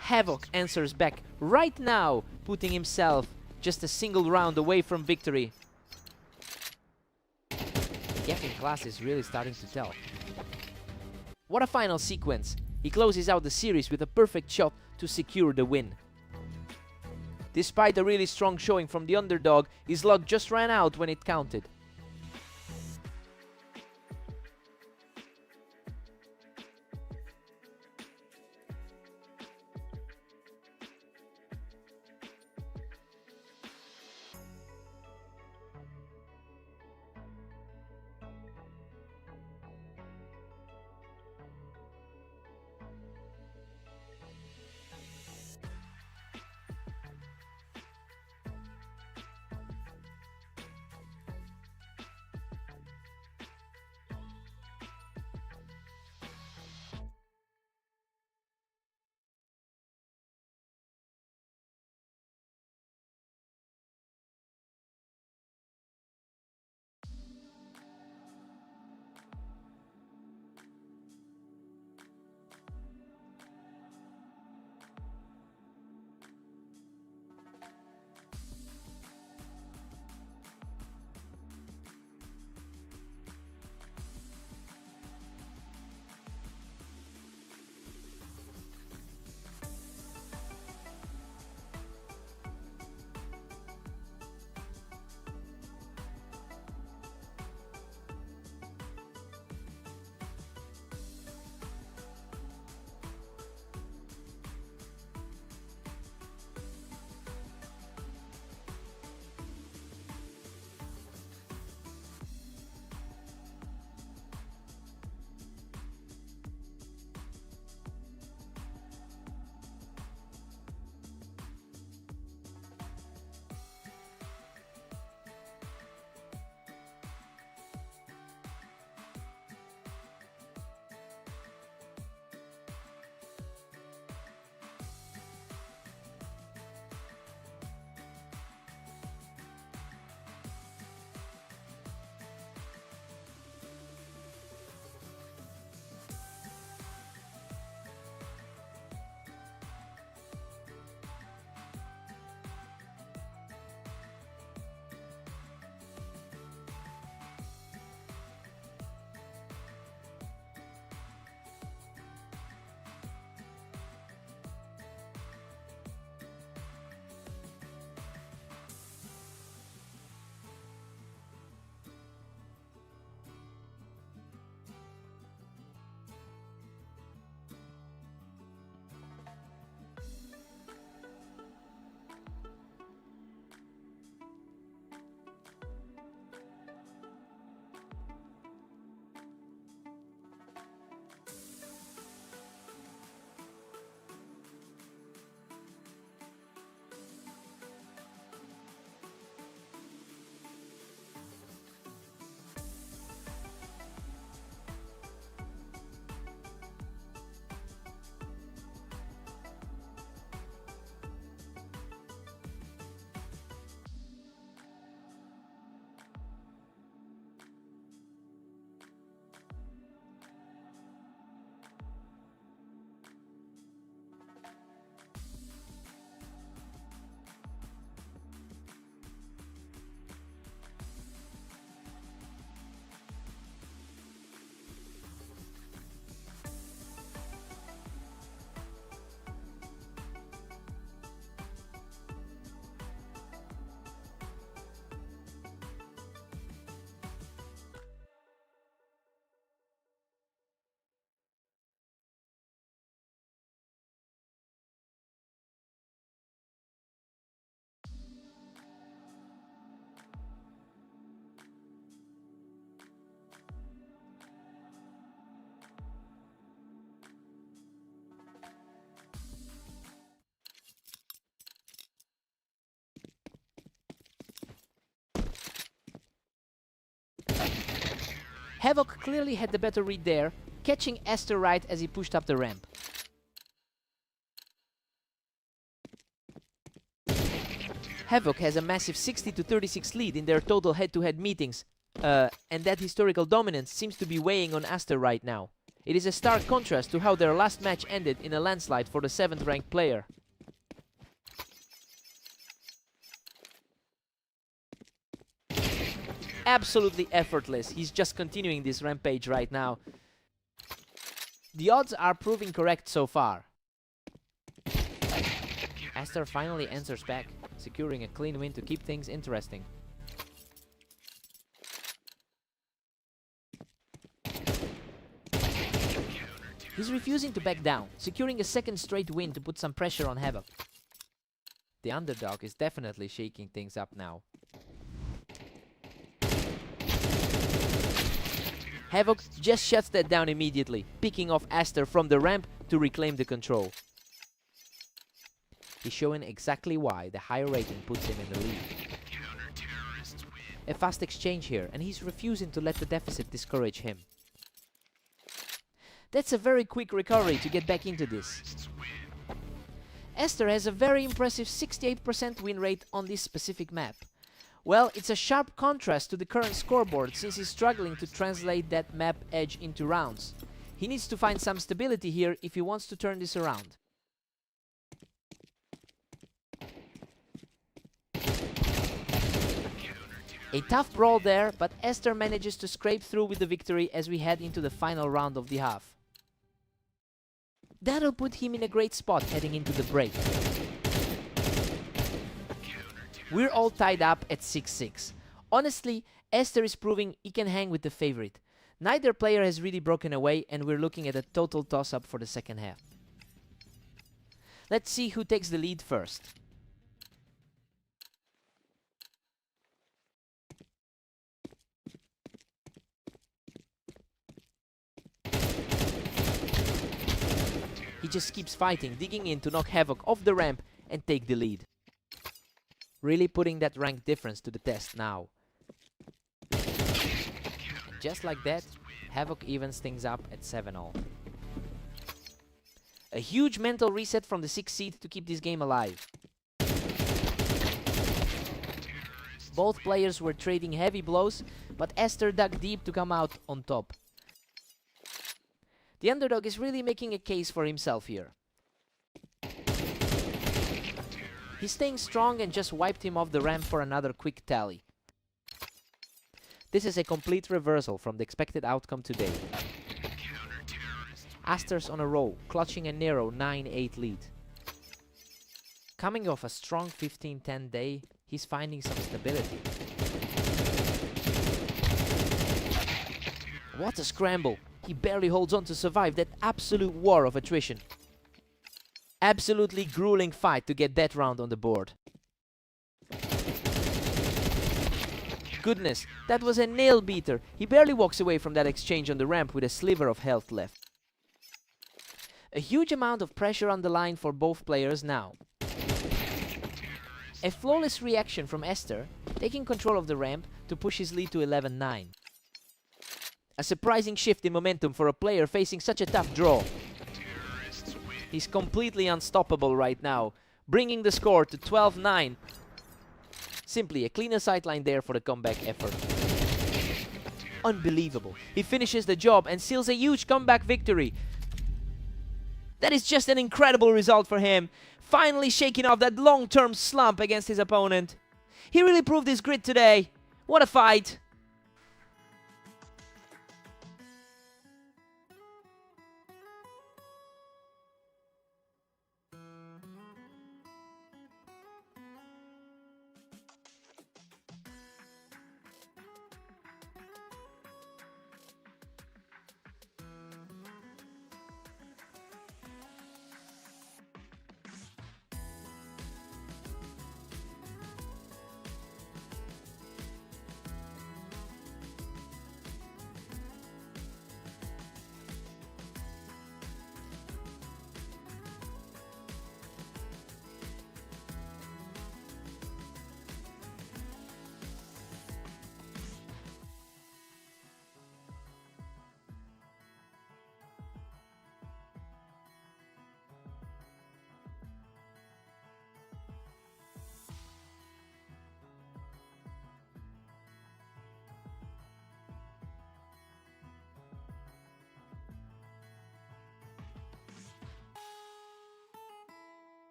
Havoc answers back right now, putting himself just a single round away from victory. The gap in class is really starting to tell. What a final sequence. He closes out the series with a perfect shot to secure the win. Despite a really strong showing from the underdog, his luck just ran out when it counted. Havoc clearly had the better read there, catching Aster right as he pushed up the ramp. Havoc has a massive 60-36 lead in their total head-to-head meetings, and that historical dominance seems to be weighing on Aster right now. It is a stark contrast to how their last match ended in a landslide for the 7th ranked player. Absolutely effortless. He's just continuing this rampage right now. The odds are proving correct so far. Aster finally answers back, securing a clean win to keep things interesting. He's refusing to back down, securing a second straight win to put some pressure on Havoc. The underdog is definitely shaking things up now. Havoc just shuts that down immediately, picking off Aster from the ramp to reclaim the control. He's showing exactly why the higher rating puts him in the lead. A fast exchange here, and he's refusing to let the deficit discourage him. That's a very quick recovery to get back into this. Aster has a very impressive 68% win rate on this specific map. Well, it's a sharp contrast to the current scoreboard since he's struggling to translate that map edge into rounds. He needs to find some stability here if he wants to turn this around. A tough brawl there, but Aster manages to scrape through with the victory as we head into the final round of the half. That'll put him in a great spot heading into the break. We're all tied up at 6-6. Honestly, Aster is proving he can hang with the favorite. Neither player has really broken away, and we're looking at a total toss-up for the second half. Let's see who takes the lead first. He just keeps fighting, digging in to knock Havoc off the ramp and take the lead. Really putting that rank difference to the test now. And just like that, Havoc evens things up at 7-all. A huge mental reset from the 6th seed to keep this game alive. Both players were trading heavy blows, but Aster dug deep to come out on top. The underdog is really making a case for himself here. He's staying strong and just wiped him off the ramp for another quick tally. This is a complete reversal from the expected outcome today. Aster's on a roll, clutching a narrow 9-8 lead. Coming off a strong 15-10 day, he's finding some stability. What a scramble! He barely holds on to survive that absolute war of attrition. Absolutely grueling fight to get that round on the board. Goodness, that was a nail beater. He barely walks away from that exchange on the ramp with a sliver of health left. A huge amount of pressure on the line for both players now. A flawless reaction from Aster, taking control of the ramp to push his lead to 11-9. A surprising shift in momentum for a player facing such a tough draw. He's completely unstoppable right now, bringing the score to 12-9. Simply a cleaner sightline there for the comeback effort. Unbelievable. He finishes the job and seals a huge comeback victory. That is just an incredible result for him. Finally shaking off that long-term slump against his opponent. He really proved his grit today. What a fight.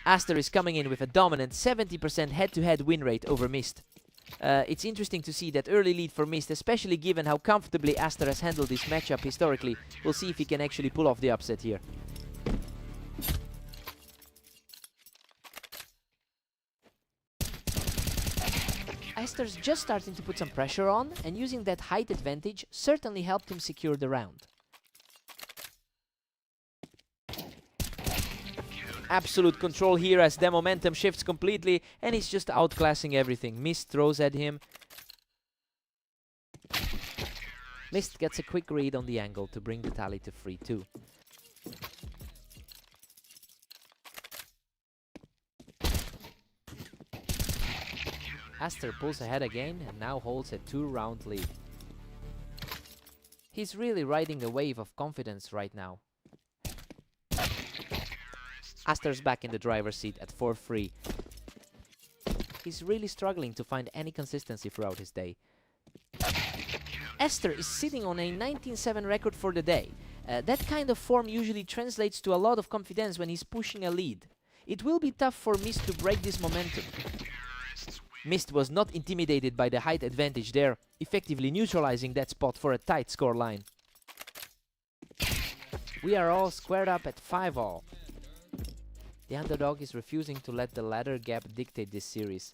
Aster is coming in with a dominant 70% head-to-head win rate over Mist. It's interesting to see that early lead for Mist, especially given how comfortably Aster has handled this matchup historically. We'll see if he can actually pull off the upset here. Aster's just starting to put some pressure on, and using that height advantage certainly helped him secure the round. Absolute control here as the momentum shifts completely, and he's just outclassing everything. Mist throws at him. Mist gets a quick read on the angle to bring the tally to 3-2. Aster pulls ahead again and now holds a 2-round lead. He's really riding a wave of confidence right now. Aster's back in the driver's seat at 4-3. He's really struggling to find any consistency throughout his day. Aster is sitting on a 19-7 record for the day. That kind of form usually translates to a lot of confidence when he's pushing a lead. It will be tough for Mist to break this momentum. Mist was not intimidated by the height advantage there, effectively neutralizing that spot for a tight scoreline. We are all squared up at 5-all. The underdog is refusing to let the ladder gap dictate this series.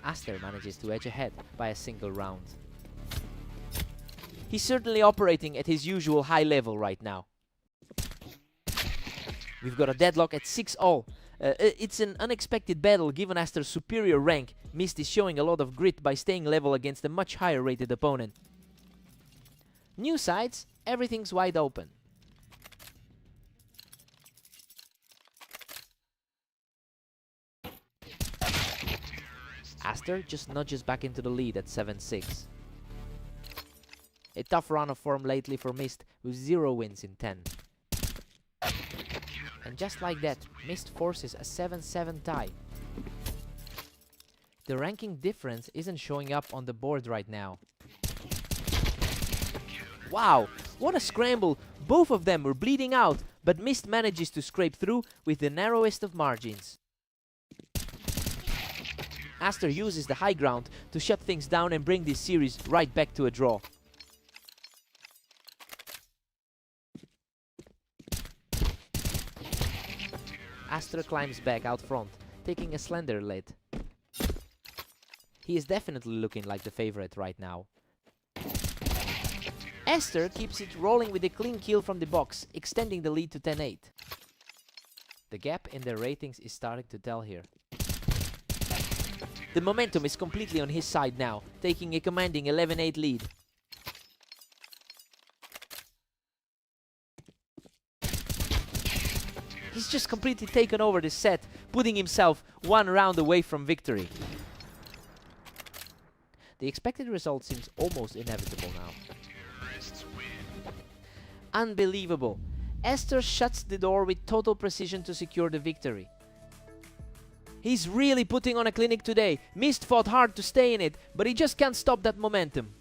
Aster manages to edge ahead by a single round. He's certainly operating at his usual high level right now. We've got a deadlock at 6-all. It's an unexpected battle given Aster's superior rank. Mist is showing a lot of grit by staying level against a much higher rated opponent. New sides, everything's wide open. Aster just nudges back into the lead at 7-6. A tough run of form lately for Mist with 0 wins in 10. And just like that, Mist forces a 7-7 tie. The ranking difference isn't showing up on the board right now. Wow, what a scramble! Both of them were bleeding out, but Mist manages to scrape through with the narrowest of margins. Aster uses the high ground to shut things down and bring this series right back to a draw. Aster climbs back out front, taking a slender lead. He is definitely looking like the favorite right now. Aster keeps it rolling with a clean kill from the box, extending the lead to 10-8. The gap in their ratings is starting to tell here. The momentum is completely on his side now, taking a commanding 11-8 lead. He's just completely taken over this set, putting himself 1 round away from victory. The expected result seems almost inevitable now. Unbelievable. Aster shuts the door with total precision to secure the victory. He's really putting on a clinic today. Mist fought hard to stay in it, but he just can't stop that momentum.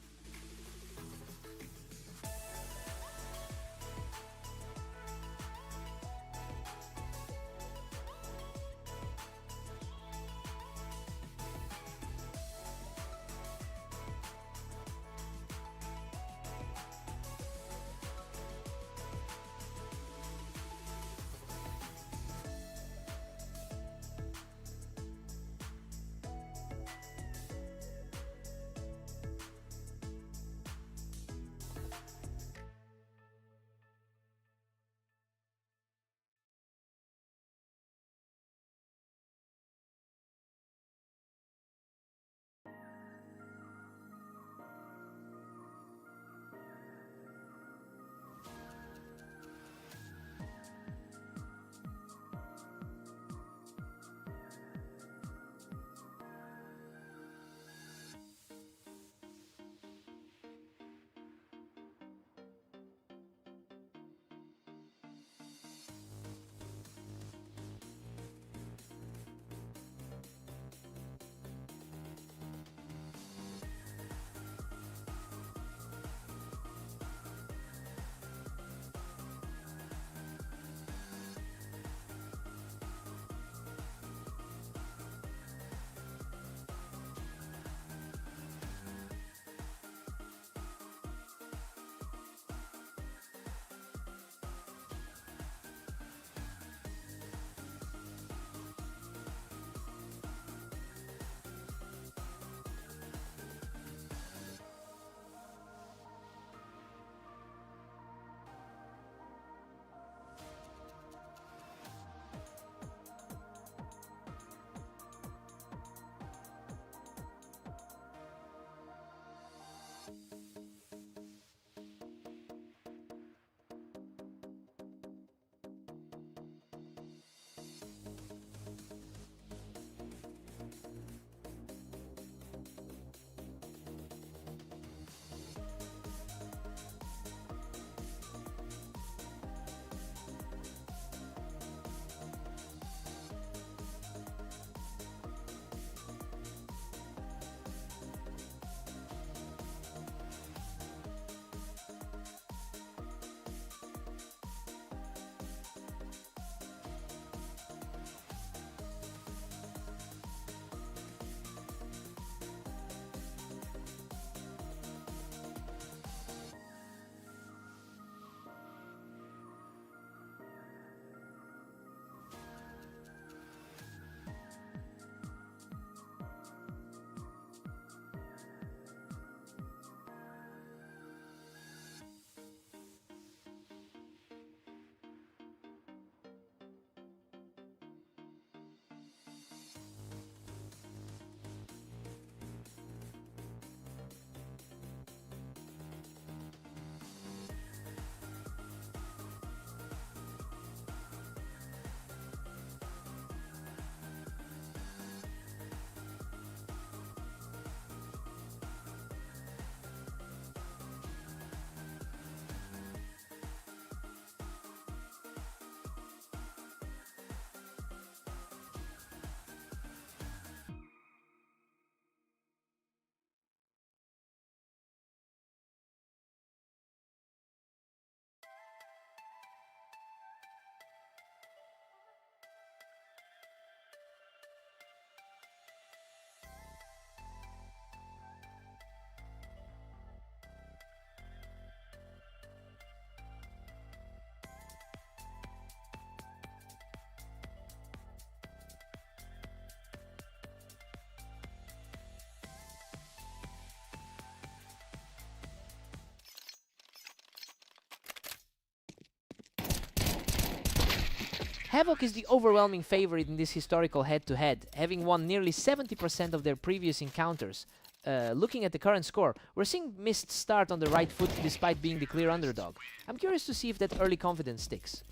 Havoc is the overwhelming favorite in this historical head-to-head, having won nearly 70% of their previous encounters. Looking at the current score, we're seeing Mist start on the right foot despite being the clear underdog. I'm curious to see if that early confidence sticks.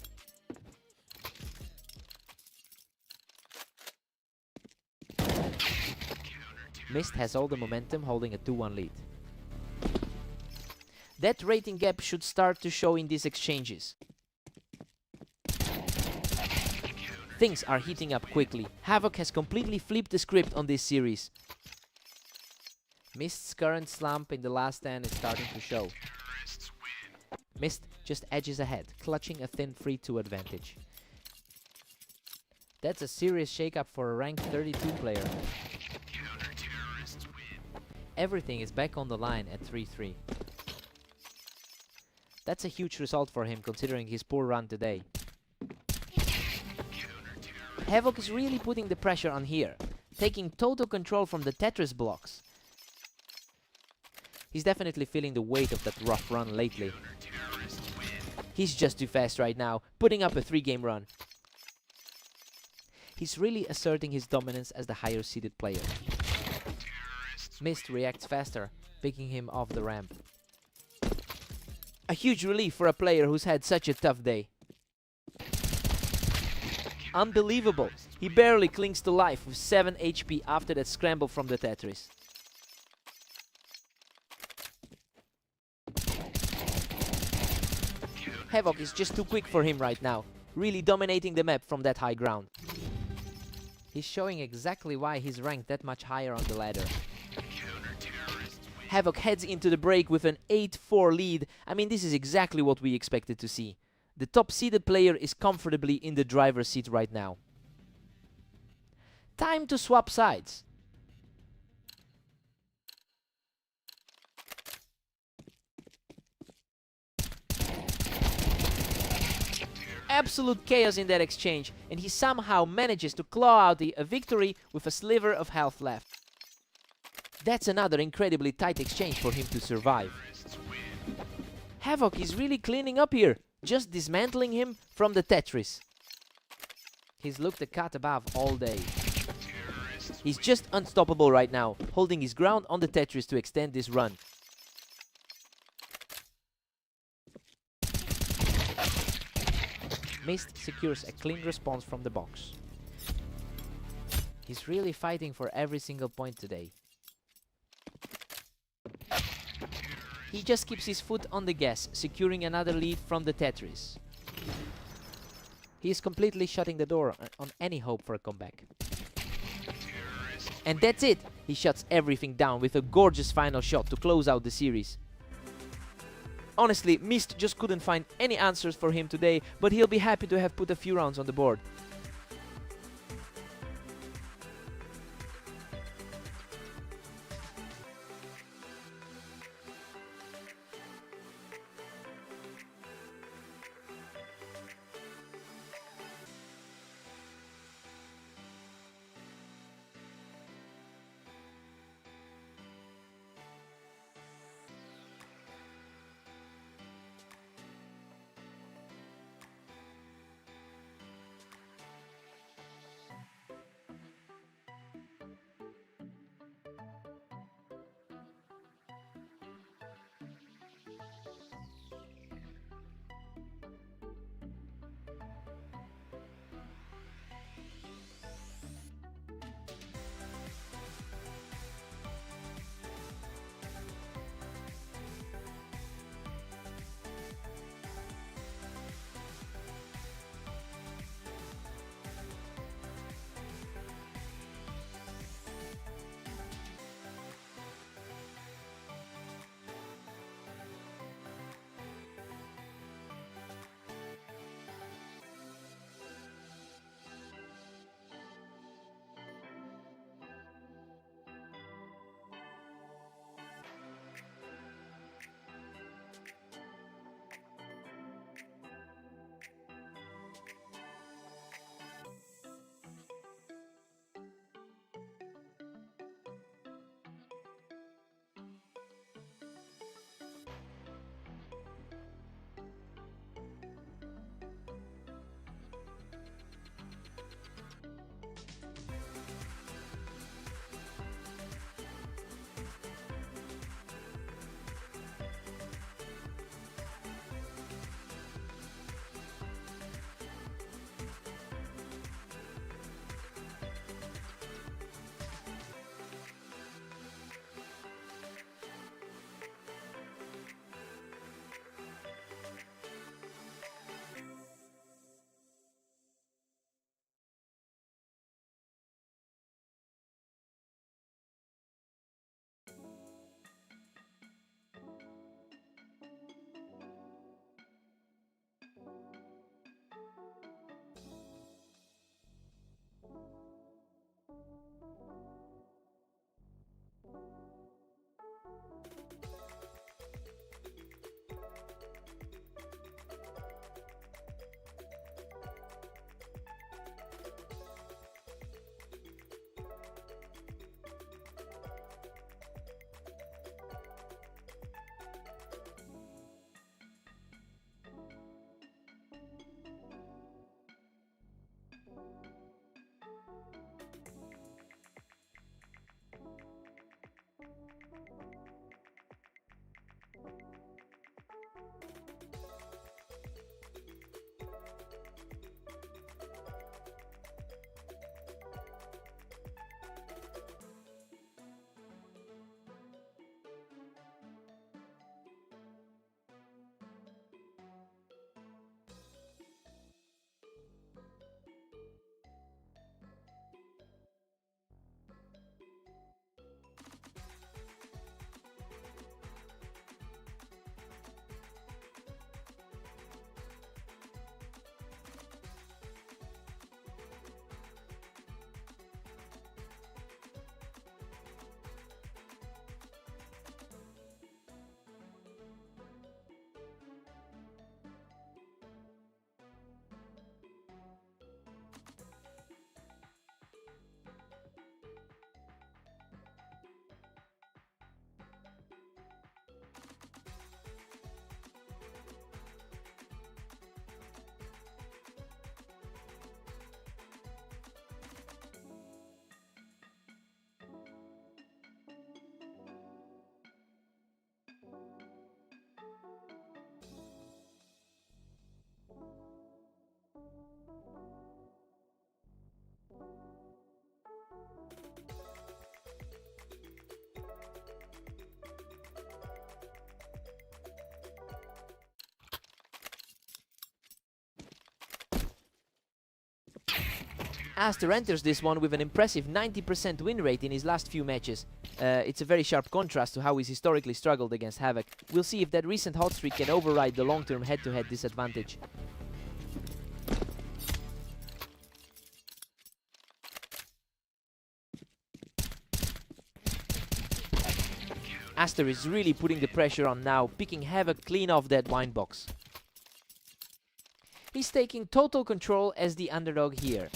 Mist has all the momentum, holding a 2-1 lead. That rating gap should start to show in these exchanges. Things are heating up quickly. Havoc has completely flipped the script on this series. Mist's current slump in the last 10 is starting to show. Mist just edges ahead, clutching a thin 3-2 advantage. That's a serious shakeup for a ranked 32 player. Everything is back on the line at 3-3. That's a huge result for him considering his poor run today. Havoc is really putting the pressure on here, taking total control from the Tetris blocks. He's definitely feeling the weight of that rough run lately. He's just too fast right now, putting up a 3-game run. He's really asserting his dominance as the higher seeded player. Mist reacts faster, picking him off the ramp. A huge relief for a player who's had such a tough day. Unbelievable! He barely clings to life with 7 HP after that scramble from the Tetris. Havoc is just too quick for him right now, really dominating the map from that high ground. He's showing exactly why he's ranked that much higher on the ladder. Havoc heads into the break with an 8-4 lead. I mean, this is exactly what we expected to see. The top seeded player is comfortably in the driver's seat right now. Time to swap sides. Absolute chaos in that exchange, and he somehow manages to claw out a victory with a sliver of health left. That's another incredibly tight exchange for him to survive. Havoc is really cleaning up here, just dismantling him from the Tetris. He's looked a cut above all day. He's just unstoppable right now, holding his ground on the Tetris to extend this run. Mist secures a clean response from the box. He's really fighting for every single point today. He just keeps his foot on the gas, securing another lead from the Tetris. He is completely shutting the door on any hope for a comeback. And that's it! He shuts everything down with a gorgeous final shot to close out the series. Honestly, Mist just couldn't find any answers for him today, but he'll be happy to have put a few rounds on the board. Aster enters this one with an impressive 90% win rate in his last few matches. It's a very sharp contrast to how he's historically struggled against Havoc. We'll see if that recent hot streak can override the long-term head-to-head disadvantage. Aster is really putting the pressure on now, picking Havoc clean off that wine box. He's taking total control as the underdog here.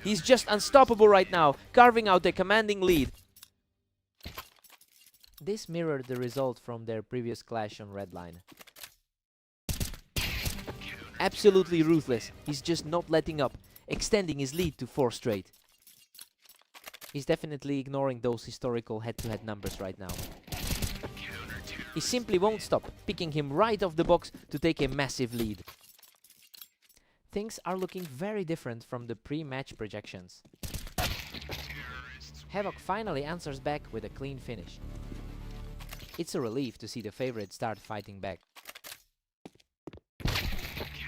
He's just unstoppable right now, carving out a commanding lead. This mirrored the result from their previous clash on Redline. Absolutely ruthless, he's just not letting up, extending his lead to 4 straight. He's definitely ignoring those historical head-to-head numbers right now. He simply won't stop, picking him right off the box to take a massive lead. Things are looking very different from the pre-match projections. Havoc finally answers back with a clean finish. It's a relief to see the favorite start fighting back.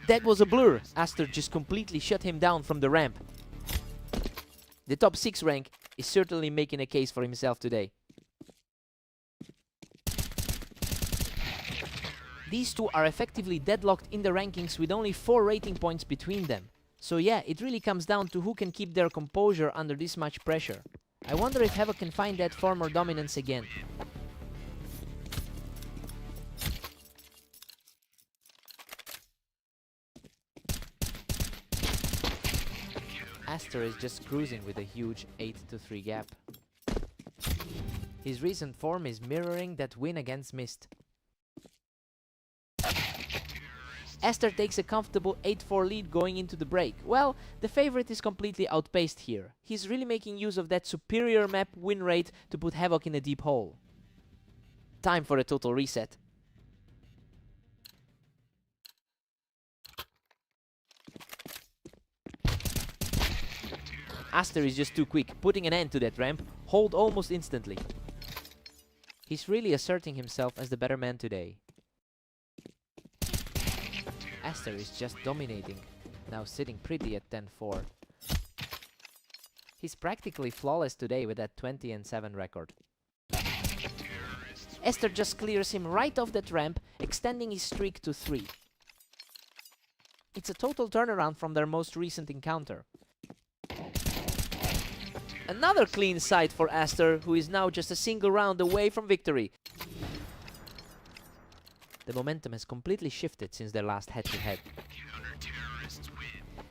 That was a blur! Aster just completely shut him down from the ramp. The top 6 rank is certainly making a case for himself today. These two are effectively deadlocked in the rankings with only 4 rating points between them. So yeah, it really comes down to who can keep their composure under this much pressure. I wonder if Havoc can find that form or dominance again. Aster is just cruising with a huge 8-3 gap. His recent form is mirroring that win against Mist. Aster takes a comfortable 8-4 lead going into the break. Well, the favorite is completely outpaced here. He's really making use of that superior map win rate to put Havoc in a deep hole. Time for a total reset. Aster is just too quick, putting an end to that ramp, hold almost instantly. He's really asserting himself as the better man today. Aster is just dominating, now sitting pretty at 10-4. He's practically flawless today with that 20-7 record. Aster just clears him right off that ramp, extending his streak to 3. It's a total turnaround from their most recent encounter. Another clean sight for Aster, who is now just a single round away from victory. The momentum has completely shifted since their last head-to-head.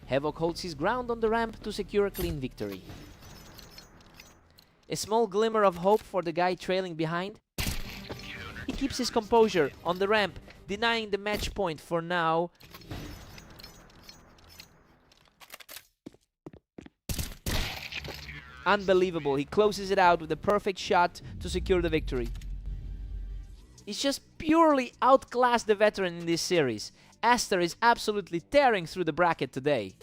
Havoc holds his ground on the ramp to secure a clean victory. A small glimmer of hope for the guy trailing behind. He keeps his composure on the ramp, denying the match point for now. Unbelievable, he closes it out with a perfect shot to secure the victory. He's just purely outclassed the veteran in this series. Aster is absolutely tearing through the bracket today.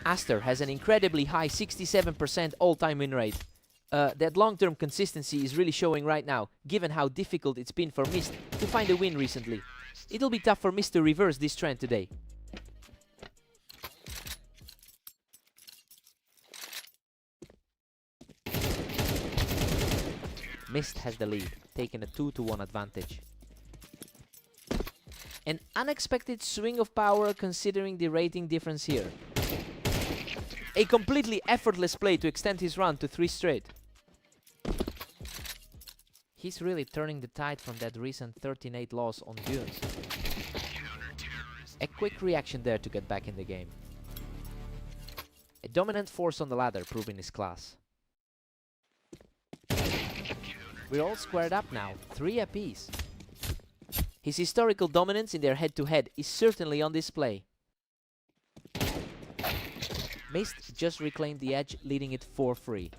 Aster has an incredibly high 67% all-time win rate. That long-term consistency is really showing right now, given how difficult it's been for Mist to find a win recently. It'll be tough for Mist to reverse this trend today. Mist has the lead, taking a 2-1 advantage. An unexpected swing of power considering the rating difference here. A completely effortless play to extend his run to 3 straight. He's really turning the tide from that recent 13-8 loss on Dunes. A quick reaction there to get back in the game. A dominant force on the ladder proving his class. We're all squared up now, 3 apiece. His historical dominance in their head-to-head is certainly on display. Mist just reclaimed the edge, leading it 4-3.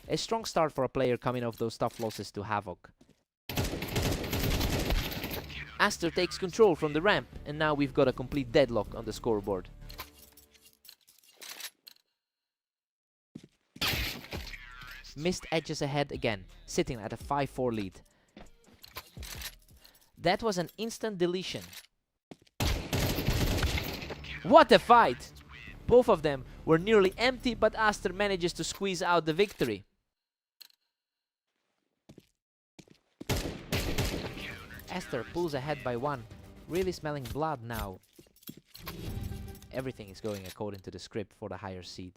A strong start for a player coming off those tough losses to Havoc. Aster takes control from the ramp, and now we've got a complete deadlock on the scoreboard. Mist edges ahead again, sitting at a 5-4 lead. That was an instant deletion. What a fight! Both of them were nearly empty, but Aster manages to squeeze out the victory. Aster pulls ahead by 1, really smelling blood now. Everything is going according to the script for the higher seed.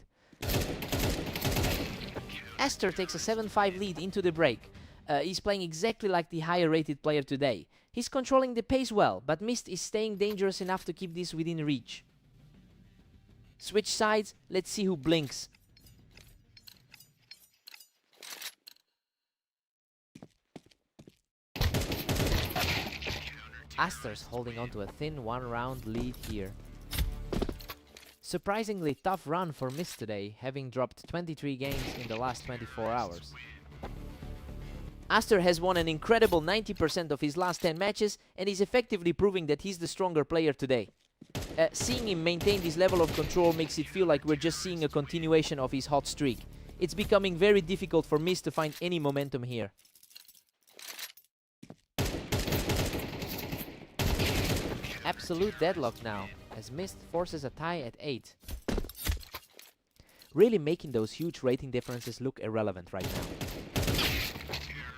Aster takes a 7-5 lead into the break. He's playing exactly like the higher rated player today. He's controlling the pace well, but Mist is staying dangerous enough to keep this within reach. Switch sides, let's see who blinks. Aster's holding on to a thin 1-round lead here. Surprisingly tough run for Mist today, having dropped 23 games in the last 24 hours. Aster has won an incredible 90% of his last 10 matches and is effectively proving that he's the stronger player today. Seeing him maintain this level of control makes it feel like we're just seeing a continuation of his hot streak. It's becoming very difficult for Mist to find any momentum here. Absolute deadlock now, as Mist forces a tie at 8. Really making those huge rating differences look irrelevant right now.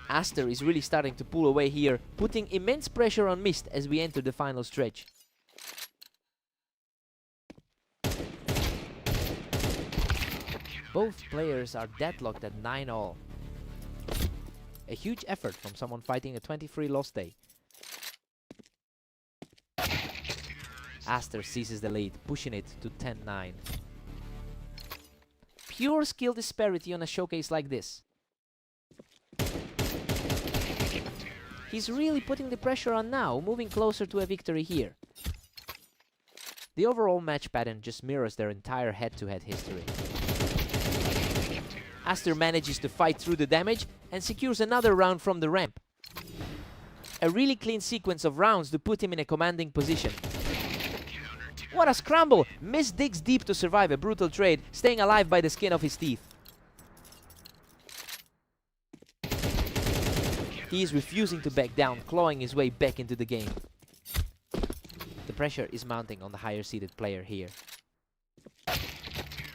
Aster is really starting to pull away here, putting immense pressure on Mist as we enter the final stretch. Both players are deadlocked at 9-all. A huge effort from someone fighting a 23 loss day. Aster seizes the lead, pushing it to 10-9. Pure skill disparity on a showcase like this. He's really putting the pressure on now, moving closer to a victory here. The overall match pattern just mirrors their entire head-to-head history. Aster manages to fight through the damage and secures another round from the ramp. A really clean sequence of rounds to put him in a commanding position. What a scramble! Mist digs deep to survive a brutal trade, staying alive by the skin of his teeth. He is refusing to back down, clawing his way back into the game. The pressure is mounting on the higher seeded player here.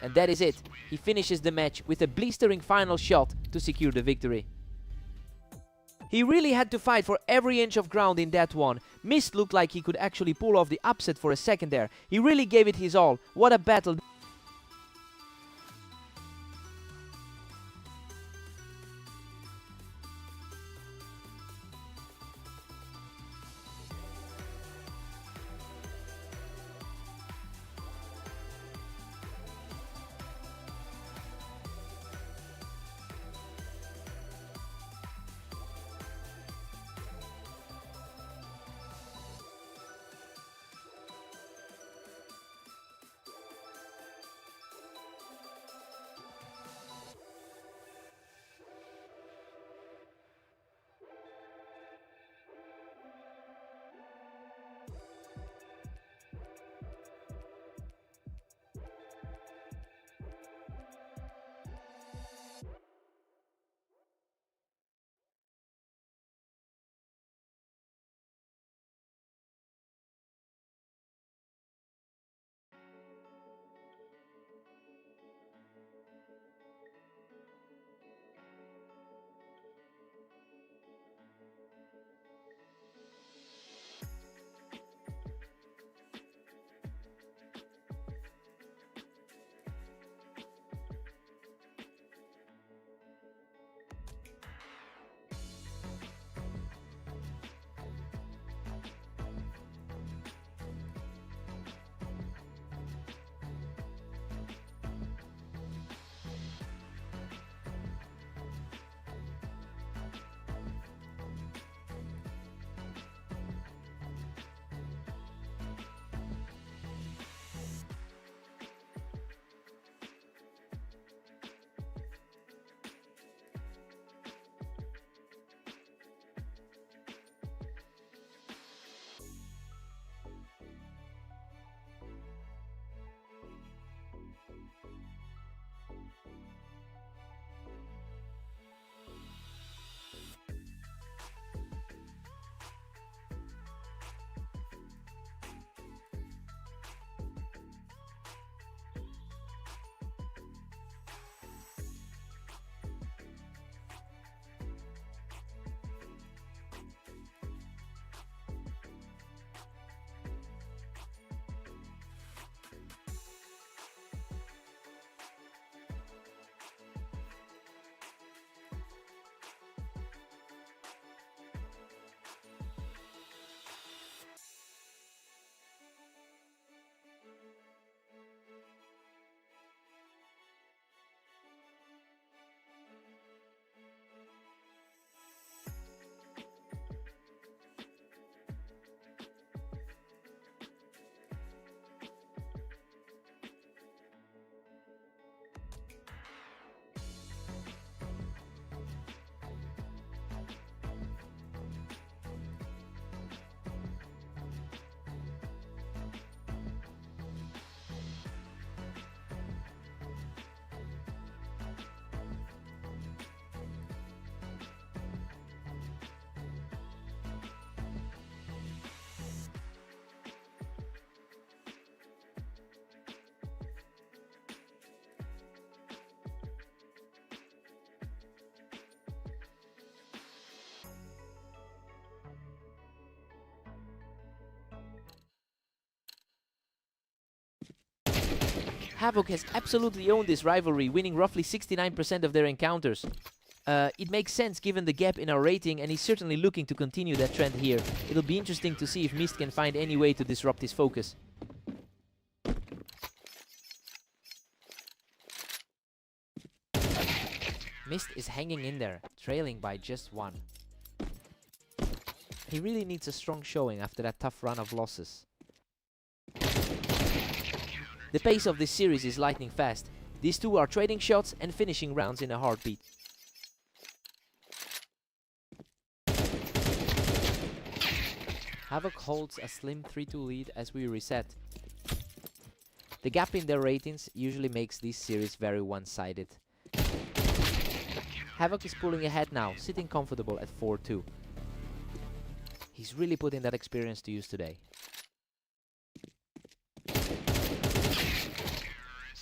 And that is it. He finishes the match with a blistering final shot to secure the victory. He really had to fight for every inch of ground in that one. Mist looked like he could actually pull off the upset for a second there. He really gave it his all. What a battle. Havoc has absolutely owned this rivalry, winning roughly 69% of their encounters. It makes sense given the gap in our rating, and he's certainly looking to continue that trend here. It'll be interesting to see if Mist can find any way to disrupt his focus. Mist is hanging in there, trailing by just 1. He really needs a strong showing after that tough run of losses. The pace of this series is lightning fast. These two are trading shots and finishing rounds in a heartbeat. Havoc holds a slim 3-2 lead as we reset. The gap in their ratings usually makes this series very one-sided. Havoc is pulling ahead now, sitting comfortable at 4-2. He's really putting that experience to use today.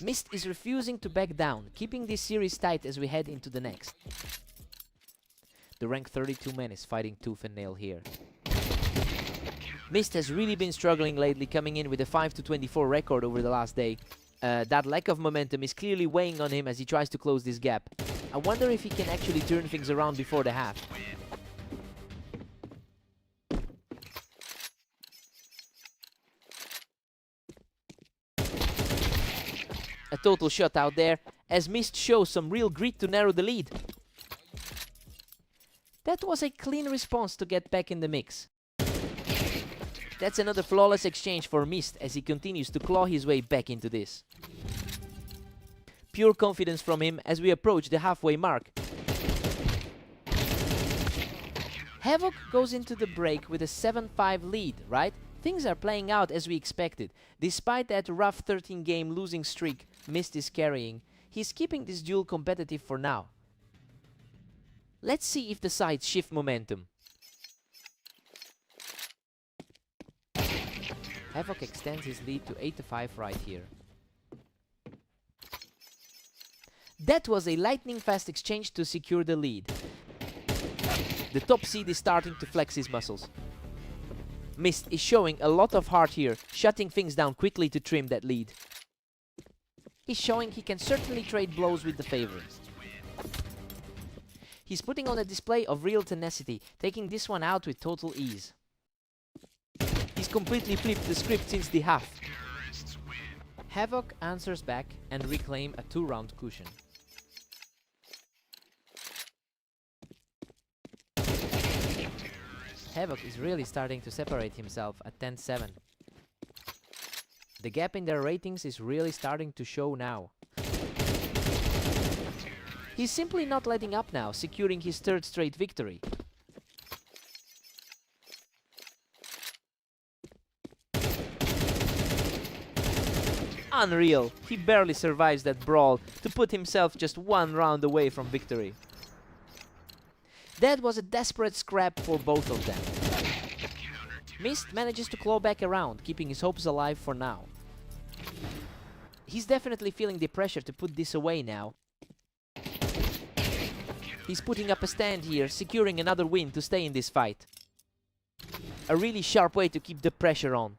Mist is refusing to back down, keeping this series tight as we head into the next. The rank 32 man is fighting tooth and nail here. Mist has really been struggling lately, coming in with a 5-24 record over the last day. That lack of momentum is clearly weighing on him as he tries to close this gap. I wonder if he can actually turn things around before the half. A total shutout there, as Mist shows some real grit to narrow the lead. That was a clean response to get back in the mix. That's another flawless exchange for Mist as he continues to claw his way back into this. Pure confidence from him as we approach the halfway mark. Havoc goes into the break with a 7-5 lead, right? Things are playing out as we expected. Despite that rough 13-game losing streak Mist is carrying, he's keeping this duel competitive for now. Let's see if the sides shift momentum. Havoc extends his lead to 8-5 right here. That was a lightning-fast exchange to secure the lead. The top seed is starting to flex his muscles. Mist is showing a lot of heart here, shutting things down quickly to trim that lead. He's showing he can certainly trade blows with the favorites. He's putting on a display of real tenacity, taking this one out with total ease. He's completely flipped the script since the half. Havoc answers back and reclaim a 2-round cushion. Havoc is really starting to separate himself at 10-7. The gap in their ratings is really starting to show now. He's simply not letting up now, securing his 3rd straight victory. Unreal! He barely survives that brawl to put himself just 1 round away from victory. That was a desperate scrap for both of them. Mist manages to claw back around, keeping his hopes alive for now. He's definitely feeling the pressure to put this away now. He's putting up a stand here, securing another win to stay in this fight. A really sharp way to keep the pressure on.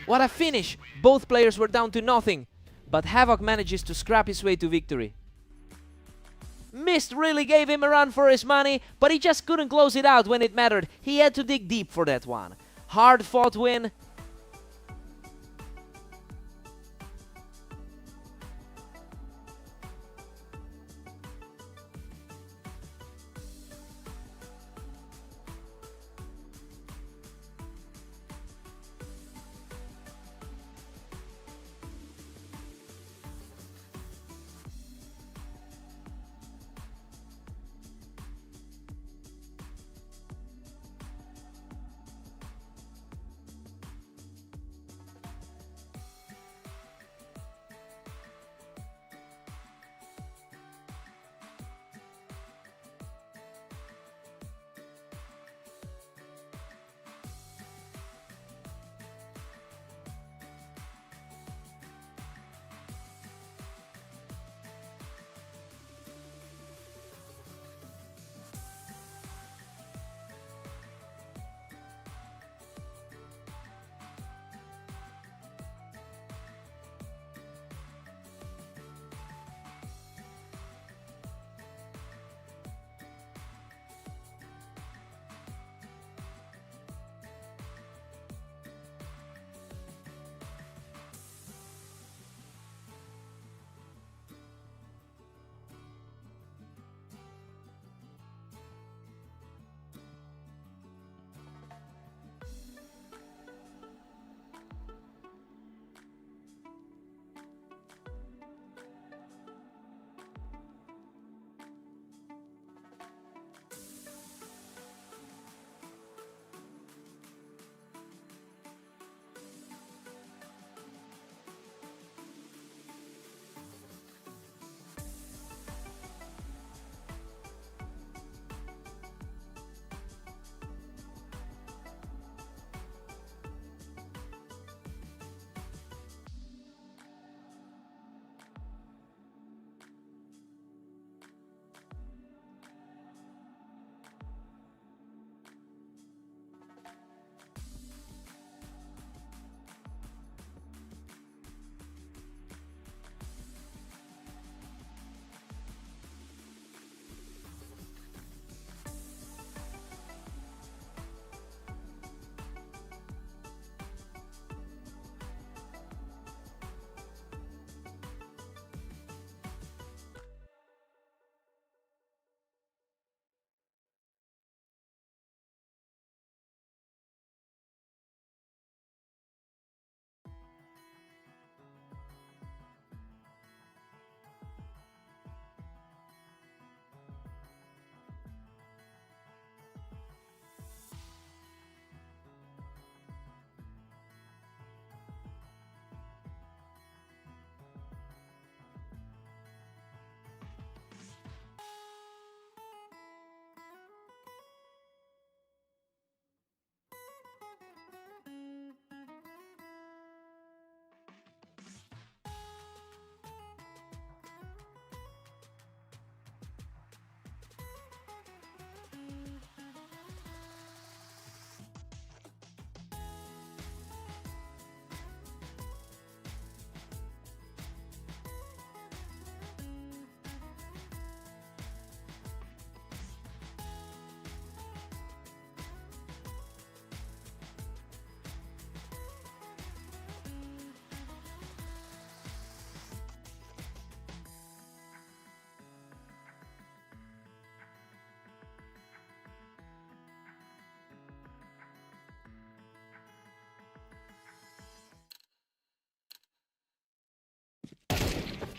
What a finish! Both players were down to nothing, but Havoc manages to scrap his way to victory. Mist really gave him a run for his money, but he just couldn't close it out when it mattered. He had to dig deep for that one. Hard fought win.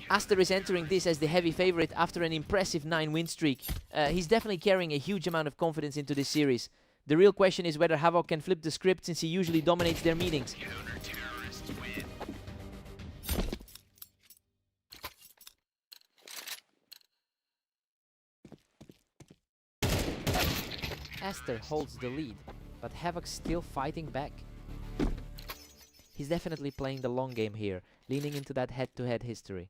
Aster is entering this as the heavy favorite after an impressive 9-win streak. He's definitely carrying a huge amount of confidence into this series. The real question is whether Havoc can flip the script, since he usually dominates their meetings. Aster holds the lead, but Havoc's still fighting back. He's definitely playing the long game here, leaning into that head-to-head history.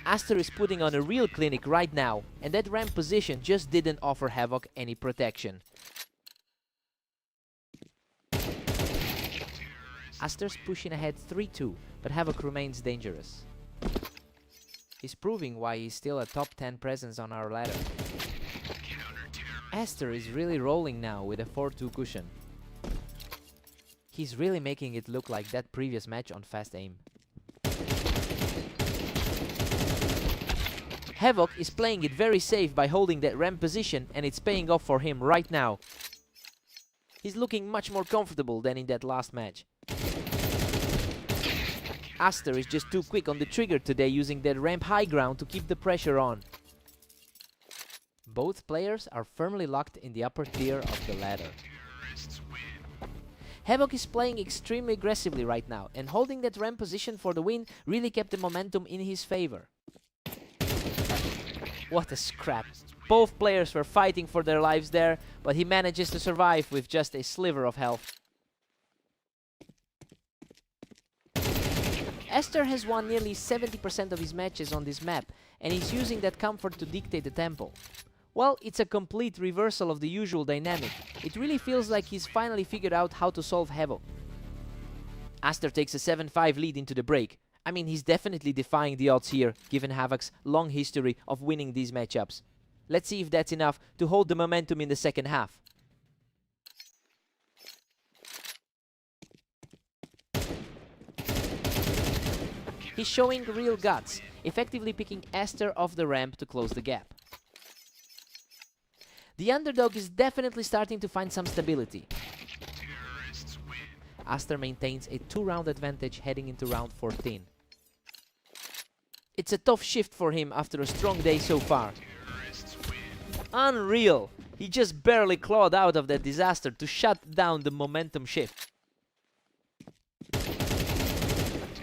Aster is putting on a real clinic right now, and that ramp position just didn't offer Havoc any protection. Aster's pushing ahead 3-2, but Havoc remains dangerous. He's proving why he's still a top 10 presence on our ladder. Aster is really rolling now with a 4-2 cushion. He's really making it look like that previous match on fast aim. Havoc is playing it very safe by holding that ramp position, and it's paying off for him right now. He's looking much more comfortable than in that last match. Aster is just too quick on the trigger today, using that ramp high ground to keep the pressure on. Both players are firmly locked in the upper tier of the ladder. Havoc is playing extremely aggressively right now, and holding that ramp position for the win really kept the momentum in his favor. What a scrap. Both players were fighting for their lives there, but he manages to survive with just a sliver of health. Aster has won nearly 70% of his matches on this map, and he's using that comfort to dictate the tempo. Well, it's a complete reversal of the usual dynamic. It really feels like he's finally figured out how to solve Havoc. Aster takes a 7-5 lead into the break. I mean, he's definitely defying the odds here, given Havoc's long history of winning these matchups. Let's see if that's enough to hold the momentum in the second half. He's showing real guts, effectively picking Aster off the ramp to close the gap. The underdog is definitely starting to find some stability. Aster maintains a 2-round advantage heading into round 14. It's a tough shift for him after a strong day so far. Unreal! He just barely clawed out of that disaster to shut down the momentum shift.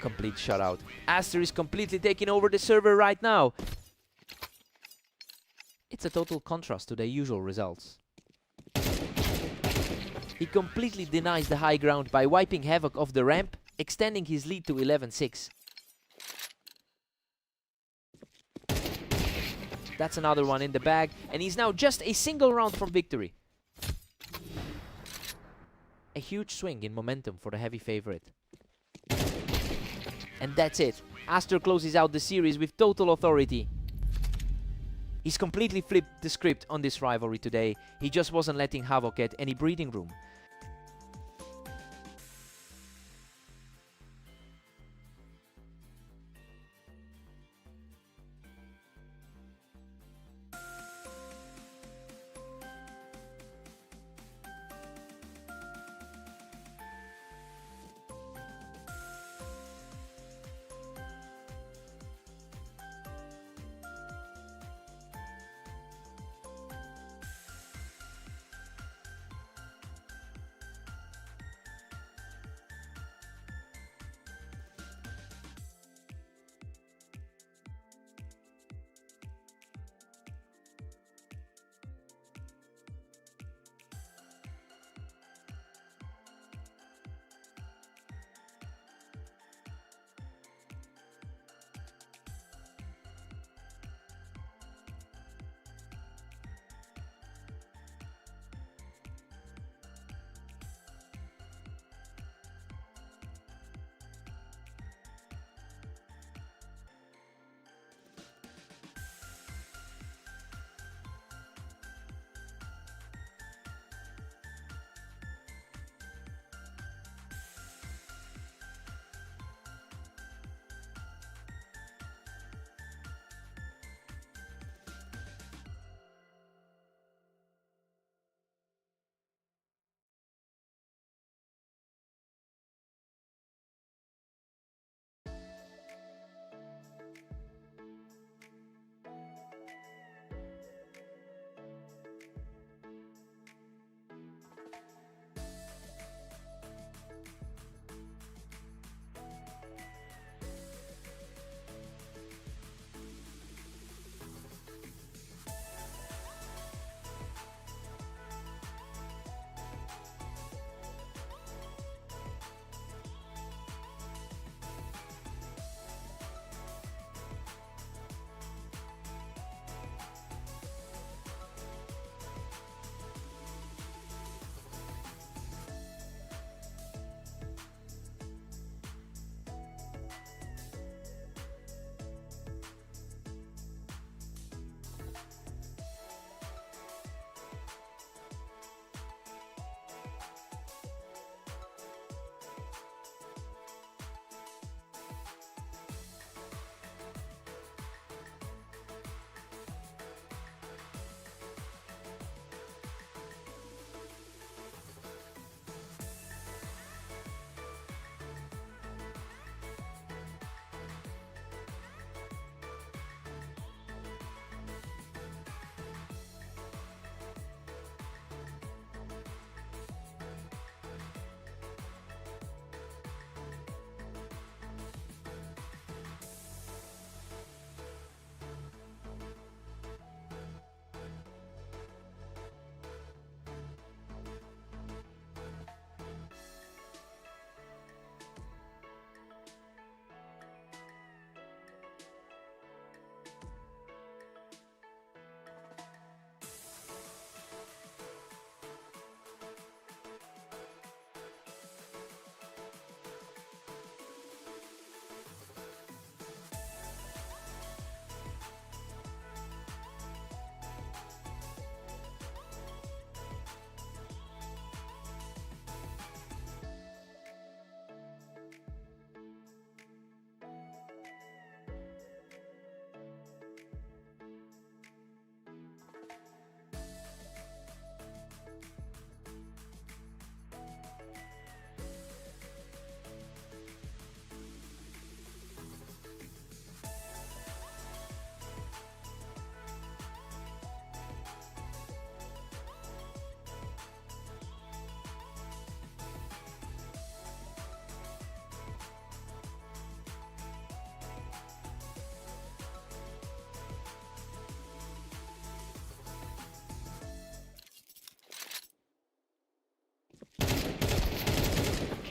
Complete shutout. Aster is completely taking over the server right now. It's a total contrast to the usual results. He completely denies the high ground by wiping Havoc off the ramp, extending his lead to 11-6. That's another one in the bag, and he's now just a single round from victory. A huge swing in momentum for the heavy favorite. And that's it. Aster closes out the series with total authority. He's completely flipped the script on this rivalry today. He just wasn't letting Havoc get any breathing room.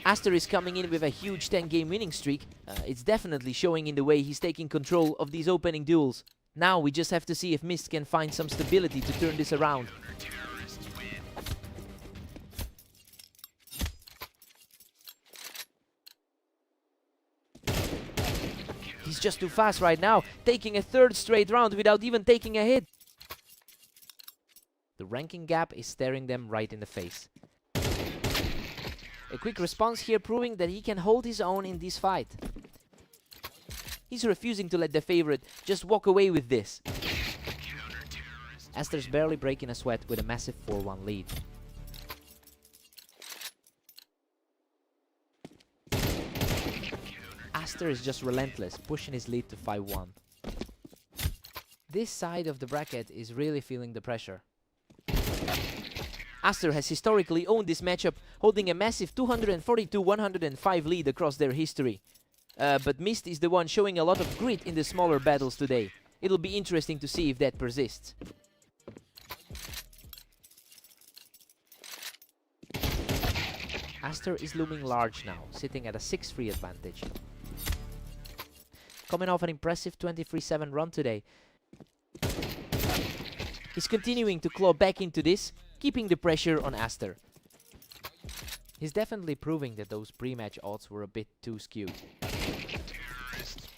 Aster is coming in with a huge 10-game winning streak. It's definitely showing in the way he's taking control of these opening duels. Now we just have to see if Mist can find some stability to turn this around. He's just too fast right now, taking a third straight round without even taking a hit. The ranking gap is staring them right in the face. A quick response here proving that he can hold his own in this fight. He's refusing to let the favorite just walk away with this. Aster's barely breaking a sweat with a massive 4-1 lead. Aster is just relentless, pushing his lead to 5-1. This side of the bracket is really feeling the pressure. Aster has historically owned this matchup, holding a massive 242-105 lead across their history. But Mist is the one showing a lot of grit in the smaller battles today. It'll be interesting to see if that persists. Aster is looming large now, sitting at a 6-3 advantage. Coming off an impressive 23-7 run today. He's continuing to claw back into this, keeping the pressure on Aster. He's definitely proving that those pre-match odds were a bit too skewed.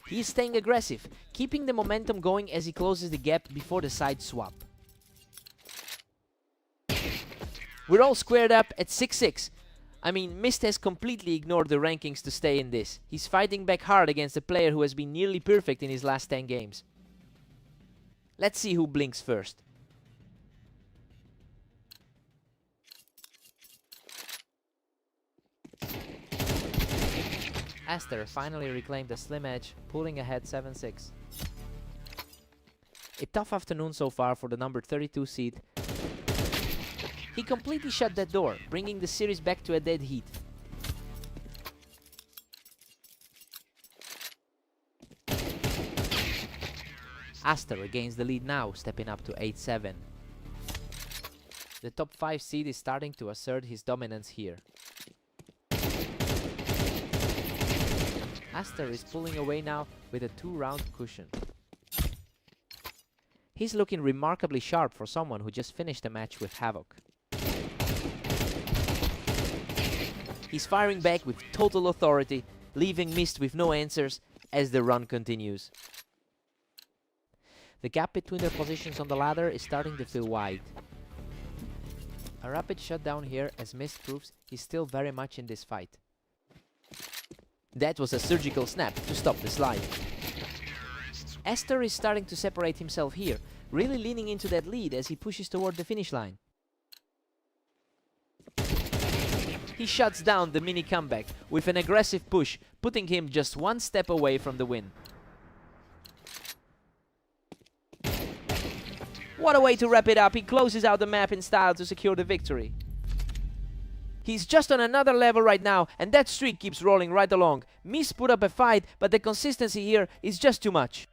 He's staying aggressive, keeping the momentum going as he closes the gap before the side swap. We're all squared up at 6-6. I mean, Mist has completely ignored the rankings to stay in this. He's fighting back hard against a player who has been nearly perfect in his last 10 games. Let's see who blinks first. Aster finally reclaimed a slim edge, pulling ahead 7-6. A tough afternoon so far for the number 32 seed. He completely shut that door, bringing the series back to a dead heat. Aster regains the lead now, stepping up to 8-7. The top 5 seed is starting to assert his dominance here. Aster is pulling away now with a 2-round cushion. He's looking remarkably sharp for someone who just finished a match with Havoc. He's firing back with total authority, leaving Mist with no answers as the run continues. The gap between their positions on the ladder is starting to feel wide. A rapid shutdown here as Mist proves he's still very much in this fight. That was a surgical snap to stop the slide. Aster is starting to separate himself here, really leaning into that lead as he pushes toward the finish line. He shuts down the mini comeback with an aggressive push, putting him just one step away from the win. What a way to wrap it up. He closes out the map in style to secure the victory. He's just on another level right now, and that streak keeps rolling right along. Mist put up a fight, but the consistency here is just too much.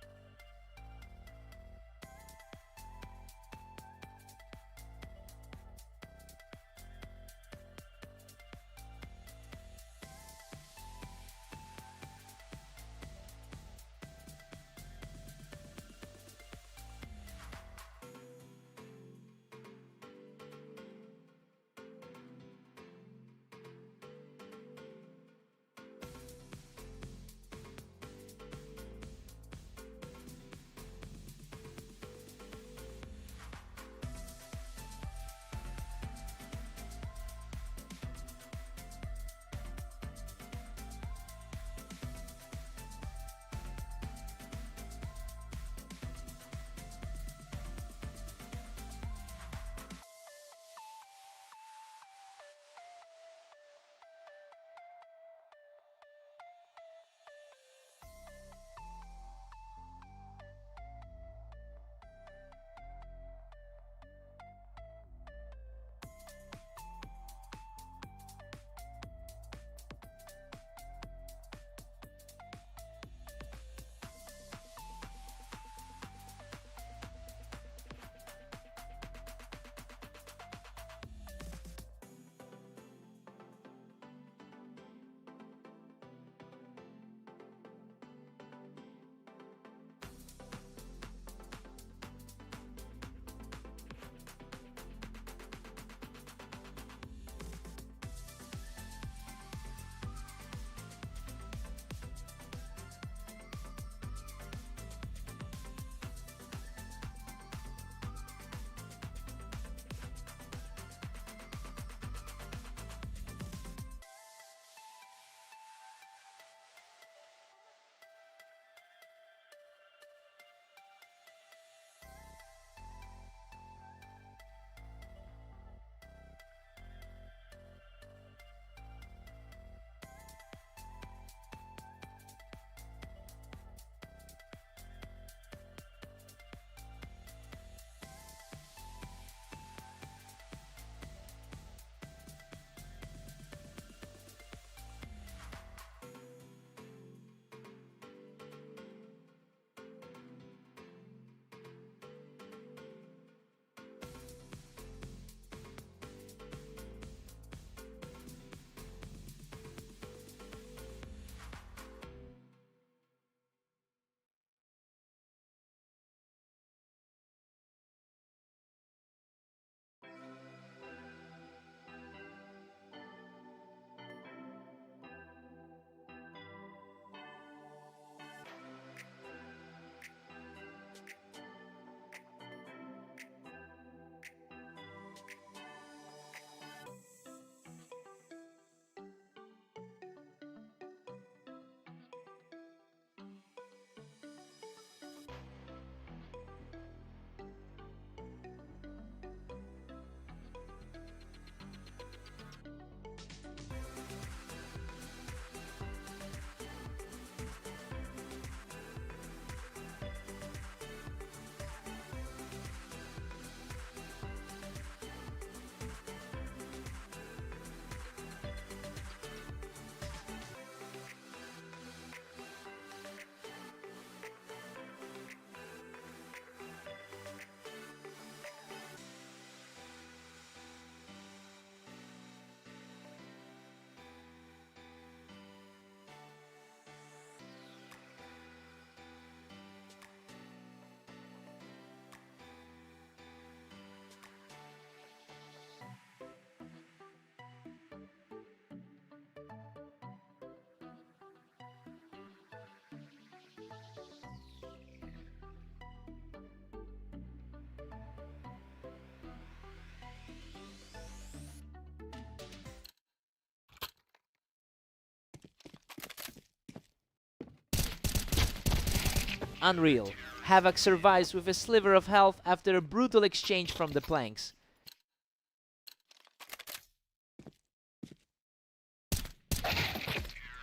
unreal. Havoc survives with a sliver of health after a brutal exchange from the planks.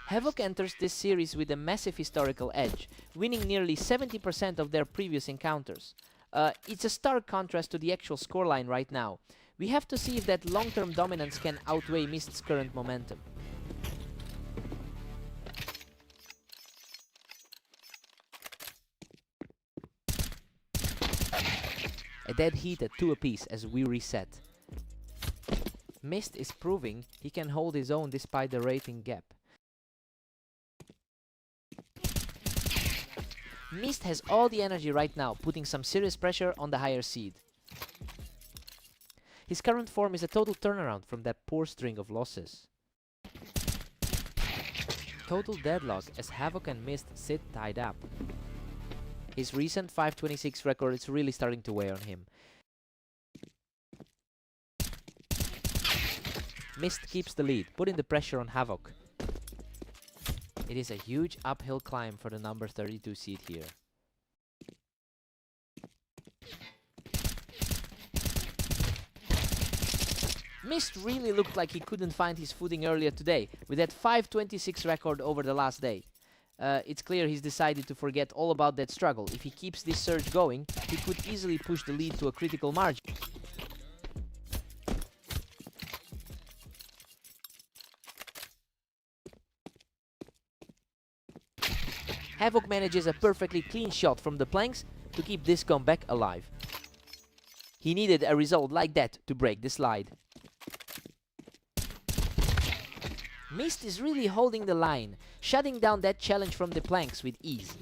Havoc enters this series with a massive historical edge, winning nearly 70% of their previous encounters. It's a stark contrast to the actual scoreline right now. We have to see if that long-term dominance can outweigh Mist's current momentum. A dead heat at 2 apiece as we reset. Mist is proving he can hold his own despite the rating gap. Mist has all the energy right now, putting some serious pressure on the higher seed. His current form is a total turnaround from that poor string of losses. Total deadlock as Havoc and Mist sit tied up. His recent 526 record is really starting to weigh on him. Mist keeps the lead, putting the pressure on Havoc. It is a huge uphill climb for the number 32 seed here. Mist really looked like he couldn't find his footing earlier today, with that 526 record over the last day. It's clear he's decided to forget all about that struggle. If he keeps this surge going, he could easily push the lead to a critical margin. Havoc manages a perfectly clean shot from the planks to keep this comeback alive. He needed a result like that to break the slide. Mist is really holding the line, shutting down that challenge from the planks with ease.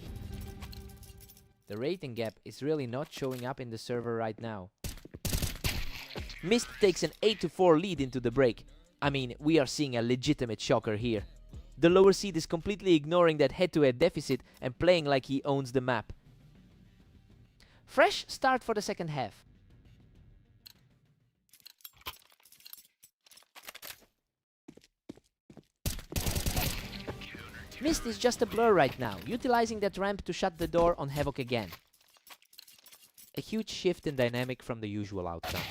The rating gap is really not showing up in the server right now. Mist takes an 8-4 lead into the break. I mean, we are seeing a legitimate shocker here. The lower seed is completely ignoring that head-to-head deficit and playing like he owns the map. Fresh start for the second half. Mist is just a blur right now, utilizing that ramp to shut the door on Havoc again. A huge shift in dynamic from the usual outcome.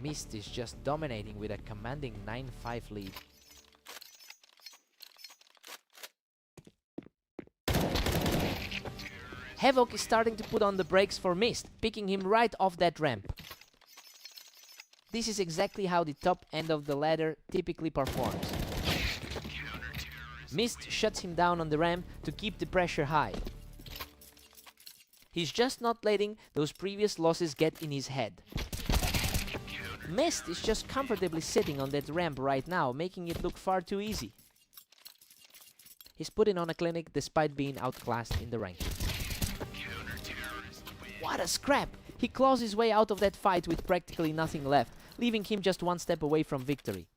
Mist is just dominating with a commanding 9-5 lead. Havoc is starting to put on the brakes for Mist, picking him right off that ramp. This is exactly how the top end of the ladder typically performs. Mist shuts him down on the ramp to keep the pressure high. He's just not letting those previous losses get in his head. Mist is just comfortably sitting on that ramp right now, making it look far too easy. He's putting on a clinic despite being outclassed in the rankings. What a scrap! He claws his way out of that fight with practically nothing left, leaving him just one step away from victory.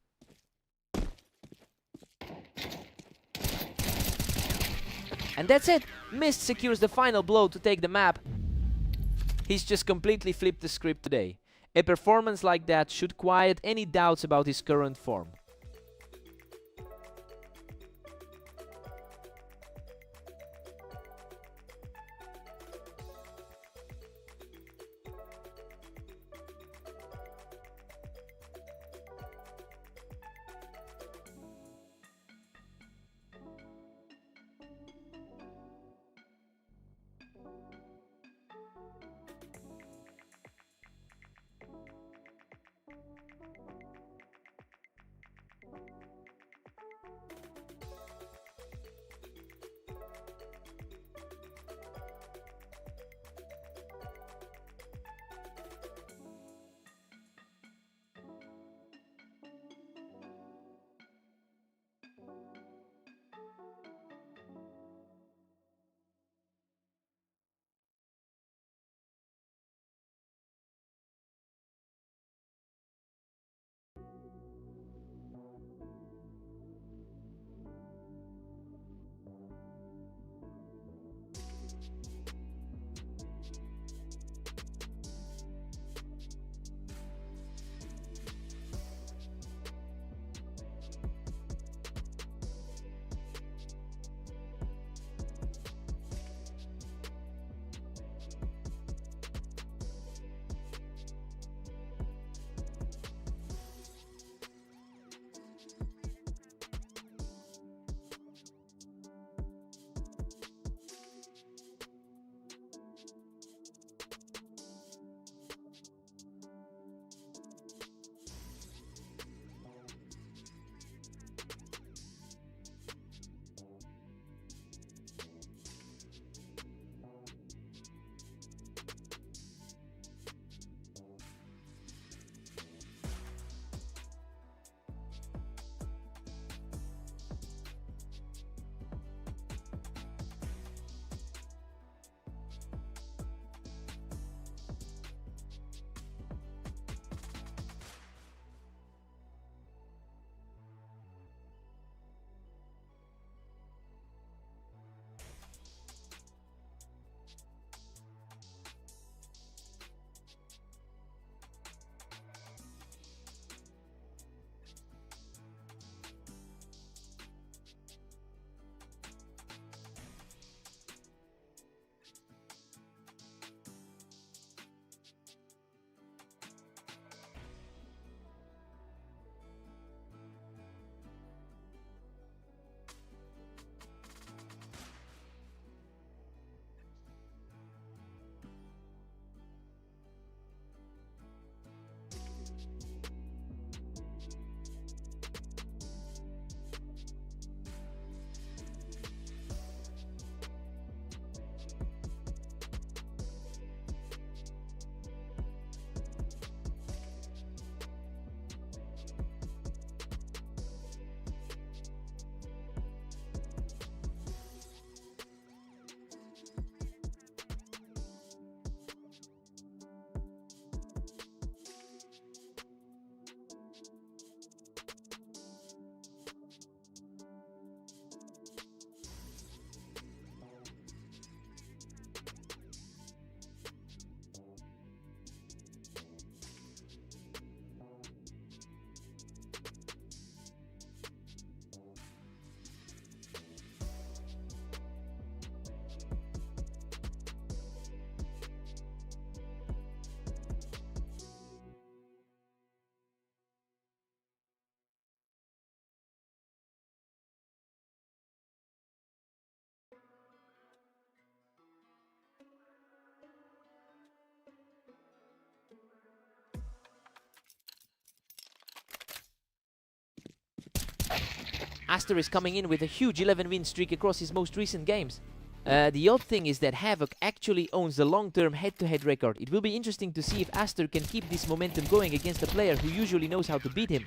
And that's it! Mist secures the final blow to take the map. He's just completely flipped the script today. A performance like that should quiet any doubts about his current form. Aster is coming in with a huge 11-win streak across his most recent games. The odd thing is that Havoc actually owns the long-term head-to-head record. It will be interesting to see if Aster can keep this momentum going against a player who usually knows how to beat him.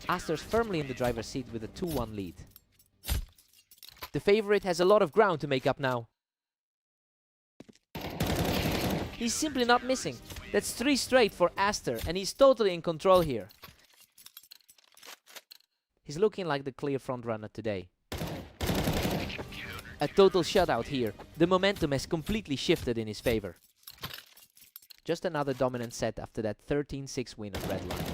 Aster's firmly in the driver's seat with a 2-1 lead. The favorite has a lot of ground to make up now. He's simply not missing. That's 3 straight for Aster, and he's totally in control here. He's looking like the clear frontrunner today. A total shutout here. The momentum has completely shifted in his favor. Just another dominant set after that 13-6 win at Redline.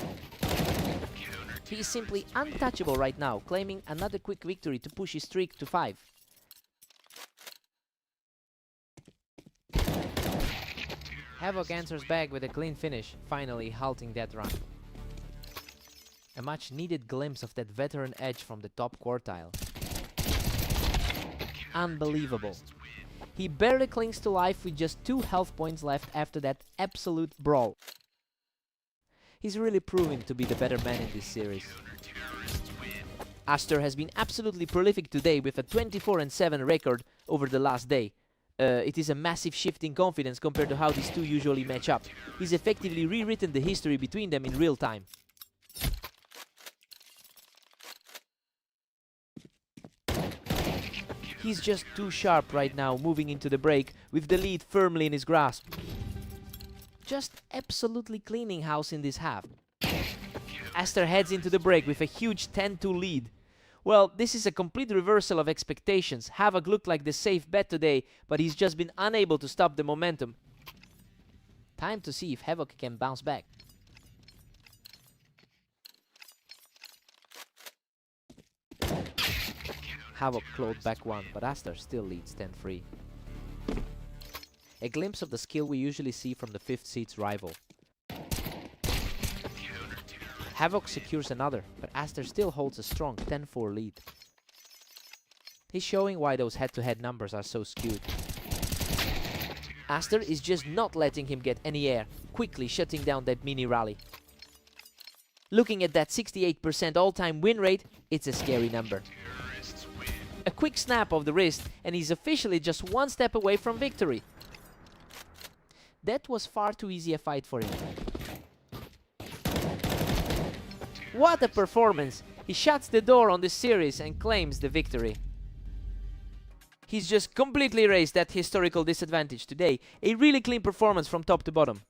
He is simply untouchable right now, claiming another quick victory to push his streak to 5. Havoc answers back with a clean finish, finally halting that run. A much needed glimpse of that veteran edge from the top quartile. Unbelievable. He barely clings to life with just 2 health points left after that absolute brawl. He's really proving to be the better man in this series. Aster has been absolutely prolific today with a 24-7 record over the last day. It is a massive shift in confidence compared to how these two usually match up. He's effectively rewritten the history between them in real time. He's just too sharp right now, moving into the break with the lead firmly in his grasp. Just absolutely cleaning house in this half. Aster heads into the break with a huge 10-2 lead. Well, this is a complete reversal of expectations. Havoc looked like the safe bet today, but he's just been unable to stop the momentum. Time to see if Havoc can bounce back. Havoc clawed back one, but Aster still leads 10-3. A glimpse of the skill we usually see from the 5th seed's rival. Havoc secures another, but Aster still holds a strong 10-4 lead. He's showing why those head-to-head numbers are so skewed. Aster is just not letting him get any air, quickly shutting down that mini rally. Looking at that 68% all-time win rate, it's a scary number. A quick snap of the wrist, and he's officially just one step away from victory. That was far too easy a fight for him. What a performance! He shuts the door on this series and claims the victory. He's just completely erased that historical disadvantage today. A really clean performance from top to bottom.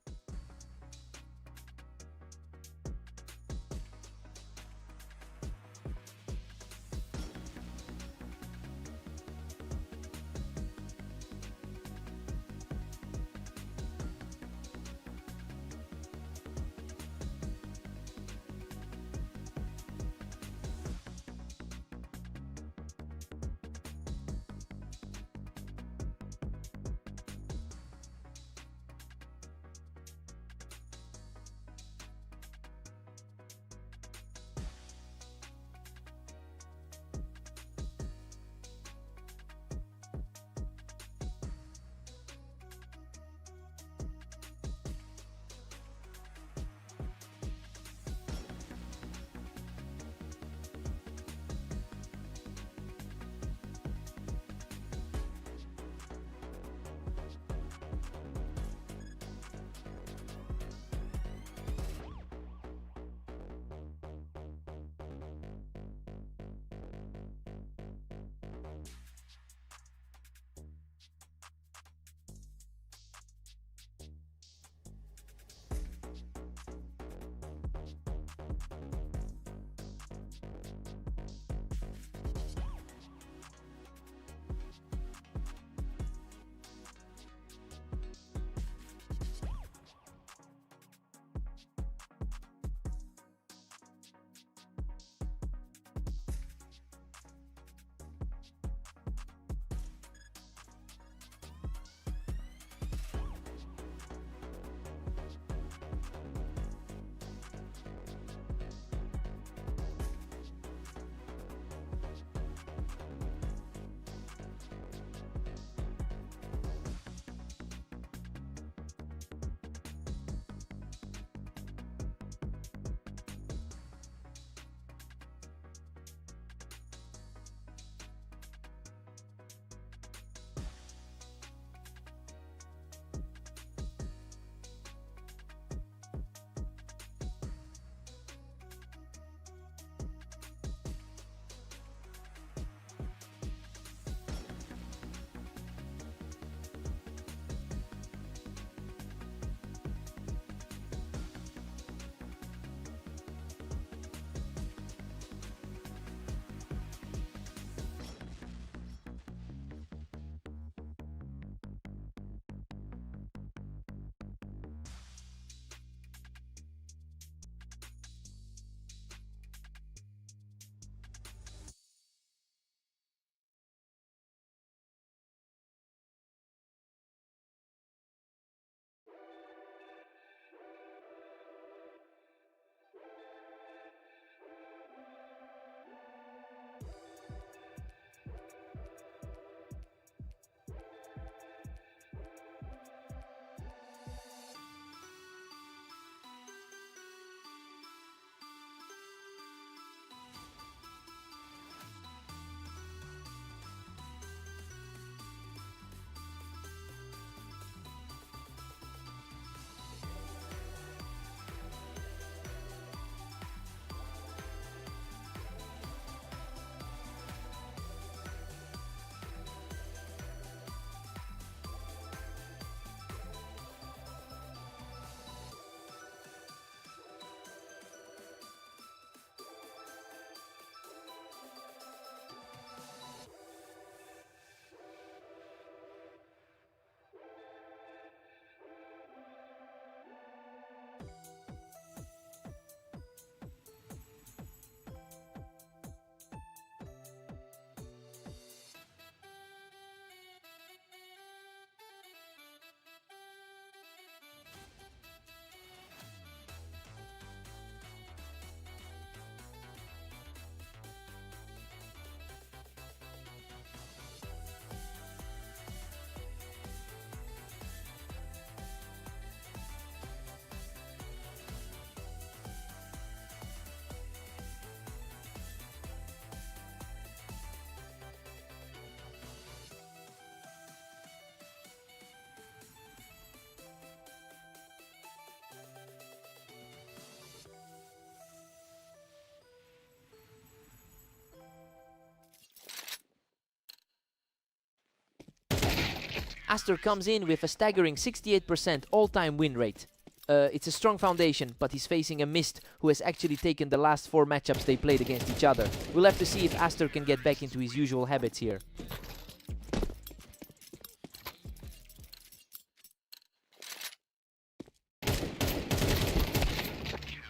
Aster comes in with a staggering 68% all-time win rate. It's a strong foundation, but he's facing a Mist who has actually taken the last 4 matchups they played against each other. We'll have to see if Aster can get back into his usual habits here.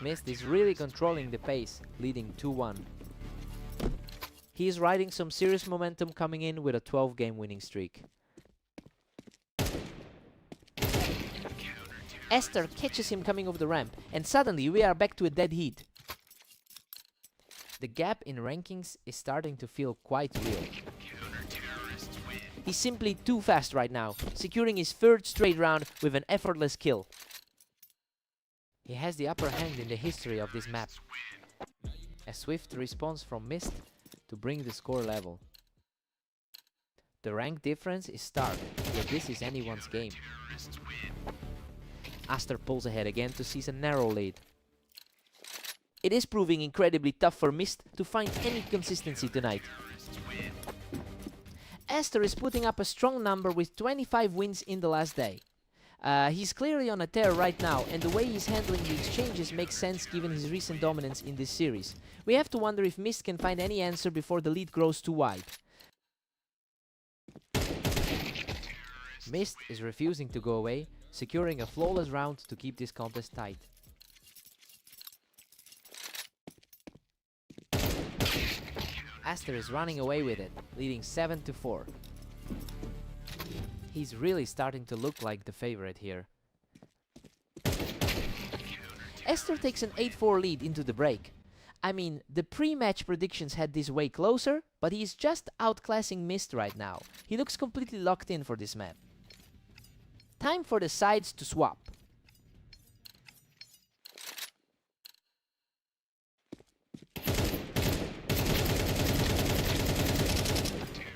Mist is really controlling the pace, leading 2-1. He is riding some serious momentum, coming in with a 12-game winning streak. Aster catches him coming over the ramp, and suddenly we are back to a dead heat. The gap in rankings is starting to feel quite real. He's simply too fast right now, securing his 3rd straight round with an effortless kill. He has the upper hand in the history of this map. A swift response from Mist to bring the score level. The rank difference is stark, yet this is anyone's game. Aster pulls ahead again to seize a narrow lead. It is proving incredibly tough for Mist to find any consistency tonight. Aster is putting up a strong number with 25 wins in the last day. He's clearly on a tear right now, and the way he's handling the exchanges makes sense given his recent dominance in this series. We have to wonder if Mist can find any answer before the lead grows too wide. Mist is refusing to go away, securing a flawless round to keep this contest tight. Aster is running away with it, leading 7-4. He's really starting to look like the favorite here. Aster takes an 8-4 lead into the break. I mean, the pre-match predictions had this way closer, but he's just outclassing Mist right now. He looks completely locked in for this map. Time for the sides to swap.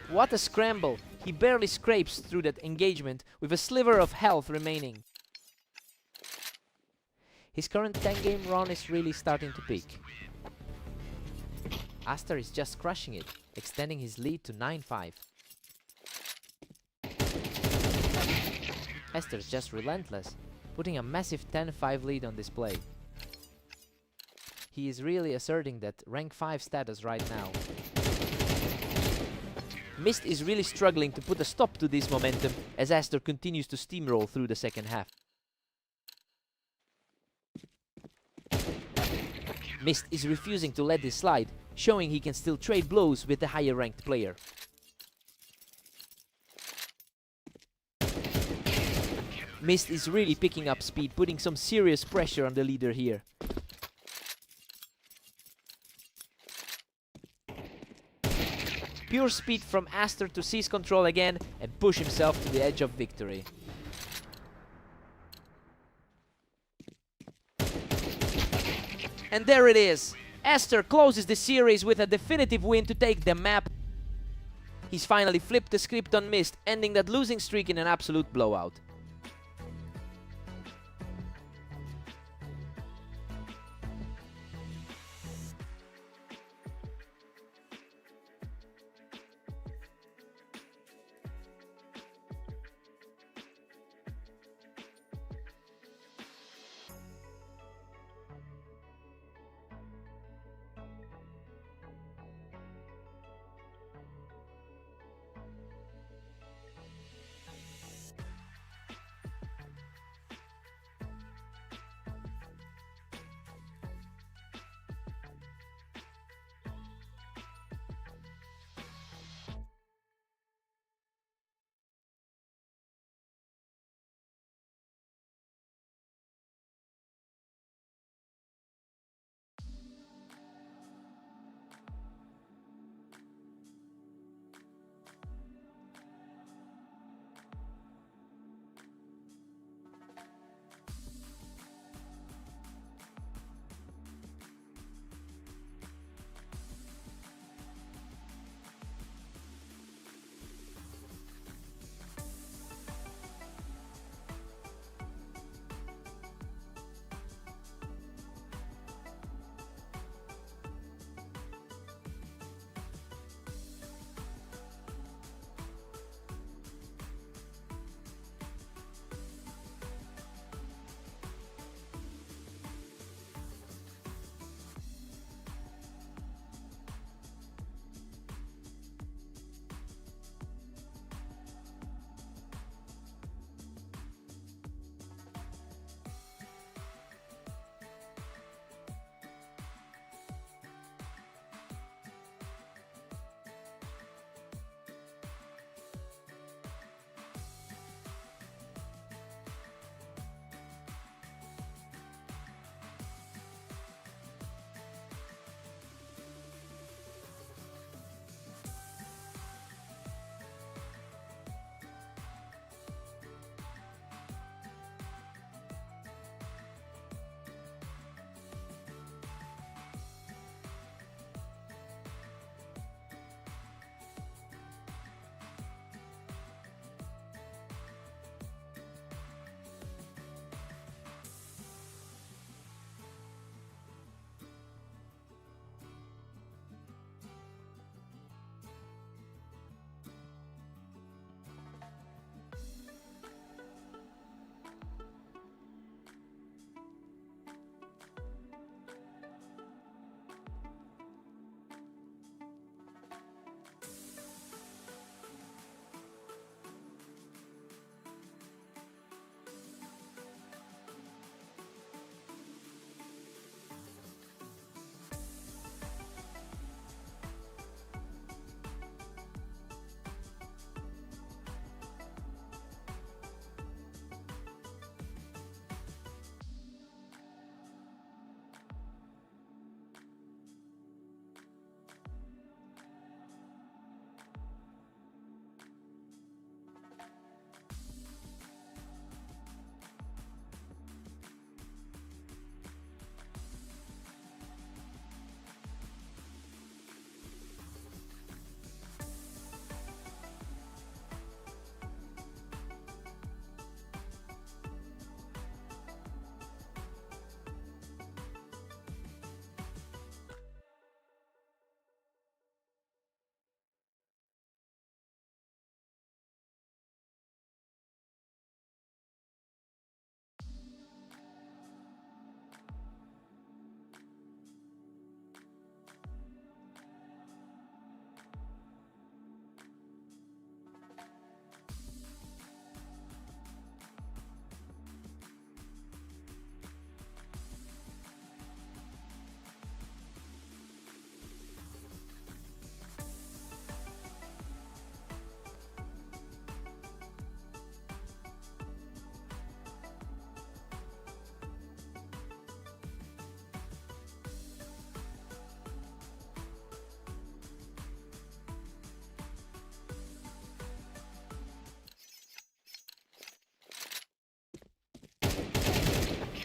What a scramble! He barely scrapes through that engagement with a sliver of health remaining. His current 10-game run is really starting to peak. Aster is just crushing it, extending his lead to 9-5. Aster's just relentless, putting a massive 10-5 lead on display. He is really asserting that rank 5 status right now. Mist is really struggling to put a stop to this momentum as Aster continues to steamroll through the second half. Mist is refusing to let this slide, showing he can still trade blows with the higher ranked player. Mist is really picking up speed, putting some serious pressure on the leader here. Pure speed from Aster to seize control again and push himself to the edge of victory. And there it is! Aster closes the series with a definitive win to take the map. He's finally flipped the script on Mist, ending that losing streak in an absolute blowout.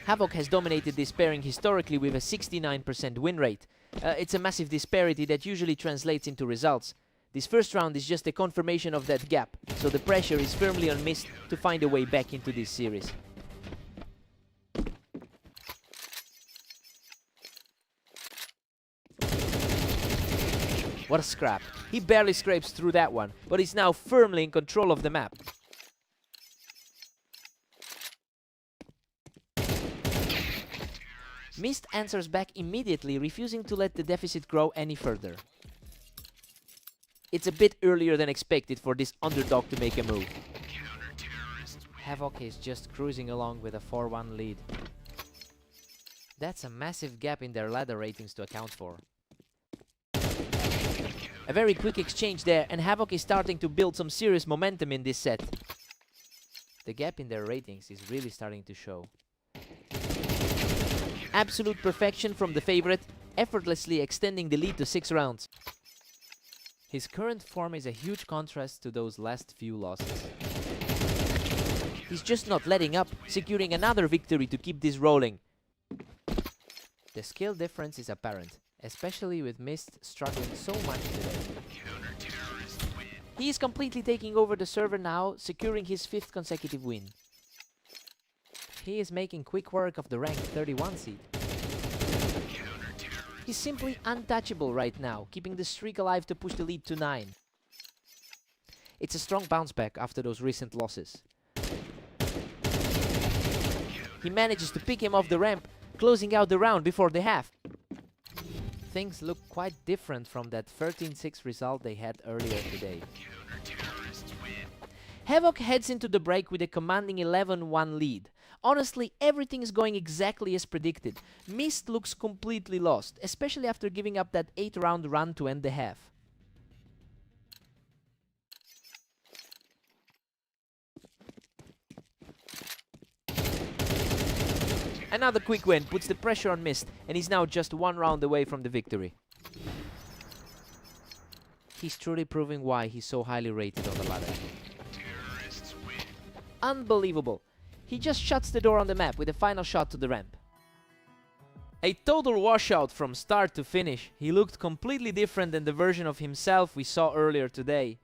Havoc has dominated this pairing historically with a 69% win rate. It's a massive disparity that usually translates into results. This first round is just a confirmation of that gap, so the pressure is firmly on Mist to find a way back into this series. What a scrap. He barely scrapes through that one, but is now firmly in control of the map. Mist answers back immediately, refusing to let the deficit grow any further. It's a bit earlier than expected for this underdog to make a move. Havoc is just cruising along with a 4-1 lead. That's a massive gap in their ladder ratings to account for. A very quick exchange there, and Havoc is starting to build some serious momentum in this set. The gap in their ratings is really starting to show. Absolute perfection from the favorite, effortlessly extending the lead to 6 rounds. His current form is a huge contrast to those last few losses. He's just not letting up, securing another victory to keep this rolling. The skill difference is apparent, especially with Mist struggling so much today. He is completely taking over the server now, securing his 5th consecutive win. He is making quick work of the ranked 31 seed. He's simply untouchable right now, keeping the streak alive to push the lead to 9. It's a strong bounce back after those recent losses. He manages to pick him off the ramp, closing out the round before the half. Things look quite different from that 13-6 result they had earlier today. Havoc heads into the break with a commanding 11-1 lead. Honestly, everything is going exactly as predicted. Mist looks completely lost, especially after giving up that 8-round run to end the half. Another quick win puts the pressure on Mist, and he's now just 1 round away from the victory. He's truly proving why he's so highly rated on the ladder. Unbelievable. He just shuts the door on the map with a final shot to the ramp. A total washout from start to finish. He looked completely different than the version of himself we saw earlier today.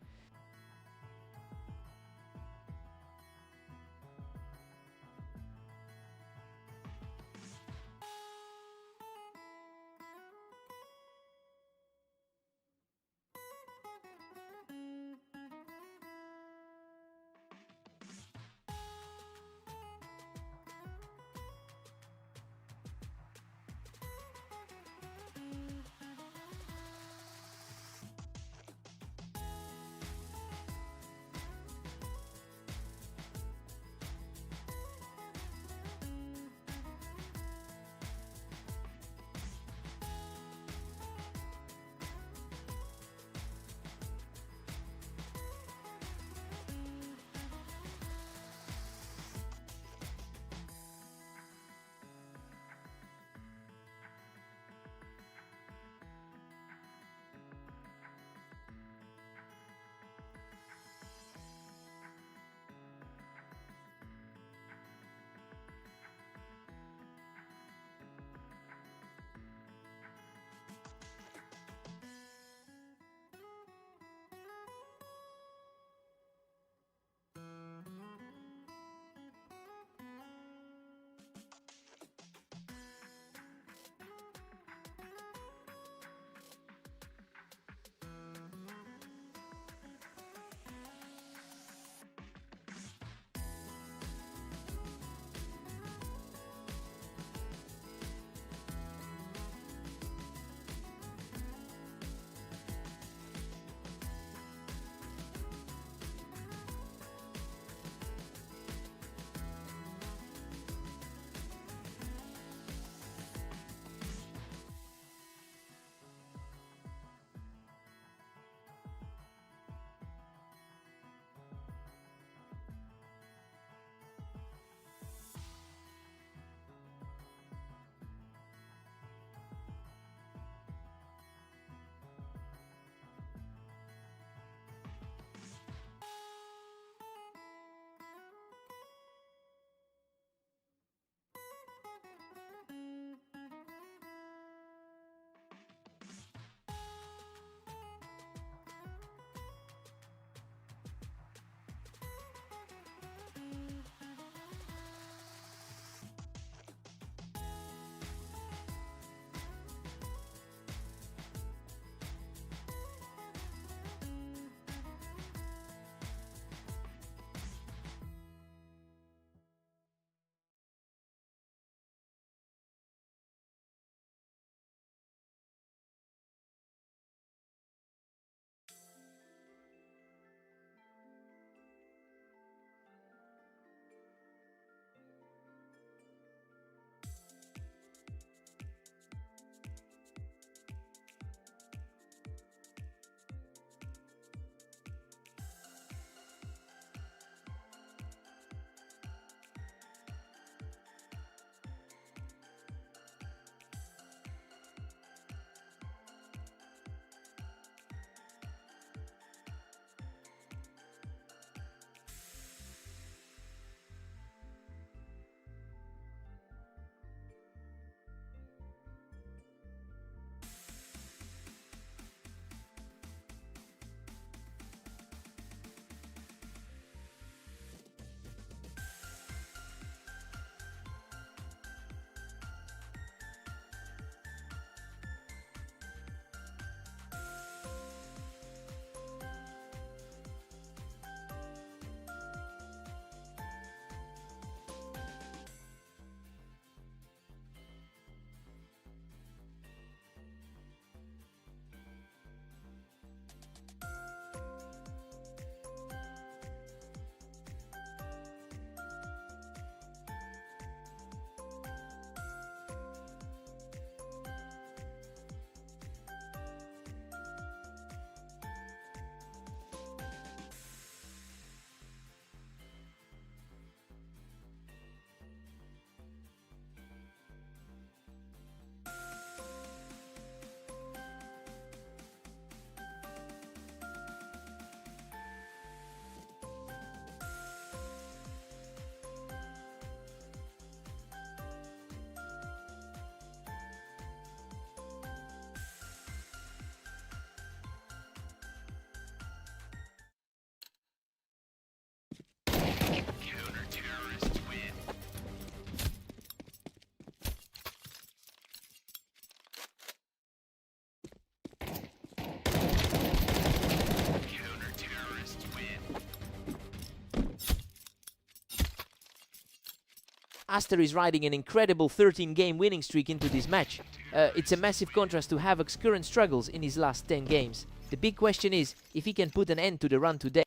Aster is riding an incredible 13-game winning streak into this match. It's a massive contrast to Havoc's current struggles in his last 10 games. The big question is if he can put an end to the run today.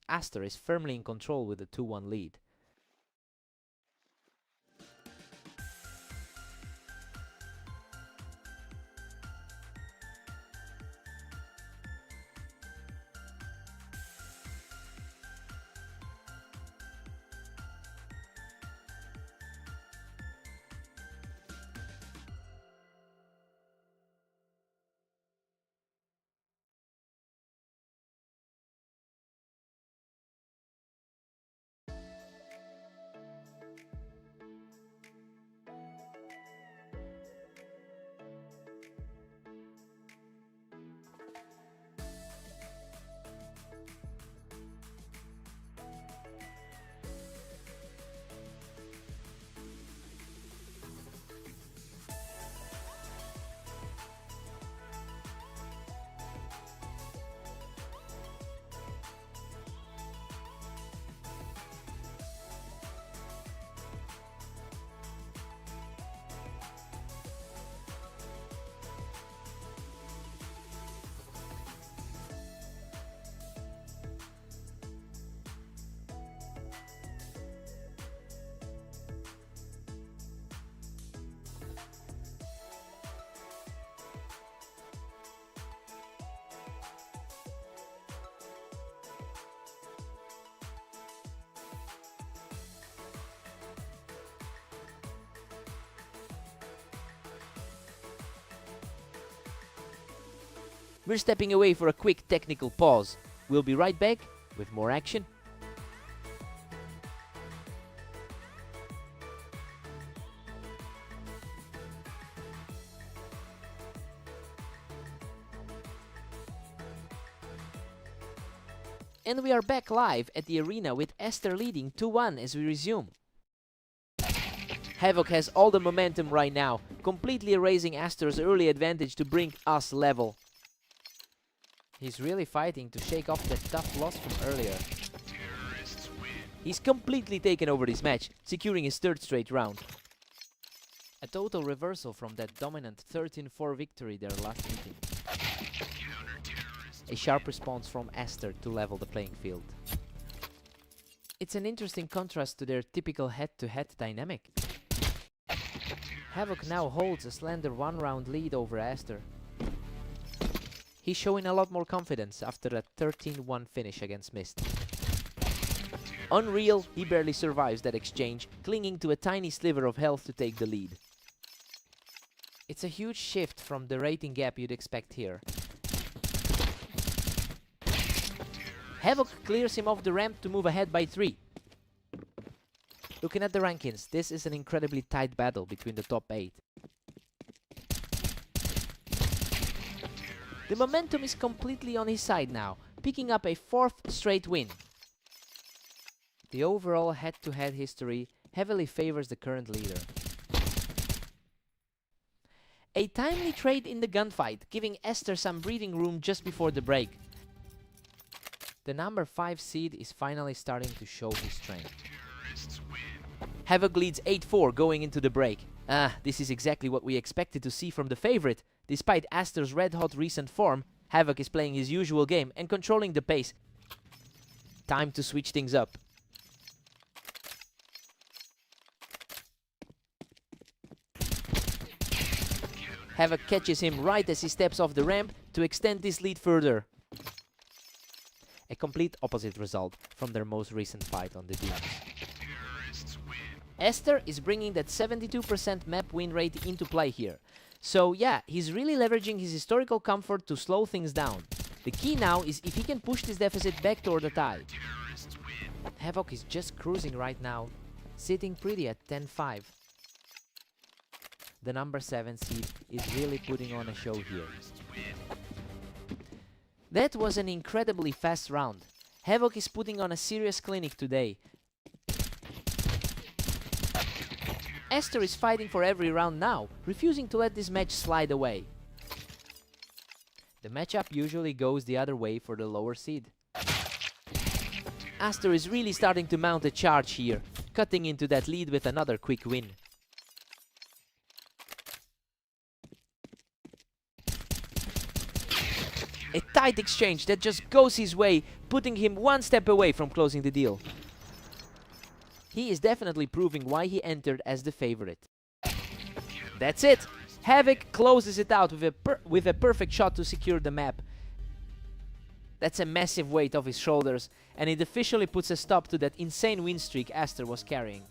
Aster is firmly in control with a 2-1 lead. We're stepping away for a quick technical pause. We'll be right back with more action. And we are back live at the arena with Aster leading 2-1 as we resume. Havoc has all the momentum right now, completely erasing Aster's early advantage to bring us level. He's really fighting to shake off that tough loss from earlier. He's completely taken over this match, securing his third straight round. A total reversal from that dominant 13-4 victory their last meeting. A sharp response from Aster to level the playing field. It's an interesting contrast to their typical head-to-head dynamic. Havoc now holds a slender 1-round lead over Aster. He's showing a lot more confidence after a 13-1 finish against Mist. Unreal, he barely survives that exchange, clinging to a tiny sliver of health to take the lead. It's a huge shift from the rating gap you'd expect here. Havoc clears him off the ramp to move ahead by 3. Looking at the rankings, this is an incredibly tight battle between the top 8. The momentum is completely on his side now, picking up a 4th straight win. The overall head-to-head history heavily favors the current leader. A timely trade in the gunfight, giving Aster some breathing room just before the break. The number 5 seed is finally starting to show his strength. Havoc leads 8-4 going into the break. This is exactly what we expected to see from the favorite. Despite Aster's red-hot recent form, Havoc is playing his usual game and controlling the pace. Time to switch things up. Havoc catches him right as he steps off the ramp to extend this lead further. A complete opposite result from their most recent fight on the Demons. Aster is bringing that 72% map win rate into play here. So yeah, he's really leveraging his historical comfort to slow things down. The key now is if he can push this deficit back toward the tie. Havoc is just cruising right now, sitting pretty at 10-5. The number 7 seed is really putting on a show here. That was an incredibly fast round. Havoc is putting on a serious clinic today. Aster is fighting for every round now, refusing to let this match slide away. The matchup usually goes the other way for the lower seed. Aster is really starting to mount a charge here. cutting into that lead with another quick win. A tight exchange that just goes his way, putting him one step away from closing the deal. He is definitely proving why he entered as the favorite. That's it! Havoc closes it out with a perfect shot to secure the map. That's a massive weight off his shoulders, and it officially puts a stop to that insane win streak Aster was carrying.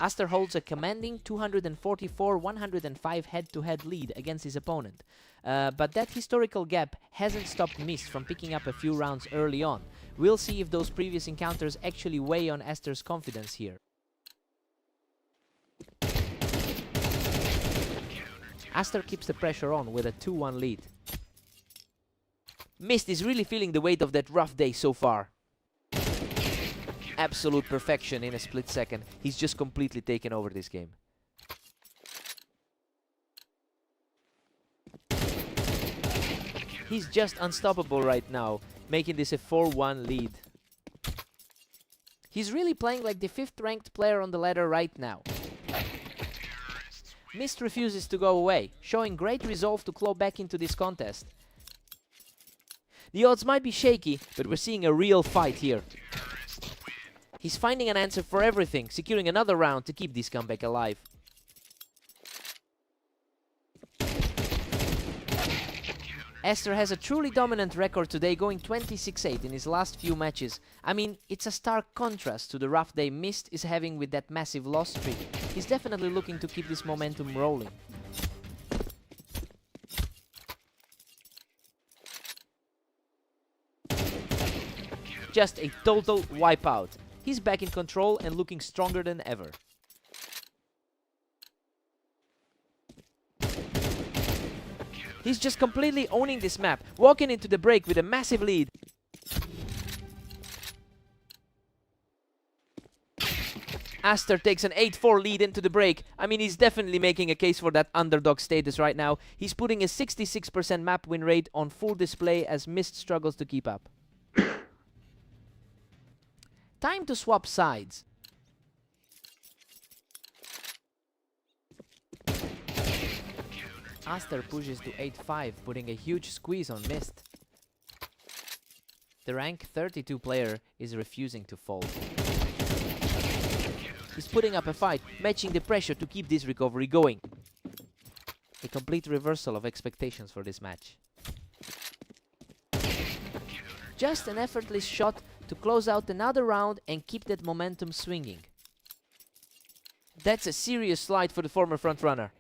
Aster holds a commanding 244-105 head-to-head lead against his opponent. But that historical gap hasn't stopped Mist from picking up a few rounds early on. We'll see if those previous encounters actually weigh on Aster's confidence here. Aster keeps the pressure on with a 2-1 lead. Mist is really feeling the weight of that rough day so far. Absolute perfection in a split second. He's just completely taken over this game. He's just unstoppable right now, making this a 4-1 lead. He's really playing like the 5th ranked player on the ladder right now. Mist refuses to go away, showing great resolve to claw back into this contest. The odds might be shaky, but we're seeing a real fight here. He's finding an answer for everything, securing another round to keep this comeback alive. Aster has a truly dominant record today, going 26-8 in his last few matches. I mean, it's a stark contrast to the rough day Mist is having with that massive loss streak. He's definitely looking to keep this momentum rolling. Just a total wipeout. He's back in control and looking stronger than ever. He's just completely owning this map, walking into the break with a massive lead. Aster takes an 8-4 lead into the break. I mean, he's definitely making a case for that underdog status right now. He's putting a 66% map win rate on full display as Mist struggles to keep up. Time to swap sides. Aster pushes to 8-5, putting a huge squeeze on Mist. The rank 32 player is refusing to fold. He's putting up a fight, matching the pressure to keep this recovery going. A complete reversal of expectations for this match. Just an effortless shot to close out another round and keep that momentum swinging. That's a serious slide for the former frontrunner.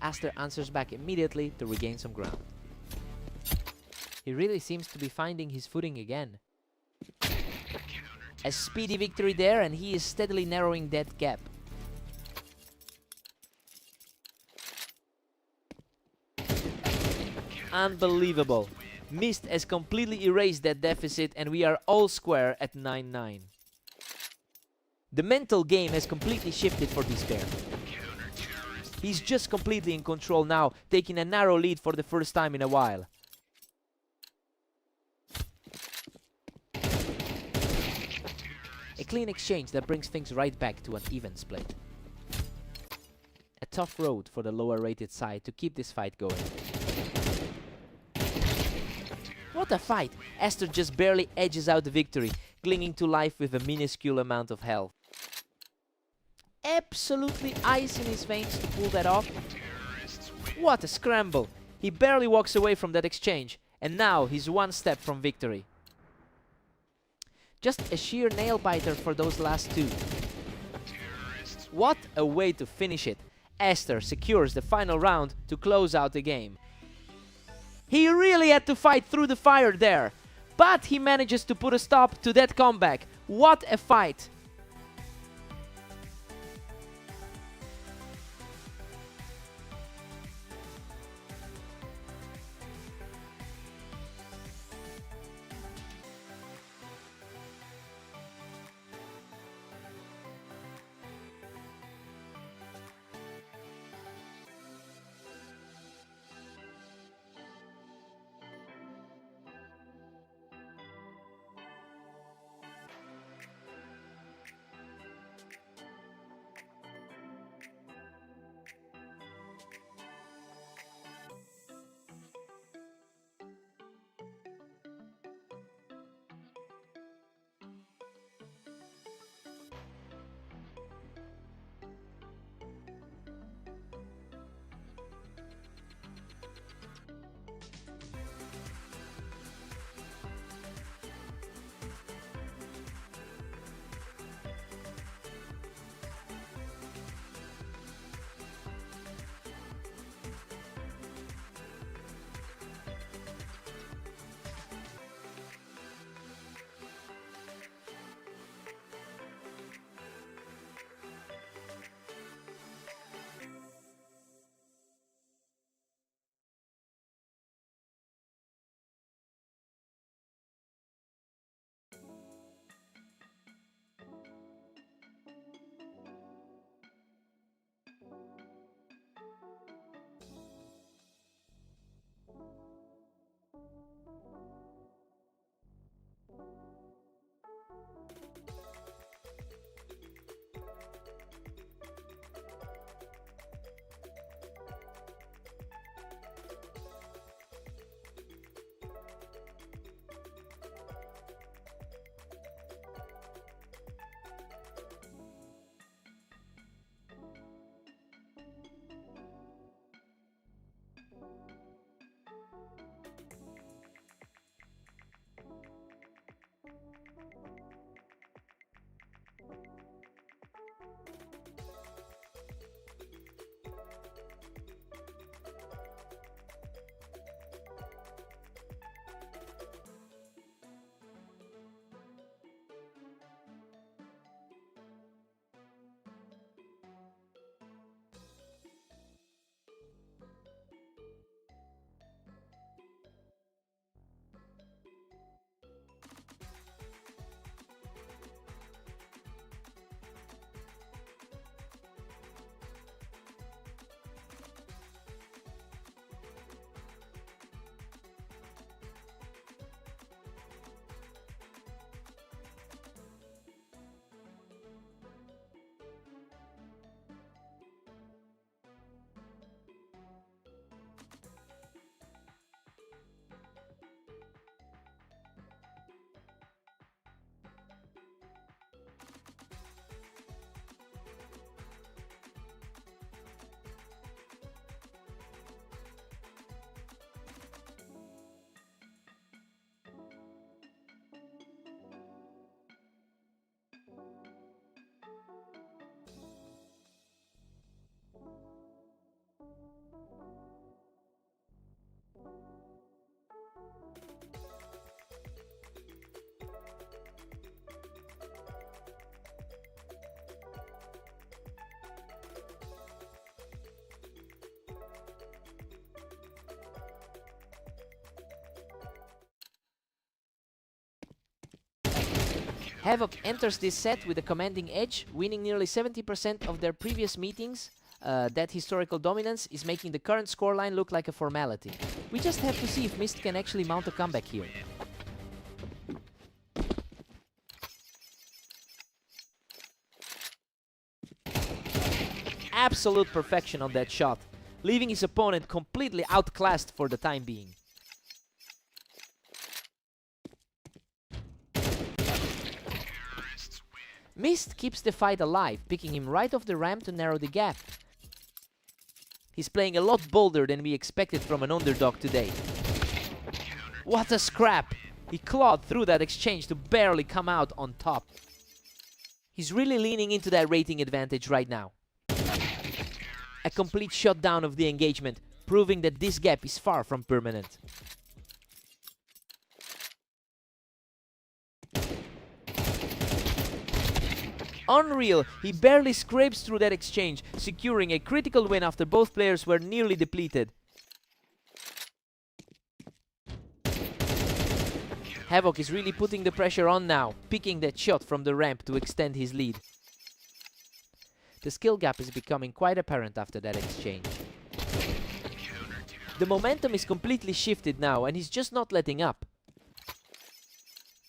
Aster answers back immediately to regain some ground. He really seems to be finding his footing again. A speedy victory there, and he is steadily narrowing that gap. Unbelievable. Mist has completely erased that deficit, and we are all square at 9-9. The mental game has completely shifted for this pair. He's just completely in control now, taking a narrow lead for the first time in a while. A clean exchange that brings things right back to an even split. A tough road for the lower rated side to keep this fight going. What a fight! Aster just barely edges out the victory, clinging to life with a minuscule amount of health. Absolutely ice in his veins to pull that off. What a scramble! He barely walks away from that exchange, and now he's one step from victory. Just a sheer nail-biter for those last two. What a way to finish it! Aster secures the final round to close out the game. He really had to fight through the fire there, but he manages to put a stop to that comeback. What a fight! Havoc enters this set with a commanding edge, winning nearly 70% of their previous meetings. That historical dominance is making the current scoreline look like a formality. We just have to see if Mist can actually mount a comeback here. Absolute perfection on that shot, leaving his opponent completely outclassed for the time being. Mist keeps the fight alive, picking him right off the ramp to narrow the gap. He's playing a lot bolder than we expected from an underdog today. What a scrap! He clawed through that exchange to barely come out on top. He's really leaning into that rating advantage right now. A complete shutdown of the engagement, proving that this gap is far from permanent. Unreal, he barely scrapes through that exchange, securing a critical win after both players were nearly depleted. Havoc is really putting the pressure on now, picking that shot from the ramp to extend his lead. The skill gap is becoming quite apparent after that exchange. The momentum is completely shifted now, and he's just not letting up.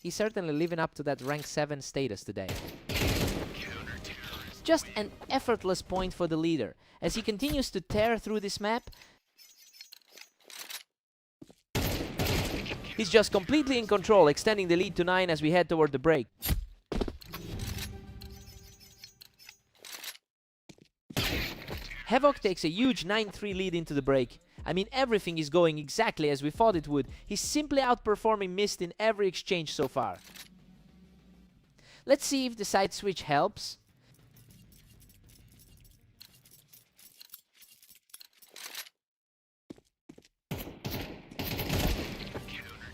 He's certainly living up to that rank 7 status today. Just an effortless point for the leader, as he continues to tear through this map. He's just completely in control, extending the lead to 9 as we head toward the break. Havoc takes a huge 9-3 lead into the break. I mean, everything is going exactly as we thought it would. He's simply outperforming Mist in every exchange so far. Let's see if the side switch helps.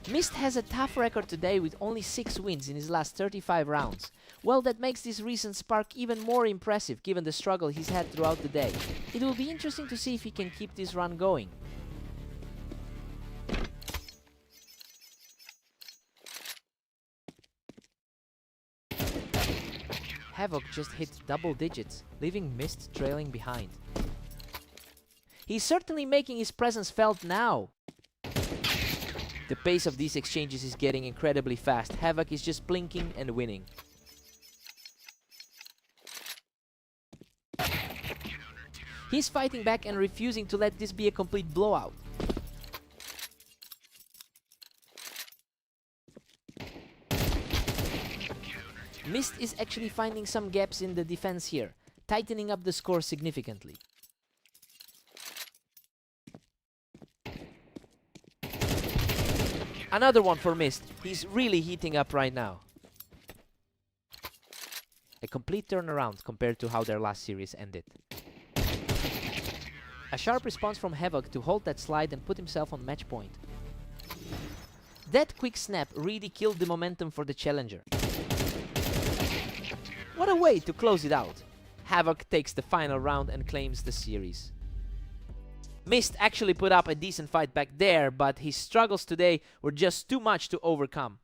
Mist has a tough record today with only 6 wins in his last 35 rounds. Well, that makes this recent spark even more impressive given the struggle he's had throughout the day. It will be interesting to see if he can keep this run going. Havoc just hit double digits, leaving Mist trailing behind. He's certainly making his presence felt now. The pace of these exchanges is getting incredibly fast. Havoc is just blinking and winning. He's fighting back and refusing to let this be a complete blowout. Mist is actually finding some gaps in the defense here, tightening up the score significantly. Another one for Mist. He's really heating up right now. A complete turnaround compared to how their last series ended. A sharp response from Havoc to hold that slide and put himself on match point. That quick snap really killed the momentum for the challenger. What a way to close it out. Havoc takes the final round and claims the series. Mist actually put up a decent fight back there, but his struggles today were just too much to overcome.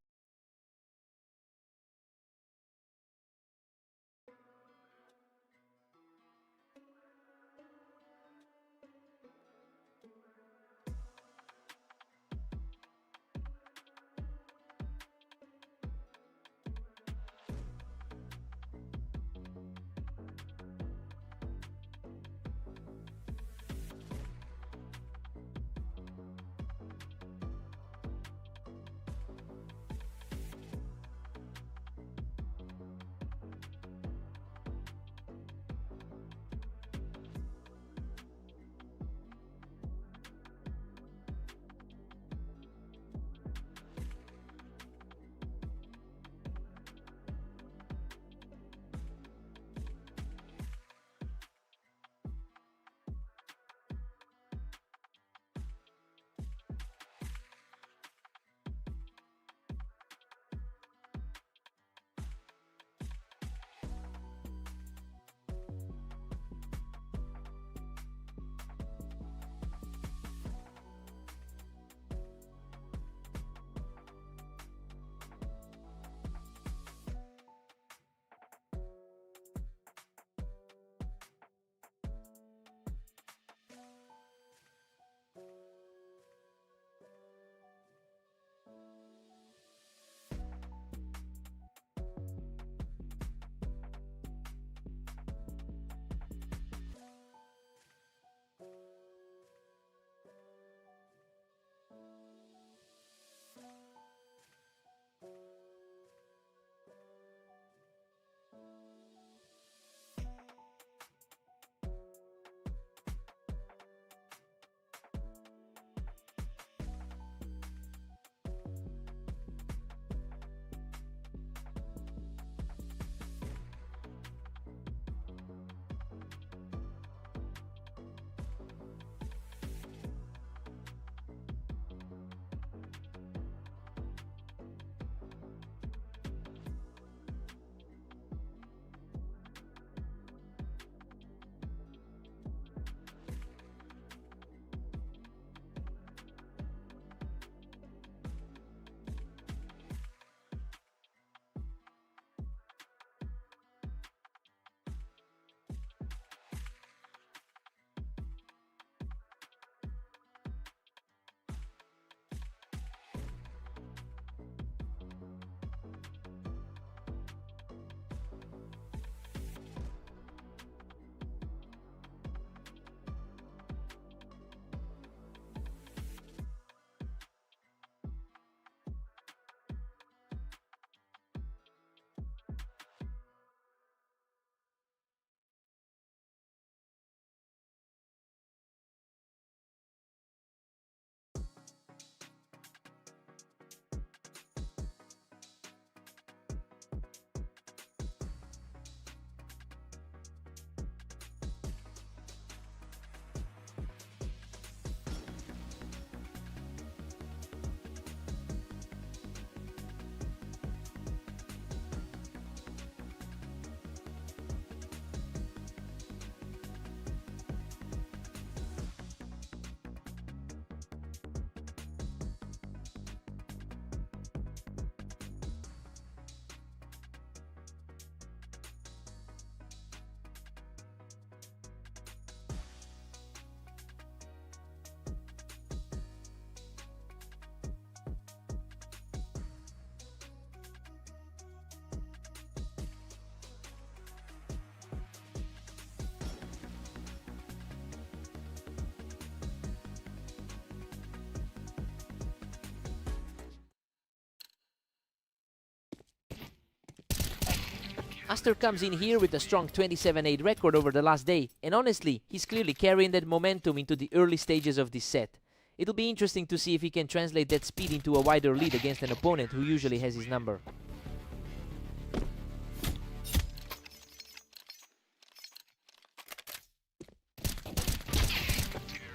Aster comes in here with a strong 27-8 record over the last day, and honestly, he's clearly carrying that momentum into the early stages of this set. It'll be interesting to see if he can translate that speed into a wider lead against an opponent who usually has his number.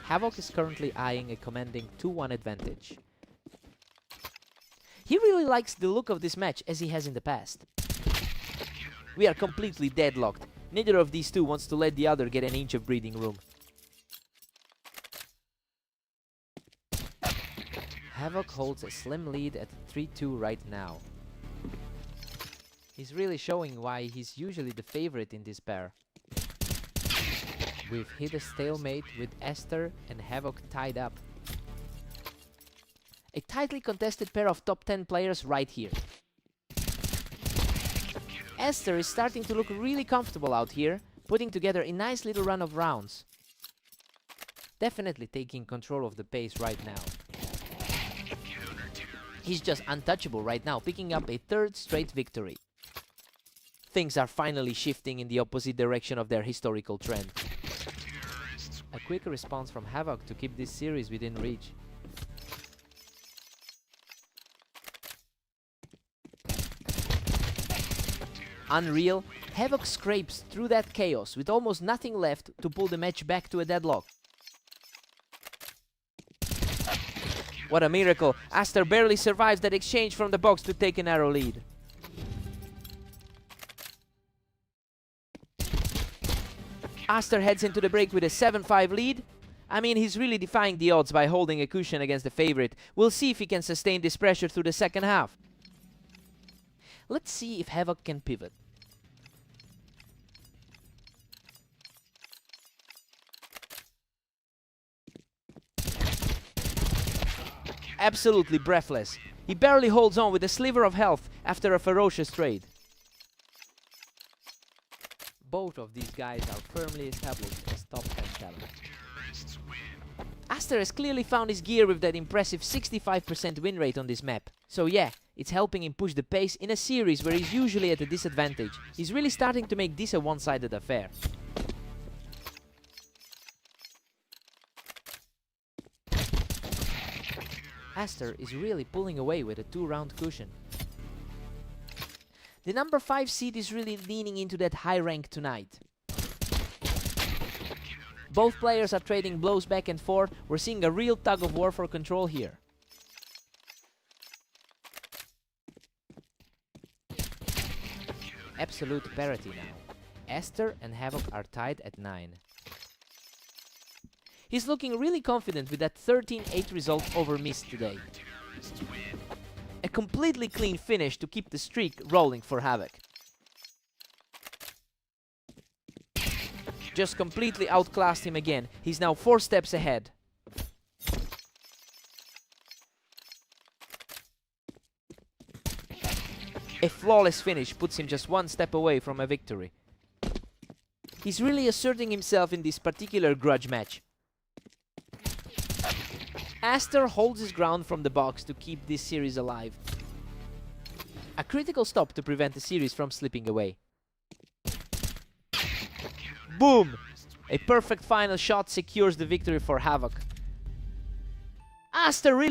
Havoc is currently eyeing a commanding 2-1 advantage. He really likes the look of this match as he has in the past. We are completely deadlocked. Neither of these two wants to let the other get an inch of breathing room. Havoc holds a slim lead at 3-2 right now. He's really showing why he's usually the favorite in this pair. We've hit a stalemate with Aster and Havoc tied up. A tightly contested pair of top 10 players right here. Aster is starting to look really comfortable out here, putting together a nice little run of rounds. Definitely taking control of the pace right now. He's just untouchable right now, picking up a third straight victory. Things are finally shifting in the opposite direction of their historical trend. A quick response from Havoc to keep this series within reach. Unreal, Havoc scrapes through that chaos with almost nothing left to pull the match back to a deadlock. What a miracle! Aster barely survives that exchange from the box to take a narrow lead. Aster heads into the break with a 7-5 lead. I mean, he's really defying the odds by holding a cushion against the favorite. We'll see if he can sustain this pressure through the second half. Let's see if Havoc can pivot. Absolutely breathless. He barely holds on with a sliver of health after a ferocious trade. Both of these guys are firmly established as top 10 talent. Aster has clearly found his gear with that impressive 65% win rate on this map. So yeah, it's helping him push the pace in a series where he's usually at a disadvantage. He's really starting to make this a one-sided affair. Aster is really pulling away with a 2-round cushion. The number 5 seed is really leaning into that high rank tonight. Both players are trading blows back and forth. We're seeing a real tug of war for control here. Absolute parity now. Aster and Havoc are tied at 9. He's looking really confident with that 13-8 result over Mist today. A completely clean finish to keep the streak rolling for Havoc. Just completely outclassed him again. He's now 4 steps ahead. A flawless finish puts him just 1 step away from a victory. He's really asserting himself in this particular grudge match. Aster holds his ground from the box to keep this series alive. A critical stop to prevent the series from slipping away. Boom! A perfect final shot secures the victory for Havoc. Aster really